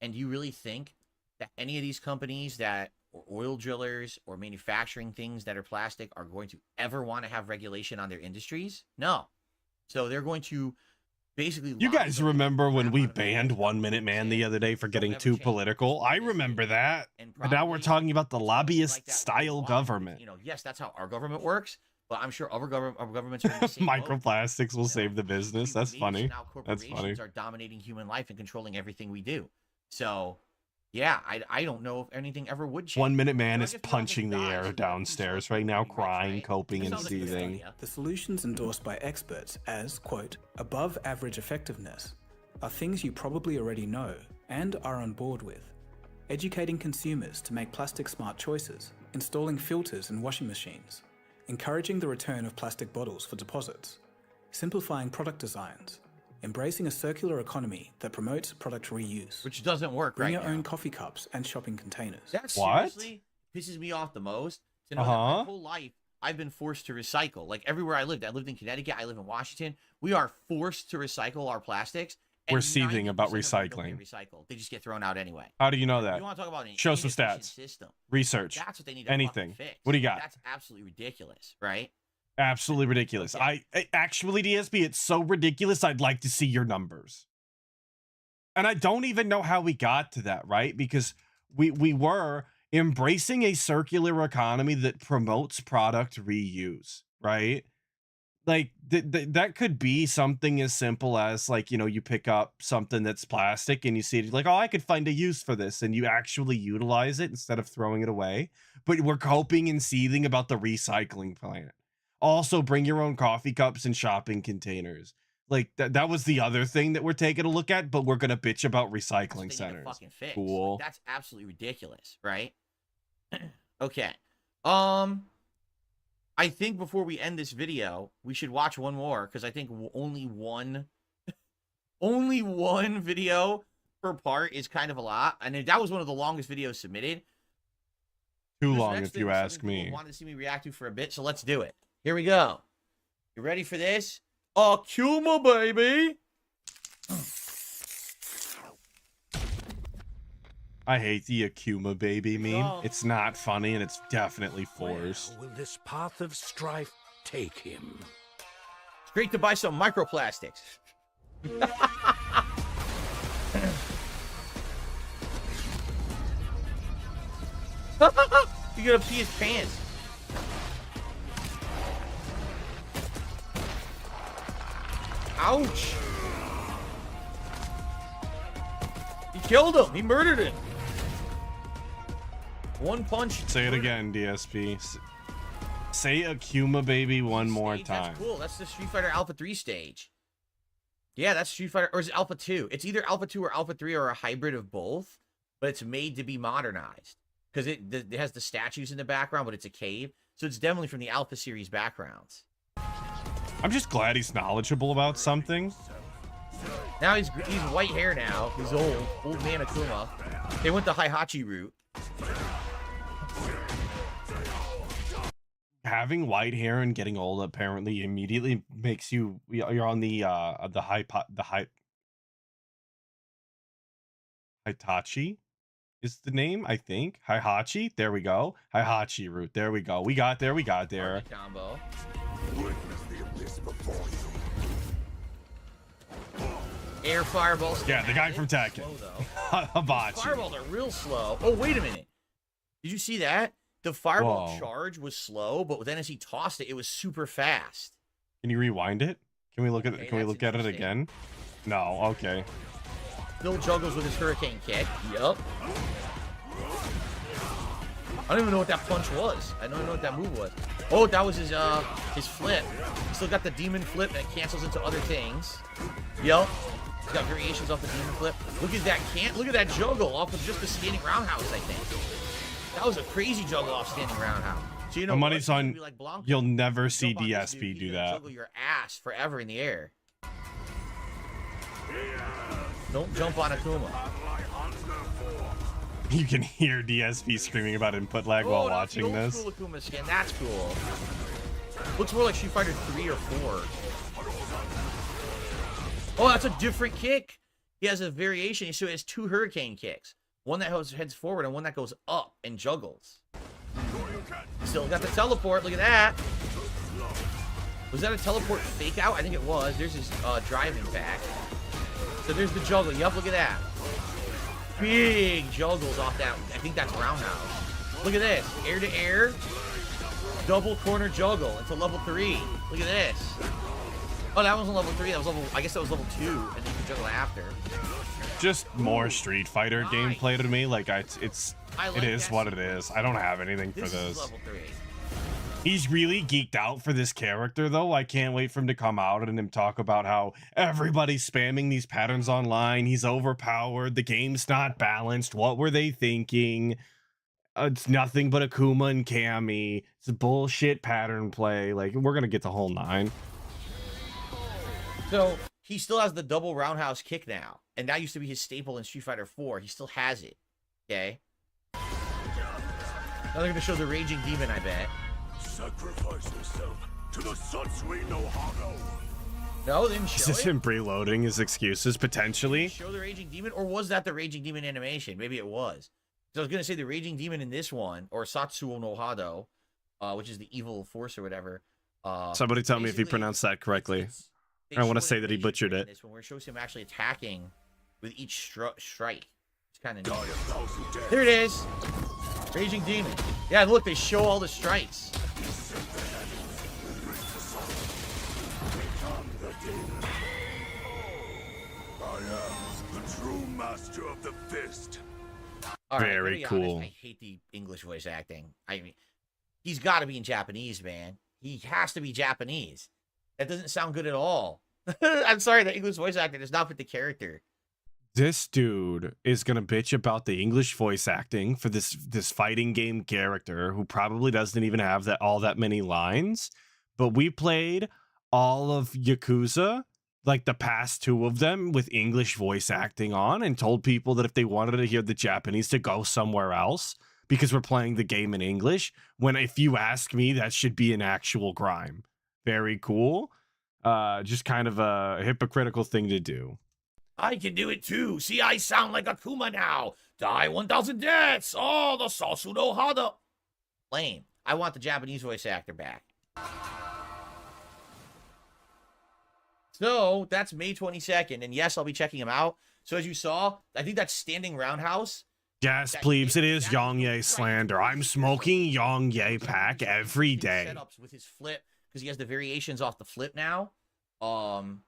[SPEAKER 1] And do you really think that any of these companies that, or oil drillers, or manufacturing things that are plastic are going to ever want to have regulation on their industries? No. So they're going to basically...
[SPEAKER 2] You guys remember when we banned 1 Minute Man the other day for getting too political? I remember that. But now we're talking about the lobbyist-style government.
[SPEAKER 1] You know, yes, that's how our government works. But I'm sure other governments are in the same
[SPEAKER 2] microplastics will save the business. That's funny.
[SPEAKER 1] Now corporations are dominating human life and controlling everything we do. So, yeah, I don't know if anything ever would change.
[SPEAKER 2] 1 Minute Man is punching the air downstairs right now, crying, coping, and seething.
[SPEAKER 9] The solutions endorsed by experts as, quote, above average effectiveness are things you probably already know and are on board with. Educating consumers to make plastic smart choices, installing filters in washing machines, encouraging the return of plastic bottles for deposits, simplifying product designs, embracing a circular economy that promotes product reuse.
[SPEAKER 1] Which doesn't work right now.
[SPEAKER 9] Bring your own coffee cups and shopping containers.
[SPEAKER 1] That seriously pisses me off the most. To know that my whole life, I've been forced to recycle. Like everywhere I lived in Connecticut, I live in Washington. We are forced to recycle our plastics.
[SPEAKER 2] We're seething about recycling.
[SPEAKER 1] They just get thrown out anyway.
[SPEAKER 2] How do you know that?
[SPEAKER 1] You want to talk about an
[SPEAKER 2] Show some stats.
[SPEAKER 1] System.
[SPEAKER 2] Research.
[SPEAKER 1] That's what they need to
[SPEAKER 2] anything.
[SPEAKER 1] Fix.
[SPEAKER 2] What do you got?
[SPEAKER 1] That's absolutely ridiculous, right?
[SPEAKER 2] Absolutely ridiculous.
[SPEAKER 1] Okay.
[SPEAKER 2] I actually, DSP, it's so ridiculous. I'd like to see your numbers. And I don't even know how we got to that, right? Because we were embracing a circular economy that promotes product reuse, right? Like that could be something as simple as, like, you know, you pick up something that's plastic and you see it like, oh, I could find a use for this, and you actually utilize it instead of throwing it away. But we're coping and seething about the recycling plant. Also, bring your own coffee cups and shopping containers. Like that was the other thing that we're taking a look at, but we're gonna bitch about recycling centers. Cool.
[SPEAKER 1] Like, that's absolutely ridiculous, right? Okay. I think before we end this video, we should watch one more, because I think only one video per part is kind of a lot, and that was one of the longest videos submitted.
[SPEAKER 2] Too long, if you ask me.
[SPEAKER 1] Wanted to see me react to for a bit, so let's do it. Here we go. You ready for this? Akuma, baby.
[SPEAKER 2] I hate the Akuma baby meme. It's not funny, and it's definitely forced.
[SPEAKER 12] Where will this path of strife take him?
[SPEAKER 1] It's great to buy some microplastics. You gotta pee his pants. Ouch. killed him. He murdered him. One punch.
[SPEAKER 2] Say it again, DSP. Say Akuma baby one more
[SPEAKER 1] Stage,
[SPEAKER 2] time.
[SPEAKER 1] That's cool. That's the Street Fighter Alpha 3 stage. Yeah, that's Street Fighter, or is it Alpha 2? It's either Alpha 2 or Alpha 3 or a hybrid of both, but it's made to be modernized because it has the statues in the background, but it's a cave. So it's definitely from the Alpha series backgrounds.
[SPEAKER 2] I'm just glad he's knowledgeable about something.
[SPEAKER 1] Now he's white hair now. He's old man Akuma. They went the Heihachi route.
[SPEAKER 2] Having white hair and getting old apparently immediately makes you're on the Hitachi is the name, I think. Heihachi. There we go. Heihachi route. There we go. We got there.
[SPEAKER 1] Combo. Air fireballs.
[SPEAKER 2] Yeah, the guy from Tekken. Hibachi.
[SPEAKER 1] Fireballs are real slow. Oh, wait a minute. Did you see that? The fireball charge was slow, but then as he tossed it, it was super fast.
[SPEAKER 2] Can you rewind it? Can we look at it? Can we look at it again? No. Okay.
[SPEAKER 1] Still juggles with his hurricane kick. Yup. I don't even know what that punch was. I don't know what that move was. Oh, that was his flip. He still got the demon flip that cancels into other things. Yup. He's got variations off the demon flip. Look at that look at that juggle off of just the standing roundhouse, I think. That was a crazy juggle off standing roundhouse. So you know,
[SPEAKER 2] the money's on.
[SPEAKER 1] Like
[SPEAKER 2] you'll never see DSP do that.
[SPEAKER 1] Juggle your ass forever in the air. Don't jump on Akuma.
[SPEAKER 2] You can hear DSP screaming about input lag while watching this.
[SPEAKER 1] Cool Akuma skin. That's cool. Looks more like Street Fighter 3 or 4. Oh, that's a different kick. He has a variation. So he has two hurricane kicks. One that heads forward and one that goes up and juggles. Still got the teleport. Look at that. Was that a teleport fake out? I think it was. There's his driving back. So there's the juggle. Yup, look at that. Big juggles off that. I think that's roundhouse. Look at this. Air to air. Double corner juggle into level 3. Look at this. Oh, that wasn't level 3. That was level. I guess that was level 2. And then you can juggle after.
[SPEAKER 2] Just more Street Fighter gameplay to me. Like it is what it is. I don't have anything for this.
[SPEAKER 1] Level 3.
[SPEAKER 2] He's really geeked out for this character, though. I can't wait for him to come out and him talk about how everybody's spamming these patterns online. He's overpowered. The game's not balanced. What were they thinking? It's nothing but Akuma and Cammy. It's a bullshit pattern play. Like, we're going to get the whole 9.
[SPEAKER 1] So he still has the double roundhouse kick now. And that used to be his staple in Street Fighter 4. He still has it. Okay? Now they're going to show the Raging Demon, I bet.
[SPEAKER 12] Sacrifice yourself to the Satsui no Hado.
[SPEAKER 1] No, they didn't show
[SPEAKER 2] Is this him preloading his excuses, potentially?
[SPEAKER 1] Show the Raging Demon? Or was that the Raging Demon animation? Maybe it was. So I was going to say the Raging Demon in this one, or Satsuo no Hado, which is the evil force or whatever.
[SPEAKER 2] Somebody tell me if he pronounced that correctly. I want to say that he butchered it.
[SPEAKER 1] This one where it shows him actually attacking with each strike. It's kind of neat. Here it is. Raging Demon. Yeah, look, they show all the strikes.
[SPEAKER 12] I am the true master of the fist.
[SPEAKER 1] All right,
[SPEAKER 2] very cool.
[SPEAKER 1] Honest, I hate the English voice acting. I mean, he's got to be in Japanese, man. He has to be Japanese. That doesn't sound good at all. I'm sorry, the English voice acting does not fit the character.
[SPEAKER 2] This dude is gonna bitch about the English voice acting for this fighting game character who probably doesn't even have all that many lines. But we played all of Yakuza, like the past 2 of them, with English voice acting on, and told people that if they wanted to hear the Japanese, to go somewhere else because we're playing the game in English. When, if you ask me, that should be an actual crime. Very cool. Just kind of a hypocritical thing to do.
[SPEAKER 1] I can do it too. See, I sound like Akuma now. Die 1,000 deaths. Oh, the Satsuo no Hado. Lame. I want the Japanese voice actor back. So, that's May 22nd. And yes, I'll be checking him out. So, as you saw, I think that's standing roundhouse.
[SPEAKER 2] Yes, plebes, it is Yongye slander. I'm smoking Yongye pack every day.
[SPEAKER 1] Setups with his flip, because he has the variations off the flip now. Kind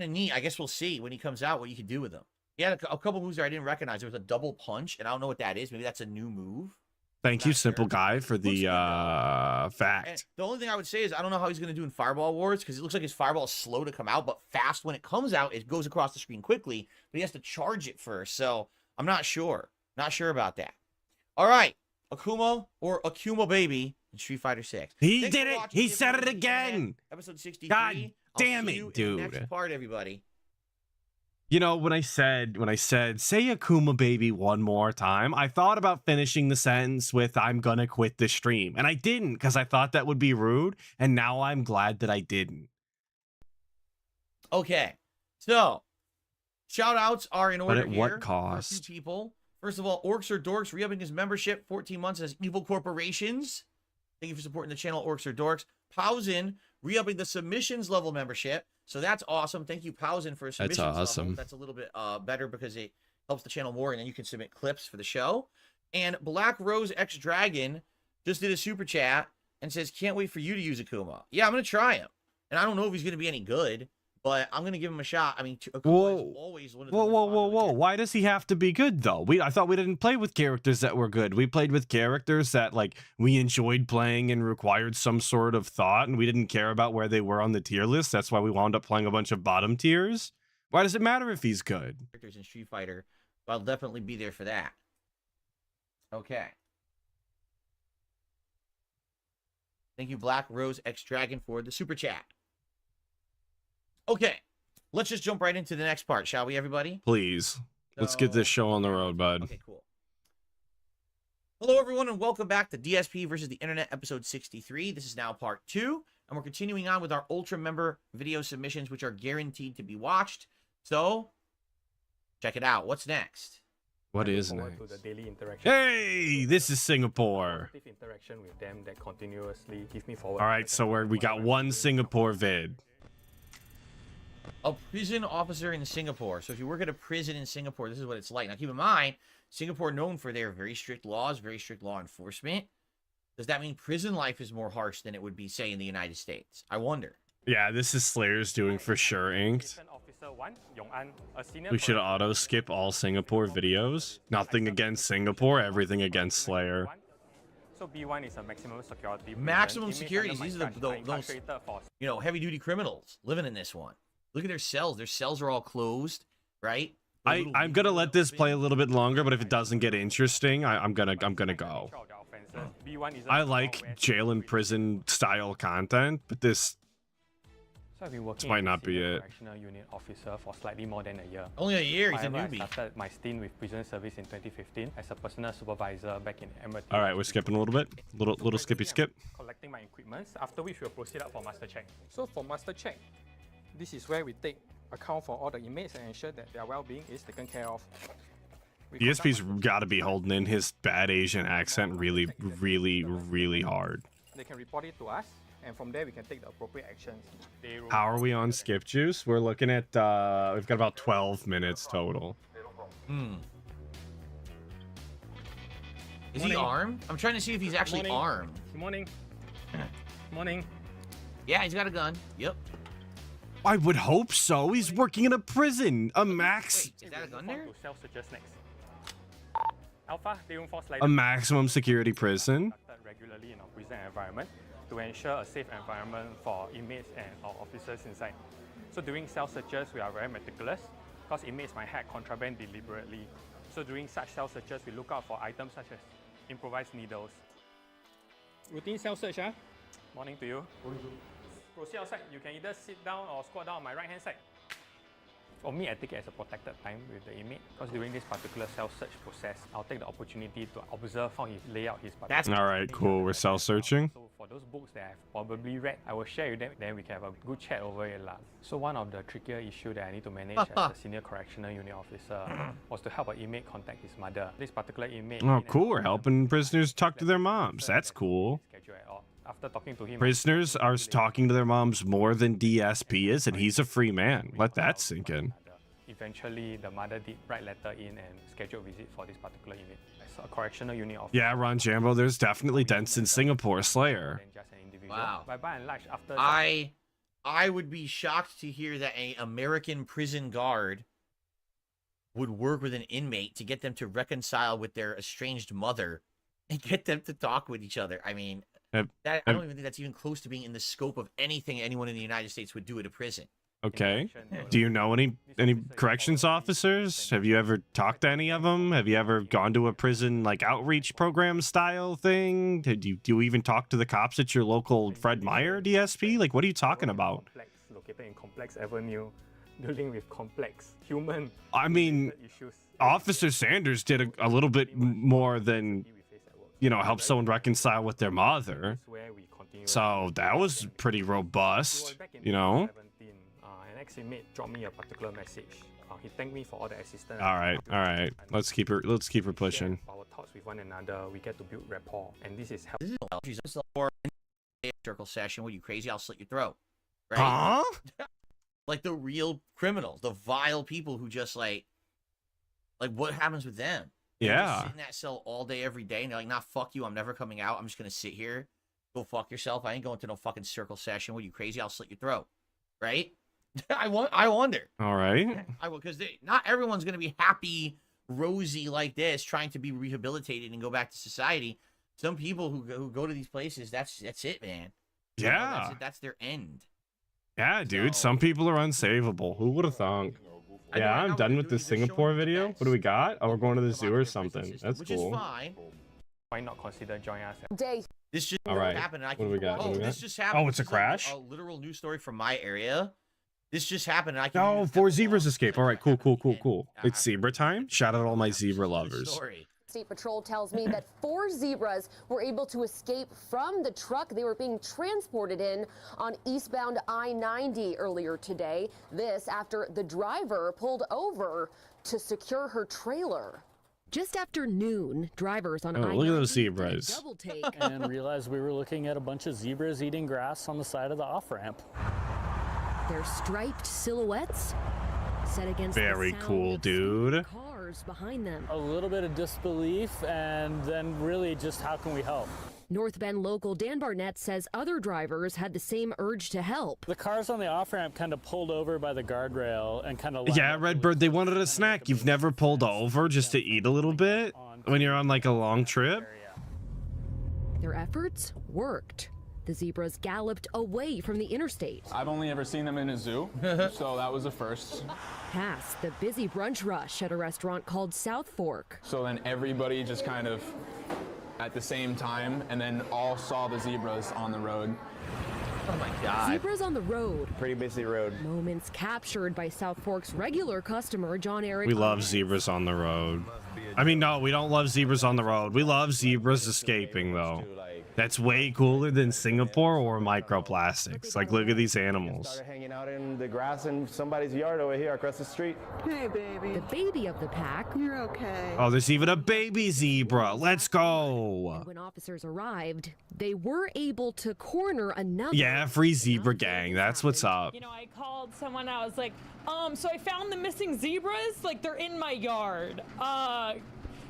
[SPEAKER 1] of neat. I guess we'll see when he comes out what you can do with him. He had a couple moves there I didn't recognize. There was a double punch, and I don't know what that is. Maybe that's a new move.
[SPEAKER 2] Thank you,
[SPEAKER 1] Not
[SPEAKER 2] Simple
[SPEAKER 1] sure.
[SPEAKER 2] Guy, for the
[SPEAKER 1] And
[SPEAKER 2] fact.
[SPEAKER 1] the only thing I would say is I don't know how he's going to do in Fireball Wars because it looks like his Fireball is slow to come out, but fast when it comes out. It goes across the screen quickly, but he has to charge it first. So I'm not sure. Not sure about that. All right. Akuma or Akuma Baby in Street Fighter 6.
[SPEAKER 2] He
[SPEAKER 1] Thanks
[SPEAKER 2] did
[SPEAKER 1] for
[SPEAKER 2] it.
[SPEAKER 1] watching
[SPEAKER 2] He
[SPEAKER 1] this
[SPEAKER 2] said it
[SPEAKER 1] episode of
[SPEAKER 2] again.
[SPEAKER 1] Episode 63.
[SPEAKER 2] God
[SPEAKER 1] I'll
[SPEAKER 2] damn
[SPEAKER 1] see
[SPEAKER 2] it,
[SPEAKER 1] you in
[SPEAKER 2] dude.
[SPEAKER 1] the next part, everybody.
[SPEAKER 2] You know, when I said say Akuma Baby one more time, I thought about finishing the sentence with I'm gonna quit the stream, and I didn't because I thought that would be rude, and now I'm glad that I didn't.
[SPEAKER 1] Okay, so shout outs are in order
[SPEAKER 2] at
[SPEAKER 1] here
[SPEAKER 2] what
[SPEAKER 1] for a
[SPEAKER 2] cost?
[SPEAKER 1] few people. First of all, Orcs or Dorks re-upping his membership 14 months as Evil Corporations. Thank you for supporting the channel, Orcs or Dorks. Pausin re-upping the submissions level membership. So that's awesome. Thank you, Pausin, for a submissions
[SPEAKER 2] awesome.
[SPEAKER 1] level. That's a little bit better because it helps the channel more, and then you can submit clips for the show. And Black Rose X Dragon just did a super chat and says, "Can't wait for you to use Akuma." Yeah, I'm gonna try him, and I don't know if he's gonna be any good, but I'm gonna give him a shot. I mean, Akuma is always one of the most popular characters.
[SPEAKER 2] Why does he have to be good though? I thought we didn't play with characters that were good. We played with characters that like we enjoyed playing and required some sort of thought, and we didn't care about where they were on the tier list. That's why we wound up playing a bunch of bottom tiers. Why does it matter if he's good?
[SPEAKER 1] Characters in Street Fighter, so I'll definitely be there for that. Okay. Thank you, Black Rose X Dragon, for the super chat. Okay, let's just jump right into the next part, shall we, everybody?
[SPEAKER 2] Please. Let's get this show on the road, bud.
[SPEAKER 1] Okay, cool. Hello, everyone, and welcome back to DSP versus the Internet, episode 63. This is now part 2, and we're continuing on with our Ultra member video submissions, which are guaranteed to be watched. So, check it out. What's next?
[SPEAKER 2] What is next? Hey, this is Singapore.
[SPEAKER 13] Interaction with them that continuously give me forward.
[SPEAKER 2] All right, so we got one Singapore vid.
[SPEAKER 1] A prison officer in Singapore. So if you work at a prison in Singapore, this is what it's like. Now, keep in mind, Singapore known for their very strict laws, very strict law enforcement. Does that mean prison life is more harsh than it would be, say, in the United States? I wonder.
[SPEAKER 2] Yeah, this is Slayer's doing for sure, Inked. We should auto skip all Singapore videos. Nothing against Singapore, everything against Slayer.
[SPEAKER 13] So B1 is a maximum security.
[SPEAKER 1] Maximum security. These are those, you know, heavy duty criminals living in this one. Look at their cells. Their cells are all closed, right?
[SPEAKER 2] I'm gonna let this play a little bit longer, but if it doesn't get interesting, I'm gonna go. I like jail and prison style content, but this might not be it.
[SPEAKER 13] Unit officer for slightly more than a year.
[SPEAKER 1] Only a year. He's a
[SPEAKER 13] However,
[SPEAKER 1] newbie.
[SPEAKER 13] I started my stint with prison service in 2015 as a personal supervisor back in MRT.
[SPEAKER 2] All right, we're skipping a little bit. Little skippy skip.
[SPEAKER 13] Collecting my equipment, after which we'll proceed up for master check. So for master check, this is where we take account for all the inmates and ensure that their well-being is taken care of.
[SPEAKER 2] ESP's got to be holding in his bad Asian accent really hard.
[SPEAKER 13] They can report it to us, and from there we can take the appropriate actions.
[SPEAKER 2] How are we on skip juice? We're looking at we've got about 12 minutes total.
[SPEAKER 1] Is he armed? I'm trying to see if he's actually armed.
[SPEAKER 13] Good morning. Morning.
[SPEAKER 1] Yeah, he's got a gun. Yep.
[SPEAKER 2] I would hope so. He's working in a prison. A max.
[SPEAKER 1] Wait, is that a gun there?
[SPEAKER 13] Alpha, they room 4
[SPEAKER 2] A maximum security prison.
[SPEAKER 13] regularly in our prison environment to ensure a safe environment for inmates and our officers inside. So during cell searches, we are very meticulous because inmates might hack contraband deliberately. So during such cell searches, we look out for items such as improvised needles. Routine cell search, huh? Morning to you. Proceed outside. You can either sit down or squat down on my right-hand side. For me, I take it as a protected time with the inmate because during this particular cell search process, I'll take the opportunity to observe how he lay out his particular.
[SPEAKER 2] All right, cool. We're cell searching.
[SPEAKER 13] So for those books that I've probably read, I will share with them, then we can have a good chat over it. So one of the trickier issues that I need to manage as a senior correctional unit officer was to help an inmate contact his mother. This particular inmate...
[SPEAKER 2] Oh, cool. We're helping prisoners talk to their moms. That's cool.
[SPEAKER 13] After talking to him,
[SPEAKER 2] Prisoners are talking to their moms more than DSP is, and he's a free man. Let that sink in.
[SPEAKER 13] Eventually, the mother did write letter in and schedule a visit for this particular inmate. As a correctional unit officer.
[SPEAKER 2] Yeah, Ron Jambo, there's definitely dents in Singapore, Slayer.
[SPEAKER 1] Wow.
[SPEAKER 13] But by and large, after
[SPEAKER 1] I would be shocked to hear that an American prison guard would work with an inmate to get them to reconcile with their estranged mother and get them to talk with each other. I mean, I don't even think that's even close to being in the scope of anything anyone in the United States would do at a prison.
[SPEAKER 2] Okay. Do you know any corrections officers? Have you ever talked to any of them? Have you ever gone to a prison like outreach program style thing? Do you even talk to the cops at your local Fred Meyer DSP? Like, what are you talking about?
[SPEAKER 13] Located in complex avenue, dealing with complex human.
[SPEAKER 2] I mean, Officer Sanders did a little bit more than, you know, help someone reconcile with their mother. So that was pretty robust, you know.
[SPEAKER 13] An ex-inmate dropped me a particular message. He thanked me for all the assistance.
[SPEAKER 2] All right. Let's keep her pushing.
[SPEAKER 13] Our thoughts with one another, we get to build rapport, and this is
[SPEAKER 1] This is a circle session. What are you crazy? I'll slit your throat. Right?
[SPEAKER 2] Huh?
[SPEAKER 1] Like the real criminals, the vile people who just like what happens with them? They're just sit in that cell all day, every day, and they're like, nah, fuck you. I'm never coming out. I'm just gonna sit here. Go fuck yourself. I ain't going to no fucking circle session. What are you crazy? I'll slit your throat. Right? I wonder.
[SPEAKER 2] All right.
[SPEAKER 1] I will, because not everyone's gonna be happy, rosy like this, trying to be rehabilitated and go back to society. Some people who go to these places, that's it, man.
[SPEAKER 2] Yeah.
[SPEAKER 1] That's their end.
[SPEAKER 2] Yeah, dude. Some people are unsavable. Who would have thought? Yeah, I'm done with this Singapore video. What do we got? Oh, we're going to the zoo or something. That's
[SPEAKER 1] which
[SPEAKER 2] cool.
[SPEAKER 1] Is fine.
[SPEAKER 13] Why not consider joining us?
[SPEAKER 1] This just
[SPEAKER 2] All right.
[SPEAKER 1] happened.
[SPEAKER 2] What do we got?
[SPEAKER 1] This just happened.
[SPEAKER 2] Oh, it's a crash?
[SPEAKER 1] A literal news story from my area. This just happened. And I can
[SPEAKER 2] Oh, 4 zebras escape. All right, cool. It's zebra time. Shout out to all my zebra lovers.
[SPEAKER 14] State Patrol tells me that 4 zebras were able to escape from the truck they were being transported in on eastbound I-90 earlier today. This after the driver pulled over to secure her trailer.
[SPEAKER 15] Just after noon, drivers on I-90
[SPEAKER 2] look at those zebras.
[SPEAKER 15] double take
[SPEAKER 16] and realized we were looking at a bunch of zebras eating grass on the side of the off-ramp.
[SPEAKER 15] Their striped silhouettes set against
[SPEAKER 2] very
[SPEAKER 15] the sound
[SPEAKER 2] cool,
[SPEAKER 15] of
[SPEAKER 2] dude.
[SPEAKER 15] cars behind them.
[SPEAKER 16] A little bit of disbelief, and then really just how can we help?
[SPEAKER 15] North Bend local Dan Barnett says other drivers had the same urge to help.
[SPEAKER 16] The cars on the off-ramp kind of pulled over by the guardrail and kind of...
[SPEAKER 2] Yeah, Redbird, they wanted a snack. You've never pulled over just to eat a little bit when you're on like a long trip?
[SPEAKER 15] Their efforts worked. The zebras galloped away from the interstate.
[SPEAKER 17] I've only ever seen them in a zoo, so that was a first.
[SPEAKER 15] Past the busy brunch rush at a restaurant called South Fork.
[SPEAKER 17] So then everybody just kind of at the same time, and then all saw the zebras on the road.
[SPEAKER 1] Oh my God.
[SPEAKER 15] Zebras on the road.
[SPEAKER 11] Pretty busy road.
[SPEAKER 15] Moments captured by South Fork's regular customer, John Eric.
[SPEAKER 2] We love zebras on the road. I mean, no, we don't love zebras on the road. We love zebras escaping, though. That's way cooler than Singapore or microplastics. Like, look at these animals.
[SPEAKER 18] Started hanging out in the grass in somebody's yard over here across the street.
[SPEAKER 15] Hey, baby. The baby of the pack.
[SPEAKER 19] You're okay.
[SPEAKER 2] Oh, there's even a baby zebra. Let's go.
[SPEAKER 15] When officers arrived, they were able to corner another.
[SPEAKER 2] Yeah, free zebra gang. That's what's up.
[SPEAKER 20] You know, I called someone. I was like, so I found the missing zebras. Like, they're in my yard.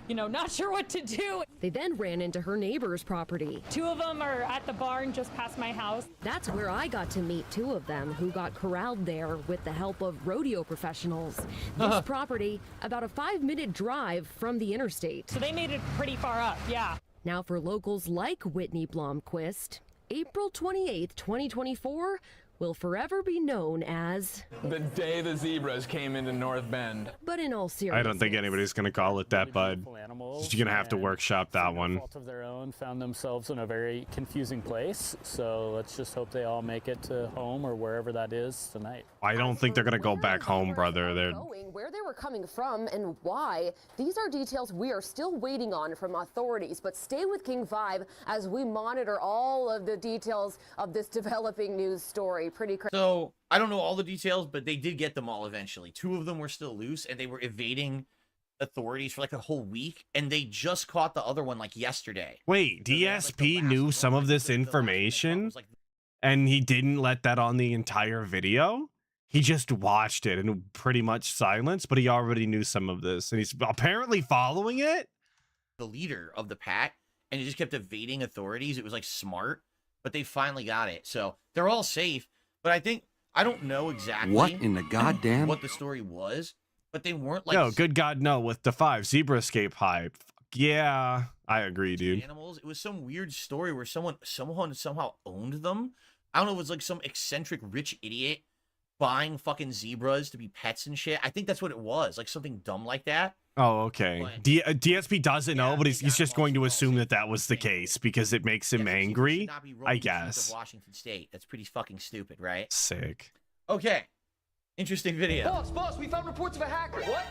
[SPEAKER 20] You know, not sure what to do.
[SPEAKER 15] They then ran into her neighbor's property.
[SPEAKER 20] 2 of them are at the barn just past my house.
[SPEAKER 15] That's where I got to meet 2 of them who got corralled there with the help of rodeo professionals. This property, about a 5-minute drive from the interstate.
[SPEAKER 20] So they made it pretty far up, yeah.
[SPEAKER 15] Now for locals like Whitney Blomquist, April 28th, 2024 will forever be known as
[SPEAKER 17] the day the zebras came into North Bend.
[SPEAKER 15] But in all seriousness,
[SPEAKER 2] I don't think anybody's gonna call it that, bud. You're gonna have to workshop that one.
[SPEAKER 16] Fault of their own, found themselves in a very confusing place. So let's just hope they all make it to home or wherever that is tonight.
[SPEAKER 2] I don't think they're gonna go back home, brother. They're
[SPEAKER 14] going, where they were coming from, and why. These are details we are still waiting on from authorities. But stay with King 5 as we monitor all of the details of this developing news story. Pretty crazy.
[SPEAKER 1] So I don't know all the details, but they did get them all eventually. 2 of them were still loose, and they were evading authorities for like a whole week, and they just caught the other one like yesterday.
[SPEAKER 2] Wait, DSP knew some of this information, and he didn't let that on the entire video? He just watched it in pretty much silence, but he already knew some of this, and he's apparently following it?
[SPEAKER 1] The leader of the pack, and he just kept evading authorities. It was like smart, but they finally got it. So they're all safe, but I don't know exactly
[SPEAKER 7] what in the goddamn
[SPEAKER 1] what the story was, but they weren't like
[SPEAKER 2] No, good God, no. With the 5 Zebra Escape hype. Yeah, I agree, dude.
[SPEAKER 1] animals. It was some weird story where someone somehow owned them. I don't know if it was like some eccentric rich idiot buying fucking zebras to be pets and shit. I think that's what it was, like something dumb like that.
[SPEAKER 2] Oh, okay. DSP doesn't know, but he's just going to assume that that was the case because it makes him angry, I guess.
[SPEAKER 1] Washington State. That's pretty fucking stupid, right?
[SPEAKER 2] Sick.
[SPEAKER 1] Okay. Interesting video.
[SPEAKER 19] Boss, we found reports of a hacker. What?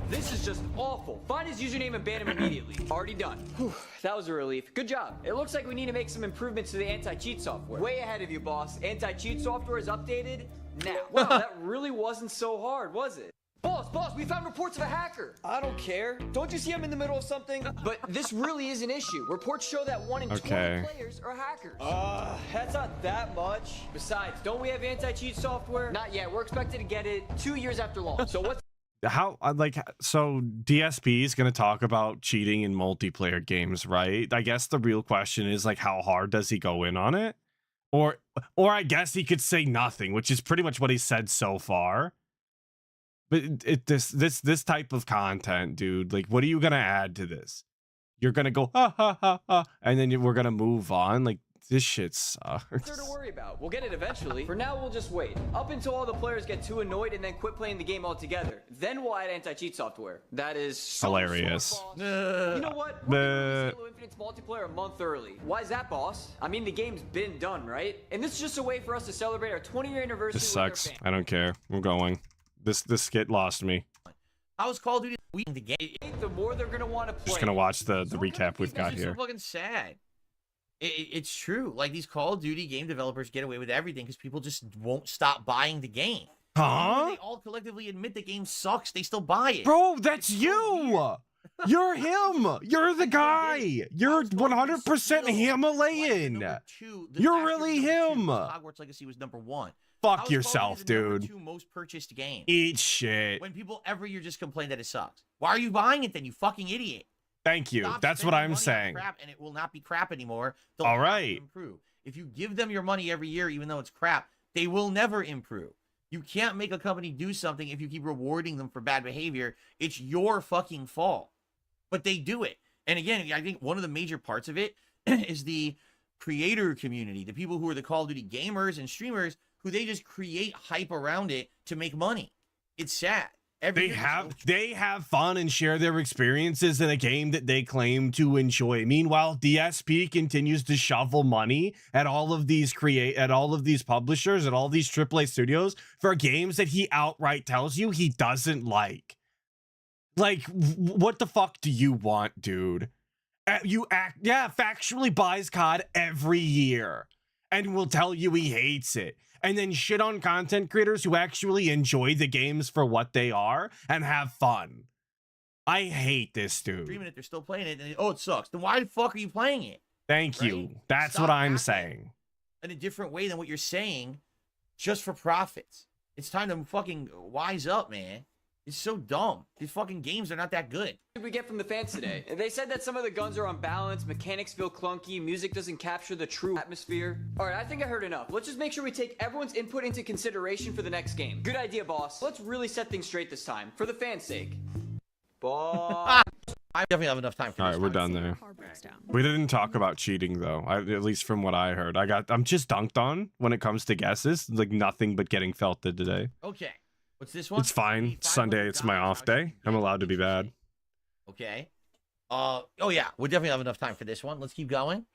[SPEAKER 19] This is just awful. Find his username and ban him immediately. Already done. Whew, that was a relief. Good job. It looks like we need to make some improvements to the anti-cheat software. Way ahead of you, boss. Anti-cheat software is updated now. Wow, that really wasn't so hard, was it? Boss, we found reports of a hacker. I don't care. Don't you see I'm in the middle of something? But this really is an issue. Reports show that 1 in 20 players are hackers. That's not that much. Besides, don't we have anti-cheat software? Not yet. We're expected to get it 2 years after launch. So what's
[SPEAKER 2] so DSP is going to talk about cheating in multiplayer games, right? I guess the real question is like, how hard does he go in on it? Or I guess he could say nothing, which is pretty much what he said so far. But this type of content, dude, like, what are you going to add to this? You're going to go, ha, ha, ha, ha, and then we're going to move on. Like, this shit sucks.
[SPEAKER 19] there to worry about? We'll get it eventually. For now, we'll just wait. Up until all the players get too annoyed and then quit playing the game altogether. Then we'll add anti-cheat software. That is so
[SPEAKER 2] hilarious.
[SPEAKER 19] You know what? We're gonna release Halo Infinite's multiplayer a month early. Why is that, boss? I mean, the game's been done, right? And this is just a way for us to celebrate our 20-year anniversary.
[SPEAKER 2] This sucks. I don't care. We're going. This skit lost me.
[SPEAKER 1] I was Call of Duty the game.
[SPEAKER 19] The more they're gonna want to play.
[SPEAKER 2] Just gonna watch the recap we've got here.
[SPEAKER 1] So fucking sad. It's true. Like, these Call of Duty game developers get away with everything because people just won't stop buying the game.
[SPEAKER 2] Huh?
[SPEAKER 1] They all collectively admit the game sucks. They still buy it.
[SPEAKER 2] Bro, that's you. You're him. You're the guy. You're 100% Himalayan. You're really him.
[SPEAKER 1] Hogwarts Legacy was #1.
[SPEAKER 2] Fuck yourself, dude.
[SPEAKER 1] #2 most purchased game.
[SPEAKER 2] Eat shit.
[SPEAKER 1] When people every year just complain that it sucks. Why are you buying it then, you fucking idiot?
[SPEAKER 2] Thank you.
[SPEAKER 1] Stop
[SPEAKER 2] That's what
[SPEAKER 1] spending
[SPEAKER 2] I'm
[SPEAKER 1] money on
[SPEAKER 2] saying.
[SPEAKER 1] crap, and it will not be crap anymore. They'll
[SPEAKER 2] All
[SPEAKER 1] have to
[SPEAKER 2] right.
[SPEAKER 1] improve. If you give them your money every year, even though it's crap, they will never improve. You can't make a company do something if you keep rewarding them for bad behavior. It's your fucking fault. But they do it. And again, I think one of the major parts of it is the creator community, the people who are the Call of Duty gamers and streamers, who they just create hype around it to make money. It's sad.
[SPEAKER 2] They have fun and share their experiences in a game that they claim to enjoy. Meanwhile, DSP continues to shovel money at all of these publishers, at all these AAA studios for games that he outright tells you he doesn't like. Like, what the fuck do you want, dude? Factually buys COD every year and will tell you he hates it. And then shit on content creators who actually enjoy the games for what they are and have fun. I hate this dude.
[SPEAKER 1] Streaming it, they're still playing it, and it sucks. Then why the fuck are you playing it?
[SPEAKER 2] Thank you. That's what I'm saying.
[SPEAKER 1] In a different way than what you're saying, just for profits. It's time to fucking wise up, man. It's so dumb. These fucking games are not that good.
[SPEAKER 19] What did we get from the fans today? They said that some of the guns are unbalanced, mechanics feel clunky, music doesn't capture the true atmosphere. All right, I think I heard enough. Let's just make sure we take everyone's input into consideration for the next game. Good idea, boss. Let's really set things straight this time, for the fans' sake. Boss.
[SPEAKER 1] I definitely have enough time for
[SPEAKER 2] All right, we're done there. We didn't talk about cheating though. At least from what I heard, I'm just dunked on when it comes to guesses. Like nothing but getting felted today.
[SPEAKER 1] Okay. What's this one?
[SPEAKER 2] It's fine. Sunday, it's my off day. I'm allowed to be bad.
[SPEAKER 1] Okay. Oh yeah, we definitely have enough time for this one. Let's keep going.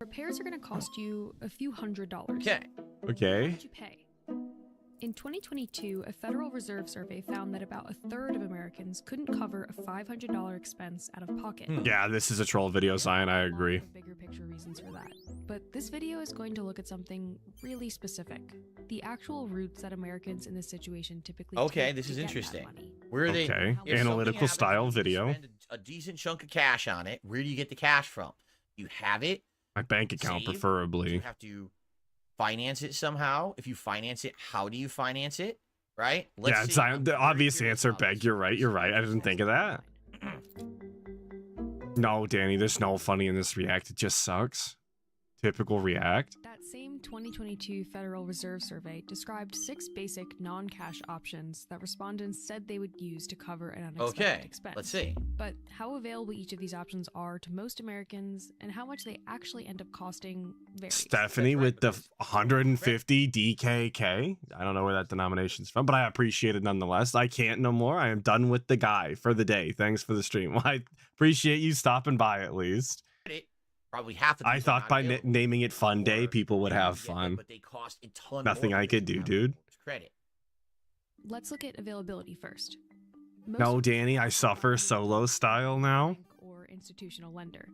[SPEAKER 21] Repairs are going to cost you a few $100s.
[SPEAKER 1] Okay.
[SPEAKER 2] Okay.
[SPEAKER 21] What would you pay? In 2022, a Federal Reserve survey found that about a third of Americans couldn't cover a $500 expense out of pocket.
[SPEAKER 2] Yeah, this is a troll video, Zion. I agree.
[SPEAKER 21] Bigger picture reasons for that. But this video is going to look at something really specific. The actual routes that Americans in this situation typically take
[SPEAKER 1] this
[SPEAKER 21] to
[SPEAKER 1] is
[SPEAKER 21] get that
[SPEAKER 1] interesting.
[SPEAKER 21] money.
[SPEAKER 1] Where are they?
[SPEAKER 2] Okay, analytical style video.
[SPEAKER 1] Spend a decent chunk of cash on it. Where do you get the cash from? You have it.
[SPEAKER 2] My bank account,
[SPEAKER 1] saved.
[SPEAKER 2] preferably.
[SPEAKER 1] You have to finance it somehow. If you finance it, how do you finance it? Right?
[SPEAKER 2] Let's Zion, the obvious answer, Beg. You're right. You're right. I didn't think of that. No, Danny, there's no funny in this react. It just sucks. typical ReACK.
[SPEAKER 21] That same 2022 Federal Reserve Survey described 6 basic non-cash options that respondents said they would use to cover an unexpected expense.
[SPEAKER 1] Let's see.
[SPEAKER 21] But how available each of these options are to most Americans and how much they actually end up costing varies.
[SPEAKER 2] Stephanie with the 150 DKK. I don't know where that denomination's from, but I appreciate it nonetheless. I can't no more. I am done with the guy for the day. Thanks for the stream. Well, I appreciate you stopping by at least.
[SPEAKER 1] Probably half of these
[SPEAKER 2] I thought by naming it Funday, people would have fun.
[SPEAKER 1] but they cost a ton
[SPEAKER 2] Nothing
[SPEAKER 1] more
[SPEAKER 2] I could do, dude.
[SPEAKER 1] credit.
[SPEAKER 21] Let's look at availability first.
[SPEAKER 2] No, Danny, I suffer solo style now.
[SPEAKER 21] Or institutional lender,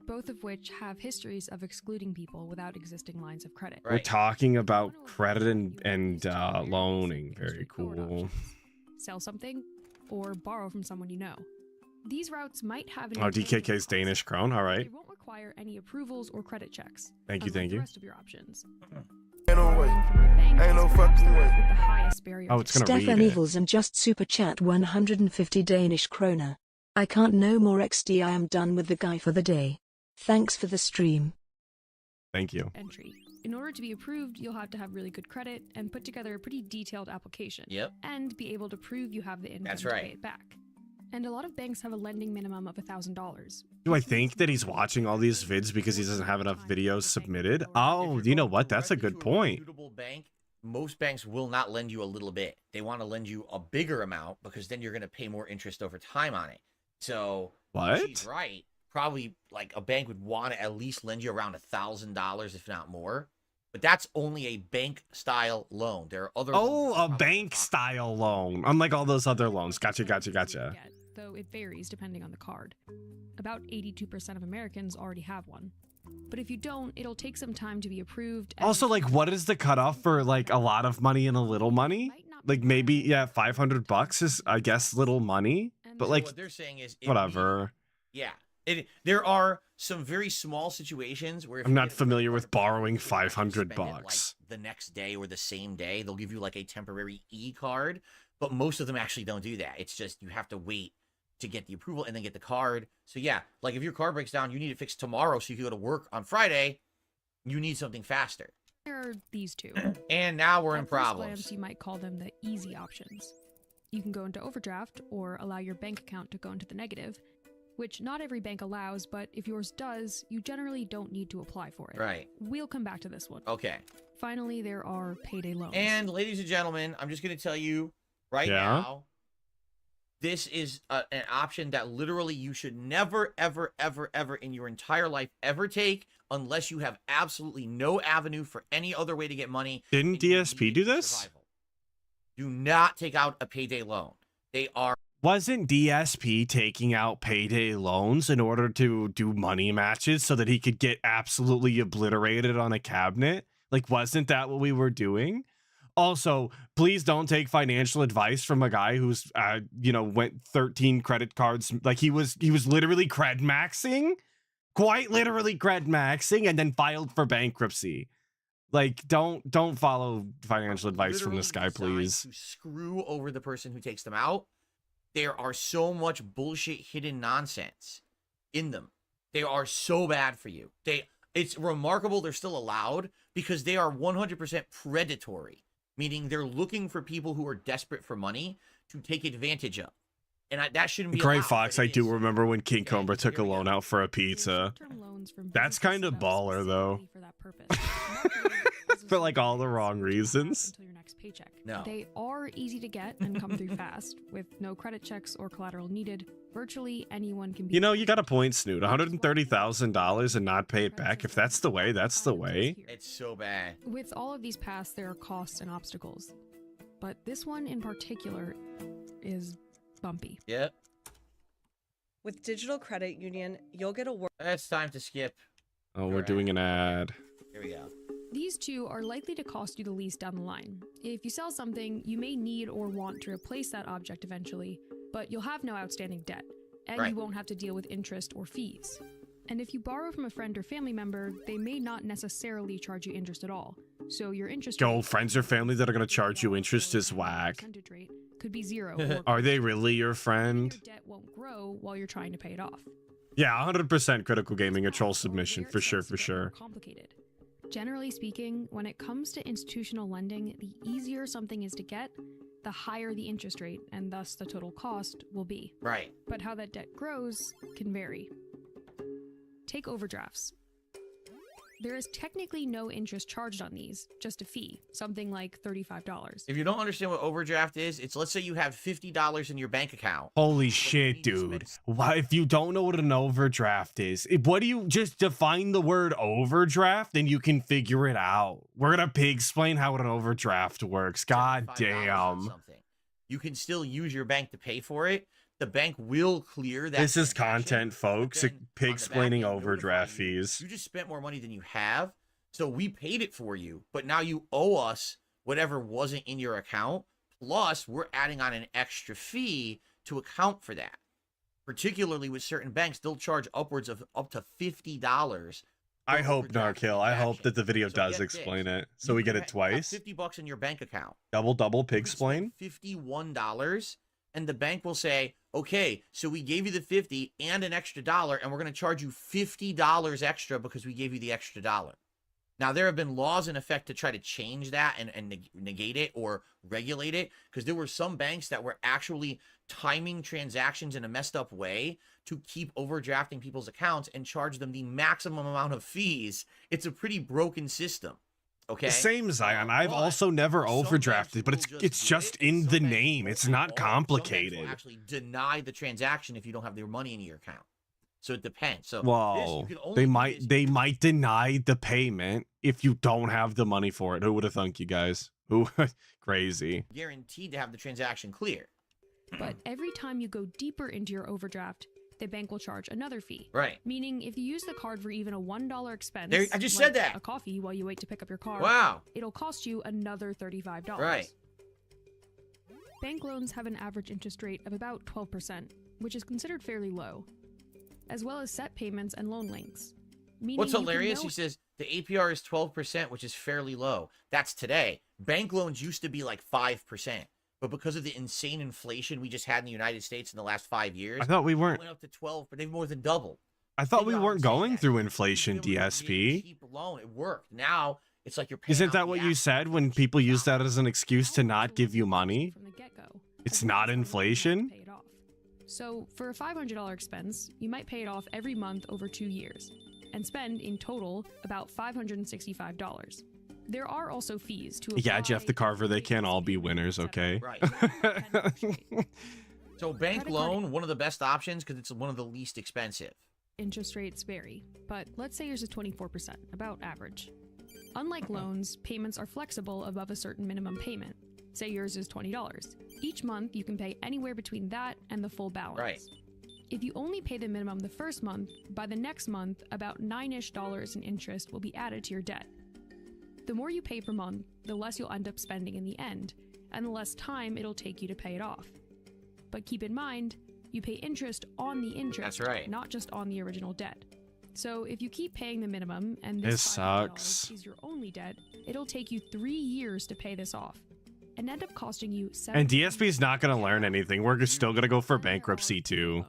[SPEAKER 21] both of which have histories of excluding people without existing lines of credit.
[SPEAKER 2] We're talking about credit and loaning. Very cool.
[SPEAKER 21] Sell something or borrow from someone you know. These routes might have an
[SPEAKER 2] Oh, DKK's Danish krone. All right.
[SPEAKER 21] They won't require any approvals or credit checks.
[SPEAKER 2] Thank you,
[SPEAKER 21] unlike
[SPEAKER 2] thank
[SPEAKER 21] the
[SPEAKER 2] you.
[SPEAKER 21] rest of your options.
[SPEAKER 5] Ain't no way. Ain't no
[SPEAKER 21] Perhaps
[SPEAKER 5] fucking
[SPEAKER 21] the route
[SPEAKER 5] way.
[SPEAKER 21] with the highest barrier
[SPEAKER 2] Oh, it's gonna
[SPEAKER 4] Stefan
[SPEAKER 2] read it.
[SPEAKER 4] Evils and just super chat 150 Danish kroner. I can't no more XD. I am done with the guy for the day. Thanks for the stream.
[SPEAKER 2] Thank you.
[SPEAKER 21] entry. In order to be approved, you'll have to have really good credit and put together a pretty detailed application.
[SPEAKER 1] Yep.
[SPEAKER 21] And be able to prove you have the income
[SPEAKER 1] That's
[SPEAKER 21] to
[SPEAKER 1] right.
[SPEAKER 21] pay it back. And a lot of banks have a lending minimum of $1,000.
[SPEAKER 2] Do I think that he's watching all these vids because he doesn't have enough videos submitted? Oh, you know what? That's a good point.
[SPEAKER 1] Reputable bank, most banks will not lend you a little bit. They want to lend you a bigger amount because then you're going to pay more interest over time on it. So
[SPEAKER 2] What?
[SPEAKER 1] she's right. Probably like a bank would want to at least lend you around $1,000, if not more. But that's only a bank style loan. There are other
[SPEAKER 2] Oh, a bank style loan. Unlike all those other loans. Gotcha.
[SPEAKER 21] Though it varies depending on the card. About 82% of Americans already have one. But if you don't, it'll take some time to be approved. and-
[SPEAKER 2] Also, like, what is the cutoff for like a lot of money and a little money? Like maybe, yeah, $500 is, I guess, little money. But
[SPEAKER 1] So
[SPEAKER 2] like,
[SPEAKER 1] what they're saying is it
[SPEAKER 2] whatever.
[SPEAKER 1] Yeah. There are some very small situations where if
[SPEAKER 2] I'm
[SPEAKER 1] you
[SPEAKER 2] not
[SPEAKER 1] get a
[SPEAKER 2] familiar with borrowing
[SPEAKER 1] spend it,
[SPEAKER 2] $500.
[SPEAKER 1] like the next day or the same day, they'll give you like a temporary e-card, but most of them actually don't do that. It's just you have to wait to get the approval and then get the card. So yeah, like if your car breaks down, you need it fixed tomorrow so you can go to work on Friday, you need something faster.
[SPEAKER 21] There are these two.
[SPEAKER 1] And now we're in
[SPEAKER 21] At first
[SPEAKER 1] problems.
[SPEAKER 21] glance, you might call them the easy options. You can go into overdraft or allow your bank account to go into the negative, which not every bank allows, but if yours does, you generally don't need to apply for it.
[SPEAKER 1] Right.
[SPEAKER 21] We'll come back to this one.
[SPEAKER 1] Okay.
[SPEAKER 21] Finally, there are payday loans.
[SPEAKER 1] And ladies and gentlemen, I'm just going to tell you right now, this is an option that literally you should never, ever, ever, ever in your entire life ever take unless you have absolutely no avenue for any other way to get money.
[SPEAKER 2] Didn't DSP do this?
[SPEAKER 1] Survival. Do not take out a payday loan. They are.
[SPEAKER 2] Wasn't DSP taking out payday loans in order to do money matches so that he could get absolutely obliterated on a cabinet? Like, wasn't that what we were doing? Also, please don't take financial advice from a guy who's, went 13 credit cards. Like he was literally cred maxing, quite literally cred maxing, and then filed for bankruptcy. Like, don't follow financial advice from this guy, please.
[SPEAKER 1] To screw over the person who takes them out. There are so much bullshit hidden nonsense in them. They are so bad for you. It's remarkable they're still allowed because they are 100% predatory, meaning they're looking for people who are desperate for money to take advantage of. And that shouldn't be
[SPEAKER 2] Gray
[SPEAKER 1] allowed,
[SPEAKER 2] Fox,
[SPEAKER 1] but
[SPEAKER 2] I
[SPEAKER 1] it
[SPEAKER 2] do
[SPEAKER 1] is.
[SPEAKER 2] remember when King Cobra took a loan out for a pizza. That's kind of baller, though. For like all the wrong reasons.
[SPEAKER 21] Until your next paycheck.
[SPEAKER 1] No.
[SPEAKER 21] They are easy to get and come through fast. With no credit checks or collateral needed, virtually anyone can be.
[SPEAKER 2] You know, you got a point, Snoot. $130,000 and not pay it back. If that's the way, that's the way.
[SPEAKER 1] It's so bad.
[SPEAKER 21] With all of these paths, there are costs and obstacles. But this one in particular is bumpy.
[SPEAKER 1] Yep.
[SPEAKER 6] With Digital Credit Union, you'll get a
[SPEAKER 1] It's time to skip.
[SPEAKER 2] Oh, we're doing an ad.
[SPEAKER 1] Here we go.
[SPEAKER 21] These two are likely to cost you the least down the line. If you sell something, you may need or want to replace that object eventually, but you'll have no outstanding debt, and
[SPEAKER 1] Right.
[SPEAKER 21] you won't have to deal with interest or fees. And if you borrow from a friend or family member, they may not necessarily charge you interest at all. So your interest
[SPEAKER 2] Yo, friends or family that are going to charge you interest is whack.
[SPEAKER 21] percentage rate could be zero. Or
[SPEAKER 2] Are they really your friend?
[SPEAKER 21] your debt won't grow while you're trying to pay it off.
[SPEAKER 2] Yeah, 100% critical gaming, a troll submission, for sure, for sure.
[SPEAKER 21] Complicated. Generally speaking, when it comes to institutional lending, the easier something is to get, the higher the interest rate, and thus the total cost will be.
[SPEAKER 1] Right.
[SPEAKER 21] But how that debt grows can vary. Take overdrafts. There is technically no interest charged on these, just a fee, something like $35.
[SPEAKER 1] If you don't understand what overdraft is, it's let's say you have $50 in your bank account.
[SPEAKER 2] Holy shit, dude. Why, if you don't know what an overdraft is, what do you just define the word overdraft and you can figure it out? We're going to pig-explain how an overdraft works. God damn.
[SPEAKER 1] You can still use your bank to pay for it. The bank will clear that.
[SPEAKER 2] This is content, folks. Pig-explaining overdraft fees.
[SPEAKER 1] You just spent more money than you have, so we paid it for you, but now you owe us whatever wasn't in your account, plus we're adding on an extra fee to account for that. Particularly with certain banks, they'll charge upwards of up to $50.
[SPEAKER 2] I hope, Narkill, I hope that the video does explain it, so we get it twice.
[SPEAKER 1] $50 in your bank account.
[SPEAKER 2] Double pig-explain?
[SPEAKER 1] $51, and the bank will say, okay, so we gave you the 50 and an extra dollar, and we're going to charge you $50 extra because we gave you the extra dollar. Now, there have been laws in effect to try to change that and negate it or regulate it, because there were some banks that were actually timing transactions in a messed up way to keep overdrafting people's accounts and charge them the maximum amount of fees. It's a pretty broken system. Okay.
[SPEAKER 2] Same, Zion. I've also never overdrafted, but it's just in the name. It's not complicated.
[SPEAKER 1] Will actually deny the transaction if you don't have their money in your account. So it depends. So
[SPEAKER 2] whoa, they might deny the payment if you don't have the money for it. Who would have thunk, you guys? Who? Crazy.
[SPEAKER 1] Guaranteed to have the transaction clear.
[SPEAKER 21] But every time you go deeper into your overdraft, the bank will charge another fee.
[SPEAKER 1] Right.
[SPEAKER 21] Meaning, if you use the card for even a $1 expense,
[SPEAKER 1] I just said that.
[SPEAKER 21] A coffee while you wait to pick up your car.
[SPEAKER 1] Wow.
[SPEAKER 21] It'll cost you another $35.
[SPEAKER 1] Right.
[SPEAKER 21] Bank loans have an average interest rate of about 12%, which is considered fairly low, as well as set payments and loan lengths.
[SPEAKER 1] What's hilarious, he says the APR is 12%, which is fairly low. That's today. Bank loans used to be like 5%. But because of the insane inflation we just had in the United States in the last 5 years,
[SPEAKER 2] I thought we weren't.
[SPEAKER 1] It went up to 12, but they've more than doubled.
[SPEAKER 2] I thought we weren't going through inflation, DSP.
[SPEAKER 1] Cheap loan, it worked. Now it's like you're paying.
[SPEAKER 2] Isn't that what you said when people use that as an excuse to not give you money? It's not inflation.
[SPEAKER 21] So for a $500 expense, you might pay it off every month over 2 years, and spend in total about $565. There are also fees to apply.
[SPEAKER 2] Yeah, Jeff the Carver, they can't all be winners, okay?
[SPEAKER 1] Right. So bank loan, one of the best options because it's one of the least expensive.
[SPEAKER 21] Interest rates vary, but let's say yours is 24%, about average. Unlike loans, payments are flexible above a certain minimum payment. Say yours is $20. Each month, you can pay anywhere between that and the full balance.
[SPEAKER 1] Right.
[SPEAKER 21] If you only pay the minimum the first month, by the next month, about $9-ish in interest will be added to your debt. The more you pay per month, the less you'll end up spending in the end, and the less time it'll take you to pay it off. But keep in mind, you pay interest on the interest,
[SPEAKER 1] That's right.
[SPEAKER 21] not just on the original debt. So if you keep paying the minimum and
[SPEAKER 2] this
[SPEAKER 21] $500
[SPEAKER 2] sucks.
[SPEAKER 21] is your only debt, it'll take you 3 years to pay this off, and end up costing you
[SPEAKER 2] And DSP is not going to learn anything. We're still going to go for bankruptcy too.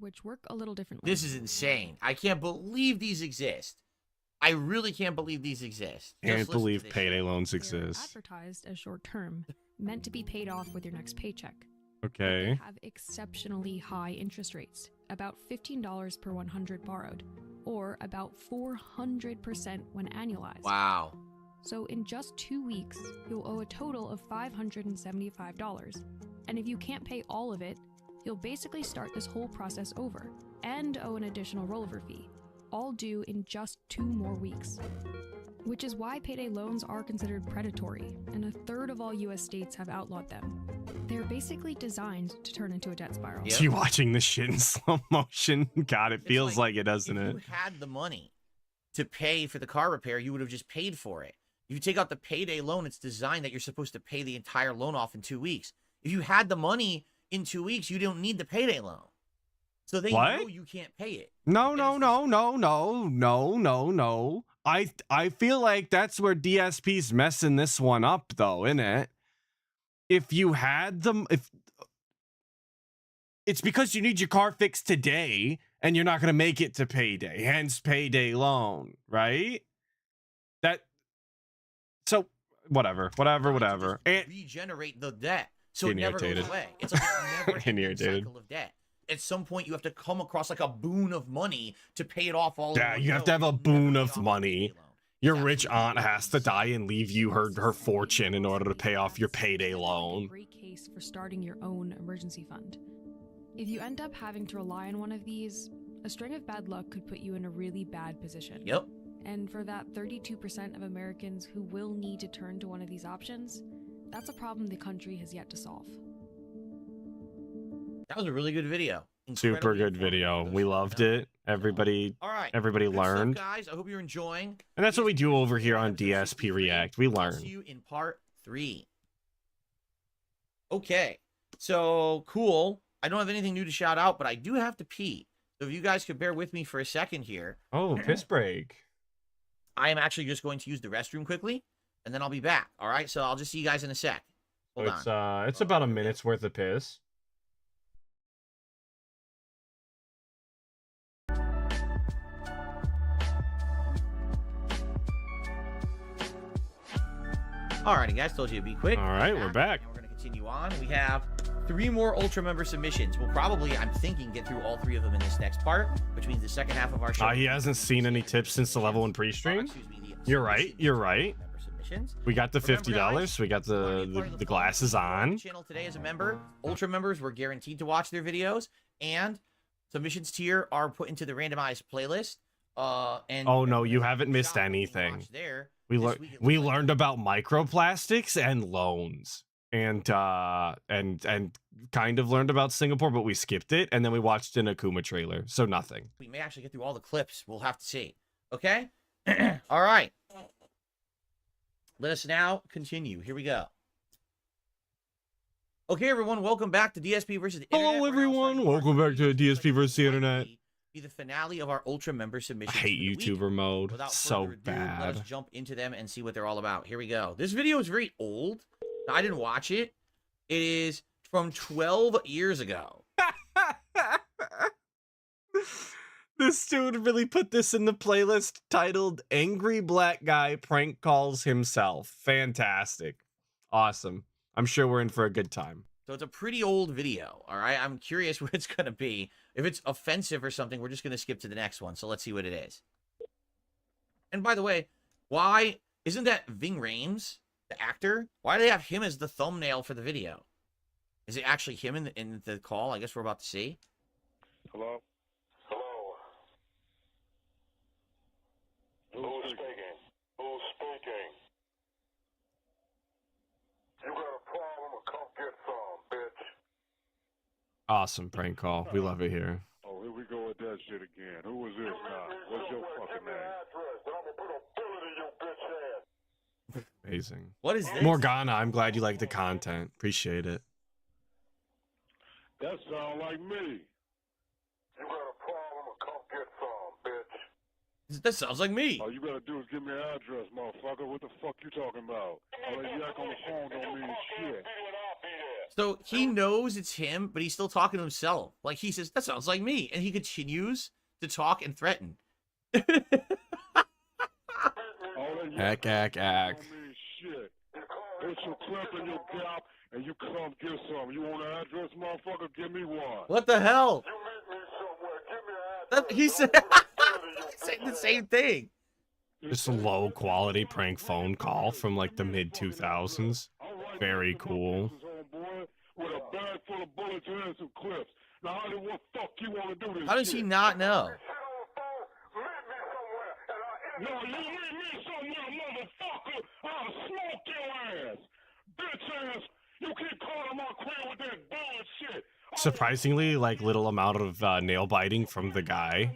[SPEAKER 21] which work a little differently.
[SPEAKER 1] This is insane. I can't believe these exist. I really can't believe these exist.
[SPEAKER 2] Can't believe payday loans exist.
[SPEAKER 21] Advertised as short term, meant to be paid off with your next paycheck.
[SPEAKER 2] Okay.
[SPEAKER 21] They have exceptionally high interest rates, about $15 per 100 borrowed, or about 400% when annualized.
[SPEAKER 1] Wow.
[SPEAKER 21] So in just 2 weeks, you'll owe a total of $575. And if you can't pay all of it, you'll basically start this whole process over and owe an additional rollover fee, all due in just 2 more weeks. Which is why payday loans are considered predatory, and a third of all US states have outlawed them. They're basically designed to turn into a debt spiral.
[SPEAKER 2] Yep. You watching this shit in slow motion? God, it feels like it, doesn't it?
[SPEAKER 1] If you had the money to pay for the car repair, you would have just paid for it. If you take out the payday loan, it's designed that you're supposed to pay the entire loan off in 2 weeks. If you had the money in 2 weeks, you don't need the payday loan. So they know you can't pay it.
[SPEAKER 2] No. I feel like that's where DSP's messing this one up, though, innit? If you had them, it's because you need your car fixed today, and you're not going to make it to payday, hence payday loan, right? So whatever. And
[SPEAKER 1] regenerate the debt so it
[SPEAKER 2] getting
[SPEAKER 1] never
[SPEAKER 2] irritated.
[SPEAKER 1] goes away. It's like a never
[SPEAKER 2] Getting irritated.
[SPEAKER 1] cycle of debt. At some point, you have to come across like a boon of money to pay it off all.
[SPEAKER 2] Yeah, you have to have a boon of money. Your rich aunt has to die and leave you her fortune in order to pay off your payday loan.
[SPEAKER 21] Great case for starting your own emergency fund. If you end up having to rely on one of these, a string of bad luck could put you in a really bad position.
[SPEAKER 1] Yep.
[SPEAKER 21] And for that 32% of Americans who will need to turn to one of these options, that's a problem the country has yet to solve.
[SPEAKER 1] That was a really good video.
[SPEAKER 2] Super good video. We loved it. Everybody,
[SPEAKER 1] All right.
[SPEAKER 2] everybody
[SPEAKER 1] Good stuff,
[SPEAKER 2] learned.
[SPEAKER 1] guys. I hope you're enjoying.
[SPEAKER 2] And that's what we do over here on DSP React. We
[SPEAKER 1] I'll
[SPEAKER 2] learn.
[SPEAKER 1] see you in part 3. Okay. So, cool. I don't have anything new to shout out, but I do have to pee. So if you guys could bear with me for a second here.
[SPEAKER 2] Oh, piss break.
[SPEAKER 1] I am actually just going to use the restroom quickly, and then I'll be back. All right? So I'll just see you guys in a sec. Hold on.
[SPEAKER 2] It's about a minute's worth of piss.
[SPEAKER 1] Alrighty, guys. Told you to be quick.
[SPEAKER 2] All right, we're back.
[SPEAKER 1] And we're going to continue on. We have 3 more Ultra member submissions. We'll probably, I'm thinking, get through all 3 of them in this next part, which means the second half of our show.
[SPEAKER 2] He hasn't seen any tips since the level 1 pre-stream. You're right. You're right. We got the $50. We got the glasses on.
[SPEAKER 1] Channel today as a member. Ultra members were guaranteed to watch their videos, and submissions tier are put into the randomized playlist. And
[SPEAKER 2] oh no, you haven't missed anything. We learned about microplastics and loans, and kind of learned about Singapore, but we skipped it, and then we watched an Akuma trailer, so nothing.
[SPEAKER 1] We may actually get through all the clips. We'll have to see. Okay. All right. Let us now continue. Here we go. Okay, everyone, welcome back to DSP versus the Internet.
[SPEAKER 2] Hello, everyone. Welcome back to DSP versus the Internet.
[SPEAKER 1] Be the finale of our Ultra member submissions.
[SPEAKER 2] I hate YouTuber mode. So bad.
[SPEAKER 1] Let us jump into them and see what they're all about. Here we go. This video is very old. I didn't watch it. It is from 12 years ago.
[SPEAKER 2] This dude really put this in the playlist titled Angry Black Guy Prank Calls Himself. Fantastic. Awesome. I'm sure we're in for a good time.
[SPEAKER 1] So it's a pretty old video, all right? I'm curious what it's going to be. If it's offensive or something, we're just going to skip to the next one. So let's see what it is. And by the way, why isn't that Ving Rhames, the actor? Why do they have him as the thumbnail for the video? Is it actually him in the call? I guess we're about to see.
[SPEAKER 12] Hello? Hello? Who's speaking? Who's speaking? You got a problem or come get some, bitch.
[SPEAKER 2] Awesome prank call. We love it here.
[SPEAKER 12] Oh, here we go with that shit again. Who is this now? What's your fucking name?
[SPEAKER 2] Amazing.
[SPEAKER 1] What is this?
[SPEAKER 2] Morgana, I'm glad you like the content. Appreciate it.
[SPEAKER 12] That sound like me. You got a problem or come get some, bitch.
[SPEAKER 1] That sounds like me.
[SPEAKER 12] All you gotta do is give me an address, motherfucker. What the fuck you talking about? All that yak on the phone don't mean shit.
[SPEAKER 1] So he knows it's him, but he's still talking to himself. Like he says, that sounds like me. And he continues to talk and threaten.
[SPEAKER 2] Ack.
[SPEAKER 12] Shit. It's your clip and your gap, and you come get some. You want an address, motherfucker? Give me one.
[SPEAKER 1] What the hell?
[SPEAKER 12] You meet me somewhere. Give me an address.
[SPEAKER 1] He said saying the same thing.
[SPEAKER 2] Just a low quality prank phone call from like the mid 2000s. Very cool.
[SPEAKER 12] With a bag full of bullets and some clips. Now, what fuck you want to do this?
[SPEAKER 1] How does he not know?
[SPEAKER 12] No, you meet me somewhere, motherfucker. I'll smoke your ass. Bitch ass. You keep calling my crib with that bullshit.
[SPEAKER 2] Surprisingly, like little amount of nail biting from the guy.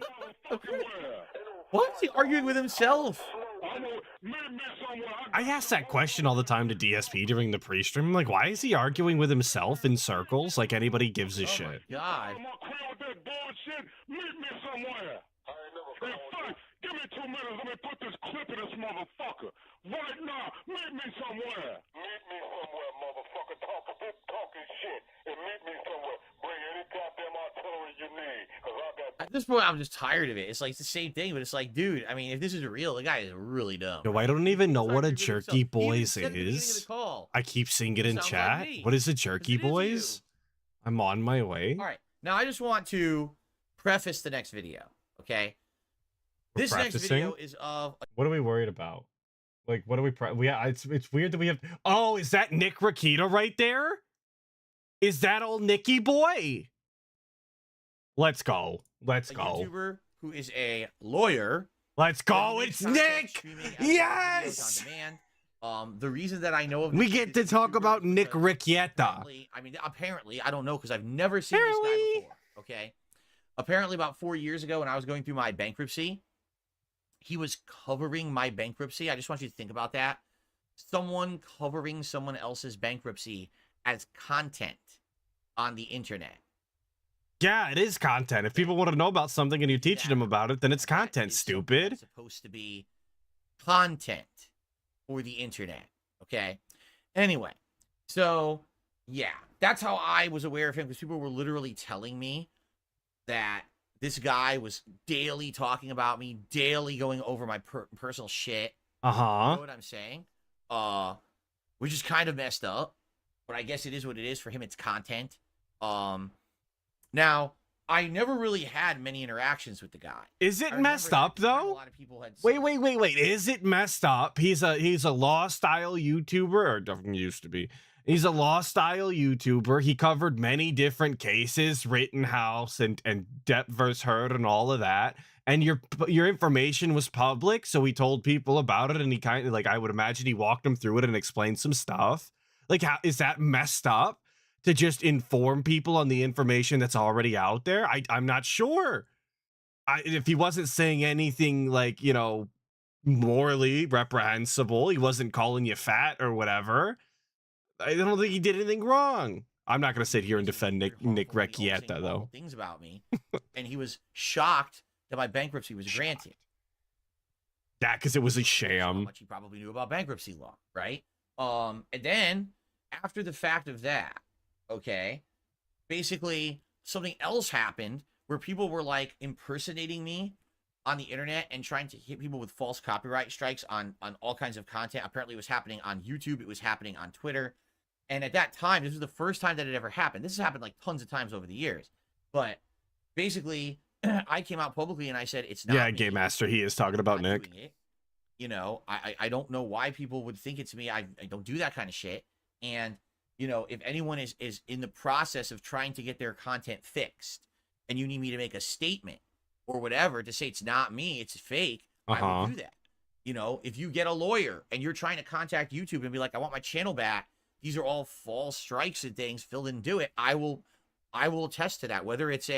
[SPEAKER 1] Why is he arguing with himself?
[SPEAKER 2] I ask that question all the time to DSP during the pre-stream. Like, why is he arguing with himself in circles like anybody gives a shit?
[SPEAKER 1] God.
[SPEAKER 12] Meet me somewhere. In fact, give me 2 minutes. Let me put this clip in this motherfucker. Right now, meet me somewhere. Meet me somewhere, motherfucker. Talking shit. And meet me somewhere. Bring any goddamn artillery you need. Cause I got
[SPEAKER 1] this point, I'm just tired of it. It's like it's the same thing, but it's like, dude, I mean, if this is real, the guy is really dumb.
[SPEAKER 2] Yo, I don't even know what a
[SPEAKER 1] He even
[SPEAKER 2] jerky boys
[SPEAKER 1] said at the beginning of the
[SPEAKER 2] is.
[SPEAKER 1] call,
[SPEAKER 2] I keep seeing it in
[SPEAKER 1] sounds like
[SPEAKER 2] chat.
[SPEAKER 1] me,
[SPEAKER 2] What is a jerky
[SPEAKER 1] 'cause it is
[SPEAKER 2] boys? I'm on my way.
[SPEAKER 1] All right. Now, I just want to preface the next video, okay?
[SPEAKER 2] We're
[SPEAKER 1] This next
[SPEAKER 2] practicing?
[SPEAKER 1] video is of...
[SPEAKER 2] What are we worried about? Like, what are we? It's weird that we have. Oh, is that Nick Rakita right there? Is that old Nicky boy? Let's go. Let's go.
[SPEAKER 1] YouTuber who is a lawyer.
[SPEAKER 2] Let's go. It's Nick.
[SPEAKER 1] Yes. On demand. The reason that I know of
[SPEAKER 2] we get to talk about Nick Rakita.
[SPEAKER 1] I mean, apparently, I don't know because I've never seen this guy before. Okay. Apparently, about 4 years ago, when I was going through my bankruptcy, he was covering my bankruptcy. I just want you to think about that. Someone covering someone else's bankruptcy as content on the internet.
[SPEAKER 2] Yeah, it is content. If people want to know about something and you're teaching them about it, then it's content, stupid.
[SPEAKER 1] It's supposed to be content for the internet. Okay. Anyway, so yeah, that's how I was aware of him, because people were literally telling me that this guy was daily talking about me, daily going over my personal shit. You know what I'm saying? Which is kind of messed up, but I guess it is what it is. For him, it's content. Now, I never really had many interactions with the guy.
[SPEAKER 2] Is it messed up though?
[SPEAKER 1] A lot of people had
[SPEAKER 2] Wait. Is it messed up? He's a law style YouTuber, or definitely used to be. He's a law style YouTuber. He covered many different cases, Rittenhouse and Depp versus Heard and all of that. And your information was public, so he told people about it, and he kind of, like, I would imagine he walked them through it and explained some stuff. Like, how is that messed up? To just inform people on the information that's already out there? I'm not sure. If he wasn't saying anything, like, you know, morally reprehensible, he wasn't calling you fat or whatever, I don't think he did anything wrong. I'm not going to sit here and defend Nick Rakita, though.
[SPEAKER 1] Things about me. And he was shocked that my bankruptcy was granted.
[SPEAKER 2] That because it was a sham.
[SPEAKER 1] How much he probably knew about bankruptcy law, right? And then, after the fact of that, okay, basically something else happened where people were like impersonating me on the internet and trying to hit people with false copyright strikes on all kinds of content. Apparently it was happening on YouTube, it was happening on Twitter, and at that time, this was the first time that it ever happened. This has happened like tons of times over the years, but basically I came out publicly and I said it's not me.
[SPEAKER 2] Game master, he is talking about Nick.
[SPEAKER 1] You know, I don't know why people would think it's me. I don't do that kind of shit. And you know, if anyone is in the process of trying to get their content fixed and you need me to make a statement or whatever to say it's not me, it's fake, I will do that. You know, if you get a lawyer and you're trying to contact YouTube and be like, I want my channel back, these are all false strikes and things, Phil didn't do it, I will attest to that. Whether it's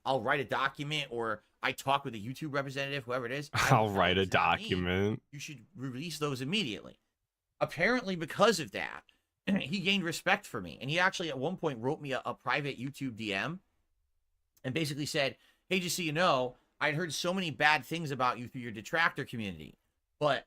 [SPEAKER 1] I'll write a document or I talk with a YouTube representative, whoever it is.
[SPEAKER 2] I'll write a document.
[SPEAKER 1] You should release those immediately. Apparently, because of that, he gained respect for me. And he actually at one point wrote me a private YouTube DM and basically said, hey, just so you know, I'd heard so many bad things about you through your detractor community, but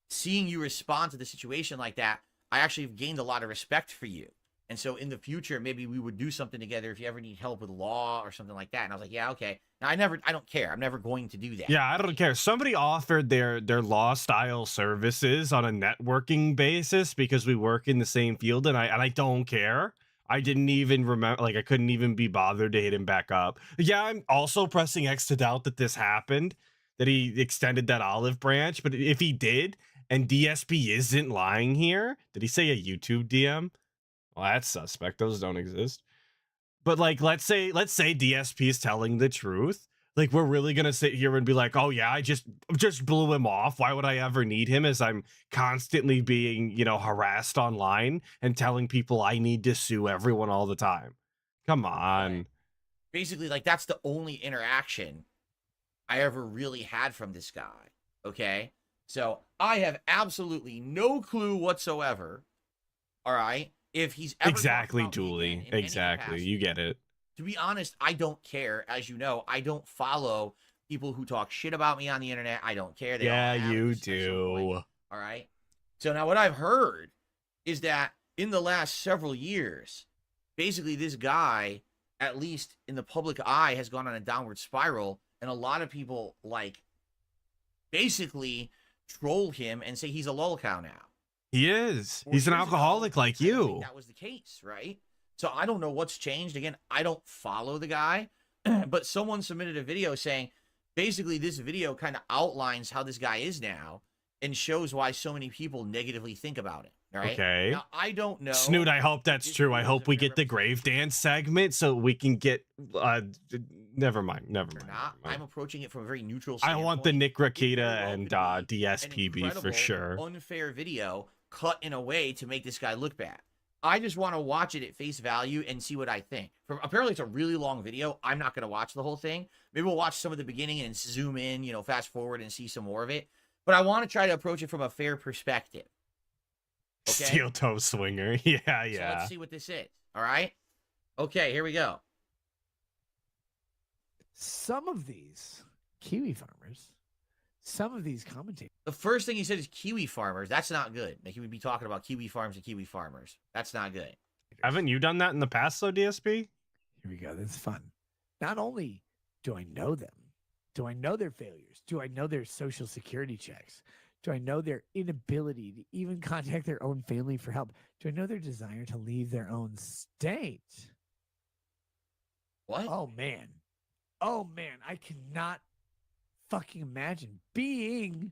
[SPEAKER 1] seeing you respond to the situation like that, I actually have gained a lot of respect for you. And so in the future, maybe we would do something together if you ever need help with law or something like that. And I was like, yeah, okay. Now I don't care. I'm never going to do that.
[SPEAKER 2] Yeah, I don't care. Somebody offered their law style services on a networking basis because we work in the same field, and I don't care. I didn't even remember, like, I couldn't even be bothered to hit him back up. Yeah, I'm also pressing X to doubt that this happened, that he extended that olive branch. But if he did, and DSP isn't lying here, did he say a YouTube DM? Well, that's suspect. Those don't exist. But like, let's say DSP is telling the truth. Like, we're really gonna sit here and be like, oh yeah, I just blew him off. Why would I ever need him? As I'm constantly being, you know, harassed online and telling people I need to sue everyone all the time. Come on.
[SPEAKER 1] Right. Basically, like, that's the only interaction I ever really had from this guy. Okay, so I have absolutely no clue whatsoever. All right. If he's ever
[SPEAKER 2] exactly, Julie, exactly, you get it.
[SPEAKER 1] To be honest, I don't care. As you know, I don't follow people who talk shit about me on the internet. I don't care.
[SPEAKER 2] Yeah, you do.
[SPEAKER 1] All right. So now what I've heard is that in the last several years, basically this guy, at least in the public eye, has gone on a downward spiral And a lot of people like basically troll him and say he's a lol cow now.
[SPEAKER 2] He is.
[SPEAKER 1] 4
[SPEAKER 2] He's an
[SPEAKER 1] years ago,
[SPEAKER 2] alcoholic like
[SPEAKER 1] I don't think
[SPEAKER 2] you.
[SPEAKER 1] that was the case, right? So I don't know what's changed. Again, I don't follow the guy, but someone submitted a video saying basically this video kind of outlines how this guy is now and shows why so many people negatively think about it. All right.
[SPEAKER 2] Okay.
[SPEAKER 1] Now, I don't know.
[SPEAKER 2] Snoot, I hope that's true. I hope we get the grave dance segment so we can get never mind.
[SPEAKER 1] I'm approaching it from a very neutral
[SPEAKER 2] I
[SPEAKER 1] standpoint.
[SPEAKER 2] want the Nick Rakita and DSPB for sure.
[SPEAKER 1] Unfair video cut in a way to make this guy look bad. I just want to watch it at face value and see what I think. Apparently, it's a really long video. I'm not going to watch the whole thing. Maybe we'll watch some of the beginning and zoom in, you know, fast forward and see some more of it. But I want to try to approach it from a fair perspective. Okay?
[SPEAKER 2] Steel toe swinger. Yeah.
[SPEAKER 1] So let's see what this is. All right. Okay, here we go.
[SPEAKER 3] Some of these kiwi farmers, some of these commentators.
[SPEAKER 1] The first thing he said is kiwi farmers. That's not good. Like he would be talking about kiwi farms and kiwi farmers. That's not good.
[SPEAKER 2] Haven't you done that in the past, though, DSP?
[SPEAKER 3] Here we go. This is fun. Not only do I know them, do I know their failures? Do I know their social security checks? Do I know their inability to even contact their own family for help? Do I know their desire to leave their own state?
[SPEAKER 1] What?
[SPEAKER 3] Oh, man. I cannot fucking imagine being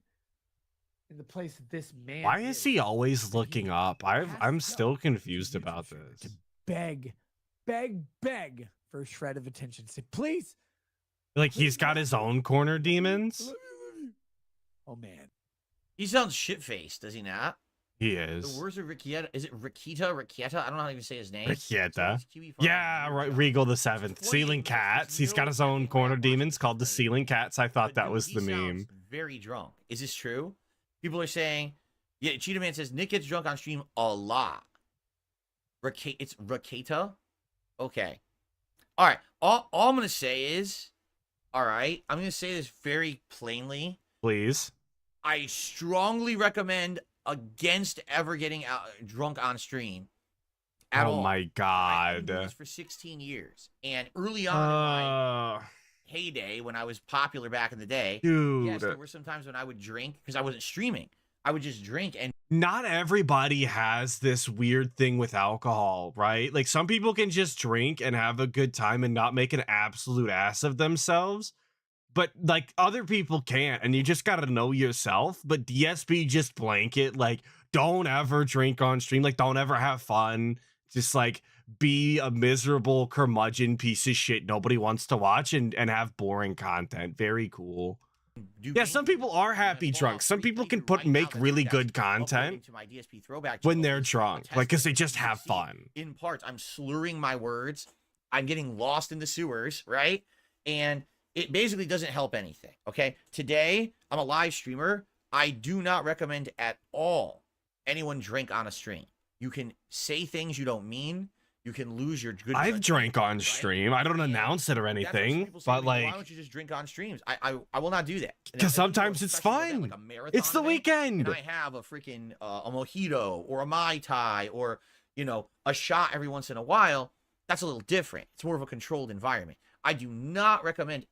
[SPEAKER 3] in the place that this man
[SPEAKER 2] Why is he always looking up? I'm still confused about this.
[SPEAKER 3] beg for a shred of attention. Say, please.
[SPEAKER 2] Like he's got his own corner demons?
[SPEAKER 3] Oh, man.
[SPEAKER 1] He sounds shit-faced, does he not?
[SPEAKER 2] He is.
[SPEAKER 1] The words of Rakita. Is it Rakita? I don't know how to even say his name.
[SPEAKER 2] Rakita. Yeah, right. Regal the Seventh. Ceiling Cats. He's got his own corner demons called the Ceiling Cats. I thought that was the meme.
[SPEAKER 1] Very drunk. Is this true? People are saying, yeah, Cheetah Man says Nick gets drunk on stream a lot. It's Rakita? Okay. All right. All I'm going to say is, all right, I'm going to say this very plainly.
[SPEAKER 2] Please.
[SPEAKER 1] I strongly recommend against ever getting drunk on stream at all.
[SPEAKER 2] Oh my god.
[SPEAKER 1] I've been doing this for 16 years. And early on in my heyday, when I was popular back in the day,
[SPEAKER 2] dude,
[SPEAKER 1] yes, there were some times when I would drink because I wasn't streaming. I would just drink. And
[SPEAKER 2] not everybody has this weird thing with alcohol, right? Like some people can just drink and have a good time and not make an absolute ass of themselves. But like other people can't, and you just gotta know yourself. But DSP just blanket, like, don't ever drink on stream, like don't ever have fun. Just like be a miserable curmudgeon piece of shit nobody wants to watch and have boring content. Very cool. Yeah, some people are happy drunk. Some people can make really good content when they're drunk, like because they just have fun.
[SPEAKER 1] In parts, I'm slurring my words. I'm getting lost in the sewers, right? And it basically doesn't help anything, okay? Today, I'm a live streamer. I do not recommend at all anyone drink on a stream. You can say things you don't mean. You can lose your good
[SPEAKER 2] I've drank on stream. I don't announce it or anything, but like,
[SPEAKER 1] why don't you just drink on streams? I will not do that.
[SPEAKER 2] Because sometimes it's fun.
[SPEAKER 1] Like a marathon
[SPEAKER 2] it's the weekend.
[SPEAKER 1] And I have a freaking a mojito or a Mai Tai or, you know, a shot every once in a while. That's a little different. It's more of a controlled environment. I do not recommend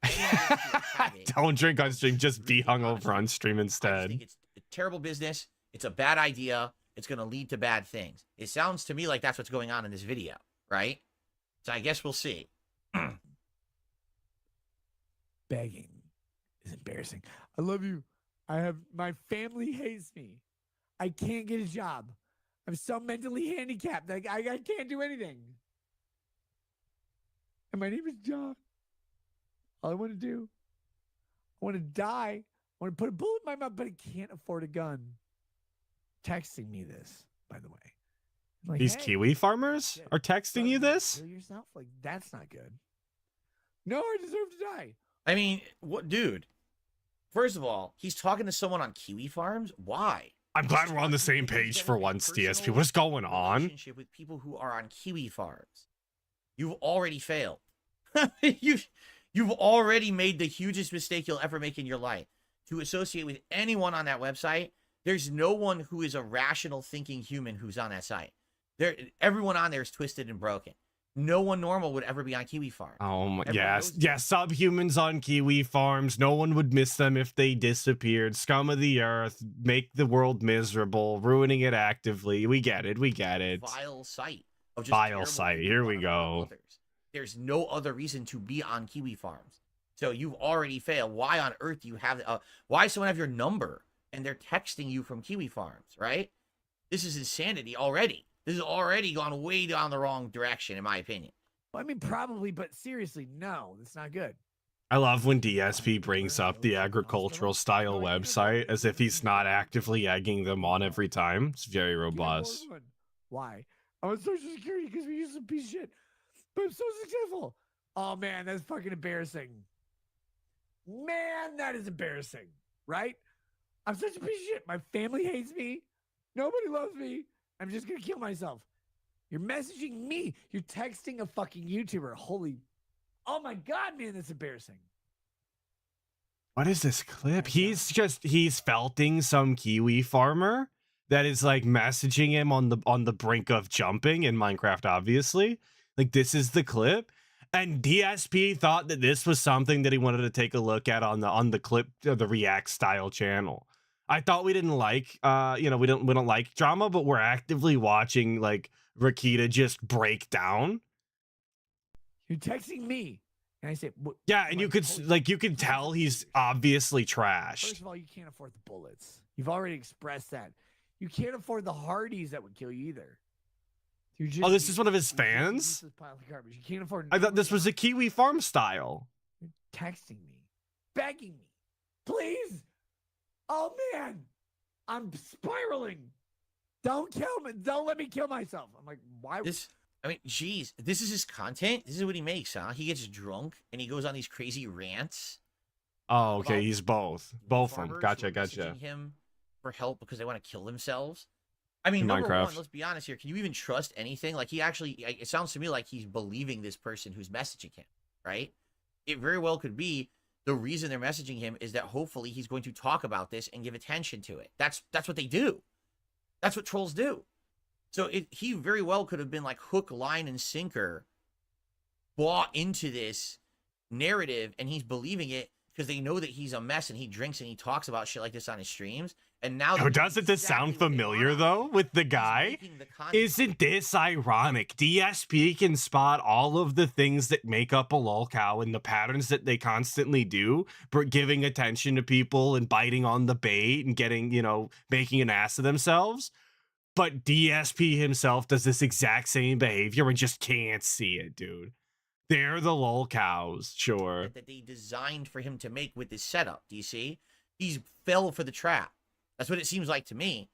[SPEAKER 2] don't drink on stream. Just be hungover on stream instead.
[SPEAKER 1] I think it's a terrible business. It's a bad idea. It's going to lead to bad things. It sounds to me like that's what's going on in this video, right? So I guess we'll see.
[SPEAKER 3] Begging is embarrassing. I love you. My family hates me. I can't get a job. I'm so mentally handicapped. Like I can't do anything. And my name is John. All I want to do, I want to die. I want to put a bullet in my mouth, but I can't afford a gun. Texting me this, by the way. Like,
[SPEAKER 2] these
[SPEAKER 3] hey,
[SPEAKER 2] kiwi farmers are texting you this?
[SPEAKER 3] Kill yourself? Like, that's not good. No, I deserve to die.
[SPEAKER 1] I mean, what, dude? First of all, he's talking to someone on kiwi farms. Why?
[SPEAKER 2] I'm glad we're on the same page for once, DSP. What's going on?
[SPEAKER 1] Relationship with people who are on kiwi farms. You've already failed. You've already made the hugest mistake you'll ever make in your life. To associate with anyone on that website, there's no one who is a rational thinking human who's on that site. Everyone on there is twisted and broken. No one normal would ever be on Kiwi Farm.
[SPEAKER 2] Oh my,
[SPEAKER 1] Everyone
[SPEAKER 2] yes,
[SPEAKER 1] knows
[SPEAKER 2] yes, subhumans on Kiwi farms. No one would miss them if they disappeared. Scum of the earth, make the world miserable, ruining it actively. We get it, we get it.
[SPEAKER 1] Vile sight of just
[SPEAKER 2] Vile
[SPEAKER 1] terrible
[SPEAKER 2] sight.
[SPEAKER 1] people
[SPEAKER 2] Here we
[SPEAKER 1] wanting to hurt
[SPEAKER 2] go.
[SPEAKER 1] others. There's no other reason to be on Kiwi Farms. So you've already failed. Why on earth do you have why does someone have your number and they're texting you from Kiwi Farms, right? This is insanity already. This has already gone way down the wrong direction, in my opinion.
[SPEAKER 3] Well, I mean, probably, but seriously, no, that's not good.
[SPEAKER 2] I love when DSP brings up the agricultural style website as if he's not actively egging them on every time. It's very robust.
[SPEAKER 3] Why? I'm on Social Security because we use some piece of shit. But I'm so successful. Oh, man, that's fucking embarrassing. Man, that is embarrassing, right? I'm such a piece of shit. My family hates me. Nobody loves me. I'm just going to kill myself. You're messaging me. You're texting a fucking YouTuber. Holy. Oh my God, man, that's embarrassing.
[SPEAKER 2] What is this clip? He's felting some Kiwi farmer that is like messaging him on the brink of jumping in Minecraft, obviously. Like, this is the clip. And DSP thought that this was something that he wanted to take a look at on the clip, the ReACK style channel. I thought we didn't like, we don't like drama, but we're actively watching like Rakita just break down.
[SPEAKER 3] You're texting me, and I say,
[SPEAKER 2] yeah, and you could tell he's obviously trash.
[SPEAKER 3] First of all, you can't afford the bullets. You've already expressed that. You can't afford the Hardies that would kill you either.
[SPEAKER 2] Oh, this is one of his fans?
[SPEAKER 3] Pile of garbage. You can't afford.
[SPEAKER 2] I thought this was a Kiwi farm style.
[SPEAKER 3] You're texting me, begging me, please. Oh man, I'm spiraling. Don't kill me. Don't let me kill myself. I'm like, why?
[SPEAKER 1] Geez, this is his content. This is what he makes, huh? He gets drunk and he goes on these crazy rants.
[SPEAKER 2] Oh, okay, he's both of them. Gotcha.
[SPEAKER 1] Messaging him for help because they want to kill themselves. I mean, number one, let's be honest here. Can you even trust anything? Like, it sounds to me like he's believing this person who's messaging him, right? It very well could be the reason they're messaging him is that hopefully he's going to talk about this and give attention to it. That's what they do. That's what trolls do. So he very well could have been like hook, line, and sinker, bought into this narrative, and he's believing it because they know that he's a mess and he drinks and he talks about shit like this on his streams. And now,
[SPEAKER 2] doesn't this sound familiar though with the guy? Isn't this ironic? DSP can spot all of the things that make up a lolcow and the patterns that they constantly do, giving attention to people and biting on the bait and getting, making an ass of themselves. But DSP himself does this exact same behavior and just can't see it, dude. They're the lolcows, sure.
[SPEAKER 1] That they designed for him to make with this setup. Do you see? He's fell for the trap. That's what it seems like to me,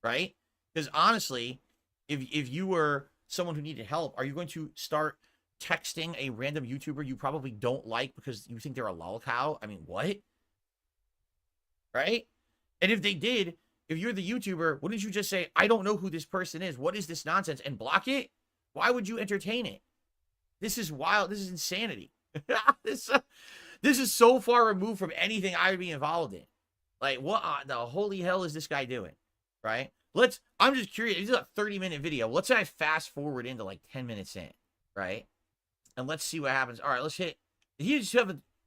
[SPEAKER 1] right? Because honestly, if you were someone who needed help, are you going to start texting a random YouTuber you probably don't like because you think they're a lolcow? I mean, what? Right? And if they did, if you're the YouTuber, wouldn't you just say, I don't know who this person is. What is this nonsense? And block it? Why would you entertain it? This is wild. This is insanity. This is so far removed from anything I would be involved in. Like, what the holy hell is this guy doing? Right? I'm just curious. This is a 30-minute video. Let's say I fast forward into like 10 minutes in, right? And let's see what happens. All right, let's hit. He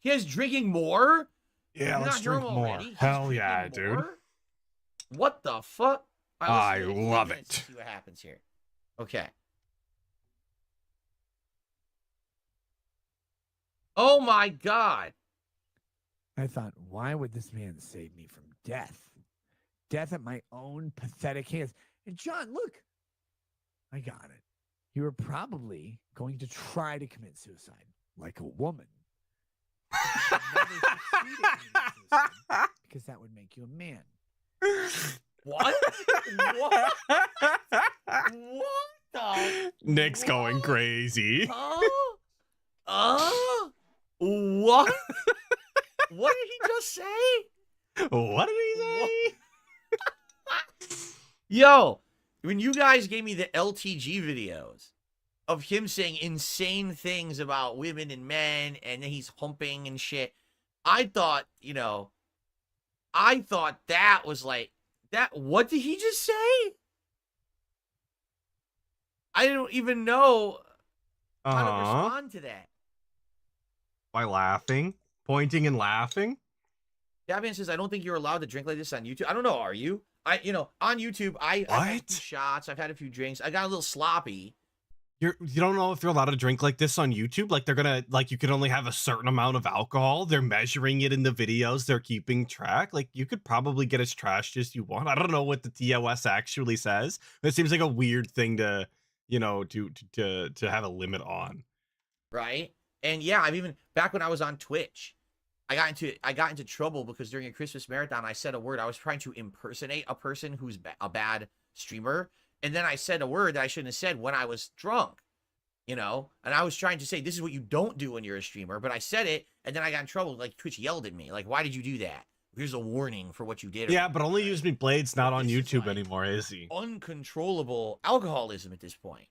[SPEAKER 1] has drinking more?
[SPEAKER 2] Yeah, let's drink more. Hell yeah, dude.
[SPEAKER 1] What the fuck?
[SPEAKER 2] I love it.
[SPEAKER 1] See what happens here. Okay. Oh my God.
[SPEAKER 3] I thought, why would this man save me from death? Death at my own pathetic hands. And John, look, I got it. You were probably going to try to commit suicide like a woman. Because that would make you a man.
[SPEAKER 1] What? What? What the?
[SPEAKER 2] Nick's going crazy.
[SPEAKER 1] What? What did he just say?
[SPEAKER 2] What did he say?
[SPEAKER 1] Yo, when you guys gave me the LTG videos of him saying insane things about women and men, and then he's humping and shit, I thought that was like, what did he just say? I don't even know. how to respond to that.
[SPEAKER 2] By laughing, pointing and laughing.
[SPEAKER 1] Davian says, I don't think you're allowed to drink like this on YouTube. I don't know, are you? On YouTube, I've had a few shots, I've had a few drinks, I got a little sloppy.
[SPEAKER 2] You don't know if you're allowed to drink like this on YouTube? Like they're gonna, like you can only have a certain amount of alcohol. They're measuring it in the videos. They're keeping track. Like you could probably get as trashed as you want. I don't know what the TOS actually says. But it seems like a weird thing to, to have a limit on.
[SPEAKER 1] Right? And yeah, I've even, back when I was on Twitch, I got into trouble because during a Christmas marathon, I said a word. I was trying to impersonate a person who's a bad streamer. And then I said a word that I shouldn't have said when I was drunk, and I was trying to say, this is what you don't do when you're a streamer, but I said it, and then I got in trouble. Like, Twitch yelled at me. Like, why did you do that? Here's a warning for what you did.
[SPEAKER 2] Yeah, but Only Use Me Blade's not on YouTube anymore, is he?
[SPEAKER 1] Uncontrollable alcoholism at this point.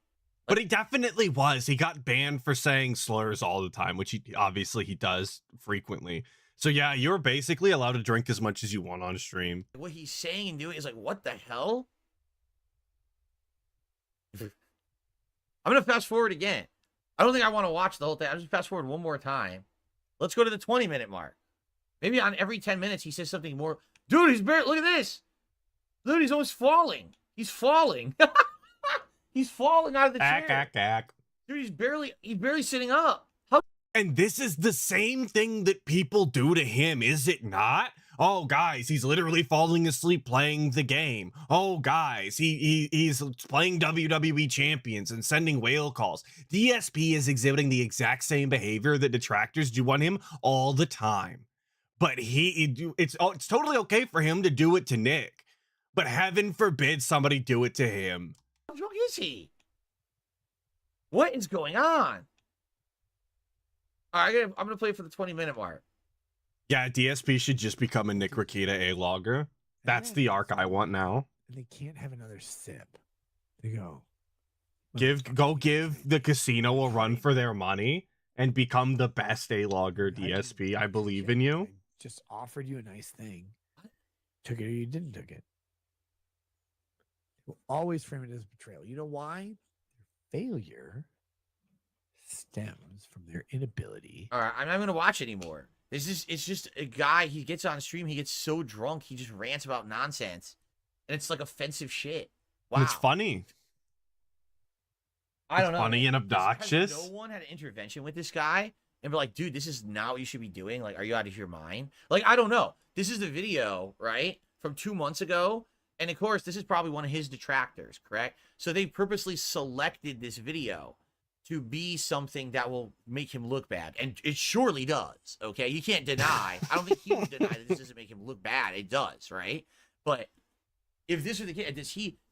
[SPEAKER 2] But he definitely was. He got banned for saying slurs all the time, which he does frequently. So yeah, you're basically allowed to drink as much as you want on stream.
[SPEAKER 1] What he's saying and doing is like, what the hell? I'm going to fast forward again. I don't think I want to watch the whole thing. I'm just fast forward one more time. Let's go to the 20-minute mark. Maybe on every 10 minutes he says something more. Dude, he's barely, look at this. Dude, he's almost falling. He's falling. He's falling out of the chair. Dude, he's barely sitting up.
[SPEAKER 2] And this is the same thing that people do to him, is it not? Oh, guys, he's literally falling asleep playing the game. Oh, guys, he's playing WWE Champions and sending whale calls. DSP is exhibiting the exact same behavior that detractors do on him all the time. But it's totally okay for him to do it to Nick. But heaven forbid somebody do it to him.
[SPEAKER 1] How drunk is he? What is going on? All right, I'm going to play for the 20-minute mark.
[SPEAKER 2] Yeah, DSP should just become a Nick Rakita A-logger. That's the arc I want now.
[SPEAKER 3] And they can't have another sip. They go.
[SPEAKER 2] Give the casino a run for their money and become the best A-logger DSP. I believe in you.
[SPEAKER 3] I just offered you a nice thing. Took it or you didn't took it. Will always frame it as betrayal. You know why? Their failure stems from their inability.
[SPEAKER 1] All right, I'm not going to watch anymore. It's just a guy, he gets on stream, he gets so drunk, he just rants about nonsense. And it's like offensive shit. Wow.
[SPEAKER 2] And it's funny.
[SPEAKER 1] I don't know.
[SPEAKER 2] Funny and obnoxious.
[SPEAKER 1] Has no one had an intervention with this guy and be like, dude, this is not what you should be doing. Like, are you out of your mind? Like, I don't know. This is the video, right? From 2 months ago. And of course, this is probably one of his detractors, correct? So they purposely selected this video to be something that will make him look bad. And it surely does, okay? You can't deny. I don't think he would deny that this doesn't make him look bad. It does, right? But if this were the case,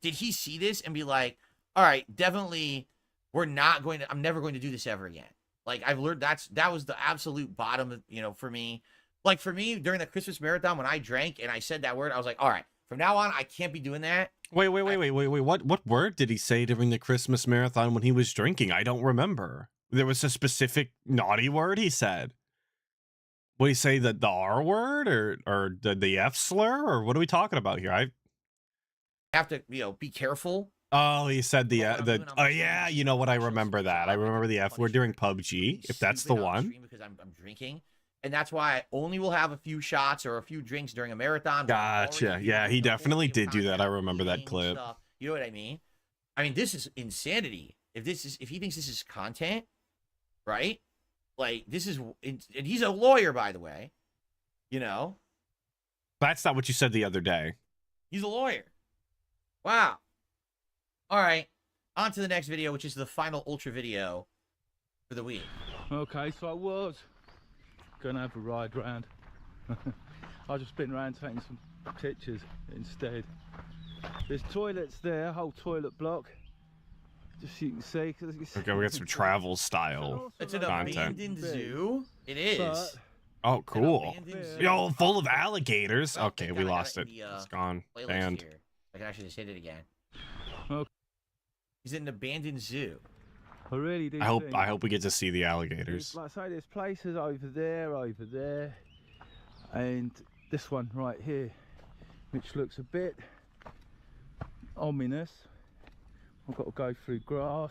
[SPEAKER 1] did he see this and be like, all right, definitely, I'm never going to do this ever again. Like, I've learned that was the absolute bottom, for me. Like, for me, during the Christmas marathon, when I drank and I said that word, I was like, all right, from now on, I can't be doing that.
[SPEAKER 2] Wait. What word did he say during the Christmas marathon when he was drinking? I don't remember. There was a specific naughty word he said. What did he say, the R word or the F slur? Or what are we talking about here? I
[SPEAKER 1] have to, be careful.
[SPEAKER 2] Oh, he said yeah, you know what? I remember that. I remember the F word during PUBG, if that's the one.
[SPEAKER 1] Because I'm drinking. And that's why I only will have a few shots or a few drinks during a marathon.
[SPEAKER 2] Gotcha. Yeah, he definitely did do that. I remember that clip.
[SPEAKER 1] Stuff. You know what I mean? I mean, this is insanity. If he thinks this is content, right? Like, and he's a lawyer, by the way.
[SPEAKER 2] That's not what you said the other day.
[SPEAKER 1] He's a lawyer. Wow. All right. On to the next video, which is the final Ultra video for the week.
[SPEAKER 8] Okay, so I was gonna have a ride round. I've just been around taking some pictures instead. There's toilets there, whole toilet block. Just so you can see.
[SPEAKER 2] Okay, we got some travel style
[SPEAKER 1] It's an
[SPEAKER 2] content.
[SPEAKER 1] abandoned zoo. It is.
[SPEAKER 2] Oh, cool. Yo, full of alligators. Okay, we lost it. It's gone. Banned.
[SPEAKER 1] Here. I can actually just hit it again.
[SPEAKER 8] Okay.
[SPEAKER 1] He's in an abandoned zoo.
[SPEAKER 8] I really do.
[SPEAKER 2] I hope we get to see the alligators.
[SPEAKER 8] Like I say, there's places over there, and this one right here, which looks a bit ominous. I've got to go through grass.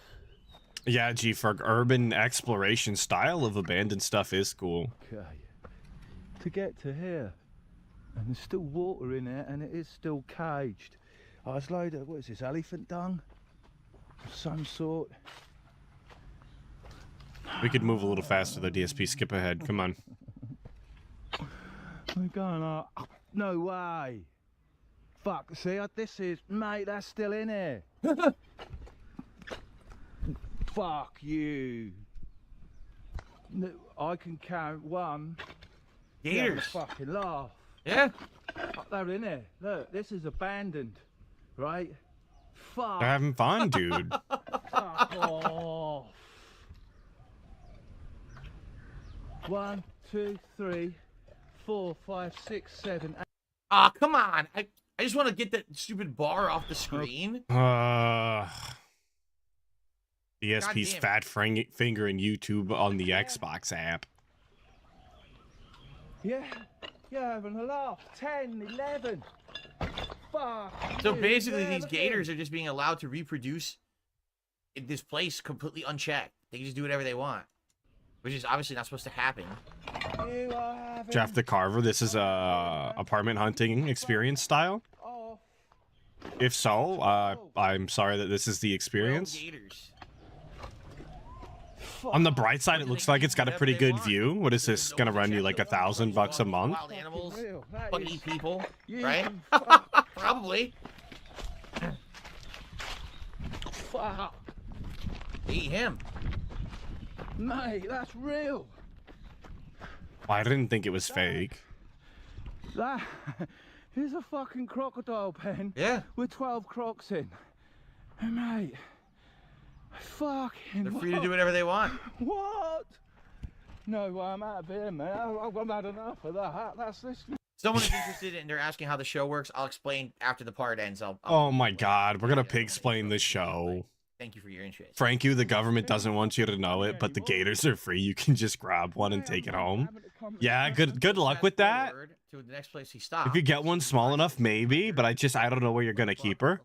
[SPEAKER 2] Yeah, G, for urban exploration style of abandoned stuff is cool.
[SPEAKER 8] Okay. To get to here, and there's still water in it, and it is still caged. I was loaded. What is this? Elephant dung of some sort.
[SPEAKER 2] We could move a little faster though, DSP. Skip ahead. Come on.
[SPEAKER 8] We're going up. No way. Fuck. See, this is, mate, that's still in here. Fuck you. No, I can count one.
[SPEAKER 1] Gators.
[SPEAKER 8] Fucking laugh.
[SPEAKER 1] Yeah.
[SPEAKER 8] They're in there. Look, this is abandoned, right? Fuck.
[SPEAKER 2] They're having fun, dude.
[SPEAKER 8] Fuck off. 1, 2, 3, 4, 5, 6, 7, 8.
[SPEAKER 1] Ah, come on. I just want to get that stupid bar off the screen.
[SPEAKER 2] DSP's fat finger in YouTube on the Xbox app.
[SPEAKER 8] Yeah, you're having a laugh. 10, 11. Fuck.
[SPEAKER 1] So basically, these gators are just being allowed to reproduce in this place completely unchecked. They can just do whatever they want, which is obviously not supposed to happen.
[SPEAKER 2] Jeff the Carver, this is a apartment hunting experience style. If so, I'm sorry that this is the experience. On the bright side, it looks like it's got a pretty good view. What is this gonna run you like $1,000 a month?
[SPEAKER 1] Wild animals, funny people, right? Probably.
[SPEAKER 8] Fuck.
[SPEAKER 1] Eat him.
[SPEAKER 8] Mate, that's real.
[SPEAKER 2] I didn't think it was fake.
[SPEAKER 8] That is a fucking crocodile pen.
[SPEAKER 1] Yeah.
[SPEAKER 8] With 12 crocs in. Hey, mate. Fucking.
[SPEAKER 1] They're free to do whatever they want.
[SPEAKER 8] What? No, well, I'm out of here, man. I've had enough of that. That's this.
[SPEAKER 1] Someone is interested and they're asking how the show works. I'll explain after the part ends.
[SPEAKER 2] Oh my god, we're gonna pig-splain this show.
[SPEAKER 1] Thank you for your interest.
[SPEAKER 2] Frank, the government doesn't want you to know it, but the gators are free. You can just grab one and take it home. Yeah, good luck with that.
[SPEAKER 1] To the next place he stops.
[SPEAKER 2] If you get one small enough, maybe, but I don't know where you're gonna keep her.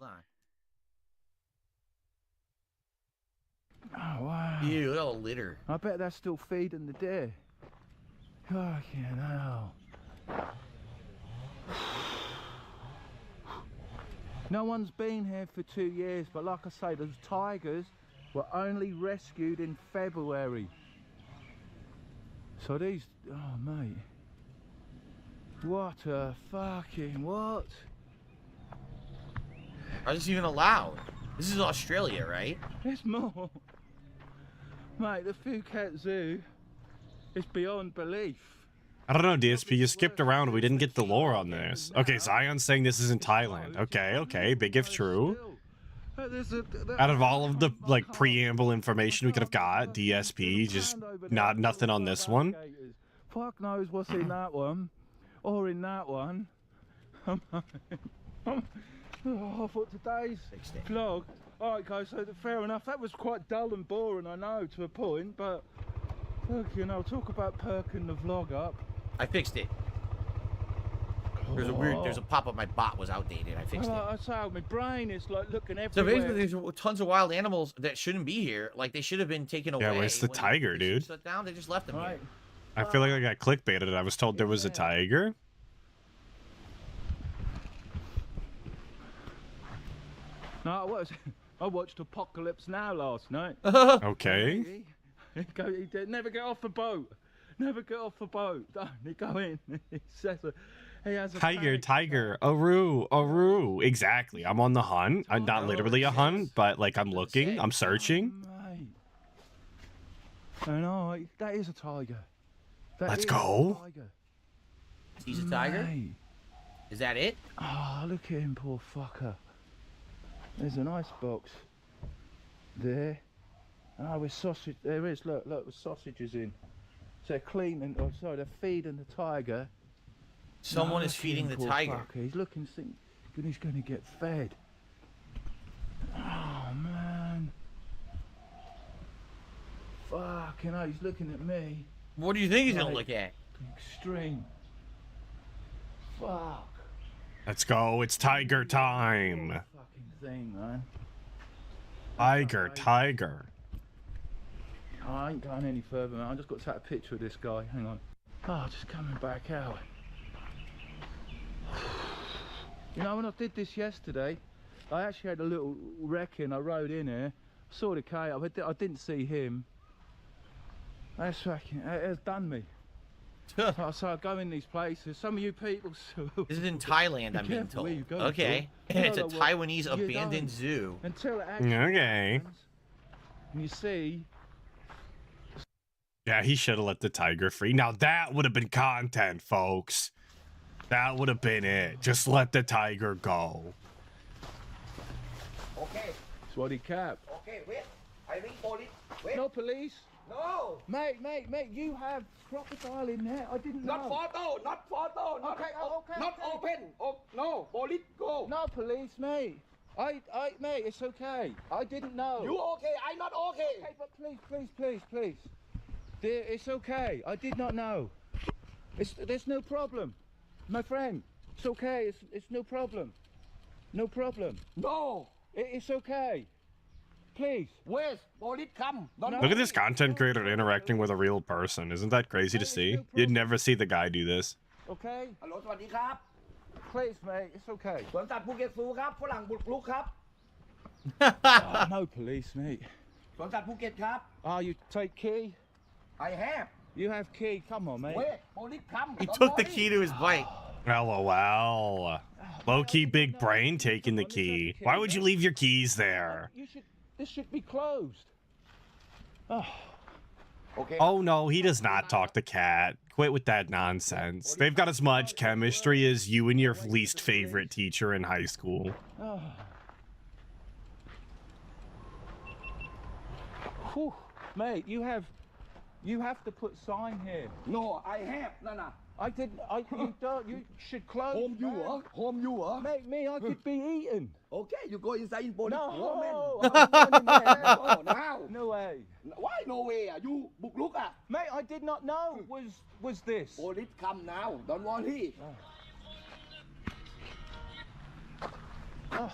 [SPEAKER 8] Oh, wow.
[SPEAKER 1] Ew, look at all the litter.
[SPEAKER 8] I bet that's still feeding the deer. Fucking hell. No one's been here for 2 years, but like I say, those tigers were only rescued in February. So these, oh mate. What a fucking what?
[SPEAKER 1] Are this even allowed? This is Australia, right?
[SPEAKER 8] There's more. Mate, the Phuket Zoo is beyond belief.
[SPEAKER 2] I don't know, DSP, you skipped around. We didn't get the lore on this. Okay, Zion's saying this is in Thailand. Okay, big if true. Out of all of the, like, preamble information we could have got, DSP, just nothing on this one.
[SPEAKER 8] Fuck knows what's in that one. Or in that one. I thought today's vlog. Alright guys, so fair enough. That was quite dull and boring, I know, to a point, but fucking hell, talk about perking the vlog up.
[SPEAKER 1] I fixed it. There's a pop-up. My bot was outdated. I fixed it.
[SPEAKER 8] That's how my brain is like looking everywhere.
[SPEAKER 1] So basically, there's tons of wild animals that shouldn't be here. Like they should have been taken away.
[SPEAKER 2] Yeah, where's the tiger, dude?
[SPEAKER 1] Shut down. They just left them here.
[SPEAKER 2] I feel like I got clickbaited. I was told there was a tiger.
[SPEAKER 8] No, I watched Apocalypse Now last night.
[SPEAKER 2] Okay.
[SPEAKER 8] He did never get off the boat. Never get off the boat. Don't he go in? He says he has a
[SPEAKER 2] Tiger, Aru. Exactly. I'm on the hunt. I'm not literally a hunt, but like I'm looking, I'm searching.
[SPEAKER 8] No, that is a tiger.
[SPEAKER 2] Let's go.
[SPEAKER 1] He's a tiger?
[SPEAKER 8] Mate.
[SPEAKER 1] Is that it?
[SPEAKER 8] Oh, look at him, poor fucker. There's an ice box there. Oh, with sausage. There is. Look, with sausages in. So they're cleaning. Oh, sorry, they're feeding the tiger.
[SPEAKER 1] Someone is feeding the tiger.
[SPEAKER 8] Fucker. He's looking. He's going to get fed. Oh man. Fucking hell, he's looking at me.
[SPEAKER 1] What do you think he's gonna look at?
[SPEAKER 8] Extreme. Fuck.
[SPEAKER 2] Let's go. It's tiger time.
[SPEAKER 8] Fucking thing, man.
[SPEAKER 2] Tiger.
[SPEAKER 8] I ain't going any further, man. I just got to take a picture of this guy. Hang on. Oh, just coming back out. You know, when I did this yesterday, I actually had a little wreck-in. I rode in here, saw the K. I didn't see him. That's fucking, it has done me. So I go in these places. Some of you people.
[SPEAKER 1] This is in Thailand, I'm being told. Okay. It's a Taiwanese abandoned zoo.
[SPEAKER 8] Until it actually
[SPEAKER 2] Okay.
[SPEAKER 8] happens, and you see.
[SPEAKER 2] Yeah, he should have let the tiger free. Now that would have been content, folks. That would have been it. Just let the tiger go.
[SPEAKER 19] Okay.
[SPEAKER 8] Swaddy cap.
[SPEAKER 19] Okay, wait. I think police. Wait.
[SPEAKER 8] No police.
[SPEAKER 19] No.
[SPEAKER 8] Mate, you have crocodile in there. I didn't know.
[SPEAKER 19] Not photo. Not
[SPEAKER 8] Okay, okay.
[SPEAKER 19] Not
[SPEAKER 8] okay.
[SPEAKER 19] open. Oh, no. Police, go.
[SPEAKER 8] No police, mate. Mate, it's okay. I didn't know.
[SPEAKER 19] You okay? I'm not okay.
[SPEAKER 8] Okay, but please. Dear, it's okay. I did not know. There's no problem. My friend, it's okay. It's no problem. No problem.
[SPEAKER 19] No.
[SPEAKER 8] It's okay. Please.
[SPEAKER 19] Where's police come?
[SPEAKER 2] Look at this content creator interacting with a real person. Isn't that crazy to see? You'd never see the guy do this.
[SPEAKER 8] Okay.
[SPEAKER 19] Hello, สวัสดีครับ
[SPEAKER 8] Please, mate. It's okay.
[SPEAKER 19] สวนสัตว์ภูเก็ตซูครับฝรั่งบุกรุกครับ
[SPEAKER 8] No police, mate.
[SPEAKER 19] สวนสัตว์ภูเก็ตครับ
[SPEAKER 8] Oh, you take key?
[SPEAKER 19] I have.
[SPEAKER 8] You have key. Come on, mate.
[SPEAKER 19] Wait, police come.
[SPEAKER 1] He took the key to his bike.
[SPEAKER 2] LOL. Low-key big brain taking the key. Why would you leave your keys there?
[SPEAKER 8] This should be closed. Oh.
[SPEAKER 19] Okay.
[SPEAKER 2] Oh no, he does not talk to cat. Quit with that nonsense. They've got as much chemistry as you and your least favorite teacher in high school.
[SPEAKER 8] Oh. Whew. Mate, you have to put sign here.
[SPEAKER 19] No, I have. No.
[SPEAKER 8] I didn't. You don't. You should close.
[SPEAKER 19] Home you are. Home you are.
[SPEAKER 8] Mate, me, I could be eaten.
[SPEAKER 19] Okay, you go inside in police.
[SPEAKER 8] No.
[SPEAKER 19] No, now.
[SPEAKER 8] No way.
[SPEAKER 19] Why no way? You บุกรุก
[SPEAKER 8] Mate, I did not know was this.
[SPEAKER 19] Police come now. Don't worry.
[SPEAKER 8] Oh.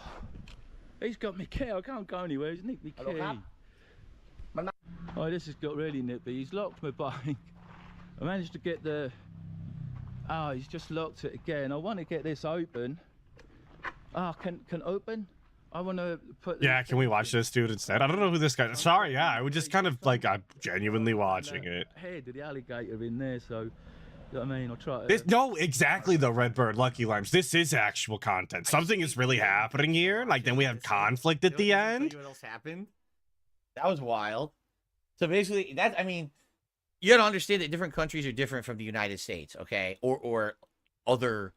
[SPEAKER 8] He's got me key. I can't go anywhere. He's nicked me key. Oh, this has got really nippy. He's locked my bike. I managed to get the... Oh, he's just locked it again. I want to get this open. Oh, can open? I want to put...
[SPEAKER 2] Yeah, can we watch this dude instead? I don't know who this guy is. Sorry, yeah, I would just kind of like, I'm genuinely watching it.
[SPEAKER 8] Head of the alligator in there, so... You know what I mean? I'll try
[SPEAKER 2] This, no, exactly, though, Redbird, Lucky Limes. This is actual content. Something is really happening here. Like, then we have conflict at the end.
[SPEAKER 1] What else happened? That was wild. So basically, I mean, you got to understand that different countries are different from the United States, okay? Or other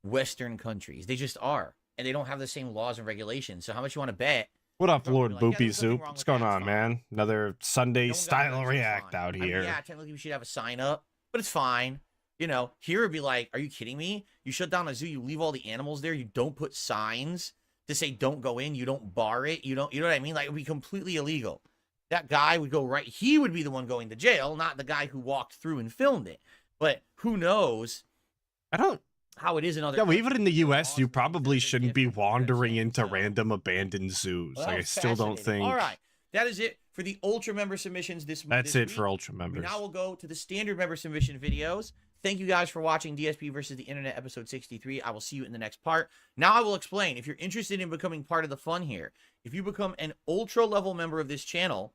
[SPEAKER 1] Western countries. They just are. And they don't have the same laws and regulations. So how much you want to bet?
[SPEAKER 2] What up, Lord Boopy Soup? What's going on, man? Another Sunday style react out
[SPEAKER 1] I mean,
[SPEAKER 2] here.
[SPEAKER 1] yeah, technically we should have a sign up, but it's fine. You know, here it'd be like, are you kidding me? You shut down a zoo, you leave all the animals there, you don't put signs to say don't go in, you don't bar it, you know what I mean? Like, it would be completely illegal. That guy would go right, he would be the one going to jail, not the guy who walked through and filmed it. But who knows?
[SPEAKER 2] I don't...
[SPEAKER 1] How it is in other
[SPEAKER 2] Yeah, well,
[SPEAKER 1] countries.
[SPEAKER 2] even in the U.S., you probably shouldn't be wandering into random abandoned zoos.
[SPEAKER 1] Well,
[SPEAKER 2] Like, I still don't think...
[SPEAKER 1] All right, that is it for the Ultra member submissions this week.
[SPEAKER 2] That's it for Ultra members.
[SPEAKER 1] Now we'll go to the standard member submission videos. Thank you guys for watching DSP versus the Internet episode 63. I will see you in the next part. Now I will explain. If you're interested in becoming part of the fun here, if you become an Ultra level member of this channel,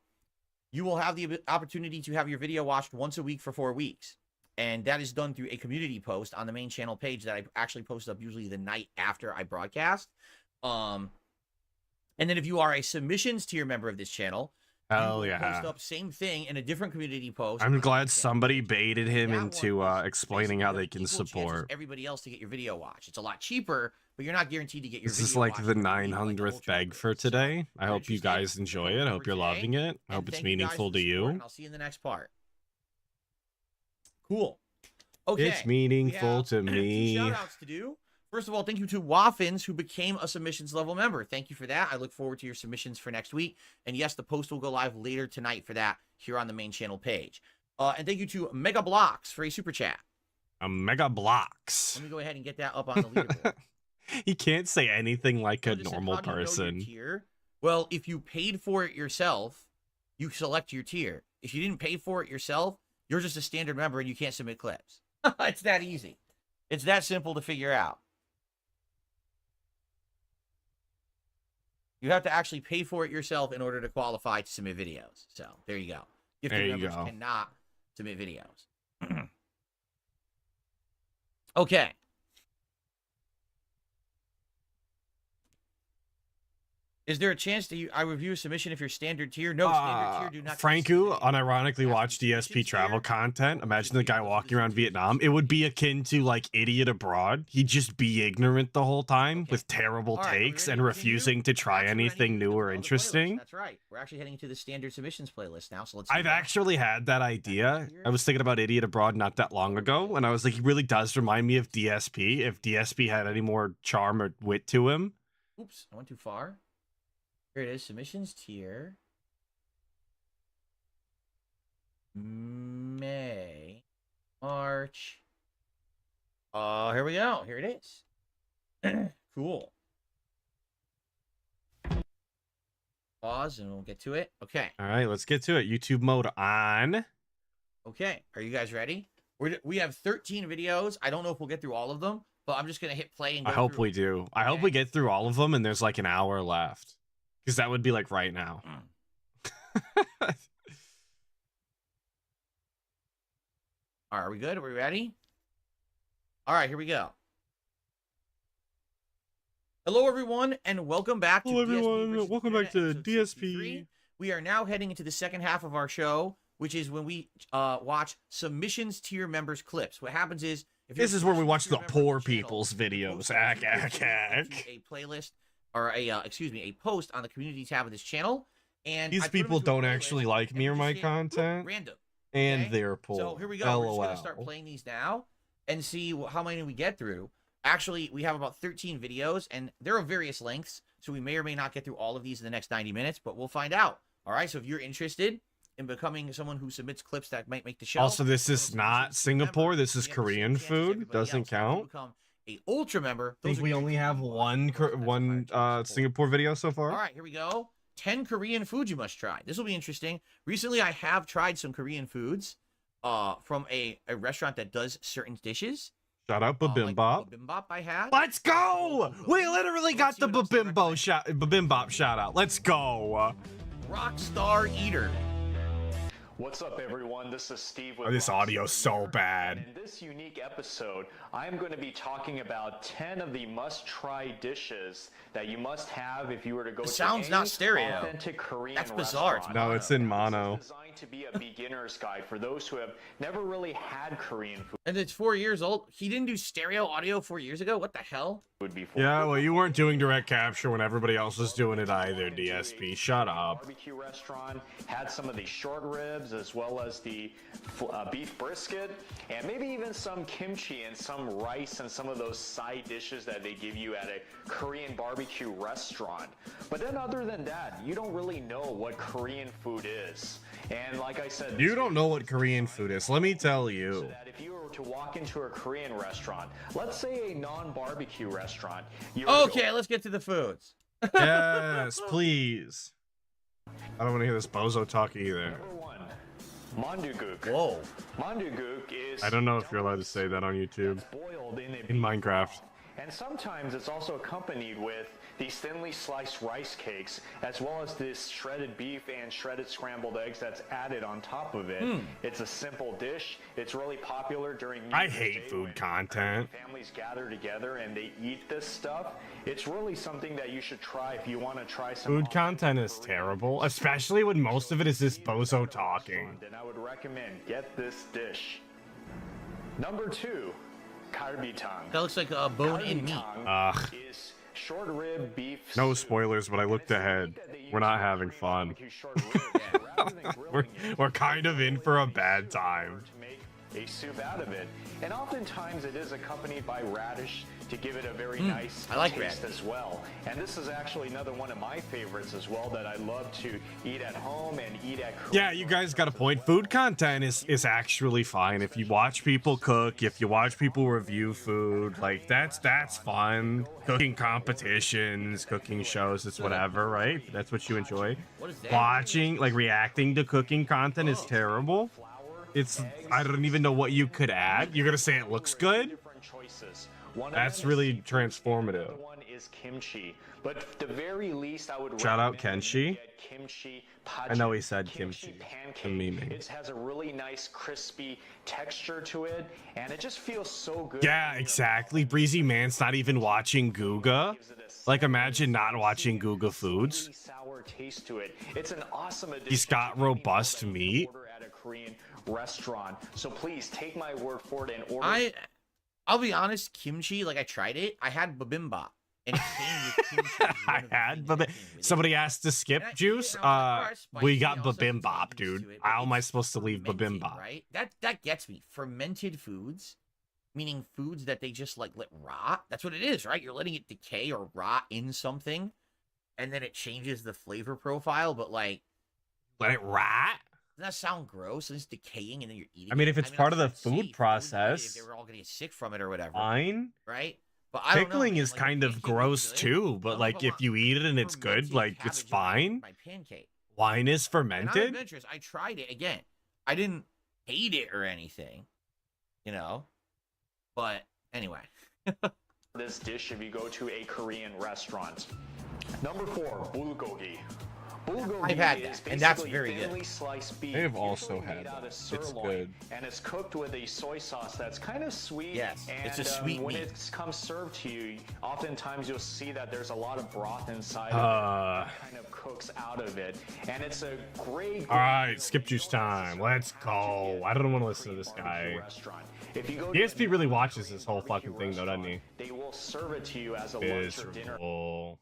[SPEAKER 1] you will have the opportunity to have your video watched once a week for 4 weeks. And that is done through a community post on the main channel page that I actually post up usually the night after I broadcast. And then if you are a submissions tier member of this channel,
[SPEAKER 2] Hell
[SPEAKER 1] you will
[SPEAKER 2] yeah.
[SPEAKER 1] post up same thing in a different community post.
[SPEAKER 2] I'm glad somebody baited him into explaining how they can support.
[SPEAKER 1] Everybody else to get your video watched. It's a lot cheaper, but you're not guaranteed to get your
[SPEAKER 2] This
[SPEAKER 1] video
[SPEAKER 2] is like
[SPEAKER 1] watched
[SPEAKER 2] the
[SPEAKER 1] for
[SPEAKER 2] 900th beg for today. I hope you guys enjoy it. I hope you're loving it. I hope it's
[SPEAKER 1] thank you guys
[SPEAKER 2] meaningful
[SPEAKER 1] for
[SPEAKER 2] to
[SPEAKER 1] the support,
[SPEAKER 2] you.
[SPEAKER 1] and I'll see you in the next part. Cool. Okay.
[SPEAKER 2] It's meaningful to me.
[SPEAKER 1] Two shout outs to do. First of all, thank you to Waffins, who became a submissions level member. Thank you for that. I look forward to your submissions for next week. And yes, the post will go live later tonight for that here on the main channel page. And thank you to Mega Blocks for a super chat.
[SPEAKER 2] A Mega Blocks.
[SPEAKER 1] Let me go ahead and get that up on the leaderboard.
[SPEAKER 2] He can't say anything like a
[SPEAKER 1] Notice that
[SPEAKER 2] normal
[SPEAKER 1] how do you know your
[SPEAKER 2] person.
[SPEAKER 1] tier? Well, if you paid for it yourself, you select your tier. If you didn't pay for it yourself, you're just a standard member and you can't submit clips. It's that easy. It's that simple to figure out. You have to actually pay for it yourself in order to qualify to submit videos. So there you go. Gifted members cannot submit videos. Okay. Is there a chance that I review a submission if you're standard tier? No, standard tier do not.
[SPEAKER 2] Franku unironically watched DSP travel content. Imagine the guy walking around Vietnam. It would be akin to like Idiot Abroad. He'd just be ignorant the whole time with terrible takes and refusing to try anything new or interesting.
[SPEAKER 1] That's right. We're actually heading to the standard submissions playlist now. So let's.
[SPEAKER 2] I've actually had that idea. I was thinking about Idiot Abroad not that long ago, and I was like, he really does remind me of DSP. If DSP had any more charm or wit to him.
[SPEAKER 1] Oops, I went too far. Here it is, submissions tier. May, March. Here we go. Here it is. Cool. Pause and we'll get to it. Okay.
[SPEAKER 2] All right, let's get to it. YouTube mode on.
[SPEAKER 1] Okay, are you guys ready? We have 13 videos. I don't know if we'll get through all of them, but I'm just gonna hit play and go
[SPEAKER 2] I hope we do. I hope we get through all of them and there's like an hour left. Because that would be like right now.
[SPEAKER 1] All right, are we good? Are we ready? All right, here we go. Hello, everyone, and welcome back to
[SPEAKER 2] Hello, everyone. Welcome back to DSP.
[SPEAKER 1] We are now heading into the second half of our show, which is when we watch submissions tier members clips. What happens is, if
[SPEAKER 2] this is where we watch the poor people's videos.
[SPEAKER 1] A playlist. Or a post on the community tab of this channel, and
[SPEAKER 2] these people don't actually like me or my content,
[SPEAKER 1] random,
[SPEAKER 2] and they're poor.
[SPEAKER 1] So here we go.
[SPEAKER 2] LOL.
[SPEAKER 1] We're just gonna start playing these now and see how many we get through. Actually, we have about 13 videos, and they're of various lengths, so we may or may not get through all of these in the next 90 minutes, but we'll find out. All right. So if you're interested in becoming someone who submits clips that might make the show.
[SPEAKER 2] Also, this is not Singapore. This is Korean food. Doesn't count.
[SPEAKER 1] A ultra member.
[SPEAKER 2] I think we only have one Singapore video so far.
[SPEAKER 1] All right, here we go. 10 Korean foods you must try. This will be interesting. Recently, I have tried some Korean foods from a restaurant that does certain dishes.
[SPEAKER 2] Shout out Bibimbap.
[SPEAKER 1] Like Bibimbap I had.
[SPEAKER 2] Let's go! We literally got the Bibimbap shout out. Let's go.
[SPEAKER 1] Rockstar Eater.
[SPEAKER 10] What's up, everyone? This is Steve with
[SPEAKER 2] this audio's so bad.
[SPEAKER 10] In this unique episode, I'm going to be talking about 10 of the must-try dishes that you must have if you were to go to any
[SPEAKER 1] not stereo.
[SPEAKER 10] authentic Korean
[SPEAKER 1] That's bizarre.
[SPEAKER 10] restaurant.
[SPEAKER 2] No, it's in mono.
[SPEAKER 10] It's designed to be a beginner's guide for those who have never really had Korean food.
[SPEAKER 1] And it's 4 years old. He didn't do stereo audio 4 years ago. What the hell?
[SPEAKER 2] Yeah, well, you weren't doing direct capture when everybody else was doing it either, DSP. Shut up.
[SPEAKER 10] Barbecue restaurant had some of the short ribs as well as the beef brisket, and maybe even some kimchi and some rice and some of those side dishes that they give you at a Korean barbecue restaurant. But then other than that, you don't really know what Korean food is. And like I said,
[SPEAKER 2] you don't know what Korean food is. Let me tell you.
[SPEAKER 10] So that if you were to walk into a Korean restaurant, let's say a non-barbecue restaurant.
[SPEAKER 1] Okay, let's get to the foods.
[SPEAKER 2] Yes, please. I don't want to hear this bozo talk either.
[SPEAKER 10] Number 1, manduguk.
[SPEAKER 1] Whoa.
[SPEAKER 10] Manduguk is...
[SPEAKER 2] I don't know if you're allowed to say that on YouTube.
[SPEAKER 10] Boiled
[SPEAKER 2] in Minecraft.
[SPEAKER 10] And sometimes it's also accompanied with these thinly sliced rice cakes, as well as this shredded beef and shredded scrambled eggs that's added on top of it. It's a simple dish. It's really popular during New
[SPEAKER 2] I
[SPEAKER 10] Year's
[SPEAKER 2] hate
[SPEAKER 10] Day
[SPEAKER 2] food
[SPEAKER 10] when
[SPEAKER 2] content.
[SPEAKER 10] families gather together and they eat this stuff. It's really something that you should try if you want to try some
[SPEAKER 2] Food content is terrible, especially when most of it is this bozo talking.
[SPEAKER 10] Then I would recommend get this dish. Number 2, kalbitang.
[SPEAKER 1] That looks like a bone-in meat.
[SPEAKER 2] Ugh.
[SPEAKER 10] Is short rib beef.
[SPEAKER 2] No spoilers, but I looked ahead. We're not having fun. we're kind of in for a bad time.
[SPEAKER 10] a soup out of it. And oftentimes it is accompanied by radish to give it a very nice
[SPEAKER 1] I like
[SPEAKER 10] taste
[SPEAKER 1] radish
[SPEAKER 10] as well. And this is actually another one of my favorites as well that I love to eat at home and eat at
[SPEAKER 2] Yeah, you guys got a point. Food content is actually fine. If you watch people cook, if you watch people review food, like that's fun. Cooking competitions, cooking shows, it's whatever, right? That's what you enjoy. Watching, like reacting to cooking content is terrible. I don't even know what you could add. You're gonna say it looks good? That's really transformative.
[SPEAKER 10] One is kimchi, but at the very least I would
[SPEAKER 2] Shout out
[SPEAKER 10] recommend
[SPEAKER 2] Kenshi.
[SPEAKER 10] you get kimchi
[SPEAKER 2] I know he said kimchi.
[SPEAKER 10] pancake.
[SPEAKER 2] I'm memeing.
[SPEAKER 10] It has a really nice crispy texture to it, and it just feels so good.
[SPEAKER 2] Yeah, exactly. Breezy Man's not even watching Guga. Like, imagine not watching Guga Foods.
[SPEAKER 10] Sour taste to it. It's an awesome addition.
[SPEAKER 2] He's got robust meat.
[SPEAKER 10] At a Korean restaurant, so please take my word for it and order.
[SPEAKER 1] I'll be honest, kimchi, like I tried it. I had bibimbap, and it came with kimchi.
[SPEAKER 2] I had, but somebody asked to skip juice. We got bibimbap, dude. How am I supposed to leave bibimbap?
[SPEAKER 1] Right? That gets me. Fermented foods, meaning foods that they just like let rot. That's what it is, right? You're letting it decay or rot in something, and then it changes the flavor profile. But like,
[SPEAKER 2] let it rot.
[SPEAKER 1] Doesn't that sound gross? It's decaying, and then you're eating.
[SPEAKER 2] I mean, if it's part of the food process,
[SPEAKER 1] if they were all gonna get sick from it or whatever,
[SPEAKER 2] fine.
[SPEAKER 1] Right? But I don't know,
[SPEAKER 2] Pickling
[SPEAKER 1] man,
[SPEAKER 2] is
[SPEAKER 1] like,
[SPEAKER 2] kind of gross too, but like if you eat it and it's good, like it's fine.
[SPEAKER 1] My pancake.
[SPEAKER 2] Wine is
[SPEAKER 1] And I'm
[SPEAKER 2] fermented.
[SPEAKER 1] adventurous. I tried it again. I didn't hate it or anything, you know. But anyway,
[SPEAKER 10] this dish if you go to a Korean restaurant. Number 4, bulgogi. Bulgogi
[SPEAKER 1] I've had
[SPEAKER 10] is
[SPEAKER 1] that, and that's
[SPEAKER 10] basically
[SPEAKER 1] very good.
[SPEAKER 10] thinly sliced beef,
[SPEAKER 2] They've also
[SPEAKER 10] usually
[SPEAKER 2] had
[SPEAKER 10] made out of
[SPEAKER 2] that. It's
[SPEAKER 10] sirloin,
[SPEAKER 2] good.
[SPEAKER 10] and it's cooked with a soy sauce that's kind of sweet.
[SPEAKER 1] Yes,
[SPEAKER 10] and,
[SPEAKER 1] it's a sweet
[SPEAKER 10] when
[SPEAKER 1] meat.
[SPEAKER 10] it comes served to you, oftentimes you'll see that there's a lot of broth inside
[SPEAKER 2] Uh.
[SPEAKER 10] of it, kind of cooks out of it, and it's a great.
[SPEAKER 2] All right, skip juice time. Let's go. I don't want to listen to this guy.
[SPEAKER 10] If you go
[SPEAKER 2] ESP really watches this whole fucking thing though, doesn't he?
[SPEAKER 10] they will serve it to you as a lunch or dinner.
[SPEAKER 2] Miserable.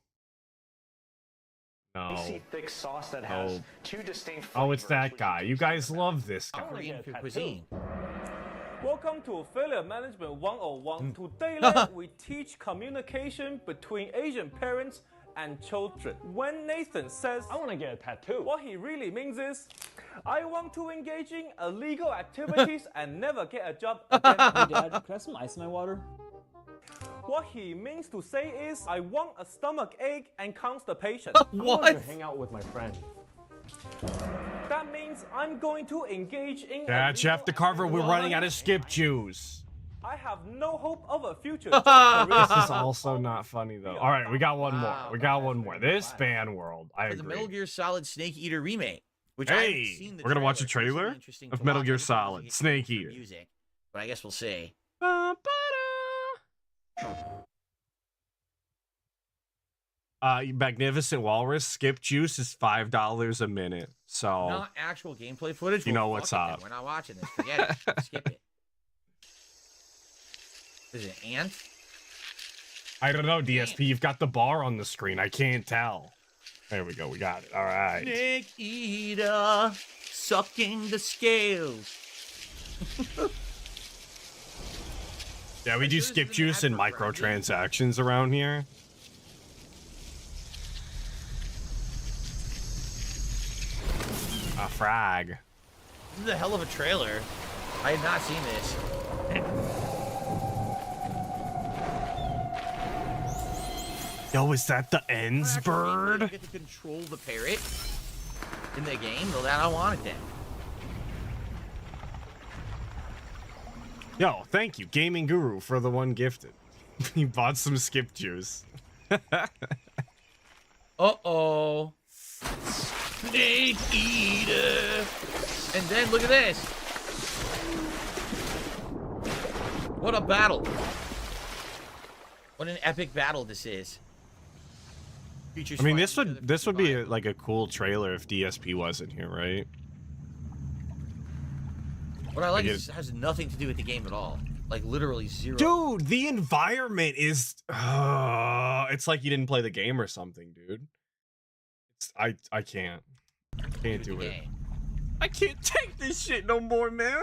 [SPEAKER 2] No.
[SPEAKER 10] Spicy, thick sauce that has two distinct
[SPEAKER 2] Oh, it's that guy. You guys love this guy.
[SPEAKER 1] Korean cuisine.
[SPEAKER 9] Welcome to Failure Management 101. Today we teach communication between Asian parents and children. When Nathan says, I want to get a tattoo, what he really means is, I want to engage in illegal activities and never get a job again.
[SPEAKER 22] Hey Dad, can I have some ice in my water?
[SPEAKER 9] What he means to say is, I want a stomach ache and constipation.
[SPEAKER 22] What? I want to hang out with my friend.
[SPEAKER 9] That means I'm going to engage in.
[SPEAKER 2] Yeah, Jeff the Carver, we're running out of skip juice.
[SPEAKER 9] I have no hope of a future.
[SPEAKER 2] This is also not funny though. All right, we got one more. We got one more. This fan world. I
[SPEAKER 1] For the
[SPEAKER 2] agree.
[SPEAKER 1] Metal Gear Solid Snake Eater remake, which I haven't
[SPEAKER 2] Hey,
[SPEAKER 1] seen the
[SPEAKER 2] we're gonna watch a
[SPEAKER 1] trailer, so it's
[SPEAKER 2] trailer
[SPEAKER 1] really interesting
[SPEAKER 2] of
[SPEAKER 1] to
[SPEAKER 2] Metal
[SPEAKER 1] watch.
[SPEAKER 2] Gear
[SPEAKER 1] I just wanted to
[SPEAKER 2] Solid
[SPEAKER 1] get
[SPEAKER 2] Snake
[SPEAKER 1] the
[SPEAKER 2] Eater.
[SPEAKER 1] music, but I guess we'll see.
[SPEAKER 2] Magnificent Walrus skip juice is $5 a minute. So
[SPEAKER 1] Not actual gameplay footage.
[SPEAKER 2] You know
[SPEAKER 1] Well,
[SPEAKER 2] what's
[SPEAKER 1] fuck it then.
[SPEAKER 2] up.
[SPEAKER 1] We're not watching this. Forget it. Skip it. Is it an ant?
[SPEAKER 2] I don't know, DSP. You've got the bar on the screen. I can't tell. There we go. We got it. All right.
[SPEAKER 1] Snake Eater sucking the scales.
[SPEAKER 2] Yeah, we do skip juice and microtransactions around here. A frag.
[SPEAKER 1] This is a hell of a trailer. I had not seen this.
[SPEAKER 2] Yo, is that the ends
[SPEAKER 1] You
[SPEAKER 2] bird?
[SPEAKER 1] get to control the parrot in the game. Well, that I want it then.
[SPEAKER 2] Yo, thank you, Gaming Guru, for the one gifted. He bought some skip juice.
[SPEAKER 1] Uh-oh. Snake Eater. And then look at this. What a battle. What an epic battle this is.
[SPEAKER 2] I mean, this would be like a cool trailer if DSP wasn't here, right?
[SPEAKER 1] What I like is it has nothing to do with the game at all. Like literally zero.
[SPEAKER 2] Dude, the environment is it's like you didn't play the game or something, dude. I can't do it. I can't take this shit no more, man.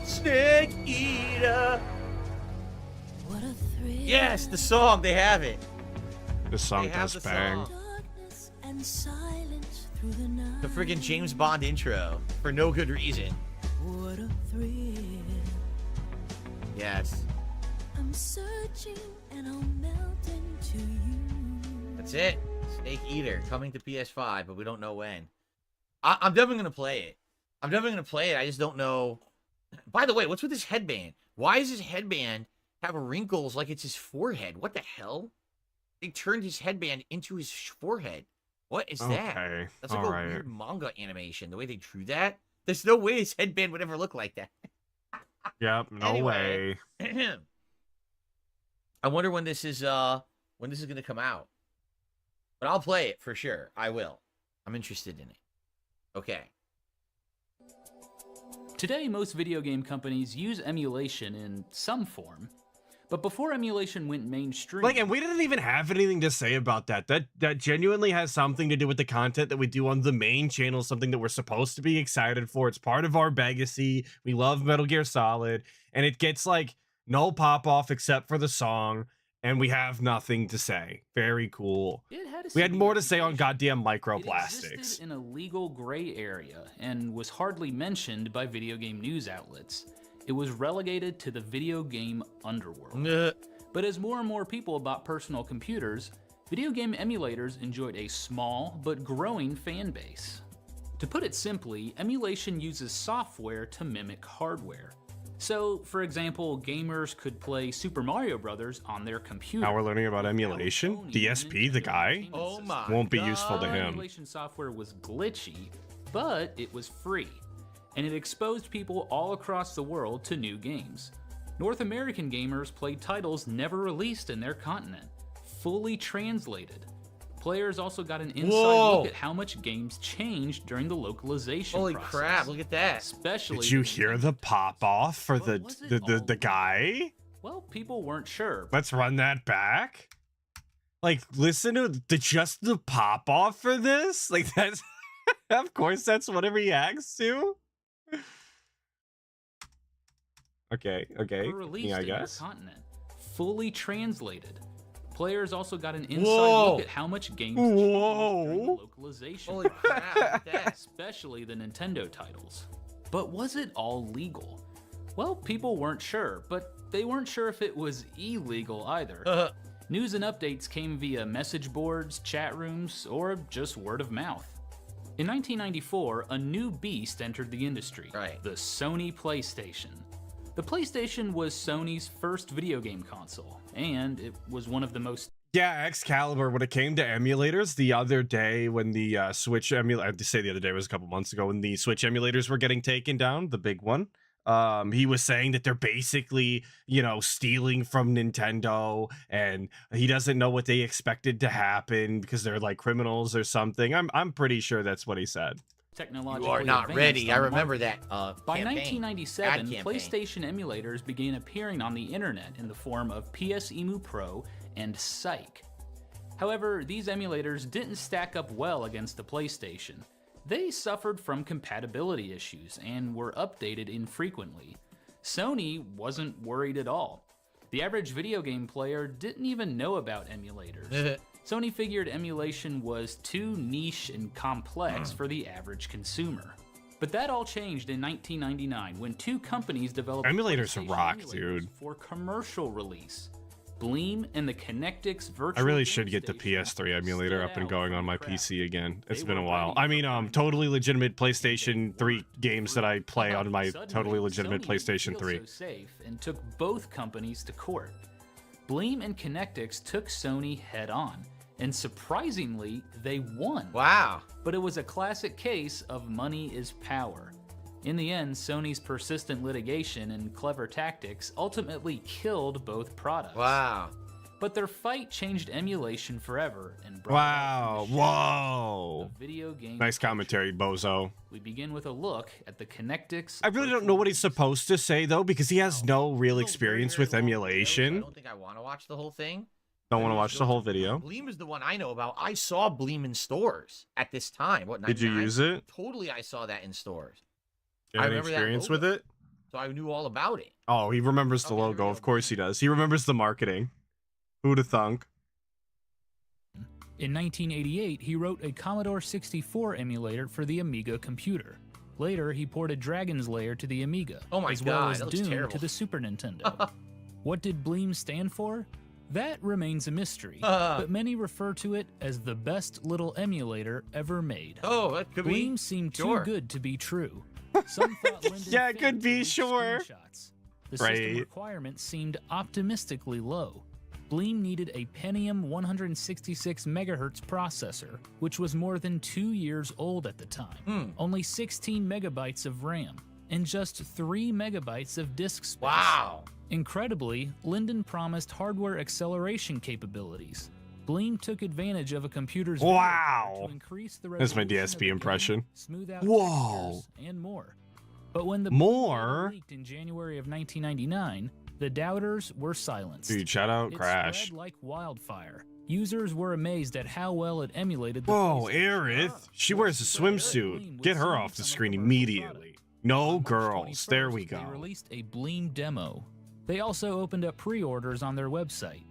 [SPEAKER 1] Snake eater. Yes, the song. They have it.
[SPEAKER 2] This song
[SPEAKER 1] They have
[SPEAKER 2] does
[SPEAKER 1] the
[SPEAKER 2] bang.
[SPEAKER 1] song. The friggin' James Bond intro for no good reason.
[SPEAKER 11] What a thrill.
[SPEAKER 1] Yes.
[SPEAKER 11] I'm searching and I'll melt into you.
[SPEAKER 1] That's it. Snake Eater coming to PS5, but we don't know when. I'm definitely gonna play it. I just don't know. By the way, what's with his headband? Why does his headband have wrinkles like it's his forehead? What the hell? They turned his headband into his forehead. What is that?
[SPEAKER 2] Okay,
[SPEAKER 1] That's like
[SPEAKER 2] all
[SPEAKER 1] a
[SPEAKER 2] right.
[SPEAKER 1] weird manga animation. The way they drew that. There's no way his headband would ever look like that.
[SPEAKER 2] Yep, no
[SPEAKER 1] Anyway.
[SPEAKER 2] way.
[SPEAKER 1] I wonder when this is gonna come out. But I'll play it for sure. I will. I'm interested in it. Okay.
[SPEAKER 13] Today, most video game companies use emulation in some form. But before emulation went mainstream...
[SPEAKER 2] Like, and we didn't even have anything to say about that. That genuinely has something to do with the content that we do on the main channel, something that we're supposed to be excited for. It's part of our legacy. We love Metal Gear Solid, and it gets, like, no pop-off except for the song, and we have nothing to say. Very cool. We had more to say on goddamn microplastics.
[SPEAKER 13] It existed in a legal gray area and was hardly mentioned by video game news outlets. It was relegated to the video game underworld. But as more and more people bought personal computers, video game emulators enjoyed a small but growing fan base. To put it simply, emulation uses software to mimic hardware. So, for example, gamers could play Super Mario Bros. On their computer.
[SPEAKER 2] Now we're learning about emulation. DSP, the guy, won't be useful to him.
[SPEAKER 13] Emulation software was glitchy, but it was free, and it exposed people all across the world to new games. North American gamers played titles never released in their continent, fully translated. Players also got an inside look at how much games changed during the localization
[SPEAKER 1] Holy
[SPEAKER 13] process.
[SPEAKER 1] crap, look at that.
[SPEAKER 13] Especially
[SPEAKER 2] Did you hear the pop-off for the guy?
[SPEAKER 13] Well, people weren't sure.
[SPEAKER 2] Let's run that back. Like, listen to just the pop-off for this? Like, that's... Of course, that's what it reacts to. Okay.
[SPEAKER 13] Released
[SPEAKER 2] Yeah, I
[SPEAKER 13] in your
[SPEAKER 2] guess.
[SPEAKER 13] continent, fully translated. Players also got an inside
[SPEAKER 2] Whoa.
[SPEAKER 13] look at how much games changed during the localization
[SPEAKER 1] Holy crap, look at that.
[SPEAKER 13] especially the Nintendo titles. But was it all legal? Well, people weren't sure, but they weren't sure if it was illegal either. News and updates came via message boards, chat rooms, or just word of mouth. In 1994, a new beast entered the industry, the Sony PlayStation. The PlayStation was Sony's first video game console, and it was one of the most...
[SPEAKER 2] Yeah, Excalibur, when it came to emulators the other day when the Switch emulator, I have to say the other day, it was a couple months ago, when the Switch emulators were getting taken down, the big one, he was saying that they're basically, you know, stealing from Nintendo, and he doesn't know what they expected to happen because they're like criminals or something. I'm pretty sure that's what he said.
[SPEAKER 13] Technologically
[SPEAKER 1] You are not
[SPEAKER 13] advanced
[SPEAKER 1] ready. I
[SPEAKER 13] on the
[SPEAKER 1] remember
[SPEAKER 13] market.
[SPEAKER 1] that
[SPEAKER 13] By
[SPEAKER 1] campaign.
[SPEAKER 13] 1997,
[SPEAKER 1] Ad campaign.
[SPEAKER 13] PlayStation emulators began appearing on the internet in the form of PS Emu Pro and Psych. However, these emulators didn't stack up well against the PlayStation. They suffered from compatibility issues and were updated infrequently. Sony wasn't worried at all. The average video game player didn't even know about emulators. Sony figured emulation was too niche and complex for the average consumer. But that all changed in 1999 when two companies developed
[SPEAKER 2] Emulators
[SPEAKER 13] PlayStation
[SPEAKER 2] rock,
[SPEAKER 13] emulators
[SPEAKER 2] dude.
[SPEAKER 13] for commercial release. Bleem and the Connectix virtual
[SPEAKER 2] I really should get the PS3 emulator up and going on my PC again. It's been a while. I mean, totally legitimate PlayStation 3 games that I play on my totally legitimate PlayStation 3.
[SPEAKER 13] So safe and took both companies to court. Bleem and Connectix took Sony head on, and surprisingly, they won.
[SPEAKER 1] Wow.
[SPEAKER 13] But it was a classic case of money is power. In the end, Sony's persistent litigation and clever tactics ultimately killed both products.
[SPEAKER 1] Wow.
[SPEAKER 13] But their fight changed emulation forever and brought
[SPEAKER 2] Wow. Whoa.
[SPEAKER 13] video game.
[SPEAKER 2] Nice commentary, Bozo.
[SPEAKER 13] We begin with a look at the Connectix.
[SPEAKER 2] I really don't know what he's supposed to say, though, because he has no real experience with
[SPEAKER 1] I
[SPEAKER 2] emulation.
[SPEAKER 1] don't think I want to watch the whole thing.
[SPEAKER 2] Don't want to watch the whole video.
[SPEAKER 1] Bleem is the one I know about. I saw Bleem in stores at this time. What,
[SPEAKER 2] Did you
[SPEAKER 1] 99?
[SPEAKER 2] use it?
[SPEAKER 1] Totally, I saw that in stores.
[SPEAKER 2] You have
[SPEAKER 1] I
[SPEAKER 2] any
[SPEAKER 1] remember that
[SPEAKER 2] experience with
[SPEAKER 1] logo.
[SPEAKER 2] it?
[SPEAKER 1] So I knew all about it.
[SPEAKER 2] Oh, he remembers the logo. Of course he does. He remembers the marketing. Who'd have thunk?
[SPEAKER 13] In 1988, he wrote a Commodore 64 emulator for the Amiga computer. Later, he ported Dragon's Lair to the Amiga,
[SPEAKER 1] Oh my
[SPEAKER 13] as well
[SPEAKER 1] God,
[SPEAKER 13] as
[SPEAKER 1] that looks
[SPEAKER 13] Doom
[SPEAKER 1] terrible.
[SPEAKER 13] to the Super Nintendo. What did Bleem stand for? That remains a mystery, but many refer to it as the best little emulator ever made.
[SPEAKER 1] Oh, that could be.
[SPEAKER 13] Bleem seemed
[SPEAKER 1] Sure.
[SPEAKER 13] too good to be true. Some thought Linden
[SPEAKER 2] Yeah, it
[SPEAKER 13] failed
[SPEAKER 2] could
[SPEAKER 13] to
[SPEAKER 2] be,
[SPEAKER 13] leak
[SPEAKER 2] sure.
[SPEAKER 13] screenshots. The system
[SPEAKER 2] Right.
[SPEAKER 13] requirements seemed optimistically low. Bleem needed a Pentium 166 MHz processor, which was more than 2 years old at the time. Only 16 megabytes of RAM, and just 3 megabytes of disk space.
[SPEAKER 1] Wow.
[SPEAKER 13] Incredibly, Linden promised hardware acceleration capabilities. Bleem took advantage of a computer's
[SPEAKER 2] Wow.
[SPEAKER 13] to increase the
[SPEAKER 2] That's my
[SPEAKER 13] resolution of
[SPEAKER 2] DSP
[SPEAKER 13] the game,
[SPEAKER 2] impression.
[SPEAKER 13] smooth out
[SPEAKER 2] Whoa.
[SPEAKER 13] textures, and more. But when the
[SPEAKER 2] More?
[SPEAKER 13] beta leaked in January of 1999, the doubters were silenced.
[SPEAKER 2] Dude, shout out
[SPEAKER 13] It
[SPEAKER 2] Crash.
[SPEAKER 13] spread like wildfire. Users were amazed at how well it emulated the
[SPEAKER 2] Whoa,
[SPEAKER 13] PlayStation.
[SPEAKER 2] Aerith. She wears a swimsuit. Get her off the screen immediately. No girls. There we
[SPEAKER 13] They
[SPEAKER 2] go.
[SPEAKER 13] released a Bleem demo. They also opened up pre-orders on their website.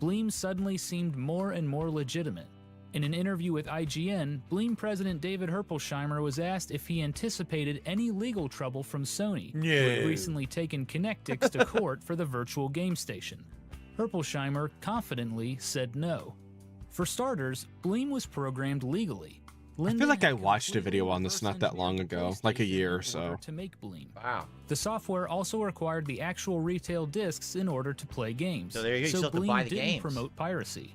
[SPEAKER 13] Bleem suddenly seemed more and more legitimate. In an interview with IGN, Bleem president David Herpelsheimer was asked if he anticipated any legal trouble from Sony, who had
[SPEAKER 2] No.
[SPEAKER 13] recently taken Kinectix to court for the virtual game station. Herpelsheimer confidently said no. For starters, Bleem was programmed legally.
[SPEAKER 2] I feel like I watched a video on this not that long ago, like a year or so.
[SPEAKER 13] To make Bleem.
[SPEAKER 1] Wow.
[SPEAKER 13] The software also required the actual retail discs in order to play games.
[SPEAKER 1] So there you go, you still have to
[SPEAKER 13] Bleem
[SPEAKER 1] buy the
[SPEAKER 13] didn't
[SPEAKER 1] games.
[SPEAKER 13] promote piracy.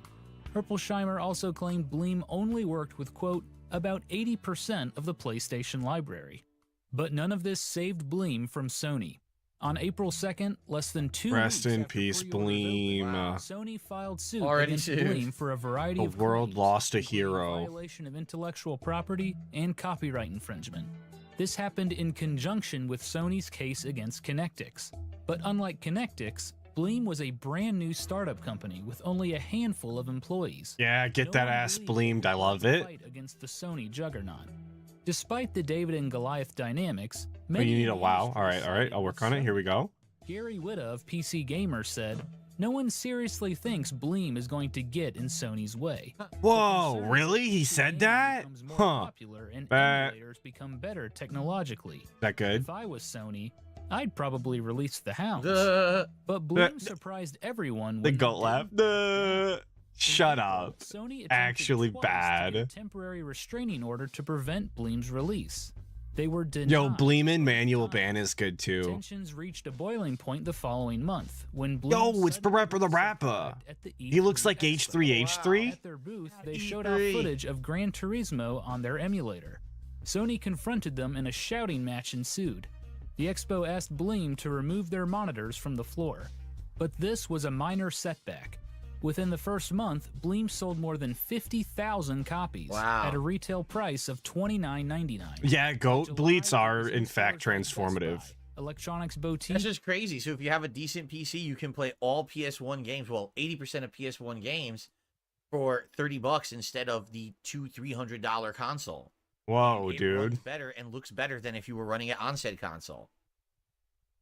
[SPEAKER 13] Herpelsheimer also claimed Bleem only worked with, quote, about 80% of the PlayStation library. But none of this saved Bleem from Sony. On April 2nd, less than 2
[SPEAKER 2] Rest
[SPEAKER 13] weeks
[SPEAKER 2] in
[SPEAKER 13] after
[SPEAKER 2] peace,
[SPEAKER 13] pre-orders
[SPEAKER 2] Bleem.
[SPEAKER 13] opened, Sony filed suit
[SPEAKER 1] Already
[SPEAKER 13] against
[SPEAKER 1] sued.
[SPEAKER 13] Bleem for a variety
[SPEAKER 2] The
[SPEAKER 13] of
[SPEAKER 2] world
[SPEAKER 13] claims,
[SPEAKER 2] lost a
[SPEAKER 13] including
[SPEAKER 2] hero.
[SPEAKER 13] violation of intellectual property and copyright infringement. This happened in conjunction with Sony's case against Kinectix. But unlike Kinectix, Bleem was a brand new startup company with only a handful of employees.
[SPEAKER 2] Yeah, get that ass bleamed. I love it.
[SPEAKER 13] Fight against the Sony juggernaut. Despite the David and Goliath dynamics,
[SPEAKER 2] Oh,
[SPEAKER 13] many
[SPEAKER 2] you need
[SPEAKER 13] in
[SPEAKER 2] a
[SPEAKER 13] the
[SPEAKER 2] wow.
[SPEAKER 13] industry
[SPEAKER 2] All right. I'll work on it. Here we go.
[SPEAKER 13] Gary Whitta of PC Gamer said, "No one seriously thinks Bleem is going to get in Sony's way."
[SPEAKER 2] Whoa, really? He said that?
[SPEAKER 13] More
[SPEAKER 2] Huh.
[SPEAKER 13] popular and
[SPEAKER 2] That
[SPEAKER 13] emulators become better technologically.
[SPEAKER 2] good?
[SPEAKER 13] If I was Sony, I'd probably release the hounds.
[SPEAKER 1] Duh.
[SPEAKER 13] But Bleem surprised everyone.
[SPEAKER 2] The
[SPEAKER 13] when he
[SPEAKER 2] goat
[SPEAKER 13] did.
[SPEAKER 2] laugh. Shut up.
[SPEAKER 13] Sony attempted
[SPEAKER 2] Actually
[SPEAKER 13] twice to get a
[SPEAKER 2] bad.
[SPEAKER 13] temporary restraining order to prevent Bleem's release. They were denied.
[SPEAKER 2] Yo, Bleemin manual ban is good too.
[SPEAKER 13] Tensions reached a boiling point the following month when Bleem
[SPEAKER 2] Yo, it's
[SPEAKER 13] suddenly
[SPEAKER 2] Barappa the Rapper.
[SPEAKER 13] at the
[SPEAKER 2] He looks like
[SPEAKER 13] E3
[SPEAKER 2] H3H3.
[SPEAKER 13] At their booth, they showed off footage of Gran Turismo on their emulator. Sony confronted them and a shouting match ensued. The expo asked Bleem to remove their monitors from the floor. But this was a minor setback. Within the first month, Bleem sold more than 50,000 copies at a retail price of $29.99.
[SPEAKER 2] Yeah, goat bleats are in fact transformative.
[SPEAKER 13] Electronics Boutique.
[SPEAKER 1] That's just crazy. So if you have a decent PC, you can play all PS1 games, well, 80% of PS1 games for $30 instead of the $200-$300 console.
[SPEAKER 2] Whoa,
[SPEAKER 1] It
[SPEAKER 2] dude.
[SPEAKER 1] runs better and looks better than if you were running it on said console.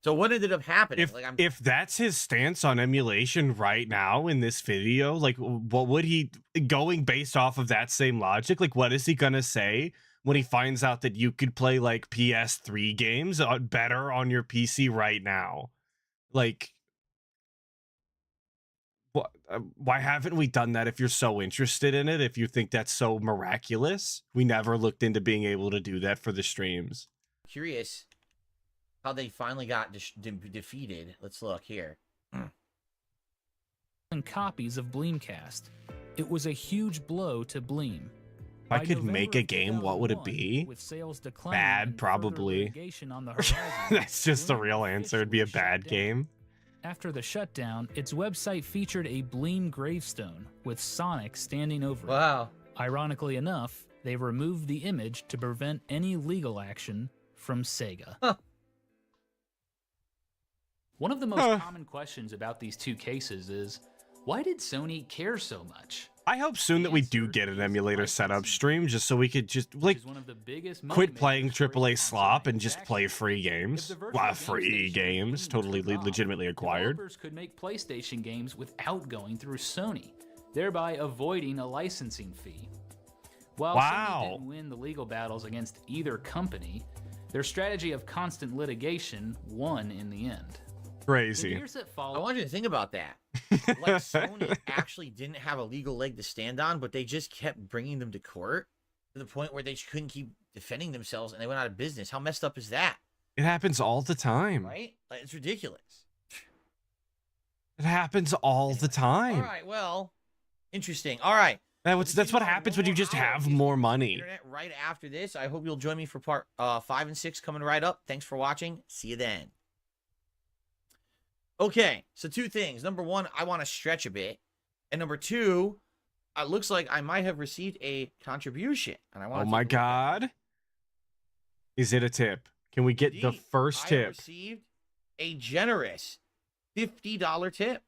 [SPEAKER 1] So what ended up happening?
[SPEAKER 2] If that's his stance on emulation right now in this video, like what would he, going based off of that same logic, like what is he gonna say when he finds out that you could play like PS3 games better on your PC right now? Like, what? Why haven't we done that? If you're so interested in it, if you think that's so miraculous, we never looked into being able to do that for the streams.
[SPEAKER 1] Curious how they finally got defeated. Let's look here.
[SPEAKER 13] And copies of Bleemcast. It was a huge blow to Bleem.
[SPEAKER 2] If I could make a game, what would it be?
[SPEAKER 13] With sales declining
[SPEAKER 2] Bad,
[SPEAKER 13] and
[SPEAKER 2] probably.
[SPEAKER 13] litigation on the horizon,
[SPEAKER 2] That's just the real answer. It'd be a bad game.
[SPEAKER 13] After the shutdown, its website featured a Bleem gravestone with Sonic standing over it.
[SPEAKER 1] Wow.
[SPEAKER 13] Ironically enough, they removed the image to prevent any legal action from Sega. One of the most common questions about these two cases is, Why did Sony care so much?
[SPEAKER 2] I hope soon that we do get an emulator setup stream just so we could just like
[SPEAKER 13] One of the biggest
[SPEAKER 2] quit playing AAA slop and just play free games. Well, free games, totally legitimately acquired.
[SPEAKER 13] Developers could make PlayStation games without going through Sony, thereby avoiding a licensing fee. While Sony didn't win the legal battles against either company, their strategy of constant litigation won in the end.
[SPEAKER 2] Crazy.
[SPEAKER 1] I want you to think about that. Like Sony actually didn't have a legal leg to stand on, but they just kept bringing them to court to the point where they couldn't keep defending themselves and they went out of business. How messed up is that?
[SPEAKER 2] It happens all the time.
[SPEAKER 1] Right? Like, it's ridiculous.
[SPEAKER 2] It happens all the time.
[SPEAKER 1] All right, well, interesting. All right.
[SPEAKER 2] That's what happens when you just have more money.
[SPEAKER 1] Internet right after this. I hope you'll join me for part 5 and 6 coming right up. Thanks for watching. See you then. Okay, so 2 things. Number 1, I want to stretch a bit. And number 2, it looks like I might have received a contribution. And I want
[SPEAKER 2] Oh my God. Is it a tip? Can we get the first tip?
[SPEAKER 1] I received a generous $50 tip.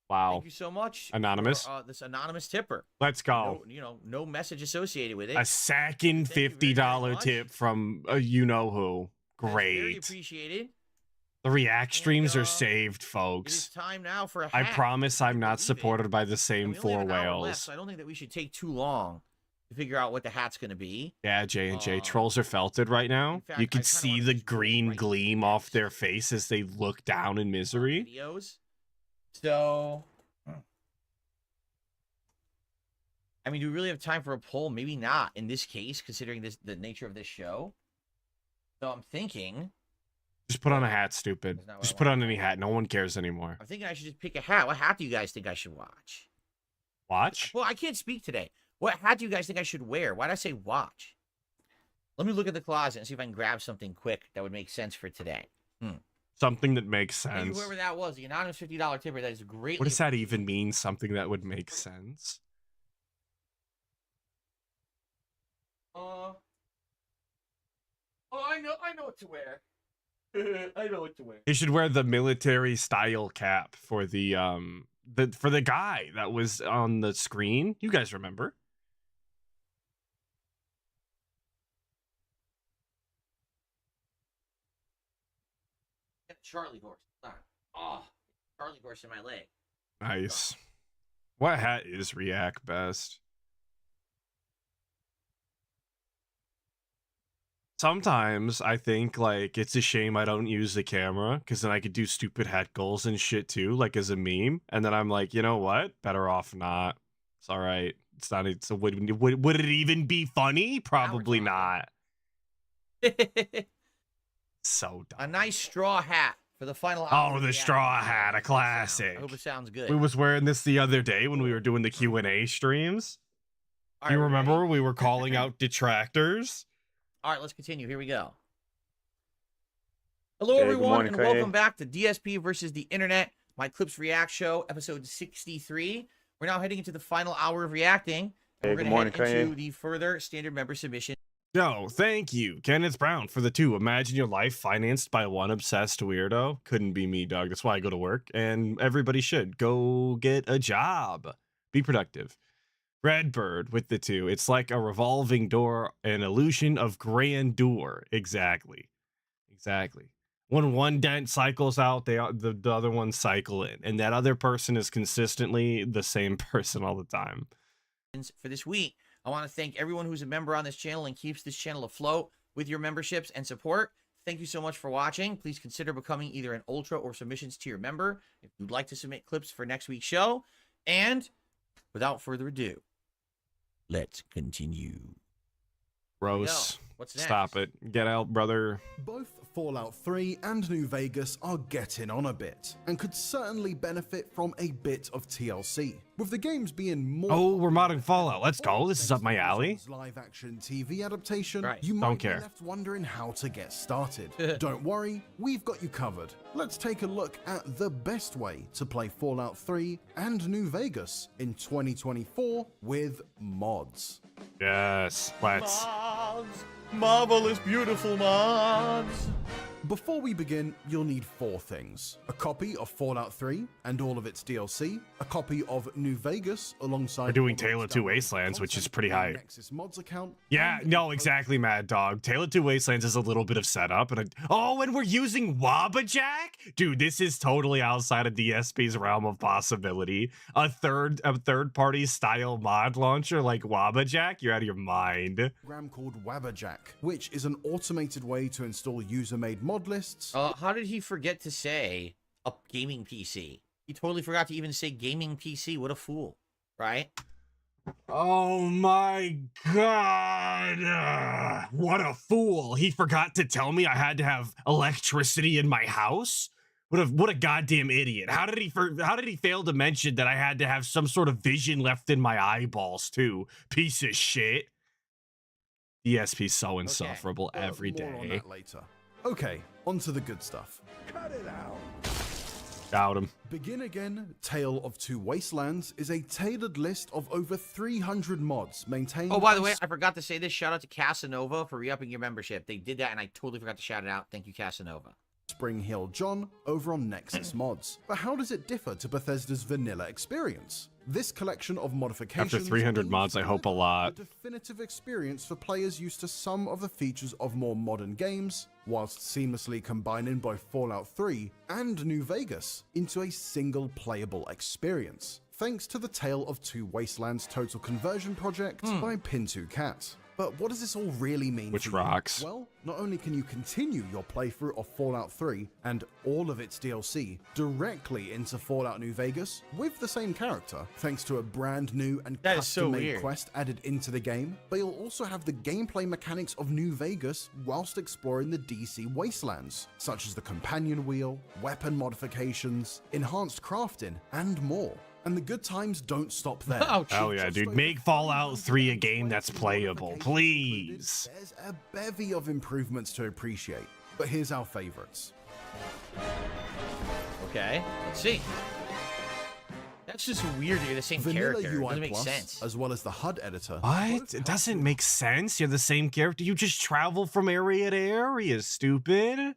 [SPEAKER 2] Wow.
[SPEAKER 1] Thank you so much.
[SPEAKER 2] Anonymous.
[SPEAKER 1] For, this anonymous tipper.
[SPEAKER 2] Let's go.
[SPEAKER 1] No message associated with it.
[SPEAKER 2] A second $50 tip from you know who. Great.
[SPEAKER 1] Very appreciated.
[SPEAKER 2] The ReACK streams are saved,
[SPEAKER 1] It
[SPEAKER 2] folks.
[SPEAKER 1] is time now for a
[SPEAKER 2] I
[SPEAKER 1] hat.
[SPEAKER 2] promise I'm not supported by the same
[SPEAKER 1] We only have
[SPEAKER 2] 4
[SPEAKER 1] an hour left,
[SPEAKER 2] whales.
[SPEAKER 1] so I don't think that we should take too long to figure out what the hat's going to be.
[SPEAKER 2] Yeah, J&J. Trolls are felted right now.
[SPEAKER 1] fact,
[SPEAKER 2] You can see the green gleam off their face as they look down in misery.
[SPEAKER 1] Videos. So, I mean, do we really have time for a poll? Maybe not in this case, considering the nature of this show. So I'm thinking...
[SPEAKER 2] Just put on a hat, stupid. Just put on any hat. No one cares anymore.
[SPEAKER 1] I'm thinking I should just pick a hat. What hat do you guys think I should watch?
[SPEAKER 2] Watch?
[SPEAKER 1] Well, I can't speak today. What hat do you guys think I should wear? Why did I say watch? Let me look at the closet and see if I can grab something quick that would make sense for today.
[SPEAKER 2] Something that makes
[SPEAKER 1] Maybe
[SPEAKER 2] sense.
[SPEAKER 1] whoever that was, the anonymous $50 tipper, that is greatly...
[SPEAKER 2] What does that even mean? Something that would make sense?
[SPEAKER 1] Oh, I know what to wear. I know what to wear.
[SPEAKER 2] You should wear the military style cap for the guy that was on the screen. You guys remember?
[SPEAKER 1] Charlie horse. Oh, Charlie horse in my leg.
[SPEAKER 2] Nice. What hat is ReACK best? Sometimes I think like it's a shame I don't use the camera because then I could do stupid hat goals and shit too, like as a meme. And then I'm like, you know what? Better off not. It's all right. It's not. It's would it even be funny? Probably not. So dumb.
[SPEAKER 1] A nice straw hat for the final hour.
[SPEAKER 2] Oh, the straw hat, a classic.
[SPEAKER 1] I hope it sounds good.
[SPEAKER 2] We was wearing this the other day when we were doing the Q&A streams. You remember we were calling out detractors?
[SPEAKER 1] All right, let's continue. Here we go. Hello,
[SPEAKER 2] Hey, good
[SPEAKER 1] everyone,
[SPEAKER 2] morning,
[SPEAKER 1] and
[SPEAKER 2] Kanye.
[SPEAKER 1] welcome back to DSP versus the Internet, my Clips React Show, episode 63. We're now heading into the final hour of reacting.
[SPEAKER 2] Hey,
[SPEAKER 1] We're
[SPEAKER 2] good
[SPEAKER 1] going
[SPEAKER 2] morning,
[SPEAKER 1] to head into
[SPEAKER 2] Kanye.
[SPEAKER 1] the further standard member submission.
[SPEAKER 2] Yo, thank you, Kenneth Brown, for the 2. Imagine your life financed by one obsessed weirdo. Couldn't be me, dog. That's why I go to work, and everybody should. Go get a job. Be productive. Redbird with the 2. It's like a revolving door, an illusion of grandeur. Exactly. When one dent cycles out, the other ones cycle in, and that other person is consistently the same person all the time.
[SPEAKER 1] For this week, I want to thank everyone who's a member on this channel and keeps this channel afloat with your memberships and support. Thank you so much for watching. Please consider becoming either an Ultra or Submissions tier member if you'd like to submit clips for next week's show. And without further ado, let's continue.
[SPEAKER 2] Gross.
[SPEAKER 1] What's next?
[SPEAKER 2] Stop it. Get out, brother.
[SPEAKER 18] Both Fallout 3 and New Vegas are getting on a bit, and could certainly benefit from a bit of TLC. With the games being more...
[SPEAKER 2] Oh, we're modding Fallout. Let's go. This is up my alley.
[SPEAKER 18] Live-action TV adaptation,
[SPEAKER 2] Right.
[SPEAKER 18] you
[SPEAKER 2] Don't
[SPEAKER 18] might
[SPEAKER 2] care.
[SPEAKER 18] be left wondering how to get started. Don't worry, we've got you covered. Let's take a look at the best way to play Fallout 3 and New Vegas in 2024 with mods.
[SPEAKER 2] Yes, let's.
[SPEAKER 1] Mods. Marvelous, beautiful mods.
[SPEAKER 18] Before we begin, you'll need 4 things: a copy of Fallout 3 and all of its DLC, a copy of New Vegas alongside
[SPEAKER 2] We're doing Tale of Two Wastelands, which is pretty hype.
[SPEAKER 18] Nexus Mods account.
[SPEAKER 2] Yeah, no, exactly, Mad Dog. Tale of Two Wastelands is a little bit of setup, and and we're using Wabajack? Dude, this is totally outside of DSP's realm of possibility. A third party style mod launcher like Wabajack? You're out of your mind.
[SPEAKER 18] Program called Wabajack, which is an automated way to install user-made mod lists.
[SPEAKER 1] How did he forget to say a gaming PC? He totally forgot to even say gaming PC. What a fool, right?
[SPEAKER 2] Oh my god. What a fool. He forgot to tell me I had to have electricity in my house? What a goddamn idiot. How did he fail to mention that I had to have some sort of vision left in my eyeballs too? Piece of shit. DSP's so insufferable every
[SPEAKER 18] More on
[SPEAKER 2] day.
[SPEAKER 18] that later. Okay, on to the good stuff.
[SPEAKER 5] Cut it out.
[SPEAKER 2] Got him.
[SPEAKER 18] Begin Again, Tale of Two Wastelands is a tailored list of over 300 mods maintained.
[SPEAKER 1] Oh, by the way, I forgot to say this. Shout out to Casanova for re-upping your membership. They did that, and I totally forgot to shout it out. Thank you, Casanova.
[SPEAKER 18] Spring Hill John over on Nexus Mods. But how does it differ to Bethesda's vanilla experience? This collection of modifications
[SPEAKER 2] After 300 mods, I hope a lot.
[SPEAKER 18] a definitive experience for players used to some of the features of more modern games, whilst seamlessly combining both Fallout 3 and New Vegas into a single playable experience, thanks to the Tale of Two Wastelands Total Conversion project by Pin2Cat. But what does this all really mean?
[SPEAKER 2] Which
[SPEAKER 18] for you?
[SPEAKER 2] rocks.
[SPEAKER 18] Well, not only can you continue your playthrough of Fallout 3 and all of its DLC directly into Fallout New Vegas with the same character, thanks to a brand new and
[SPEAKER 1] That is so
[SPEAKER 18] custom-made
[SPEAKER 1] weird.
[SPEAKER 18] quest added into the game, but you'll also have the gameplay mechanics of New Vegas whilst exploring the DC wastelands, such as the companion wheel, weapon modifications, enhanced crafting, and more. And the good times don't stop there.
[SPEAKER 2] Hell yeah, dude. Make Fallout 3 a game that's playable, please.
[SPEAKER 18] There's a bevy of improvements to appreciate, but here's our favorites.
[SPEAKER 1] Okay, let's see. That's just weird. You're the same
[SPEAKER 18] Vanilla
[SPEAKER 1] character. It
[SPEAKER 18] UI
[SPEAKER 1] doesn't make
[SPEAKER 18] Plus,
[SPEAKER 1] sense.
[SPEAKER 18] as well as the HUD editor.
[SPEAKER 2] What? It doesn't make sense. You're the same character. You just travel from area to area, stupid.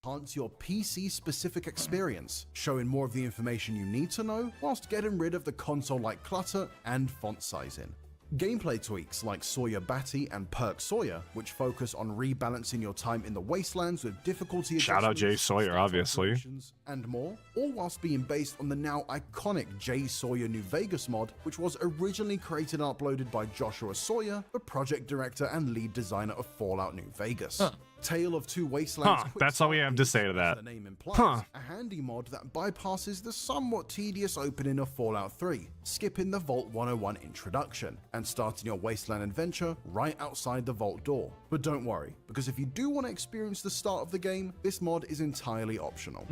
[SPEAKER 18] Enhance your PC-specific experience, showing more of the information you need to know, whilst getting rid of the console-like clutter and font sizing. Gameplay tweaks like Sawyer Batty and Perk Sawyer, which focus on rebalancing your time in the wastelands with difficulty
[SPEAKER 2] Shout out Jay
[SPEAKER 18] adjustments,
[SPEAKER 2] Sawyer, obviously.
[SPEAKER 18] and more, all whilst being based on the now iconic Jay Sawyer New Vegas mod, which was originally created and uploaded by Joshua Sawyer, the project director and lead designer of Fallout New Vegas. Tale of Two Wastelands. Quick
[SPEAKER 2] That's all we
[SPEAKER 18] Start
[SPEAKER 2] have to
[SPEAKER 18] is,
[SPEAKER 2] say to
[SPEAKER 18] as
[SPEAKER 2] that.
[SPEAKER 18] the name implies,
[SPEAKER 2] Huh.
[SPEAKER 18] a handy mod that bypasses the somewhat tedious opening of Fallout 3, skipping the Vault 101 introduction, and starting your wasteland adventure right outside the vault door. But don't worry, because if you do want to experience the start of the game, this mod is entirely optional.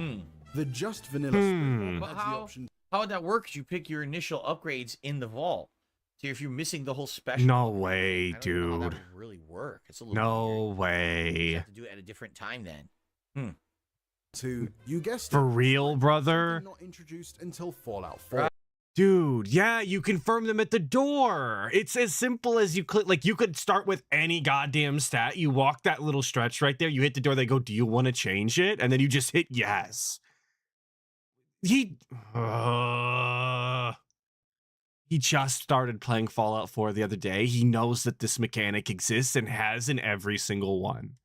[SPEAKER 18] The Just Vanilla spin
[SPEAKER 1] But
[SPEAKER 18] adds the option
[SPEAKER 1] how would that work? 'Cause you pick your initial upgrades in the vault. So if you're missing the whole special,
[SPEAKER 2] No way,
[SPEAKER 1] I don't know how that
[SPEAKER 2] dude.
[SPEAKER 1] would really work. It's a little
[SPEAKER 2] No
[SPEAKER 1] weird. You
[SPEAKER 2] way.
[SPEAKER 1] have to do it at a different time then.
[SPEAKER 18] to, you guessed
[SPEAKER 2] For
[SPEAKER 18] it,
[SPEAKER 2] real, brother?
[SPEAKER 18] not introduced until Fallout 4.
[SPEAKER 2] Dude, yeah, you confirm them at the door. It's as simple as you click. Like, you could start with any goddamn stat. You walk that little stretch right there. You hit the door. They go, do you want to change it? And then you just hit yes. He just started playing Fallout 4 the other day. He knows that this mechanic exists and has in every single one.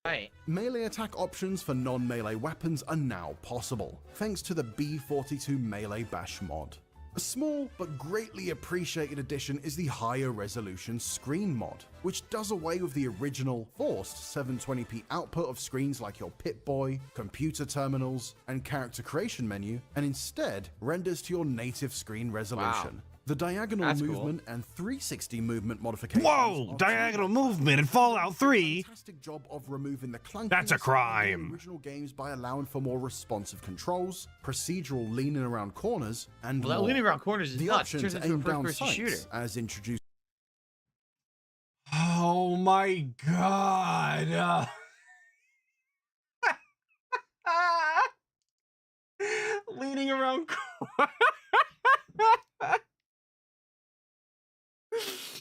[SPEAKER 1] Right.
[SPEAKER 18] Melee attack options for non-melee weapons are now possible, thanks to the B42 Melee Bash mod. A small but greatly appreciated addition is the higher resolution screen mod, which does away with the original forced 720p output of screens like your Pip-Boy, computer terminals, and character creation menu, and instead renders to your native screen resolution. The diagonal
[SPEAKER 2] That's cool.
[SPEAKER 18] movement and 360 movement modifications.
[SPEAKER 2] Whoa!
[SPEAKER 18] are
[SPEAKER 2] Diagonal movement in Fallout 3?
[SPEAKER 18] fantastic job of removing the clunkiness
[SPEAKER 2] That's a
[SPEAKER 18] of the
[SPEAKER 2] crime.
[SPEAKER 18] original games by allowing for more responsive controls, procedural leaning around corners, and
[SPEAKER 1] Well, that
[SPEAKER 18] more.
[SPEAKER 1] leaning around corners is
[SPEAKER 18] the
[SPEAKER 1] nuts.
[SPEAKER 18] option
[SPEAKER 1] Turns
[SPEAKER 18] to
[SPEAKER 1] into a
[SPEAKER 18] aim down
[SPEAKER 1] first-person
[SPEAKER 18] sights,
[SPEAKER 1] shooter.
[SPEAKER 18] as introduced.
[SPEAKER 2] Oh my god. Leaning around.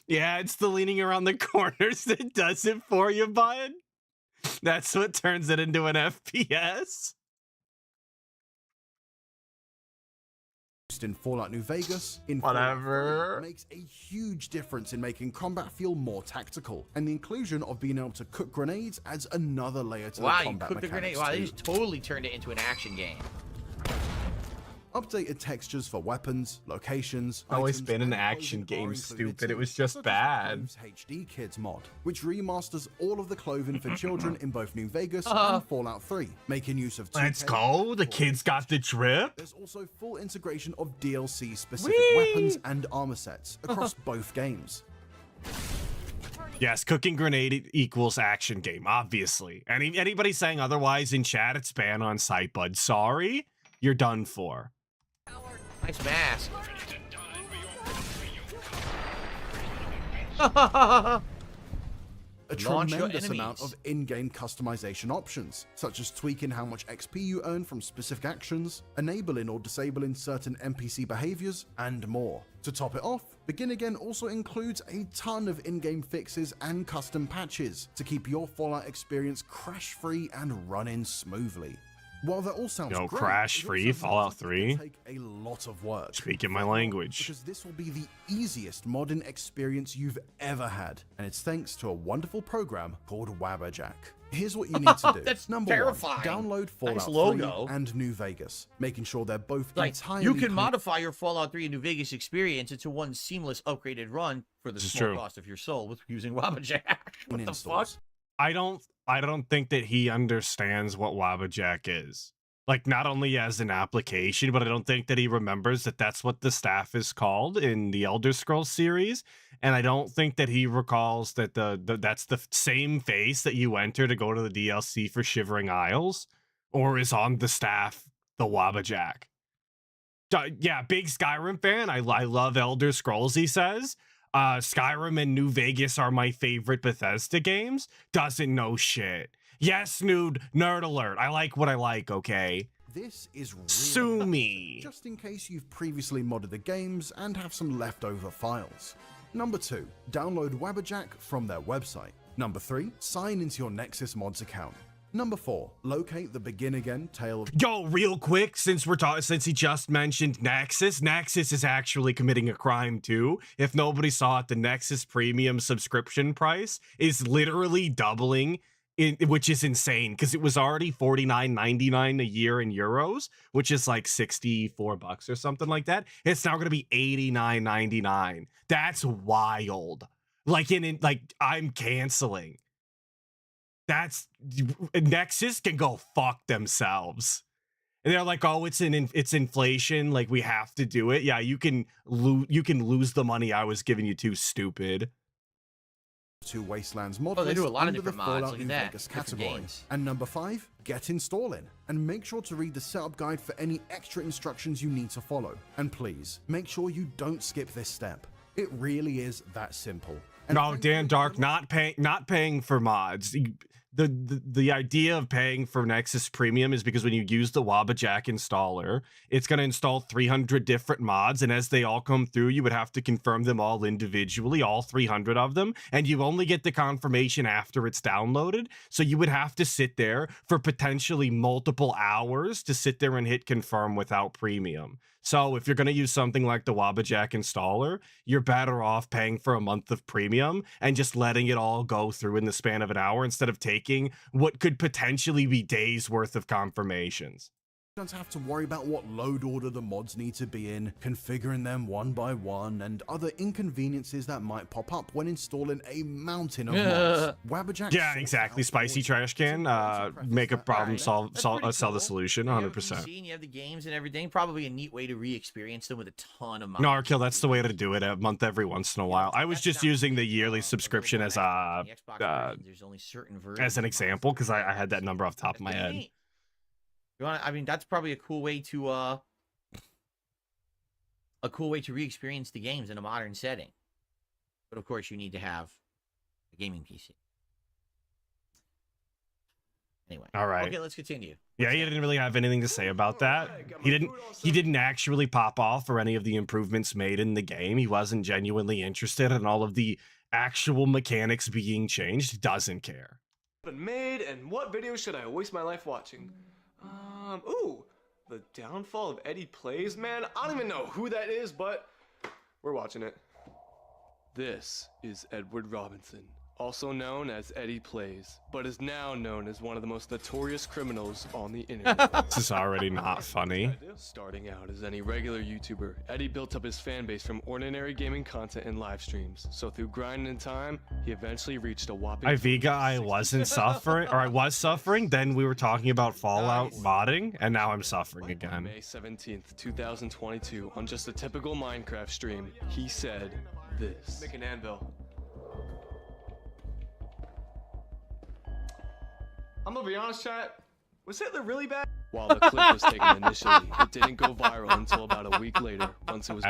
[SPEAKER 2] Yeah, it's the leaning around the corners that does it for you, bud. That's what turns it into an FPS.
[SPEAKER 18] In Fallout New Vegas, in
[SPEAKER 2] Whatever.
[SPEAKER 18] Fallout 3 makes a huge difference in making combat feel more tactical, and the inclusion of being able to cook grenades adds another layer to
[SPEAKER 1] Wow,
[SPEAKER 18] the
[SPEAKER 1] you
[SPEAKER 18] combat
[SPEAKER 1] cooked the grenade.
[SPEAKER 18] mechanics
[SPEAKER 1] Wow, they
[SPEAKER 18] too.
[SPEAKER 1] just totally turned it into an action game.
[SPEAKER 18] Updated textures for weapons, locations.
[SPEAKER 2] Always
[SPEAKER 18] items,
[SPEAKER 2] been an
[SPEAKER 18] and
[SPEAKER 2] action
[SPEAKER 18] clothing
[SPEAKER 2] game,
[SPEAKER 18] are included
[SPEAKER 2] stupid.
[SPEAKER 18] too,
[SPEAKER 2] It was just
[SPEAKER 18] such as
[SPEAKER 2] bad.
[SPEAKER 18] the HD Kids mod, which remasters all of the clothing for children in both New Vegas
[SPEAKER 2] Uh-huh.
[SPEAKER 18] and Fallout 3, making use of 2K.
[SPEAKER 2] Let's go. The kids got the drip.
[SPEAKER 18] There's also full integration of DLC specific
[SPEAKER 2] Whee!
[SPEAKER 18] weapons and armor sets across both games.
[SPEAKER 2] Yes, cooking grenade equals action game, obviously. Anybody saying otherwise in chat, it's ban on sight, bud. Sorry, you're done for.
[SPEAKER 1] Nice mask.
[SPEAKER 18] A
[SPEAKER 1] Launch your
[SPEAKER 18] tremendous amount
[SPEAKER 1] enemies.
[SPEAKER 18] of in-game customization options, such as tweaking how much XP you earn from specific actions, enabling or disabling certain NPC behaviors, and more. To top it off, Begin Again also includes a ton of in-game fixes and custom patches to keep your Fallout experience crash-free and running smoothly. While that all sounds
[SPEAKER 2] Yo,
[SPEAKER 18] great,
[SPEAKER 2] crash-free, Fallout 3.
[SPEAKER 18] take a lot of work.
[SPEAKER 2] Speaking my language.
[SPEAKER 18] Because this will be the easiest modding experience you've ever had, and it's thanks to a wonderful program called Wabberjack. Here's what you need to do.
[SPEAKER 1] That's
[SPEAKER 18] Number
[SPEAKER 1] terrifying.
[SPEAKER 18] 1, download Fallout
[SPEAKER 1] Nice
[SPEAKER 18] 3
[SPEAKER 1] logo.
[SPEAKER 18] and New Vegas, making sure they're both
[SPEAKER 1] Like,
[SPEAKER 18] entirely
[SPEAKER 1] you can
[SPEAKER 18] clean.
[SPEAKER 1] modify your Fallout 3 and New Vegas experience into one seamless upgraded run for the
[SPEAKER 2] This is
[SPEAKER 1] small
[SPEAKER 2] true.
[SPEAKER 1] cost of your soul with using Wabberjack. What the fuck?
[SPEAKER 18] installs.
[SPEAKER 2] I don't think that he understands what Wabberjack is. Like, not only as an application, but I don't think that he remembers that that's what the staff is called in the Elder Scrolls series. And I don't think that he recalls that that's the same face that you enter to go to the DLC for Shivering Isles, or is on the staff, the Wabberjack. Yeah, big Skyrim fan. I love Elder Scrolls, he says. Skyrim and New Vegas are my favorite Bethesda games. Doesn't know shit. Yes, nerd alert. I like what I like, okay?
[SPEAKER 18] This is really
[SPEAKER 2] Sue me.
[SPEAKER 18] just in case you've previously modded the games and have some leftover files. Number 2, download Wabberjack from their website. Number 3, sign into your Nexus Mods account. Number 4, locate the Begin Again tale of
[SPEAKER 2] Yo, real quick, since he just mentioned Nexus is actually committing a crime too. If nobody saw it, the Nexus premium subscription price is literally doubling, which is insane because it was already $49.99 a year in euros, which is like $64 or something like that. It's now going to be $89.99. That's wild. Like I'm canceling. That's Nexus can go fuck themselves. And they're like, oh, it's inflation. Like, we have to do it. Yeah, you can lose the money I was giving you too, stupid.
[SPEAKER 18] 2 Wastelands mod
[SPEAKER 1] Oh, they do
[SPEAKER 18] list
[SPEAKER 1] a lot of
[SPEAKER 18] under the
[SPEAKER 1] different mods.
[SPEAKER 18] Fallout
[SPEAKER 1] Look at
[SPEAKER 18] New
[SPEAKER 1] that.
[SPEAKER 18] Vegas
[SPEAKER 1] Different
[SPEAKER 18] category.
[SPEAKER 1] games.
[SPEAKER 18] And number 5, get installing. And make sure to read the setup guide for any extra instructions you need to follow. And please, make sure you don't skip this step. It really is that simple. And
[SPEAKER 2] No, Dan Dark, not paying for mods. The idea of paying for Nexus Premium is because when you use the Wabberjack installer, it's going to install 300 different mods, and as they all come through, you would have to confirm them all individually, all 300 of them, and you only get the confirmation after it's downloaded, so you would have to sit there for potentially multiple hours to sit there and hit confirm without premium. So if you're going to use something like the Wabberjack installer, you're better off paying for a month of premium and just letting it all go through in the span of an hour instead of taking what could potentially be days worth of confirmations.
[SPEAKER 18] don't have to worry about what load order the mods need to be in, configuring them one by one, and other inconveniences that might pop up when installing a mountain of mods. Wabberjack
[SPEAKER 2] Yeah, exactly. Spicy trash can. Make a problem, sell the solution. 100%.
[SPEAKER 1] PC and you have the games and everything. Probably a neat way to re-experience them with a ton of
[SPEAKER 2] No, Arkill, that's the way to do it. A month every once in a while. I was just using the yearly subscription as
[SPEAKER 1] there's only certain versions
[SPEAKER 2] as an example because I had that number off the top of my head.
[SPEAKER 1] You want? I mean, that's probably a cool way to re-experience the games in a modern setting. But of course, you need to have a gaming PC. Anyway,
[SPEAKER 2] all right.
[SPEAKER 1] Okay, let's continue.
[SPEAKER 2] Yeah, he didn't really have anything to say about that. He didn't actually pop off for any of the improvements made in the game. He wasn't genuinely interested in all of the actual mechanics being changed. He doesn't care.
[SPEAKER 17] been made, and what video should I waste my life watching? Ooh, the downfall of Eddie Plays, man. I don't even know who that is, but we're watching it. This is Edward Robinson, also known as Eddie Plays, but is now known as one of the most notorious criminals on the internet.
[SPEAKER 2] This is already not funny.
[SPEAKER 17] Starting out as any regular YouTuber, Eddie built up his fan base from ordinary gaming content and live streams. So through grind and time, he eventually reached a whopping...
[SPEAKER 2] Iviga, I wasn't suffering, or I was suffering, then we were talking about Fallout modding, and now I'm suffering again.
[SPEAKER 17] May 17th, 2022, on just a typical Minecraft stream, he said this. Make an anvil. I'm gonna be honest, chat. Was Hitler really bad? While the clip was taken initially, it didn't go viral until about a week later, once it was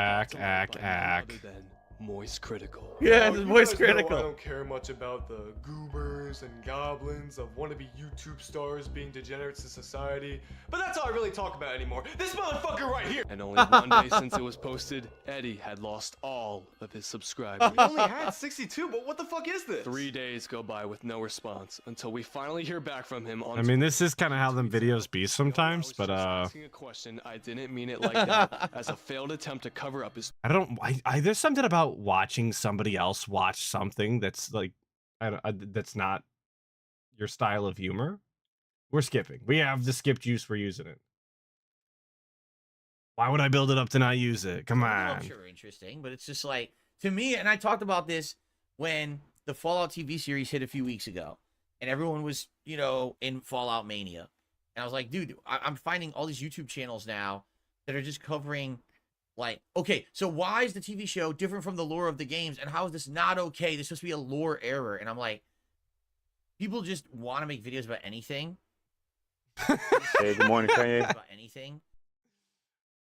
[SPEAKER 17] Moist Critical.
[SPEAKER 2] Yeah,
[SPEAKER 17] Now,
[SPEAKER 2] Moist
[SPEAKER 17] you guys know
[SPEAKER 2] Critical.
[SPEAKER 17] I don't care much about the goobers and goblins of wannabe YouTube stars being degenerates in society, but that's all I really talk about anymore. This motherfucker right here! And only one day since it was posted, Eddie had lost all of his subscribers. We only had 62, but what the fuck is this? 3 days go by with no response until we finally hear back from him on
[SPEAKER 2] I mean, this is kind of how them videos be sometimes, but
[SPEAKER 17] asking a question. I didn't mean it like that, as a failed attempt to cover up his...
[SPEAKER 2] I there's something about watching somebody else watch something that's like, that's not your style of humor. We're skipping. We have the skip juice. We're using it. Why would I build it up to not use it? Come on.
[SPEAKER 1] Sure, interesting, but it's just like, to me, and I talked about this when the Fallout TV series hit a few weeks ago, and everyone was, you know, in Fallout Mania, and I was like, dude, I'm finding all these YouTube channels now that are just covering, like, okay, so why is the TV show different from the lore of the games, and how is this not okay? This supposed to be a lore error, and I'm like, people just want to make videos about anything.
[SPEAKER 20] Hey, good morning, Kanye.
[SPEAKER 1] About anything.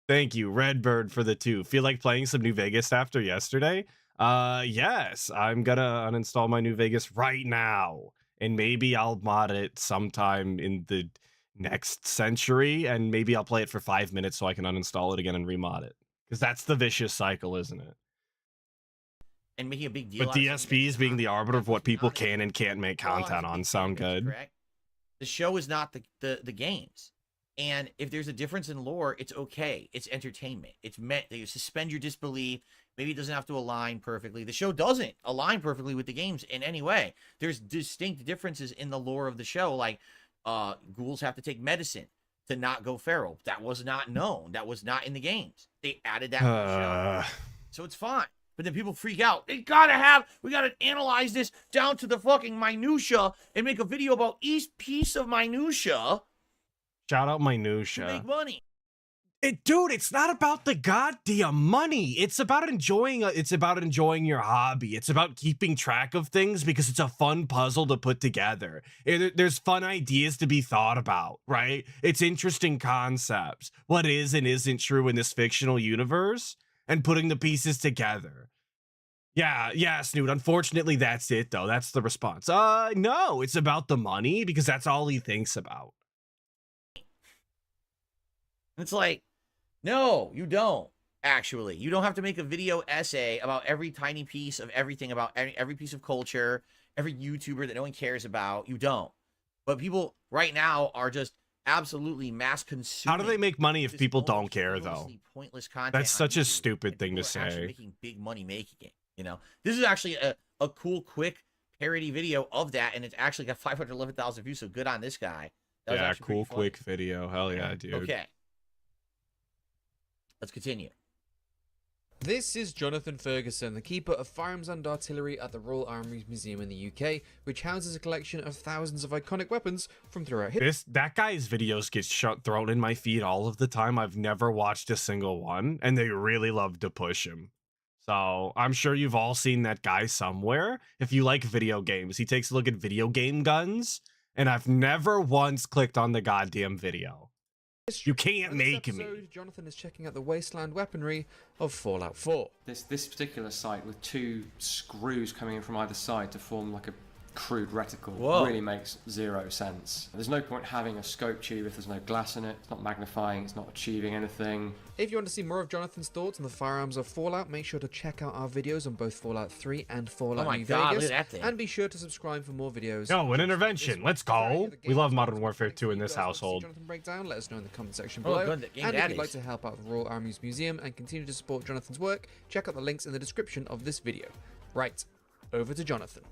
[SPEAKER 2] Thank you, Redbird, for the 2. Feel like playing some New Vegas after yesterday? Yes, I'm gonna uninstall my New Vegas right now, and maybe I'll mod it sometime in the next century, and maybe I'll play it for 5 minutes so I can uninstall it again and remod it, because that's the vicious cycle, isn't it?
[SPEAKER 1] And making a big deal.
[SPEAKER 2] But DSPs being the arbiter of what people can and can't make content on sound good.
[SPEAKER 1] Correct. The show is not the games. And if there's a difference in lore, it's okay. It's entertainment. It's meant to suspend your disbelief. Maybe it doesn't have to align perfectly. The show doesn't align perfectly with the games in any way. There's distinct differences in the lore of the show. Like, ghouls have to take medicine to not go feral. That was not known. That was not in the games. They added that to the show. So it's fine. But then people freak out. We gotta analyze this down to the fucking minutia and make a video about each piece of minutia.
[SPEAKER 2] Shout out Minutia.
[SPEAKER 1] To make money.
[SPEAKER 2] Dude, it's not about the goddamn money. It's about enjoying your hobby. It's about keeping track of things because it's a fun puzzle to put together. There's fun ideas to be thought about, right? It's interesting concepts. What is and isn't true in this fictional universe, and putting the pieces together. Yeah, Snoot. Unfortunately, that's it, though. That's the response. No, it's about the money because that's all he thinks about.
[SPEAKER 1] It's like, no, you don't. Actually, you don't have to make a video essay about every tiny piece of everything, about every piece of culture, every YouTuber that no one cares about. You don't. But people right now are just absolutely mass consuming.
[SPEAKER 2] How do they make money if people don't care, though?
[SPEAKER 1] Pointless content.
[SPEAKER 2] That's such a stupid thing to say.
[SPEAKER 1] Making big money making it. You know, this is actually a cool, quick parody video of that, and it's actually got 511,000 views. So good on this guy.
[SPEAKER 2] Yeah, cool, quick video. Hell yeah, dude.
[SPEAKER 1] Okay. Let's continue.
[SPEAKER 23] This is Jonathan Ferguson, the keeper of firearms and artillery at the Royal Armouries Museum in the UK, which houses a collection of thousands of iconic weapons from throughout history.
[SPEAKER 2] That guy's videos get thrown in my feed all of the time. I've never watched a single one, and they really love to push him. So I'm sure you've all seen that guy somewhere. If you like video games, he takes a look at video game guns, and I've never once clicked on the goddamn video. You can't make me.
[SPEAKER 23] Jonathan is checking out the wasteland weaponry of Fallout 4.
[SPEAKER 24] This particular site with 2 screws coming in from either side to form like a
[SPEAKER 14] crude reticle
[SPEAKER 15] Whoa.
[SPEAKER 14] really makes zero sense. There's no point having a scope tube if there's no glass in it. It's not magnifying, it's not achieving anything.
[SPEAKER 23] If you want to see more of Jonathan's thoughts on the firearms of Fallout, make sure to check out our videos on both Fallout 3 and Fallout
[SPEAKER 15] Oh my
[SPEAKER 23] New
[SPEAKER 15] God,
[SPEAKER 23] Vegas.
[SPEAKER 15] look at that thing.
[SPEAKER 23] And be sure to subscribe for more videos.
[SPEAKER 2] Yo, an intervention. Let's go. We love Modern Warfare 2 in this household.
[SPEAKER 23] Jonathan Breakdown, let us know in the comment section
[SPEAKER 15] Oh,
[SPEAKER 23] below.
[SPEAKER 15] good, the game
[SPEAKER 23] And if
[SPEAKER 15] daddies.
[SPEAKER 23] you'd like to help out the Royal Army's Museum and continue to support Jonathan's work, check out the links in the description of this video. Right, over to Jonathan.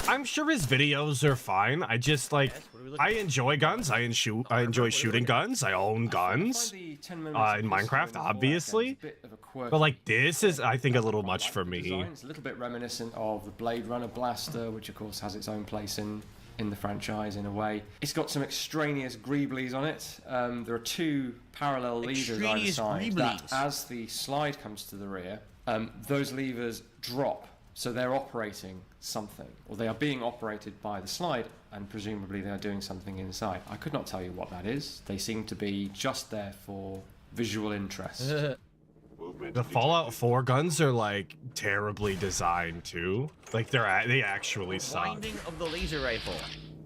[SPEAKER 2] I'm sure his videos are fine. I just like, I enjoy guns. I enjoy shooting guns. I own guns. In Minecraft, obviously. But like this is, I think, a little much for me.
[SPEAKER 14] It's a little bit reminiscent of the Blade Runner blaster, which of course has its own place in the franchise in a way. It's got some extraneous greeblies on it. There are two parallel levers either side that, as the slide comes to the rear, those levers drop. So they're operating something, or they are being operated by the slide, and presumably they are doing something inside. I could not tell you what that is. They seem to be just there for visual interest.
[SPEAKER 2] The Fallout 4 guns are like terribly designed too. Like they actually suck.
[SPEAKER 15] Winding of the laser rifle.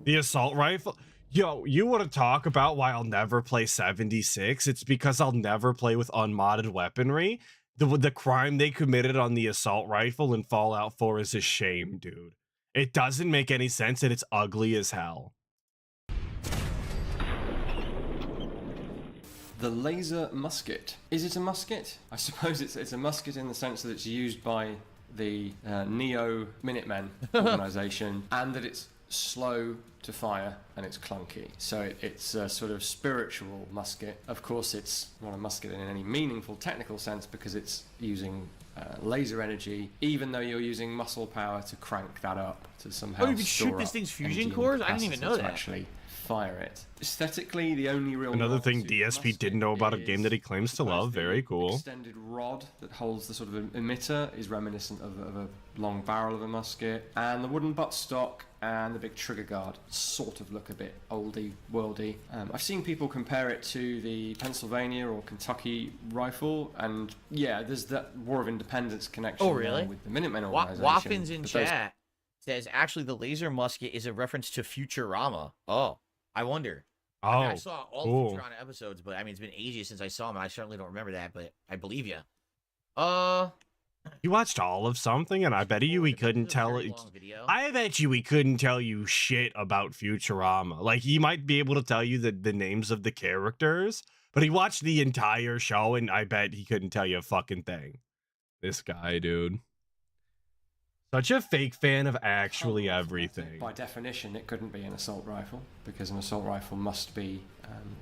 [SPEAKER 2] The assault rifle. Yo, you want to talk about why I'll never play 76? It's because I'll never play with unmodded weaponry. The crime they committed on the assault rifle in Fallout 4 is a shame, dude. It doesn't make any sense and it's ugly as hell.
[SPEAKER 14] The laser musket. Is it a musket? I suppose it's a musket in the sense that it's used by the Neo Minutemen organization, and that it's slow to fire and it's clunky. So it's a sort of spiritual musket. Of course, it's not a musket in any meaningful technical sense because it's using laser energy, even though you're using muscle power to crank that up to somehow.
[SPEAKER 15] Oh, you can shoot this thing's fusion cores? I didn't even know that.
[SPEAKER 14] Actually fire it. Aesthetically, the only real
[SPEAKER 2] Another thing DSP didn't know about a game that he claims to love. Very cool.
[SPEAKER 14] Extended rod that holds the sort of emitter is reminiscent of a long barrel of a musket, and the wooden buttstock and the big trigger guard sort of look a bit oldie worldy. I've seen people compare it to the Pennsylvania or Kentucky rifle, and yeah, there's that War of Independence connection.
[SPEAKER 15] Oh, really?
[SPEAKER 14] With the Minutemen organization.
[SPEAKER 15] Waffins in
[SPEAKER 14] But those-
[SPEAKER 15] chat says actually the laser musket is a reference to Futurama. Oh, I wonder. I mean, I saw all
[SPEAKER 2] cool.
[SPEAKER 15] the Futurama episodes, but I mean, it's been ages since I saw them. I certainly don't remember that, but I believe you.
[SPEAKER 2] You watched all of something, and I bet you we couldn't tell it. I bet you we couldn't tell you shit about Futurama. Like, he might be able to tell you the names of the characters, but he watched the entire show, and I bet he couldn't tell you a fucking thing. This guy, dude. Such a fake fan of actually everything.
[SPEAKER 14] By definition, it couldn't be an assault rifle because an assault rifle must be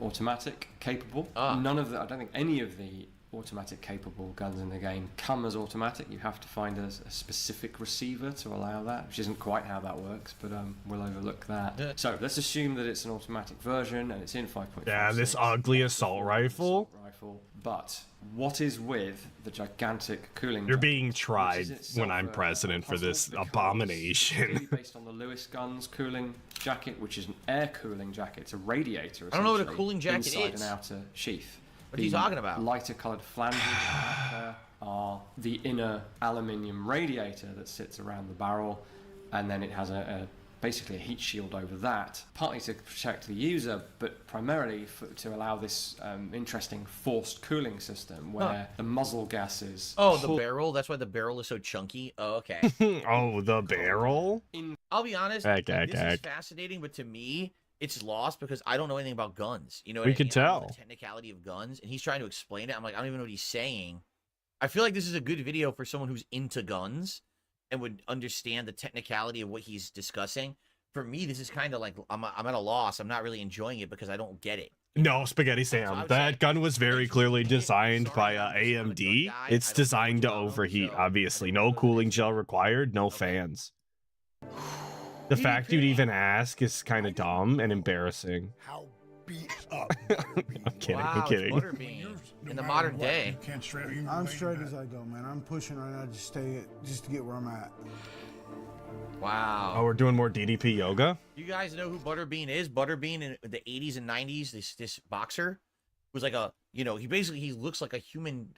[SPEAKER 14] automatic capable. None of the, I don't think any of the automatic capable guns in the game come as automatic. You have to find a specific receiver to allow that, which isn't quite how that works, but we'll overlook that. So let's assume that it's an automatic version and it's in 5.5.
[SPEAKER 2] Yeah, this ugly assault rifle.
[SPEAKER 14] But what is with the gigantic cooling?
[SPEAKER 2] You're being tried when I'm president for this abomination.
[SPEAKER 14] Based on the Lewis Guns cooling jacket, which is an air cooling jacket. It's a radiator.
[SPEAKER 15] I don't know what a
[SPEAKER 14] essentially,
[SPEAKER 15] cooling jacket
[SPEAKER 14] inside
[SPEAKER 15] is.
[SPEAKER 14] An outer sheath.
[SPEAKER 15] What are you talking about?
[SPEAKER 14] Lighter coloured flanges are the inner aluminium radiator that sits around the barrel, and then it has basically a heat shield over that, partly to protect the user, but primarily to allow this interesting forced cooling system where the muzzle gases.
[SPEAKER 15] Oh, the barrel? That's why the barrel is so chunky? Oh, okay.
[SPEAKER 2] Oh, the barrel?
[SPEAKER 15] I'll be honest,
[SPEAKER 2] Heck.
[SPEAKER 15] this is fascinating, but to me, it's lost because I don't know anything about guns. You know what
[SPEAKER 2] We
[SPEAKER 15] I
[SPEAKER 2] could
[SPEAKER 15] mean? I don't know
[SPEAKER 2] tell.
[SPEAKER 15] the technicality of guns, and he's trying to explain it. I'm like, I don't even know what he's saying. I feel like this is a good video for someone who's into guns and would understand the technicality of what he's discussing. For me, this is kind of like, I'm at a loss. I'm not really enjoying it because I don't get it.
[SPEAKER 2] No, Spaghetti Sam. That gun was very clearly designed by AMD. It's designed to overheat, obviously. No cooling gel required, no fans. The fact you'd even ask is kind of dumb and embarrassing.
[SPEAKER 12] How beat up.
[SPEAKER 2] I'm kidding,
[SPEAKER 15] Wow,
[SPEAKER 2] I'm kidding.
[SPEAKER 15] It's Butterbean in the modern day.
[SPEAKER 16] I'm straight as I go, man. I'm pushing right now just to get where I'm at.
[SPEAKER 15] Wow.
[SPEAKER 2] Oh, we're doing more DDP yoga?
[SPEAKER 15] You guys know who Butterbean is? Butterbean in the 80s and 90s, this boxer was like a, he looks like a human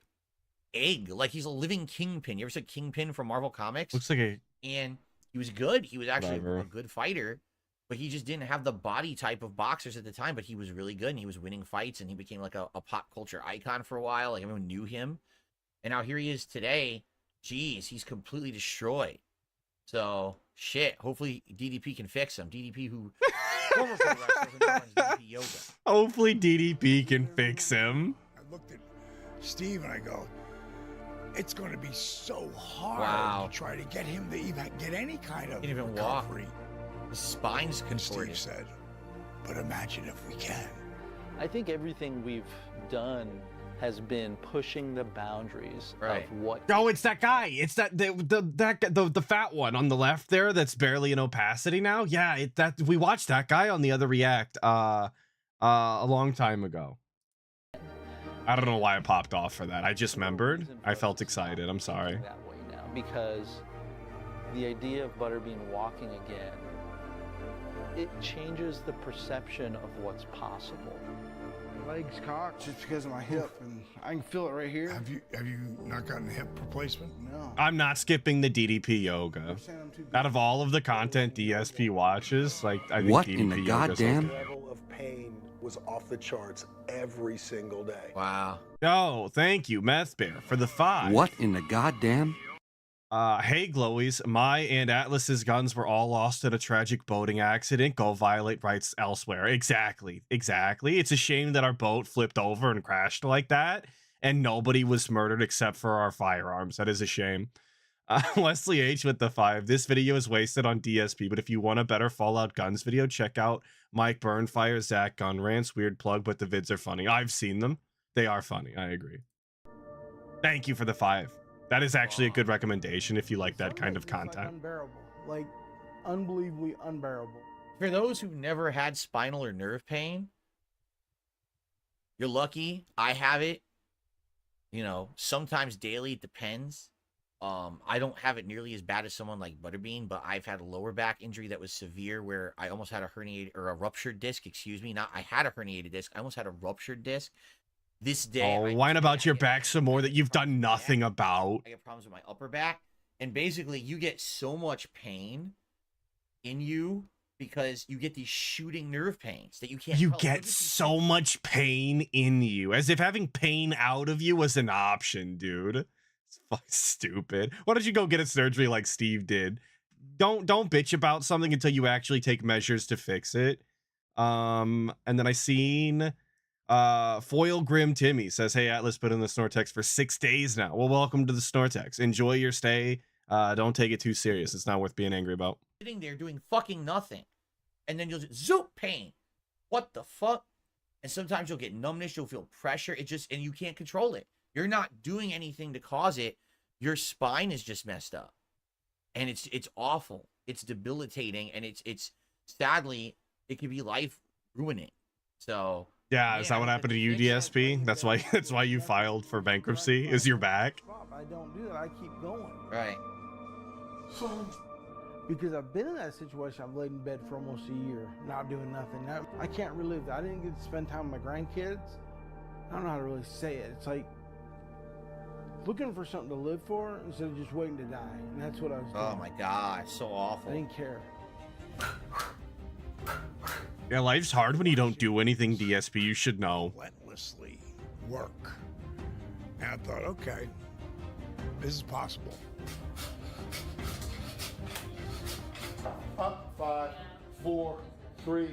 [SPEAKER 15] egg. Like he's a living Kingpin. You ever said Kingpin from Marvel Comics?
[SPEAKER 2] Looks like a...
[SPEAKER 15] And he was good. He was actually
[SPEAKER 2] Whatever.
[SPEAKER 15] a good fighter, but he just didn't have the body type of boxers at the time. But he was really good, and he was winning fights, and he became like a pop culture icon for a while. Like everyone knew him, and now here he is today. Jeez, he's completely destroyed. So shit. Hopefully DDP can fix him. DDP, who former pro wrestler who now runs DDP Yoga.
[SPEAKER 2] Hopefully DDP can fix him.
[SPEAKER 4] I looked at Steve and I go, it's going to be so hard
[SPEAKER 15] Wow.
[SPEAKER 4] to try to get him to even get any kind of
[SPEAKER 15] Can't even walk.
[SPEAKER 4] recovery.
[SPEAKER 15] His spine's contorted.
[SPEAKER 4] Steve said, but imagine if we can.
[SPEAKER 6] I think everything we've done has been pushing the boundaries
[SPEAKER 15] Right.
[SPEAKER 6] of what.
[SPEAKER 2] Oh, it's that guy. It's the fat one on the left there that's barely in opacity now. Yeah, we watched that guy on the other ReACK a long time ago. I don't know why I popped off for that. I just remembered. I felt excited. I'm sorry.
[SPEAKER 6] That way now, because the idea of Butterbean walking again, it changes the perception of what's possible.
[SPEAKER 16] Legs cocked just because of my hip, and I can feel it right here.
[SPEAKER 4] Have you not gotten a hip replacement?
[SPEAKER 16] No.
[SPEAKER 2] I'm not skipping the DDP yoga. Out of all of the content DSP watches, like I think
[SPEAKER 7] What
[SPEAKER 2] DDP
[SPEAKER 7] in the
[SPEAKER 2] yoga's
[SPEAKER 7] goddamn?
[SPEAKER 2] okay.
[SPEAKER 24] Level of pain was off the charts every single day.
[SPEAKER 15] Wow.
[SPEAKER 2] Oh, thank you, Meth Bear, for the 5.
[SPEAKER 7] What in the goddamn?
[SPEAKER 2] Hey, Glowies, my and Atlas's guns were all lost in a tragic boating accident. Go violate rights elsewhere. Exactly. It's a shame that our boat flipped over and crashed like that, and nobody was murdered except for our firearms. That is a shame. Leslie H with the 5. This video is wasted on DSP, but if you want a better Fallout Guns video, check out Mike Burnfire, Zach Gun Rants. Weird plug, but the vids are funny. I've seen them. They are funny. I agree. Thank you for the 5. That is actually a good recommendation if you like that kind of content.
[SPEAKER 16] Unbearable, like unbelievably unbearable.
[SPEAKER 15] For those who've never had spinal or nerve pain, you're lucky. I have it. You know, sometimes daily, it depends. I don't have it nearly as bad as someone like Butterbean, but I've had a lower back injury that was severe where I almost had a herniated or a ruptured disc, excuse me. Not I had a herniated disc. I almost had a ruptured disc. This day,
[SPEAKER 2] Oh, whine about your back some more that you've done nothing about.
[SPEAKER 15] I get problems with my upper back, and basically you get so much pain in you because you get these shooting nerve pains that you can't.
[SPEAKER 2] You
[SPEAKER 15] help.
[SPEAKER 2] get so much pain in you, as if having pain out of you was an option, dude. It's fucking stupid. Why don't you go get a surgery like Steve did? Don't bitch about something until you actually take measures to fix it. And then I seen Foil Grim Timmy says, hey Atlas, put in the Snortex for 6 days now. Well, welcome to the Snortex. Enjoy your stay. Don't take it too serious. It's not worth being angry about.
[SPEAKER 15] Sitting there doing fucking nothing, and then you'll just zoop pain. What the fuck? And sometimes you'll get numbness. You'll feel pressure. It just and you can't control it. You're not doing anything to cause it. Your spine is just messed up, and it's awful. It's debilitating, and it's sadly it can be life ruining. So.
[SPEAKER 2] Yeah, is that what happened to you, DSP? That's why you filed for bankruptcy? Is your back?
[SPEAKER 16] I don't do that. I keep going.
[SPEAKER 15] Right.
[SPEAKER 16] Because I've been in that situation. I've laid in bed for almost a year, not doing nothing. Now, I can't relive that. I didn't get to spend time with my grandkids. I don't know how to really say it. It's like looking for something to live for instead of just waiting to die. And that's what I was doing.
[SPEAKER 15] Oh my God, so awful.
[SPEAKER 16] I didn't care.
[SPEAKER 2] Yeah, life's hard when you don't do anything, DSP. You should know.
[SPEAKER 4] Relentlessly work. And I thought, okay, this is possible.
[SPEAKER 5] Up, 5, 4, 3,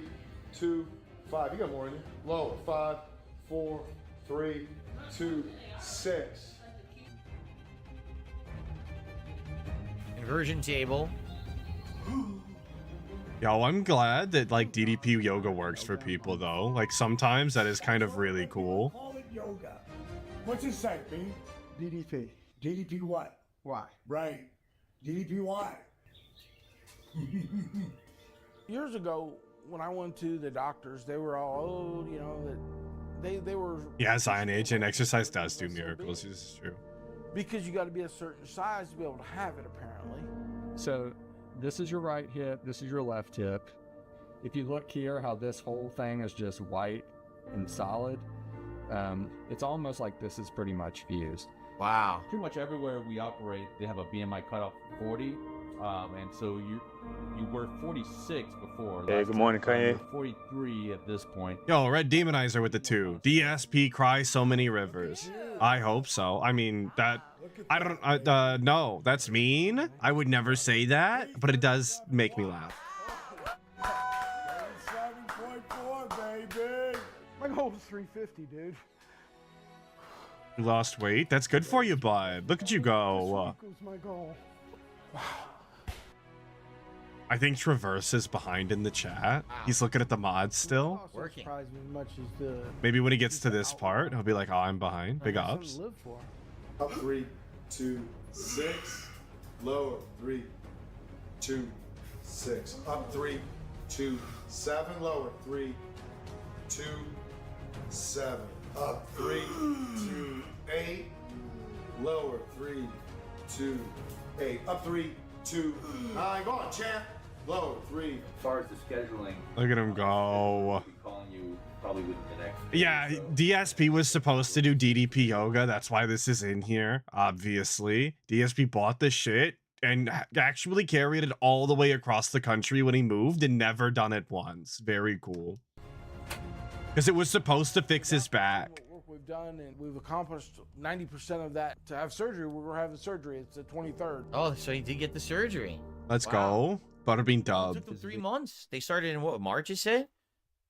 [SPEAKER 5] 2, 5. You got more in you. Lower, 5, 4, 3, 2, 6.
[SPEAKER 15] Inversion table.
[SPEAKER 2] Yo, I'm glad that like DDP yoga works for people though. Like sometimes that is kind of really cool.
[SPEAKER 4] Call it yoga. What's it say, B?
[SPEAKER 16] DDP.
[SPEAKER 4] DDP what?
[SPEAKER 16] Why?
[SPEAKER 4] Right. DDP why?
[SPEAKER 16] Years ago, when I went to the doctors, they were all, oh, you know, that they were.
[SPEAKER 2] Yeah, Zion Age and exercise does do miracles. This is true.
[SPEAKER 16] Because you got to be a certain size to be able to have it, apparently.
[SPEAKER 25] So this is your right hip, this is your left hip. If you look here, how this whole thing is just white and solid, it's almost like this is pretty much fused.
[SPEAKER 15] Wow.
[SPEAKER 3] Pretty much everywhere we operate, they have a BMI cutoff 40, and so you were 46 before.
[SPEAKER 20] Hey, good morning, Kanye.
[SPEAKER 3] You're 43 at this point.
[SPEAKER 2] Yo, Red Demonizer with the 2. DSP cry so many rivers. I hope so. I mean, that... I don't... no, that's mean. I would never say that, but it does make me laugh.
[SPEAKER 16] 7.4, baby. My goal was 350, dude.
[SPEAKER 2] You lost weight? That's good for you, bud. Look at you go.
[SPEAKER 16] This was my goal.
[SPEAKER 2] I think Traverse is behind in the chat. He's looking at the mods still.
[SPEAKER 15] Working.
[SPEAKER 16] Surprised me as much as the...
[SPEAKER 2] Maybe when he gets to this part, he'll be like, oh, I'm behind. Big ups.
[SPEAKER 16] Live for.
[SPEAKER 5] Up 3, 2, 6. Lower 3, 2, 6. Up 3, 2, 7. Lower 3, 2, 7. Up 3, 2, 8. Lower 3, 2, 8. Up 3, 2, 9. Go on, champ. Lower 3.
[SPEAKER 7] As far as the scheduling,
[SPEAKER 2] Look at him go.
[SPEAKER 7] I'll be calling you probably within the next.
[SPEAKER 2] Yeah, DSP was supposed to do DDP yoga. That's why this is in here, obviously. DSP bought the shit and actually carried it all the way across the country when he moved and never done it once. Very cool. Because it was supposed to fix his back.
[SPEAKER 16] What work we've done, and we've accomplished 90% of that. To have surgery, we're having surgery. It's the 23rd.
[SPEAKER 15] Oh, so he did get the surgery.
[SPEAKER 2] Let's go. Butterbean
[SPEAKER 15] It
[SPEAKER 2] dub.
[SPEAKER 15] took them 3 months. They started in what, March, you said?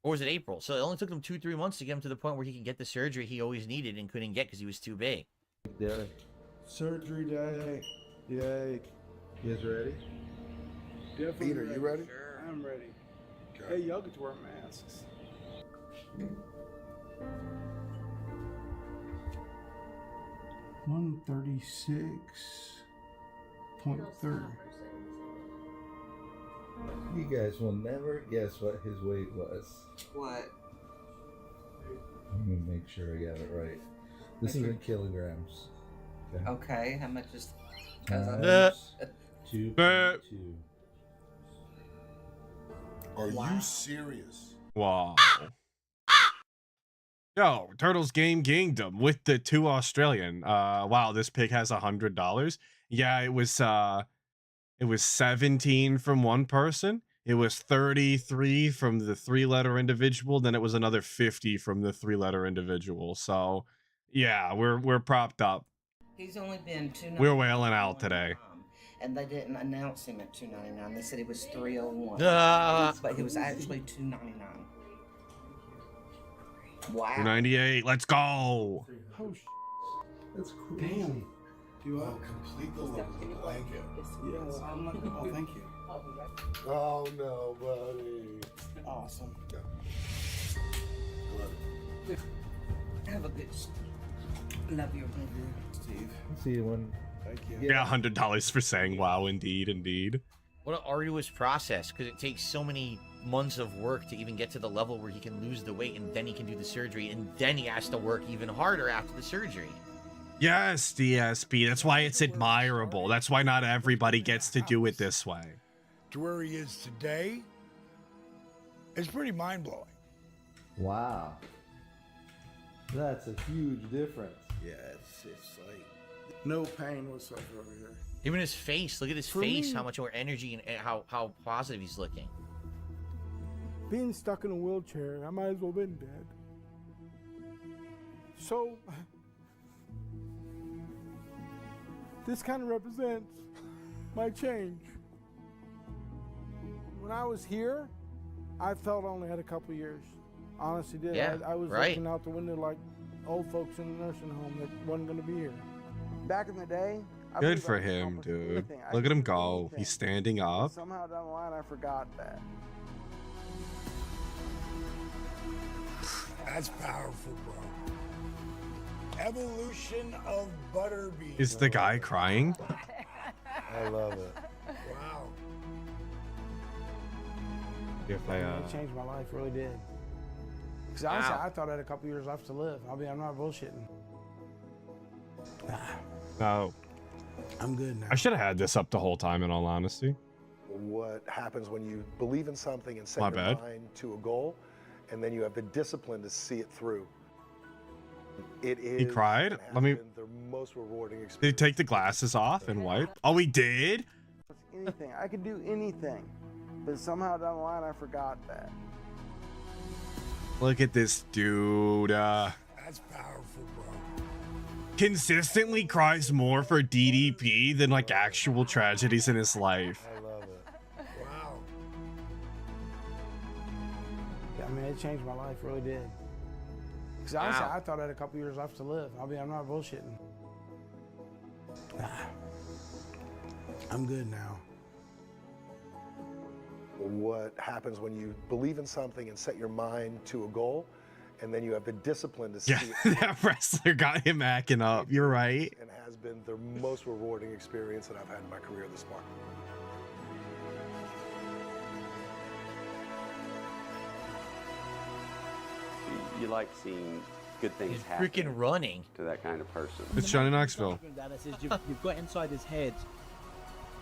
[SPEAKER 15] Or was it April? So it only took them 2-3 months to get him to the point where he can get the surgery he always needed and couldn't get because he was too big.
[SPEAKER 5] Yeah. Surgery day. Yay. You guys ready?
[SPEAKER 16] Definitely
[SPEAKER 5] Peter, you ready?
[SPEAKER 16] Sure. I'm ready.
[SPEAKER 5] Okay.
[SPEAKER 16] Hey, y'all get to wear masks. $136.30.
[SPEAKER 8] You guys will never guess what his weight was.
[SPEAKER 19] What?
[SPEAKER 8] I'm gonna make sure I got it right. This is in kilograms.
[SPEAKER 19] Okay, how much is...
[SPEAKER 8] Times 2.2.
[SPEAKER 4] Are
[SPEAKER 19] Wow.
[SPEAKER 4] you serious?
[SPEAKER 2] Wow. Yo, Turtles Game Kingdom with the 2 Australian. Wow, this pig has $100. Yeah, it was 17 from one person. It was 33 from the 3-letter individual. Then it was another 50 from the 3-letter individual. So, yeah, we're propped up.
[SPEAKER 19] He's only been $2.99.
[SPEAKER 2] We're wailing out today.
[SPEAKER 19] And they didn't announce him at $2.99. They said he was $3.01. But he was actually $2.99. Wow.
[SPEAKER 2] 298. Let's go.
[SPEAKER 16] Oh,
[SPEAKER 4] That's crazy.
[SPEAKER 16] damn.
[SPEAKER 4] Do you want complete the look of the blanket?
[SPEAKER 16] Yes, I'm not. Oh, thank you.
[SPEAKER 4] Oh no, buddy.
[SPEAKER 16] Awesome.
[SPEAKER 19] Have a good... Love your baby.
[SPEAKER 16] Steve.
[SPEAKER 8] See you when.
[SPEAKER 16] Thank you.
[SPEAKER 2] Yeah, $100 for saying wow, indeed, indeed.
[SPEAKER 15] What an arduous process, because it takes so many months of work to even get to the level where he can lose the weight, and then he can do the surgery, and then he has to work even harder after the surgery.
[SPEAKER 2] Yes, DSP. That's why it's admirable. That's why not everybody gets to do it this way.
[SPEAKER 4] To where he is today, it's pretty mind-blowing.
[SPEAKER 8] Wow. That's a huge difference.
[SPEAKER 4] Yeah, it's like no pain whatsoever over here.
[SPEAKER 15] Even his face, look at his
[SPEAKER 16] For
[SPEAKER 15] face,
[SPEAKER 16] me-
[SPEAKER 15] how much more energy and how positive he's looking.
[SPEAKER 16] Being stuck in a wheelchair, I might as well been dead. So, this kind of represents my change. When I was here, I felt I only had a couple years. Honestly did.
[SPEAKER 15] Yeah,
[SPEAKER 16] I was
[SPEAKER 15] right.
[SPEAKER 16] looking out the window like old folks in a nursing home that wasn't going to be here. Back in the day, I
[SPEAKER 2] Good
[SPEAKER 16] believe I
[SPEAKER 2] for
[SPEAKER 16] could
[SPEAKER 2] him,
[SPEAKER 16] accomplish
[SPEAKER 2] dude.
[SPEAKER 16] anything. I
[SPEAKER 2] Look
[SPEAKER 16] could
[SPEAKER 2] at him
[SPEAKER 16] do
[SPEAKER 2] go.
[SPEAKER 16] anything.
[SPEAKER 2] He's standing up.
[SPEAKER 16] Somehow down the line, I forgot that.
[SPEAKER 4] That's powerful, bro. Evolution of Butterbean.
[SPEAKER 2] Is the guy crying?
[SPEAKER 4] I love it. Wow.
[SPEAKER 2] If I,
[SPEAKER 16] It changed my life, really did. Because honestly, I thought I had a couple years left to live. I'm not bullshitting.
[SPEAKER 2] No.
[SPEAKER 16] I'm good now.
[SPEAKER 2] I should have had this up the whole time, in all honesty.
[SPEAKER 24] What happens when you believe in something and set
[SPEAKER 2] My
[SPEAKER 24] your
[SPEAKER 2] bad.
[SPEAKER 24] mind to a goal, and then you have the discipline to see it through. It is.
[SPEAKER 2] He cried? Let me.
[SPEAKER 24] The most rewarding experience.
[SPEAKER 2] Did he take the glasses off and wipe? Oh, he did?
[SPEAKER 16] Anything. I could do anything. But somehow down the line, I forgot that.
[SPEAKER 2] Look at this dude.
[SPEAKER 4] That's powerful, bro.
[SPEAKER 2] Consistently cries more for DDP than like actual tragedies in his life.
[SPEAKER 24] I love it.
[SPEAKER 4] Wow.
[SPEAKER 16] Yeah, I mean, it changed my life, really did. Because honestly, I thought I had a couple years left to live. I'm not bullshitting. I'm good now.
[SPEAKER 24] What happens when you believe in something and set your mind to a goal, and then you have the discipline to see it.
[SPEAKER 2] That wrestler got him acting up. You're right.
[SPEAKER 24] And has been the most rewarding experience that I've had in my career this far.
[SPEAKER 9] You like seeing good things
[SPEAKER 15] He's
[SPEAKER 9] happen.
[SPEAKER 15] freaking running
[SPEAKER 9] to that kind of person.
[SPEAKER 2] It's Johnny Knoxville.
[SPEAKER 10] You've got inside his head,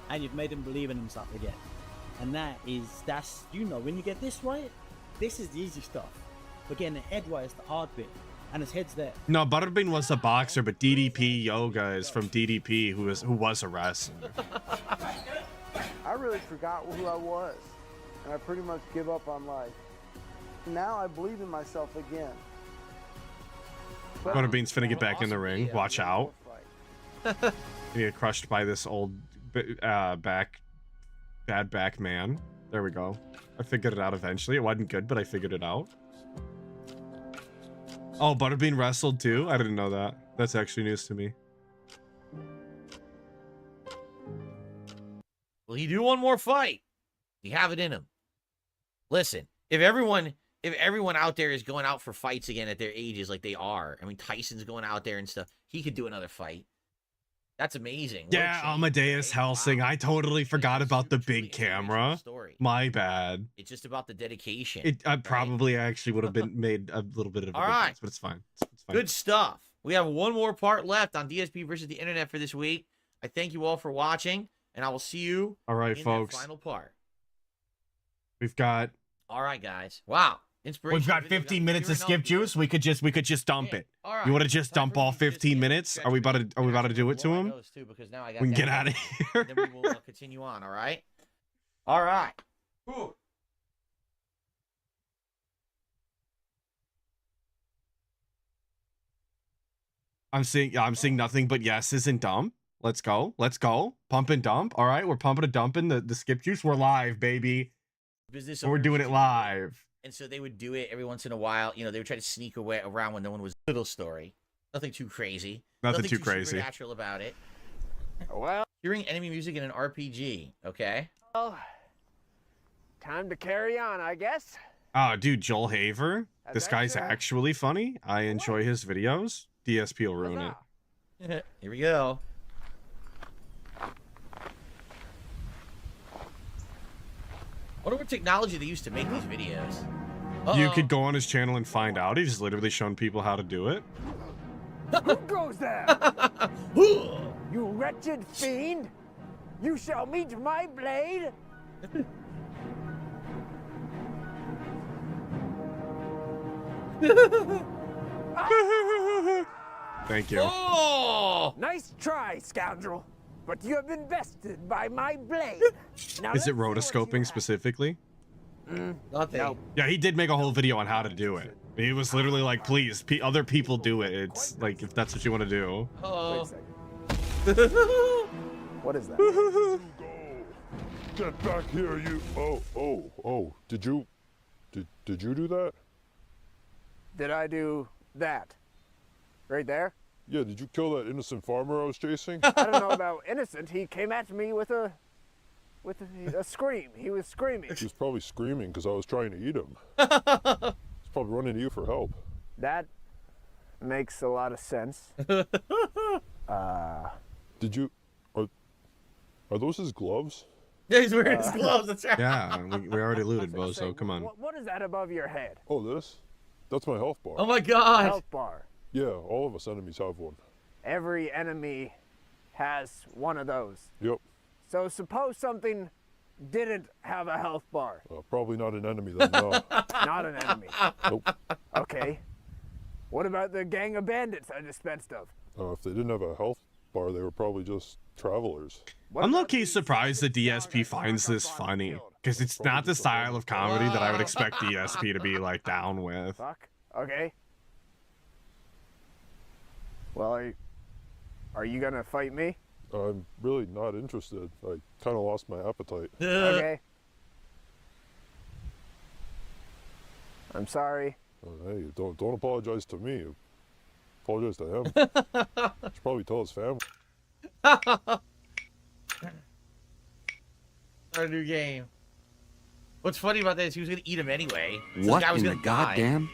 [SPEAKER 10] and you've made him believe in himself again. And that's when you get this right, this is the easy stuff. But getting the head right is the hard bit, and his head's there.
[SPEAKER 2] No, Butterbean was a boxer, but DDP Yoga is from DDP, who was a wrestler.
[SPEAKER 16] I really forgot who I was, and I pretty much give up on life. Now I believe in myself again.
[SPEAKER 2] Butterbean's finna get back in the ring. Watch out. You get crushed by this old bad back man. There we go. I figured it out eventually. It wasn't good, but I figured it out. Oh, Butterbean wrestled too? I didn't know that. That's actually news to me.
[SPEAKER 15] Will he do one more fight? You have it in him. Listen, if everyone out there is going out for fights again at their ages like they are, I mean, Tyson's going out there and stuff, he could do another fight. That's amazing.
[SPEAKER 2] Yeah, Amadeus Helsing. I totally forgot about the big camera. My bad.
[SPEAKER 15] It's just about the dedication.
[SPEAKER 2] It probably actually would have been made a little bit of a
[SPEAKER 15] All right,
[SPEAKER 2] difference, but it's fine. It's fine.
[SPEAKER 15] Good stuff. We have one more part left on DSP versus the internet for this week. I thank you all for watching, and I will see you
[SPEAKER 2] all right,
[SPEAKER 15] in
[SPEAKER 2] folks.
[SPEAKER 15] that final part.
[SPEAKER 2] We've got.
[SPEAKER 15] All right, guys. Wow.
[SPEAKER 2] We've got 15 minutes of skip juice. We could just dump it.
[SPEAKER 15] All right.
[SPEAKER 2] You want to just dump all 15 minutes? Are we about to do it to him? We can get out of here.
[SPEAKER 15] Then we will continue on. All right. All right. Ooh.
[SPEAKER 2] I'm seeing nothing but yeses and dump. Let's go. Pump and dump. All right, we're pumping and dumping the skip juice. We're live, baby. We're doing it live.
[SPEAKER 15] And so they would do it every once in a while. You know, they would try to sneak away around when no one was. Little story. Nothing too crazy.
[SPEAKER 2] Nothing too crazy.
[SPEAKER 15] Supernatural about it. Well, hearing enemy music in an RPG. Okay.
[SPEAKER 11] Well, time to carry on, I guess.
[SPEAKER 2] Oh, dude, Joel Haver. This guy's
[SPEAKER 11] Adventure.
[SPEAKER 2] actually funny. I enjoy his videos. DSP will ruin it.
[SPEAKER 15] Here we go. What what technology they used to make these videos.
[SPEAKER 2] You could go on his channel and find out. He's literally shown people how to do it.
[SPEAKER 11] Who goes there? You wretched fiend! You shall meet my blade!
[SPEAKER 2] Thank you.
[SPEAKER 11] Oh! Nice try, scoundrel. But you have been bested by my blade. Now
[SPEAKER 2] Is it rotoscoping specifically?
[SPEAKER 15] Nothing.
[SPEAKER 2] Yeah, he did make a whole video on how to do it. He was literally like, please, other people do it. It's like, if that's what you want to do.
[SPEAKER 15] Oh.
[SPEAKER 11] What is that?
[SPEAKER 12] Get back here, you. Oh. Did you do that?
[SPEAKER 11] Did I do that? Right there?
[SPEAKER 12] Yeah, did you kill that innocent farmer I was chasing?
[SPEAKER 11] I don't know about innocent. He came at me with a scream. He was screaming.
[SPEAKER 12] He was probably screaming because I was trying to eat him. He's probably running to you for help.
[SPEAKER 11] That makes a lot of sense.
[SPEAKER 12] Did you? Are those his gloves?
[SPEAKER 15] Yeah, he's wearing his gloves. That's right.
[SPEAKER 2] Yeah, we already looted, Bozo. Come on.
[SPEAKER 11] What is that above your head?
[SPEAKER 12] Oh, this? That's my health bar.
[SPEAKER 15] Oh my God.
[SPEAKER 11] Health bar.
[SPEAKER 12] Yeah, all of us enemies have one.
[SPEAKER 11] Every enemy has one of those.
[SPEAKER 12] Yep.
[SPEAKER 11] So suppose something didn't have a health bar.
[SPEAKER 12] Probably not an enemy then, no.
[SPEAKER 11] Not an enemy.
[SPEAKER 12] Nope.
[SPEAKER 11] Okay. What about the gang of bandits I dispensed of?
[SPEAKER 13] If they didn't have a health bar, they were probably just travelers.
[SPEAKER 2] I'm low-key surprised that DSP finds this funny, because it's not the style of comedy that I would expect DSP to be, like, down with.
[SPEAKER 11] Fuck. Okay. Well, are you gonna fight me?
[SPEAKER 13] I'm really not interested. I kind of lost my appetite.
[SPEAKER 11] Okay. I'm sorry.
[SPEAKER 13] Oh, hey, don't apologize to me. Apologize to him. Should probably tell his family.
[SPEAKER 15] Our new game. What's funny about this? He was gonna eat him anyway. So
[SPEAKER 2] What
[SPEAKER 15] the guy was
[SPEAKER 2] in
[SPEAKER 15] gonna
[SPEAKER 2] the
[SPEAKER 15] die.
[SPEAKER 2] goddamn?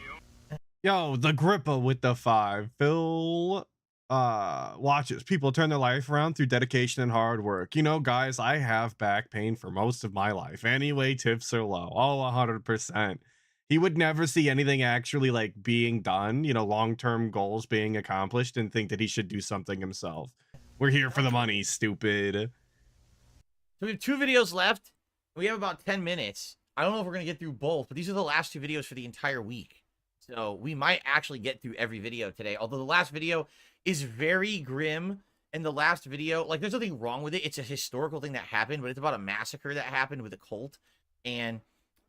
[SPEAKER 2] Yo, the Grippa with the 5. Phil watches people turn their life around through dedication and hard work. You know, guys, I have back pain for most of my life. Anyway, tips are low. Oh, 100%. He would never see anything actually like being done, you know, long-term goals being accomplished, and think that he should do something himself. We're here for the money, stupid.
[SPEAKER 15] So we have 2 videos left. We have about 10 minutes. I don't know if we're gonna get through both, but these are the last 2 videos for the entire week. So we might actually get through every video today. Although the last video is very grim, and the last video, like, there's nothing wrong with it. It's a historical thing that happened, but it's about a massacre that happened with a cult, and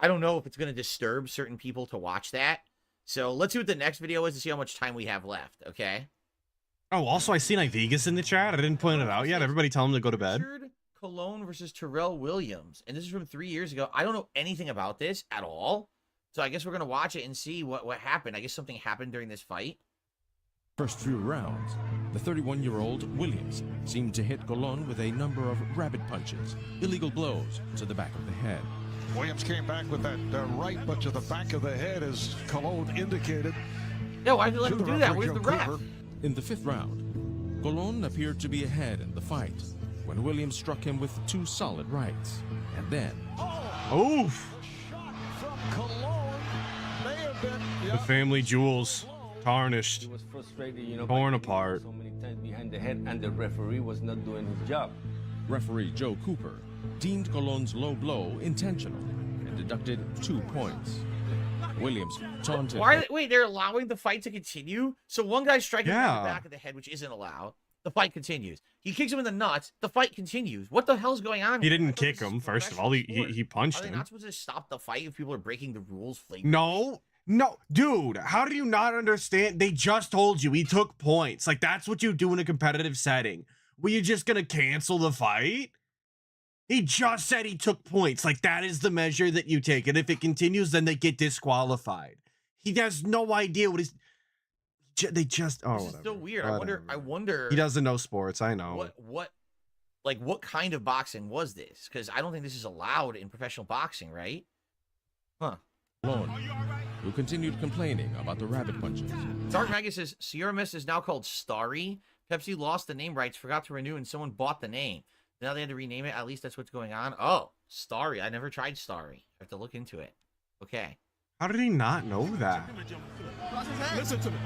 [SPEAKER 15] I don't know if it's going to disturb certain people to watch that. So let's see what the next video is to see how much time we have left, okay?
[SPEAKER 2] Oh, also, I seen Vegas in the chat. I didn't point it out yet. Everybody tell him to go to bed.
[SPEAKER 15] Richard Colon versus Terrell Williams. And this is from 3 years ago. I don't know anything about this at all. So I guess we're going to watch it and see what happened. I guess something happened during this fight.
[SPEAKER 17] First few rounds, the 31-year-old Williams seemed to hit Colon with a number of rabbit punches, illegal blows to the back of the head.
[SPEAKER 18] Williams came back with that right, but to the back of the head, as Cologne indicated.
[SPEAKER 15] Yeah, why did you let him do that? Where's the ref?
[SPEAKER 17] In the 5th round, Colon appeared to be ahead in the fight when Williams struck him with 2 solid rights. And then...
[SPEAKER 2] Oof! The family jewels. Tarnished.
[SPEAKER 21] He was frustrated, you know,
[SPEAKER 2] torn apart.
[SPEAKER 21] So many times behind the head, and the referee was not doing his job.
[SPEAKER 17] Referee Joe Cooper deemed Colon's low blow intentional and deducted 2 points. Williams taunted.
[SPEAKER 15] Wait, they're allowing the fight to continue? So one guy's striking him in the back of the head, which isn't allowed. The fight continues. He kicks him in the nuts. The fight continues. What the hell's going on?
[SPEAKER 2] He didn't kick him, first of all. He punched
[SPEAKER 15] him. Are they not supposed to stop the fight if people are breaking the rules?
[SPEAKER 2] No, dude, how do you not understand? They just told you he took points. Like, that's what you do in a competitive setting. Were you just gonna cancel the fight? He just said he took points. Like, that is the measure that you take. And if it continues, then they get disqualified. He has no idea what he's... They just... Oh,
[SPEAKER 15] this is so weird. I wonder...
[SPEAKER 2] He doesn't know sports, I know.
[SPEAKER 15] What kind of boxing was this? Because I don't think this is allowed in professional boxing, right? Huh.
[SPEAKER 17] Colon, who continued complaining about the rabbit punches.
[SPEAKER 15] Dark Maggot says, Sierra Mist is now called Starry. Pepsi lost the name rights, forgot to renew, and someone bought the name. Now they had to rename it. At least that's what's going on. Oh, Starry. I never tried Starry. I have to look into it. Okay.
[SPEAKER 2] How did he not know that?
[SPEAKER 18] Listen to me.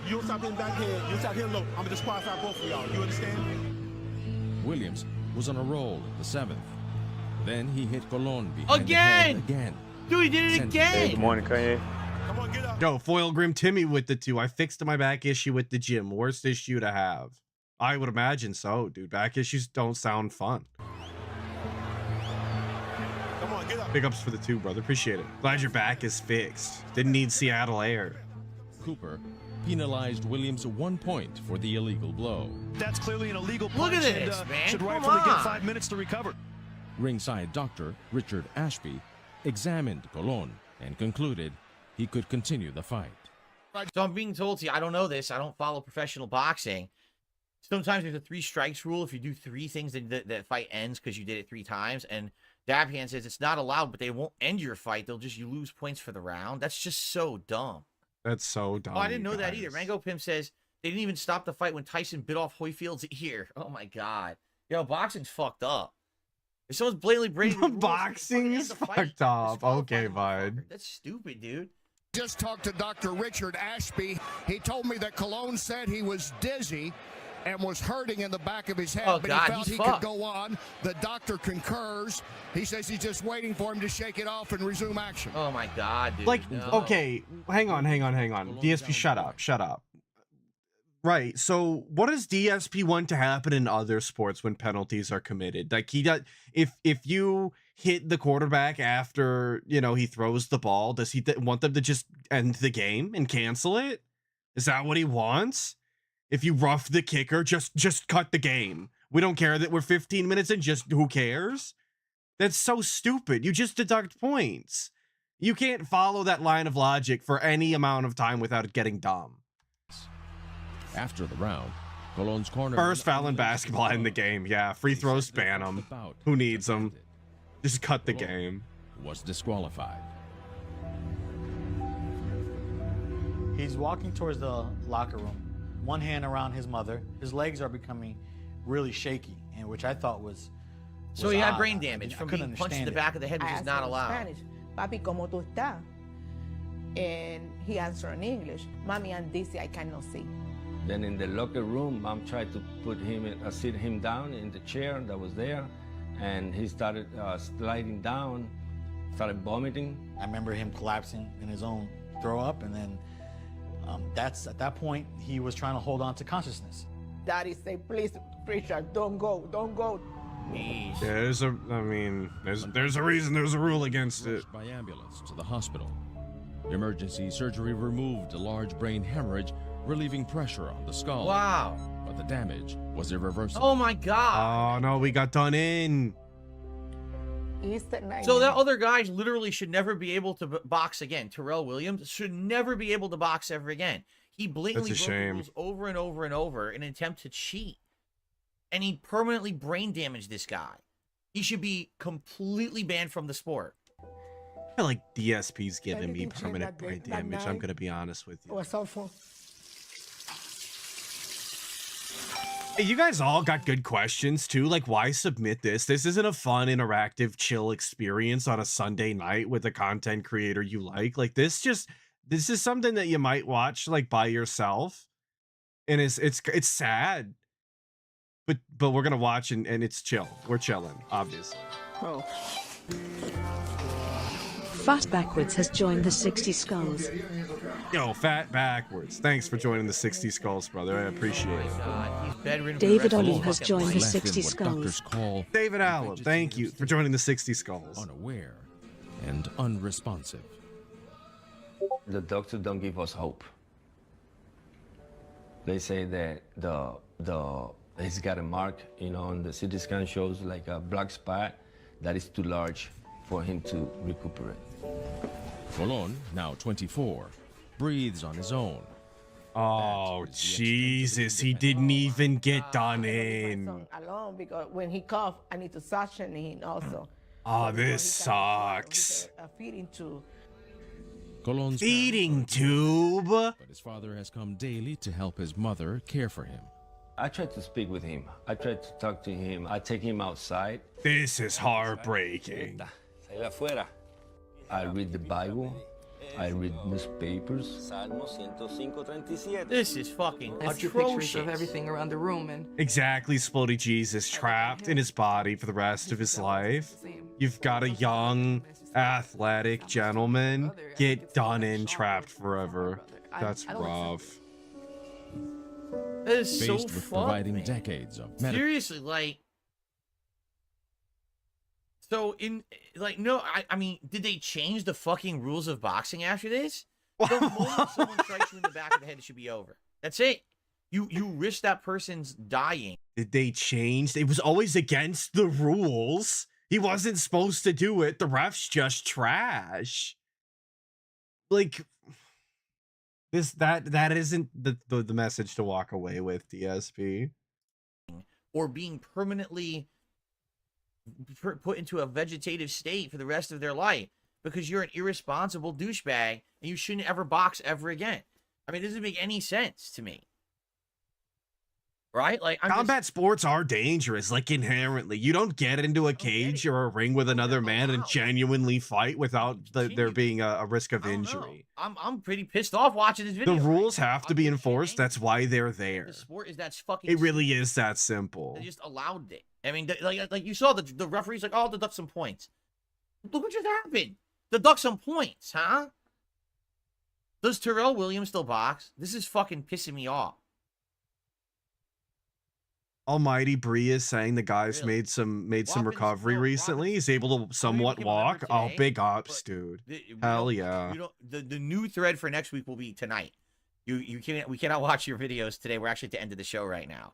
[SPEAKER 18] You'll stop hitting back head. You'll stop hitting low. I'm going to disqualify both of y'all. You understand?
[SPEAKER 17] Williams was on a roll in the 7th. Then he hit Colon behind the head again.
[SPEAKER 15] Dude, he did it again.
[SPEAKER 20] Hey, good morning, Kanye.
[SPEAKER 18] Come on, get up.
[SPEAKER 2] Yo, Foil Grim Timmy with the 2. I fixed my back issue with the gym. Worst issue to have. I would imagine so, dude. Back issues don't sound fun.
[SPEAKER 18] Come on, get up.
[SPEAKER 2] Big ups for the 2, brother. Appreciate it. Glad your back is fixed. Didn't need Seattle air.
[SPEAKER 17] Cooper penalized Williams 1 point for the illegal blow.
[SPEAKER 18] That's clearly an illegal punch.
[SPEAKER 15] Look at this, man.
[SPEAKER 18] Should
[SPEAKER 15] Come
[SPEAKER 18] rightfully
[SPEAKER 15] on.
[SPEAKER 18] get 5 minutes to recover.
[SPEAKER 17] Ringside doctor Richard Ashby examined Colon and concluded he could continue the fight.
[SPEAKER 15] So I'm being told, see, I don't know this. I don't follow professional boxing. Sometimes there's a 3 strikes rule. If you do 3 things, then the fight ends because you did it 3 times. And Dabhand says it's not allowed, but they won't end your fight. You lose points for the round. That's just so dumb.
[SPEAKER 2] That's so dumb.
[SPEAKER 15] Oh, I didn't know that either. Mango Pimp says they didn't even stop the fight when Tyson bit off Holyfield's ear. Oh my god. Yo, boxing's fucked up. If someone's blatantly breaking the rules,
[SPEAKER 2] boxing is fucked up. Okay, bud.
[SPEAKER 15] That's stupid, dude.
[SPEAKER 22] Just talked to Dr. Richard Ashby. He told me that Colon said he was dizzy
[SPEAKER 1] and was hurting in the back of his head,
[SPEAKER 15] Oh,
[SPEAKER 1] but
[SPEAKER 15] God,
[SPEAKER 1] he felt
[SPEAKER 15] he's
[SPEAKER 1] he
[SPEAKER 15] fucked.
[SPEAKER 1] could go on. The doctor concurs. He says he's just waiting for him to shake it off and resume action.
[SPEAKER 15] Oh my God, dude.
[SPEAKER 2] Like,
[SPEAKER 15] no.
[SPEAKER 2] okay, hang on. DSP, shut up. Right. So, what does DSP want to happen in other sports when penalties are committed? Like, he does. If you hit the quarterback after he throws the ball, does he want them to just end the game and cancel it? Is that what he wants? If you rough the kicker, just cut the game. We don't care that we're 15 minutes in. Just who cares? That's so stupid. You just deduct points. You can't follow that line of logic for any amount of time without it getting dumb.
[SPEAKER 17] After the round, Colon's corner.
[SPEAKER 2] First foul in basketball in the game. Yeah, free throws ban them. Who needs them? Just cut the game.
[SPEAKER 17] Was disqualified.
[SPEAKER 6] He's walking towards the locker room, one hand around his mother. His legs are becoming really shaky, and which I thought was
[SPEAKER 15] So he had
[SPEAKER 6] odd.
[SPEAKER 15] brain damage
[SPEAKER 6] I
[SPEAKER 15] from
[SPEAKER 6] couldn't
[SPEAKER 15] being punched in
[SPEAKER 6] understand
[SPEAKER 15] the
[SPEAKER 6] it.
[SPEAKER 15] back of the head, which is not allowed.
[SPEAKER 14] Spanish, Papi, ¿cómo tú estás? And he answered in English, Mommy, I'm dizzy, I cannot see.
[SPEAKER 21] Then in the locker room, Mom tried to sit him down in the chair that was there, and he started sliding down, started vomiting.
[SPEAKER 6] I remember him collapsing in his own throw up, and then at that point he was trying to hold on to consciousness.
[SPEAKER 14] Daddy said, please, Richard, don't go.
[SPEAKER 2] There's a reason there's a rule against it.
[SPEAKER 17] By ambulance to the hospital. Emergency surgery removed a large brain hemorrhage, relieving pressure on the skull.
[SPEAKER 15] Wow.
[SPEAKER 17] But the damage was irreversible.
[SPEAKER 15] Oh my God.
[SPEAKER 2] Oh no, we got done in.
[SPEAKER 15] So that other guy literally should never be able to box again. Terrell Williams should never be able to box ever again. He blatantly broke the rules over and over and over in an attempt to cheat. And he permanently brain damaged this guy. He should be completely banned from the sport.
[SPEAKER 2] I feel like DSP's giving me permanent brain damage. I'm gonna be honest with you.
[SPEAKER 14] What's awful?
[SPEAKER 2] Hey, you guys all got good questions too. Like, why submit this? This isn't a fun, interactive, chill experience on a Sunday night with a content creator you like. Like, this is something that you might watch like by yourself, and it's sad. But we're gonna watch and it's chill. We're chilling, obviously.
[SPEAKER 14] Oh.
[SPEAKER 22] Fat Backwards has joined the 60 Skulls.
[SPEAKER 2] Yo, Fat Backwards. Thanks for joining the 60 Skulls, brother. I appreciate it.
[SPEAKER 22] David Olive has joined the 60 Skulls.
[SPEAKER 2] David Olive, thank you for joining the 60 Skulls.
[SPEAKER 17] Unaware and unresponsive.
[SPEAKER 21] The doctors don't give us hope. They say that he's got a mark, on the CT scan shows like a black spot that is too large for him to recuperate.
[SPEAKER 17] Colon, now 24, breathes on his own.
[SPEAKER 2] Oh, Jesus, he didn't even get done in.
[SPEAKER 14] Alone because when he coughed, I need to suction him also.
[SPEAKER 2] Oh, this sucks.
[SPEAKER 14] A feeding tube.
[SPEAKER 17] Colon's
[SPEAKER 2] feeding tube.
[SPEAKER 17] But his father has come daily to help his mother care for him.
[SPEAKER 21] I tried to speak with him. I tried to talk to him. I take him outside.
[SPEAKER 2] This is heartbreaking.
[SPEAKER 21] I read the Bible. I read newspapers.
[SPEAKER 15] This is fucking
[SPEAKER 23] That's
[SPEAKER 15] atrocious.
[SPEAKER 23] pictures of everything around the room, and
[SPEAKER 2] Exactly, Splody Jesus trapped in his body for the rest of his life. You've got a young, athletic gentleman get done in, trapped forever. That's rough.
[SPEAKER 15] That is so
[SPEAKER 17] Faced with
[SPEAKER 15] fucked,
[SPEAKER 17] providing
[SPEAKER 15] man.
[SPEAKER 17] decades of medical.
[SPEAKER 15] Seriously, like, so no, I mean, did they change the fucking rules of boxing after this? The moment someone strikes you in the back of the head, it should be over. That's it. You risk that person's dying.
[SPEAKER 2] Did they change? It was always against the rules. He wasn't supposed to do it. The ref's just trash. Like, that isn't the message to walk away with, DSP.
[SPEAKER 15] Or being permanently put into a vegetative state for the rest of their life because you're an irresponsible douchebag and you shouldn't ever box ever again. I mean, it doesn't make any sense to me. right? Like
[SPEAKER 2] combat sports are dangerous, like inherently. You don't get into a cage or a ring with another man and genuinely fight without there being a risk of injury.
[SPEAKER 15] I'm pretty pissed off watching this video.
[SPEAKER 2] The rules have to be enforced. That's why they're there.
[SPEAKER 15] The sport is that fucking.
[SPEAKER 2] It really is that simple.
[SPEAKER 15] They just allowed it. I mean, like you saw the referee's like, oh, deduct some points. Look what just happened. Deduct some points, huh? Does Terrell Williams still box? This is fucking pissing me off.
[SPEAKER 2] Almighty Bree is saying the guy's made some recovery recently. He's able to somewhat walk. Oh, big ups, dude. Hell yeah.
[SPEAKER 15] The new thread for next week will be tonight. We cannot watch your videos today. We're actually at the end of the show right now.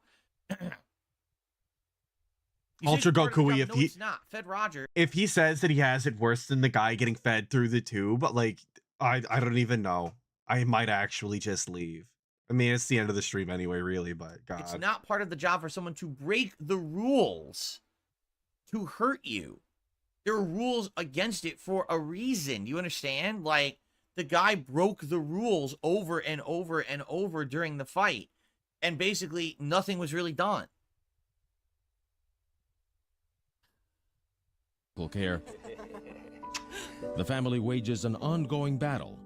[SPEAKER 2] Ultra Goku, if he
[SPEAKER 15] it's not Fed Roger.
[SPEAKER 2] If he says that he has it worse than the guy getting fed through the tube, like I don't even know. I might actually just leave. I mean, it's the end of the stream anyway, really, but God.
[SPEAKER 15] It's not part of the job for someone to break the rules to hurt you. There are rules against it for a reason. You understand? Like, the guy broke the rules over and over and over during the fight, and basically nothing was really done.
[SPEAKER 17] Care. The family wages an ongoing battle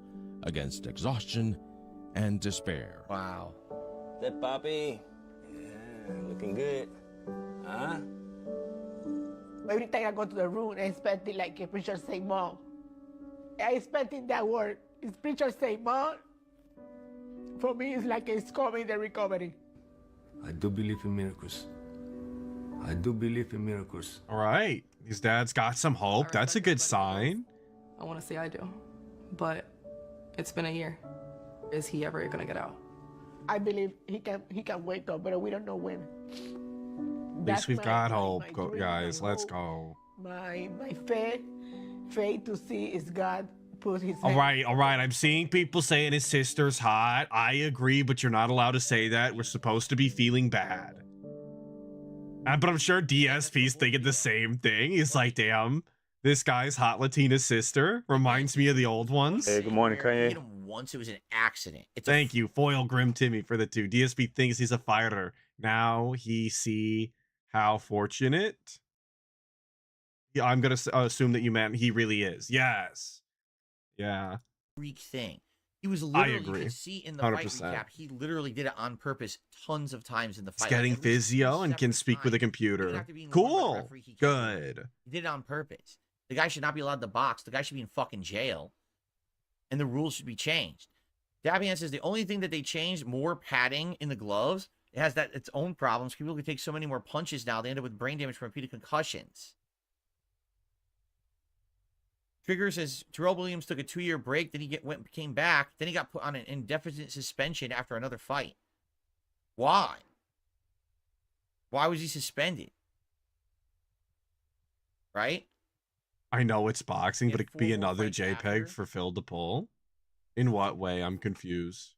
[SPEAKER 17] against exhaustion and despair.
[SPEAKER 15] Wow.
[SPEAKER 3] That Papi? Yeah, looking good. Huh?
[SPEAKER 14] Every time I go to the room, I expect it like a preacher say, Mom. I expecting that word. Is preacher say, Mom? For me, it's like it's coming, the recovery.
[SPEAKER 3] I do believe in miracles. I do believe in miracles.
[SPEAKER 2] All right. His dad's got some hope. That's a good sign.
[SPEAKER 23] I want to say I do, but it's been a year. Is he ever gonna get out?
[SPEAKER 14] I believe he can wake up, but we don't know when.
[SPEAKER 2] At least we've got hope, guys. Let's go.
[SPEAKER 14] My faith to see is God put his.
[SPEAKER 2] All right. I'm seeing people saying his sister's hot. I agree, but you're not allowed to say that. We're supposed to be feeling bad. But I'm sure DSP's thinking the same thing. He's like, damn, this guy's hot Latina sister reminds me of the old ones.
[SPEAKER 20] Hey, good morning, Kanye.
[SPEAKER 15] Once it was an accident.
[SPEAKER 2] Thank you, Foil Grim Timmy, for the 2. DSP thinks he's a fighter. Now he see how fortunate. Yeah, I'm gonna assume that you meant he really is. Yes. Yeah.
[SPEAKER 15] Freak thing. He was literally,
[SPEAKER 2] I agree.
[SPEAKER 15] You could see in the
[SPEAKER 2] 100%.
[SPEAKER 15] fight recap, he literally did it on purpose tons of times in the fight.
[SPEAKER 2] He's getting physio and can speak with a computer. Cool. Good.
[SPEAKER 15] He did it on purpose. The guy should not be allowed to box. The guy should be in fucking jail. And the rules should be changed. Dabian says the only thing that they changed, more padding in the gloves. It has its own problems. People can take so many more punches now. They end up with brain damage from repeated concussions. Trigger says Terrell Williams took a 2-year break. Then he came back. Then he got put on an indefinite suspension after another fight. Why? Why was he suspended? Right?
[SPEAKER 2] I know it's boxing, but it could be another JPEG for Phil to pull. In what way? I'm confused.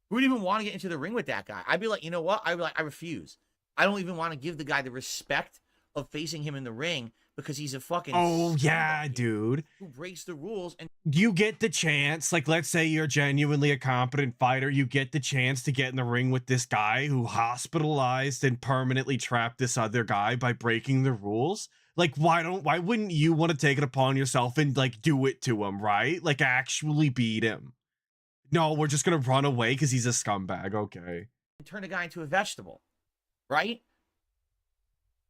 [SPEAKER 15] Who would even want to get into the ring with that guy? I'd be like, you know what? I'd be like, I refuse. I don't even want to give the guy the respect of facing him in the ring because he's a fucking.
[SPEAKER 2] Oh yeah, dude.
[SPEAKER 15] Who breaks the rules and.
[SPEAKER 2] You get the chance, like let's say you're genuinely a competent fighter, you get the chance to get in the ring with this guy who hospitalized and permanently trapped this other guy by breaking the rules. Like, why wouldn't you want to take it upon yourself and like do it to him, right? Like actually beat him. No, we're just gonna run away because he's a scumbag. Okay.
[SPEAKER 15] Turn a guy into a vegetable, right?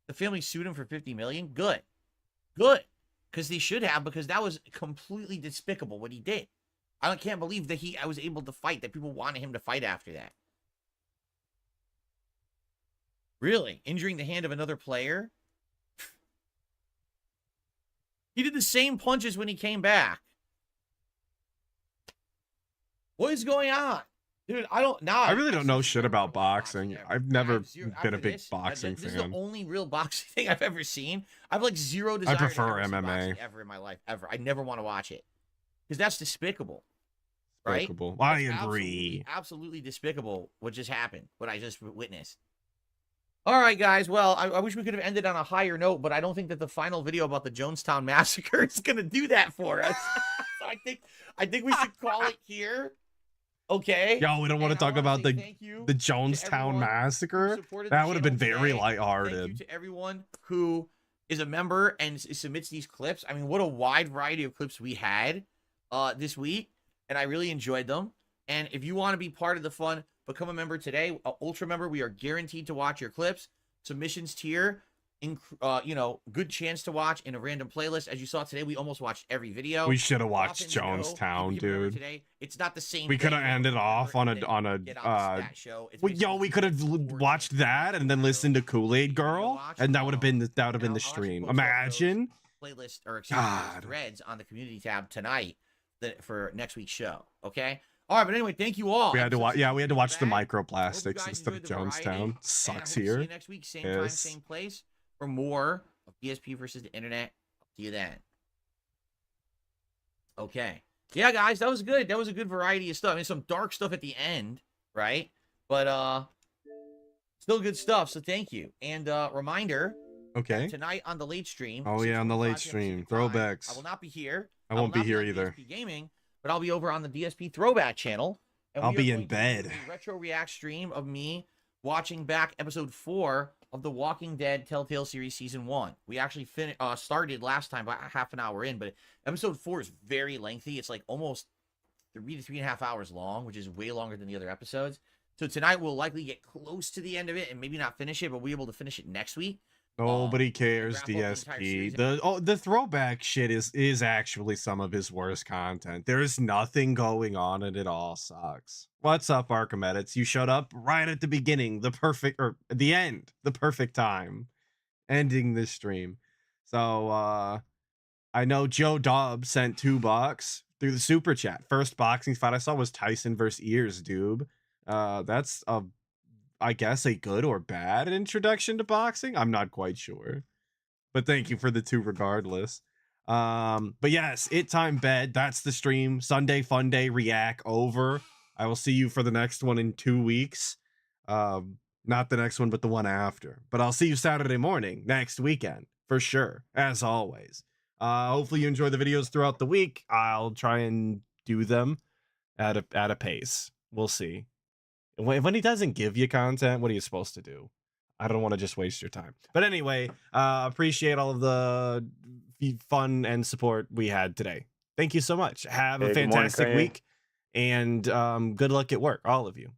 [SPEAKER 15] The family sued him for $50 million. Good, because they should have, because that was completely despicable what he did. I can't believe that I was able to fight. That people wanted him to fight after that. Really, injuring the hand of another player. He did the same punches when he came back. What is going on? Dude, I
[SPEAKER 2] really don't know shit about boxing. I've never been a big boxing fan.
[SPEAKER 15] This is the only real boxing thing I've ever seen. I have like zero desire
[SPEAKER 2] I prefer
[SPEAKER 15] to ever see
[SPEAKER 2] MMA
[SPEAKER 15] boxing ever in my life, ever. I never want to watch it. Because that's despicable. Right?
[SPEAKER 2] Despicable. I agree.
[SPEAKER 15] Absolutely despicable what just happened, what I just witnessed. All right, guys. Well, I wish we could have ended on a higher note, but I don't think that the final video about the Jonestown Massacre is going to do that for us. So I think we should call it here. Okay.
[SPEAKER 2] Yo, we don't want to talk about the Jonestown
[SPEAKER 15] everyone
[SPEAKER 2] massacre.
[SPEAKER 15] supported
[SPEAKER 2] That
[SPEAKER 15] the
[SPEAKER 2] would have been
[SPEAKER 15] channel
[SPEAKER 2] very
[SPEAKER 15] today.
[SPEAKER 2] lighthearted.
[SPEAKER 15] Thank you to everyone who is a member and submits these clips. I mean, what a wide variety of clips we had this week, and I really enjoyed them. And if you want to be part of the fun, become a member today, Ultra member. We are guaranteed to watch your clips. Submissions tier, you know, good chance to watch in a random playlist. As you saw today, we almost watched every video.
[SPEAKER 2] We should have watched Jonestown, dude.
[SPEAKER 15] Today, it's not the same.
[SPEAKER 2] We could have ended off on a yo, we could have watched that and then listened to Kool-Aid Girl, and that would have been the stream. Imagine.
[SPEAKER 15] Playlist or excuse me, threads on the community tab tonight for next week's show. Okay. All right, but anyway, thank you all.
[SPEAKER 2] We had to watch. Yeah, we had to watch the microplastics instead of Jonestown. Sucks here.
[SPEAKER 15] See you next week, same time, same place, for more of DSP versus the internet. See you then. Okay. Yeah, guys, that was good. That was a good variety of stuff. I mean, some dark stuff at the end, right? But still good stuff. So thank you. And reminder.
[SPEAKER 2] Okay.
[SPEAKER 15] Tonight on the late stream.
[SPEAKER 2] Oh yeah, on the late stream. Throwbacks.
[SPEAKER 15] I will not be here.
[SPEAKER 2] I won't be here either.
[SPEAKER 15] DSP Gaming, but I'll be over on the DSP Throwback channel. And
[SPEAKER 2] I'll be in bed.
[SPEAKER 15] Retro react stream of me watching back episode 4 of the Walking Dead Telltale series season 1. We actually started last time, about half an hour in, but episode 4 is very lengthy. It's like almost 3 to 3.5 hours long, which is way longer than the other episodes. So tonight we'll likely get close to the end of it and maybe not finish it, but we'll be able to finish it next week.
[SPEAKER 2] Nobody cares, DSP. The throwback shit is actually some of his worst content. There's nothing going on and it all sucks. What's up, Archimedes? You showed up right at the beginning, the end, the perfect time, ending this stream. So I know Joe Dobb sent $2 through the super chat. First boxing fight I saw was Tyson versus Ears, dude. That's I guess a good or bad introduction to boxing. I'm not quite sure, but thank you for the 2 regardless. But yes, time bed. That's the stream. Sunday Funday ReACK over. I will see you for the next one in 2 weeks. Not the next one, but the one after. But I'll see you Saturday morning next weekend for sure, as always. Hopefully you enjoy the videos throughout the week. I'll try and do them at a pace. We'll see. When he doesn't give you content, what are you supposed to do? I don't want to just waste your time. But anyway, appreciate all of the fun and support we had today. Thank you so much. Have a fantastic week. And good luck at work, all of you.